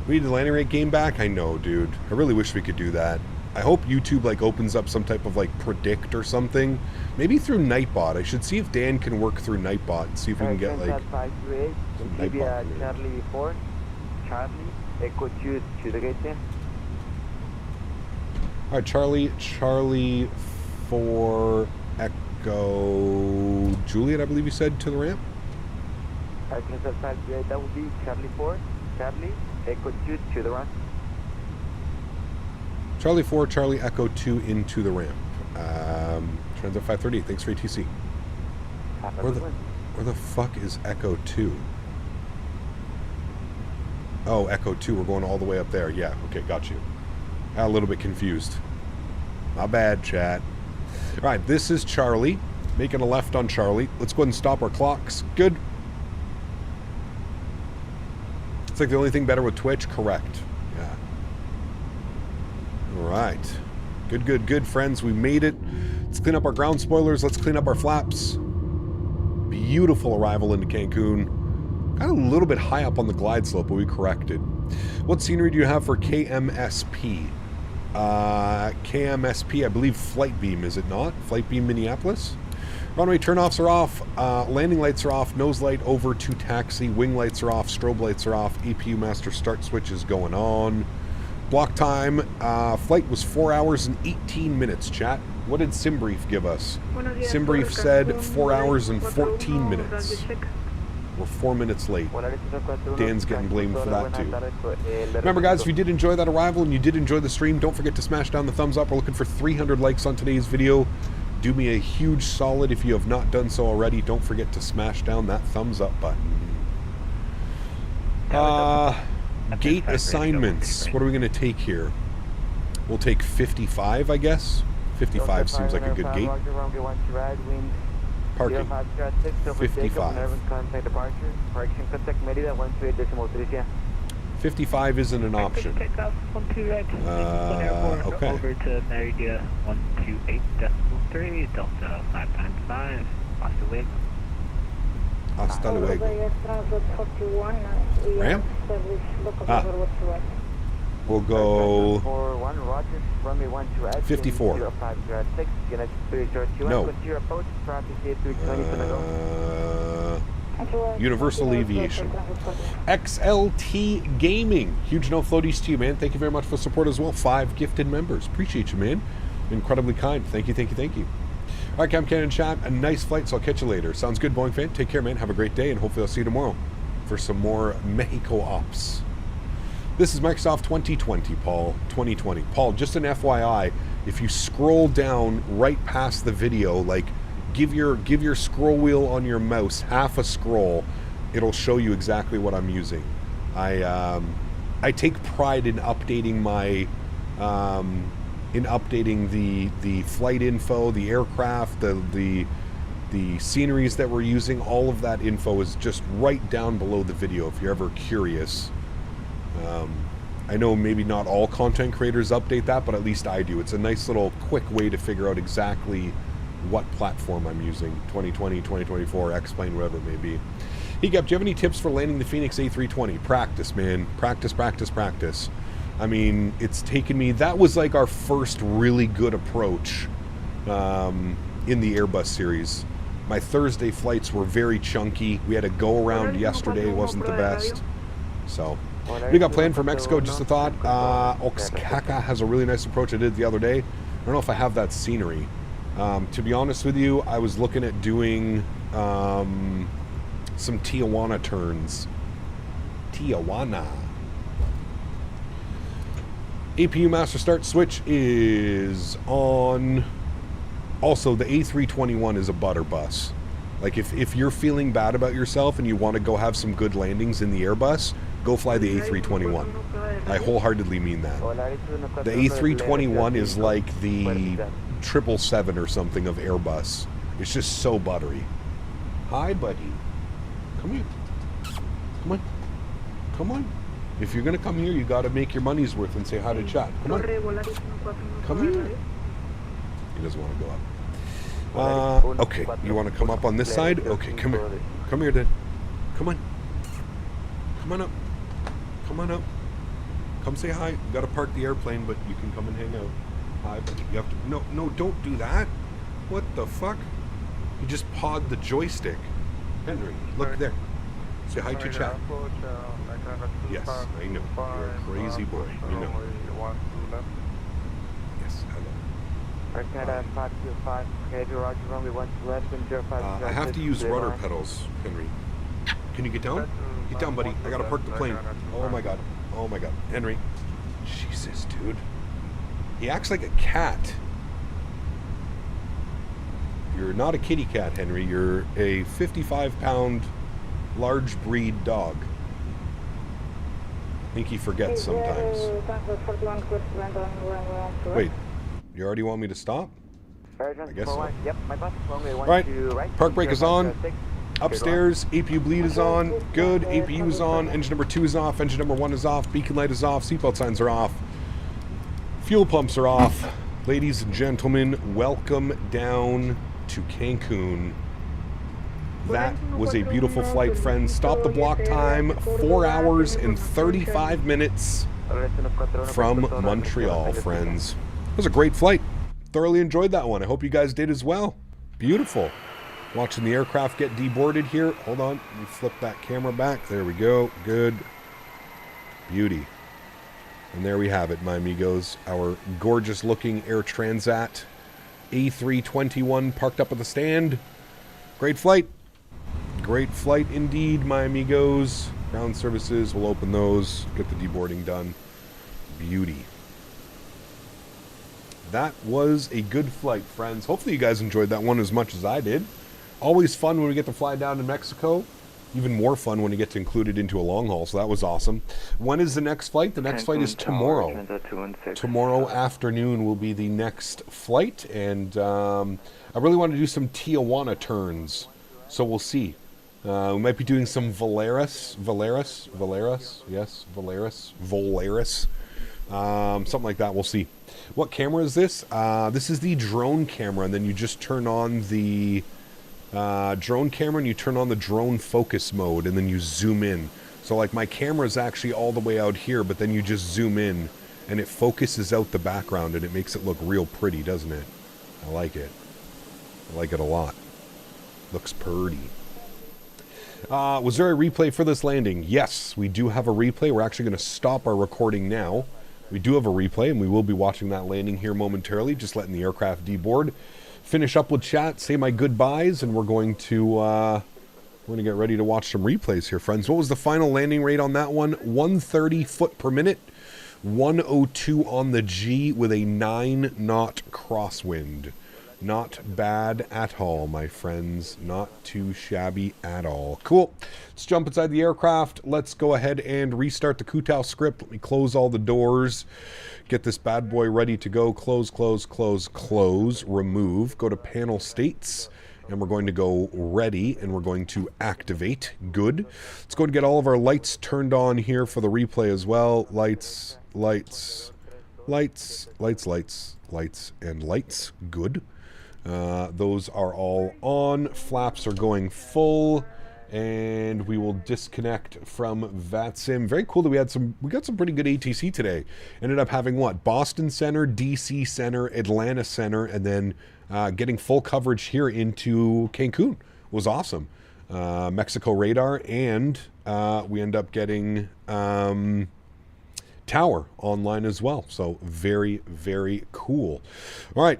We need the landing rate game back? I know, dude. I really wish we could do that. I hope YouTube like opens up some type of like predict or something. Maybe through Nightbot. I should see if Dan can work through Nightbot and see if we can get like some Nightbot. Charlie 4, Charlie, Echo 2 to the gate. Alright, Charlie 4, Echo Juliet, I believe you said, to the ramp? That would be Charlie 4, Charlie, Echo 2 to the ramp. Charlie 4, Charlie Echo 2 into the ramp. Transat 538, thanks for ATC. Where the fuck is Echo 2? Oh, Echo 2, we're going all the way up there. Yeah, okay, got you. Got a little bit confused. Not bad, chat. Alright, this is Charlie. Making a left on Charlie. Let's go ahead and stop our clocks. Good. It's like the only thing better with Twitch? Correct. Yeah. Alright. Good, good, good, friends. We made it. Let's clean up our ground spoilers. Let's clean up our flaps. Beautiful arrival into Cancun. Got a little bit high up on the glide slope, but we corrected. What scenery do you have for KMSP? KMSP, I believe Flight Beam, is it not? Flight Beam Minneapolis? Runway turnoffs are off, landing lights are off, nose light over to taxi, wing lights are off, strobe lights are off, APU master start switch is going on. Block time, flight was 4 hours and 18 minutes, chat. What did SimBrief give us? SimBrief said 4 hours and 14 minutes. We're 4 minutes late. Dan's getting blamed for that too. Remember guys, if you did enjoy that arrival and you did enjoy the stream, don't forget to smash down the thumbs up. We're looking for 300 likes on today's video. Do me a huge solid if you have not done so already. Don't forget to smash down that thumbs up button. Gate assignments. What are we going to take here? We'll take 55, I guess. 55 seems like a good gate. Parking. 55. 55 isn't an option. Okay. Over to Nadya 128.3, Delta 595, hasta luego. Hasta luego. Ramp? We'll go 54. No. Universal Aviation. XLT Gaming. Huge no floaties to you, man. Thank you very much for the support as well. 5 gifted members. Appreciate you, man. Incredibly kind. Thank you, thank you, thank you. All right, Cam Cannon chat. A nice flight, so I'll catch you later. Sounds good, Boeing fan. Take care, man. Have a great day, and hopefully I'll see you tomorrow for some more Mexico ops. This is Microsoft 2020, Paul. 2020. Paul, just an FYI, if you scroll down right past the video, like give your scroll wheel on your mouse half a scroll, it'll show you exactly what I'm using. I take pride in updating my the flight info, the aircraft, the sceneries that we're using. All of that info is just right down below the video if you're ever curious. I know maybe not all content creators update that, but at least I do. It's a nice little quick way to figure out exactly what platform I'm using. 2020, 2024, X-Plane, whatever it may be. Hey, Gap, do you have any tips for landing the Fenix A320? Practice, man. Practice, practice, practice. I mean, it's taken me... That was like our first really good approach in the Airbus series. My Thursday flights were very chunky. We had a go-around yesterday. It wasn't the best. So... we got planned for Mexico, just a thought. Oaxaca has a really nice approach. I did the other day. I don't know if I have that scenery. To be honest with you, I was looking at doing some Tijuana turns. Tijuana. APU master start switch is on. Also, the A321 is a butter bus. Like, if you're feeling bad about yourself and you want to go have some good landings in the Airbus, go fly the A321. I wholeheartedly mean that. The A321 is like the 777 or something of Airbus. It's just so buttery. Hi, buddy. Come here. Come on. Come on. If you're going to come here, you got to make your money's worth and say hi to chat. Come on. Come here. He doesn't want to go up. Okay, you want to come up on this side? Okay, come here. Come here, then. Come on. Come on up. Come on up. Come say hi. You got to park the airplane, but you can come and hang out. Hi, buddy. You have to... No, don't do that. What the fuck? You just pawed the joystick. Henry, look there. Say hi to chat. Yes, I know. You're a crazy boy. I know. Yes, hello. I have to use rudder pedals, Henry. Can you get down? Get down, buddy. I gotta park the plane. Oh my god. Oh my god. Henry. Jesus, dude. He acts like a cat. You're not a kitty cat, Henry. You're a 55-pound large breed dog. I think he forgets sometimes. Wait, you already want me to stop? I guess so. Alright, park brake is on. Upstairs, APU bleed is on. Good, APU is on. Engine number 2 is off. Engine number 1 is off. Beacon light is off. Seatbelt signs are off. Fuel pumps are off. Ladies and gentlemen, welcome down to Cancun. That was a beautiful flight, friends. Stop the block time, 4 hours and 35 minutes from Montreal, friends. It was a great flight. Thoroughly enjoyed that one. I hope you guys did as well. Beautiful. Watching the aircraft get deboarded here. Hold on. Let me flip that camera back. There we go. Good. Beauty. And there we have it, my amigos. Our gorgeous looking Air Transat A321 parked up at the stand. Great flight. Great flight indeed, my amigos. Ground services will open those. Get the deboarding done. Beauty. That was a good flight, friends. Hopefully you guys enjoyed that one as much as I did. Always fun when we get to fly down to Mexico. Even more fun when you get to include it into a long haul, so that was awesome. When is the next flight? The next flight is tomorrow. Tomorrow afternoon will be the next flight, and I really want to do some Tijuana turns, so we'll see. We might be doing some Volaris, something like that. We'll see. What camera is this? This is the drone camera, and then you just turn on the drone camera and you turn on the drone focus mode, and then you zoom in. So like my camera is actually all the way out here, but then you just zoom in and it focuses out the background and it makes it look real pretty, doesn't it? I like it. I like it a lot. Looks pretty. Was there a replay for this landing? Yes, we do have a replay. We're actually going to stop our recording now. We do have a replay, and we will be watching that landing here momentarily, just letting the aircraft deboard. Finish up with chat, say my goodbyes, and we're going to get ready to watch some replays here, friends. What was the final landing rate on that one? 130 foot per minute, 102 on the G with a 9-knot crosswind. Not bad at all, my friends. Not too shabby at all. Cool. Let's jump inside the aircraft. Let's go ahead and restart the Kutao script. Let me close all the doors. Get this bad boy ready to go. Close, close, close, close. Remove. Go to panel states. And we're going to go ready, and we're going to activate. Good. Let's go and get all of our lights turned on here for the replay as well. Lights, lights, lights, lights, lights, lights, and lights. Good. Those are all on. Flaps are going full, and we will disconnect from VATSIM. Very cool that we got some pretty good ATC today. Ended up having what? Boston Center, DC Center, Atlanta Center, and then getting full coverage here into Cancun. Was awesome. Mexico radar, and we end up getting Tower online as well. So very, very cool. All right,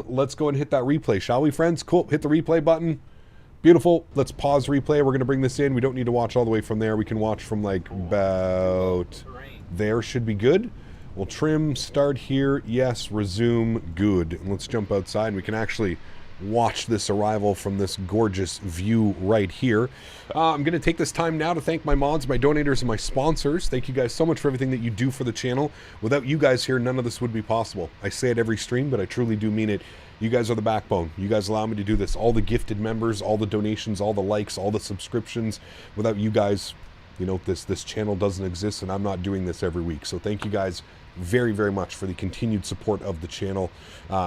let's go and hit that replay, shall we, friends? Cool. Hit the replay button. Beautiful. Let's pause replay. We're going to bring this in. We don't need to watch all the way from there. We can watch from like about there. Should be good. We'll trim, start here. Yes, resume. Good. And let's jump outside, and we can actually watch this arrival from this gorgeous view right here. I'm going to take this time now to thank my mods, my donators, and my sponsors. Thank you guys so much for everything that you do for the channel. Without you guys here, none of this would be possible. I say it every stream, but I truly do mean it. You guys are the backbone. You guys allow me to do this. All the gifted members, all the donations, all the likes, all the subscriptions. Without you guys, you know, this channel doesn't exist, and I'm not doing this every week. So thank you guys very, very much for the continued support of the channel.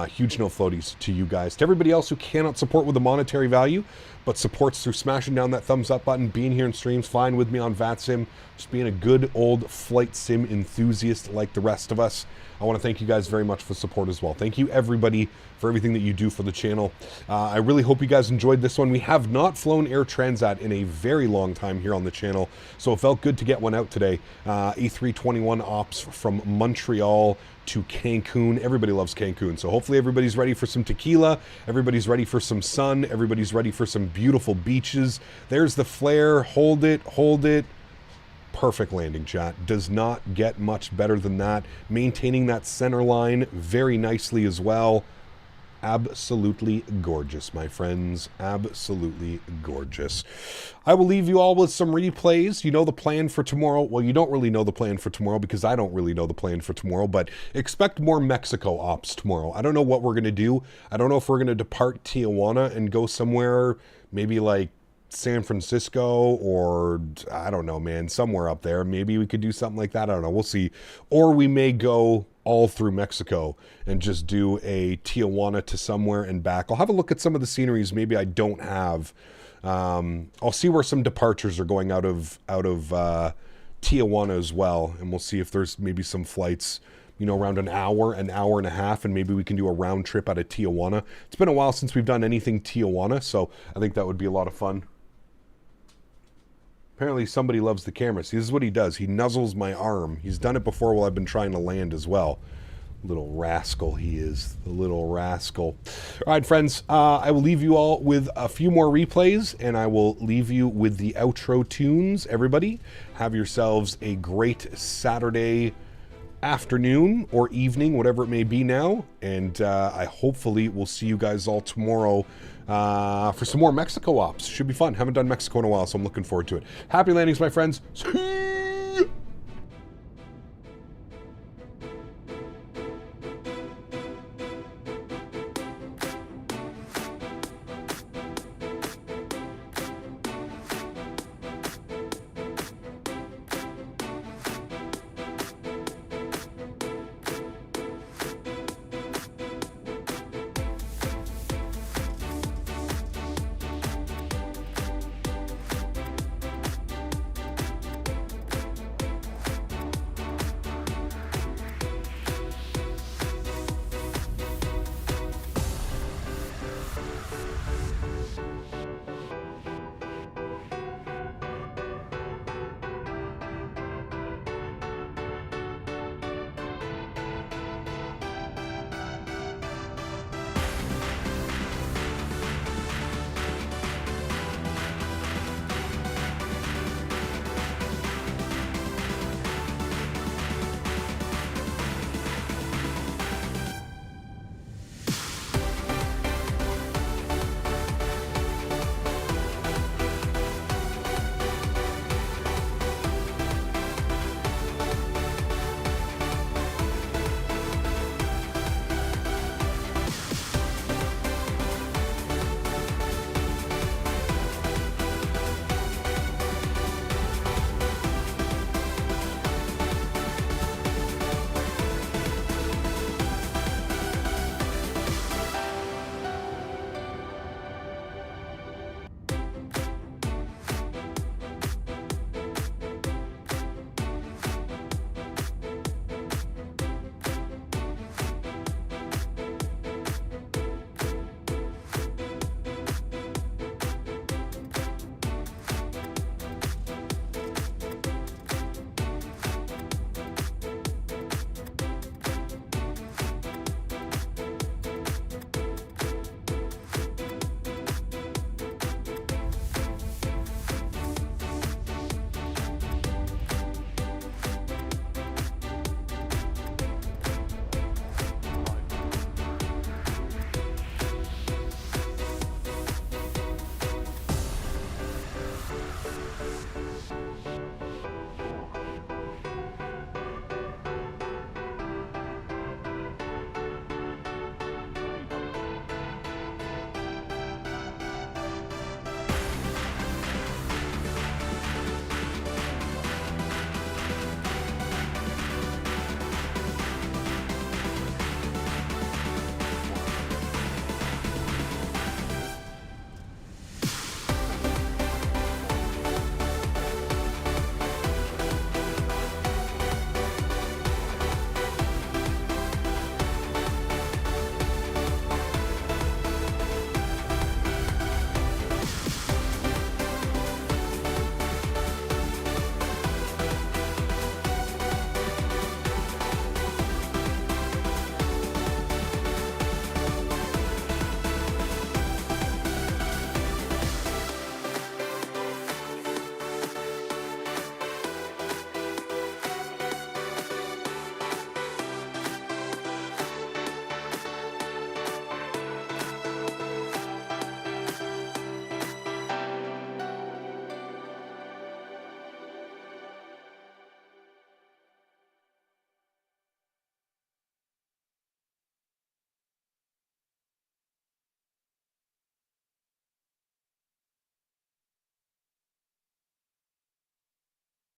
Huge no floaties to you guys. To everybody else who cannot support with a monetary value, but supports through smashing down that thumbs up button, being here in streams, flying with me on VATSIM, just being a good old flight sim enthusiast like the rest of us. I want to thank you guys very much for support as well. Thank you, everybody, for everything that you do for the channel. I really hope you guys enjoyed this one. We have not flown Air Transat in a very long time here on the channel, so it felt good to get one out today. A321 ops from Montreal to Cancun. Everybody loves Cancun, so hopefully everybody's ready for some tequila. Everybody's ready for some sun. Everybody's ready for some beautiful beaches. There's the flare. Hold it, hold it. Perfect landing, chat. Does not get much better than that. Maintaining that center line very nicely as well. Absolutely gorgeous, my friends. Absolutely gorgeous. I will leave you all with some replays. You know the plan for tomorrow. Well, you don't really know the plan for tomorrow because I don't really know the plan for tomorrow, but expect more Mexico ops tomorrow. I don't know what we're going to do. I don't know if we're going to depart Tijuana and go somewhere maybe like San Francisco or I don't know, man, somewhere up there. Maybe we could do something like that. I don't know. We'll see. Or we may go all through Mexico and just do a Tijuana to somewhere and back. I'll have a look at some of the sceneries maybe I don't have. I'll see where some departures are going out of Tijuana as well, and we'll see if there's maybe some flights, you know, around an hour and a half, and maybe we can do a round trip out of Tijuana. It's been a while since we've done anything Tijuana, so I think that would be a lot of fun. Apparently somebody loves the camera. See, this is what he does. He nuzzles my arm. He's done it before while I've been trying to land as well. Little rascal he is. The little rascal. All right, friends. I will leave you all with a few more replays, and I will leave you with the outro tunes. Everybody, have yourselves a great Saturday afternoon or evening, whatever it may be now. And I hopefully will see you guys all tomorrow for some more Mexico ops. Should be fun. Haven't done Mexico in a while, so I'm looking forward to it. Happy landings, my friends. See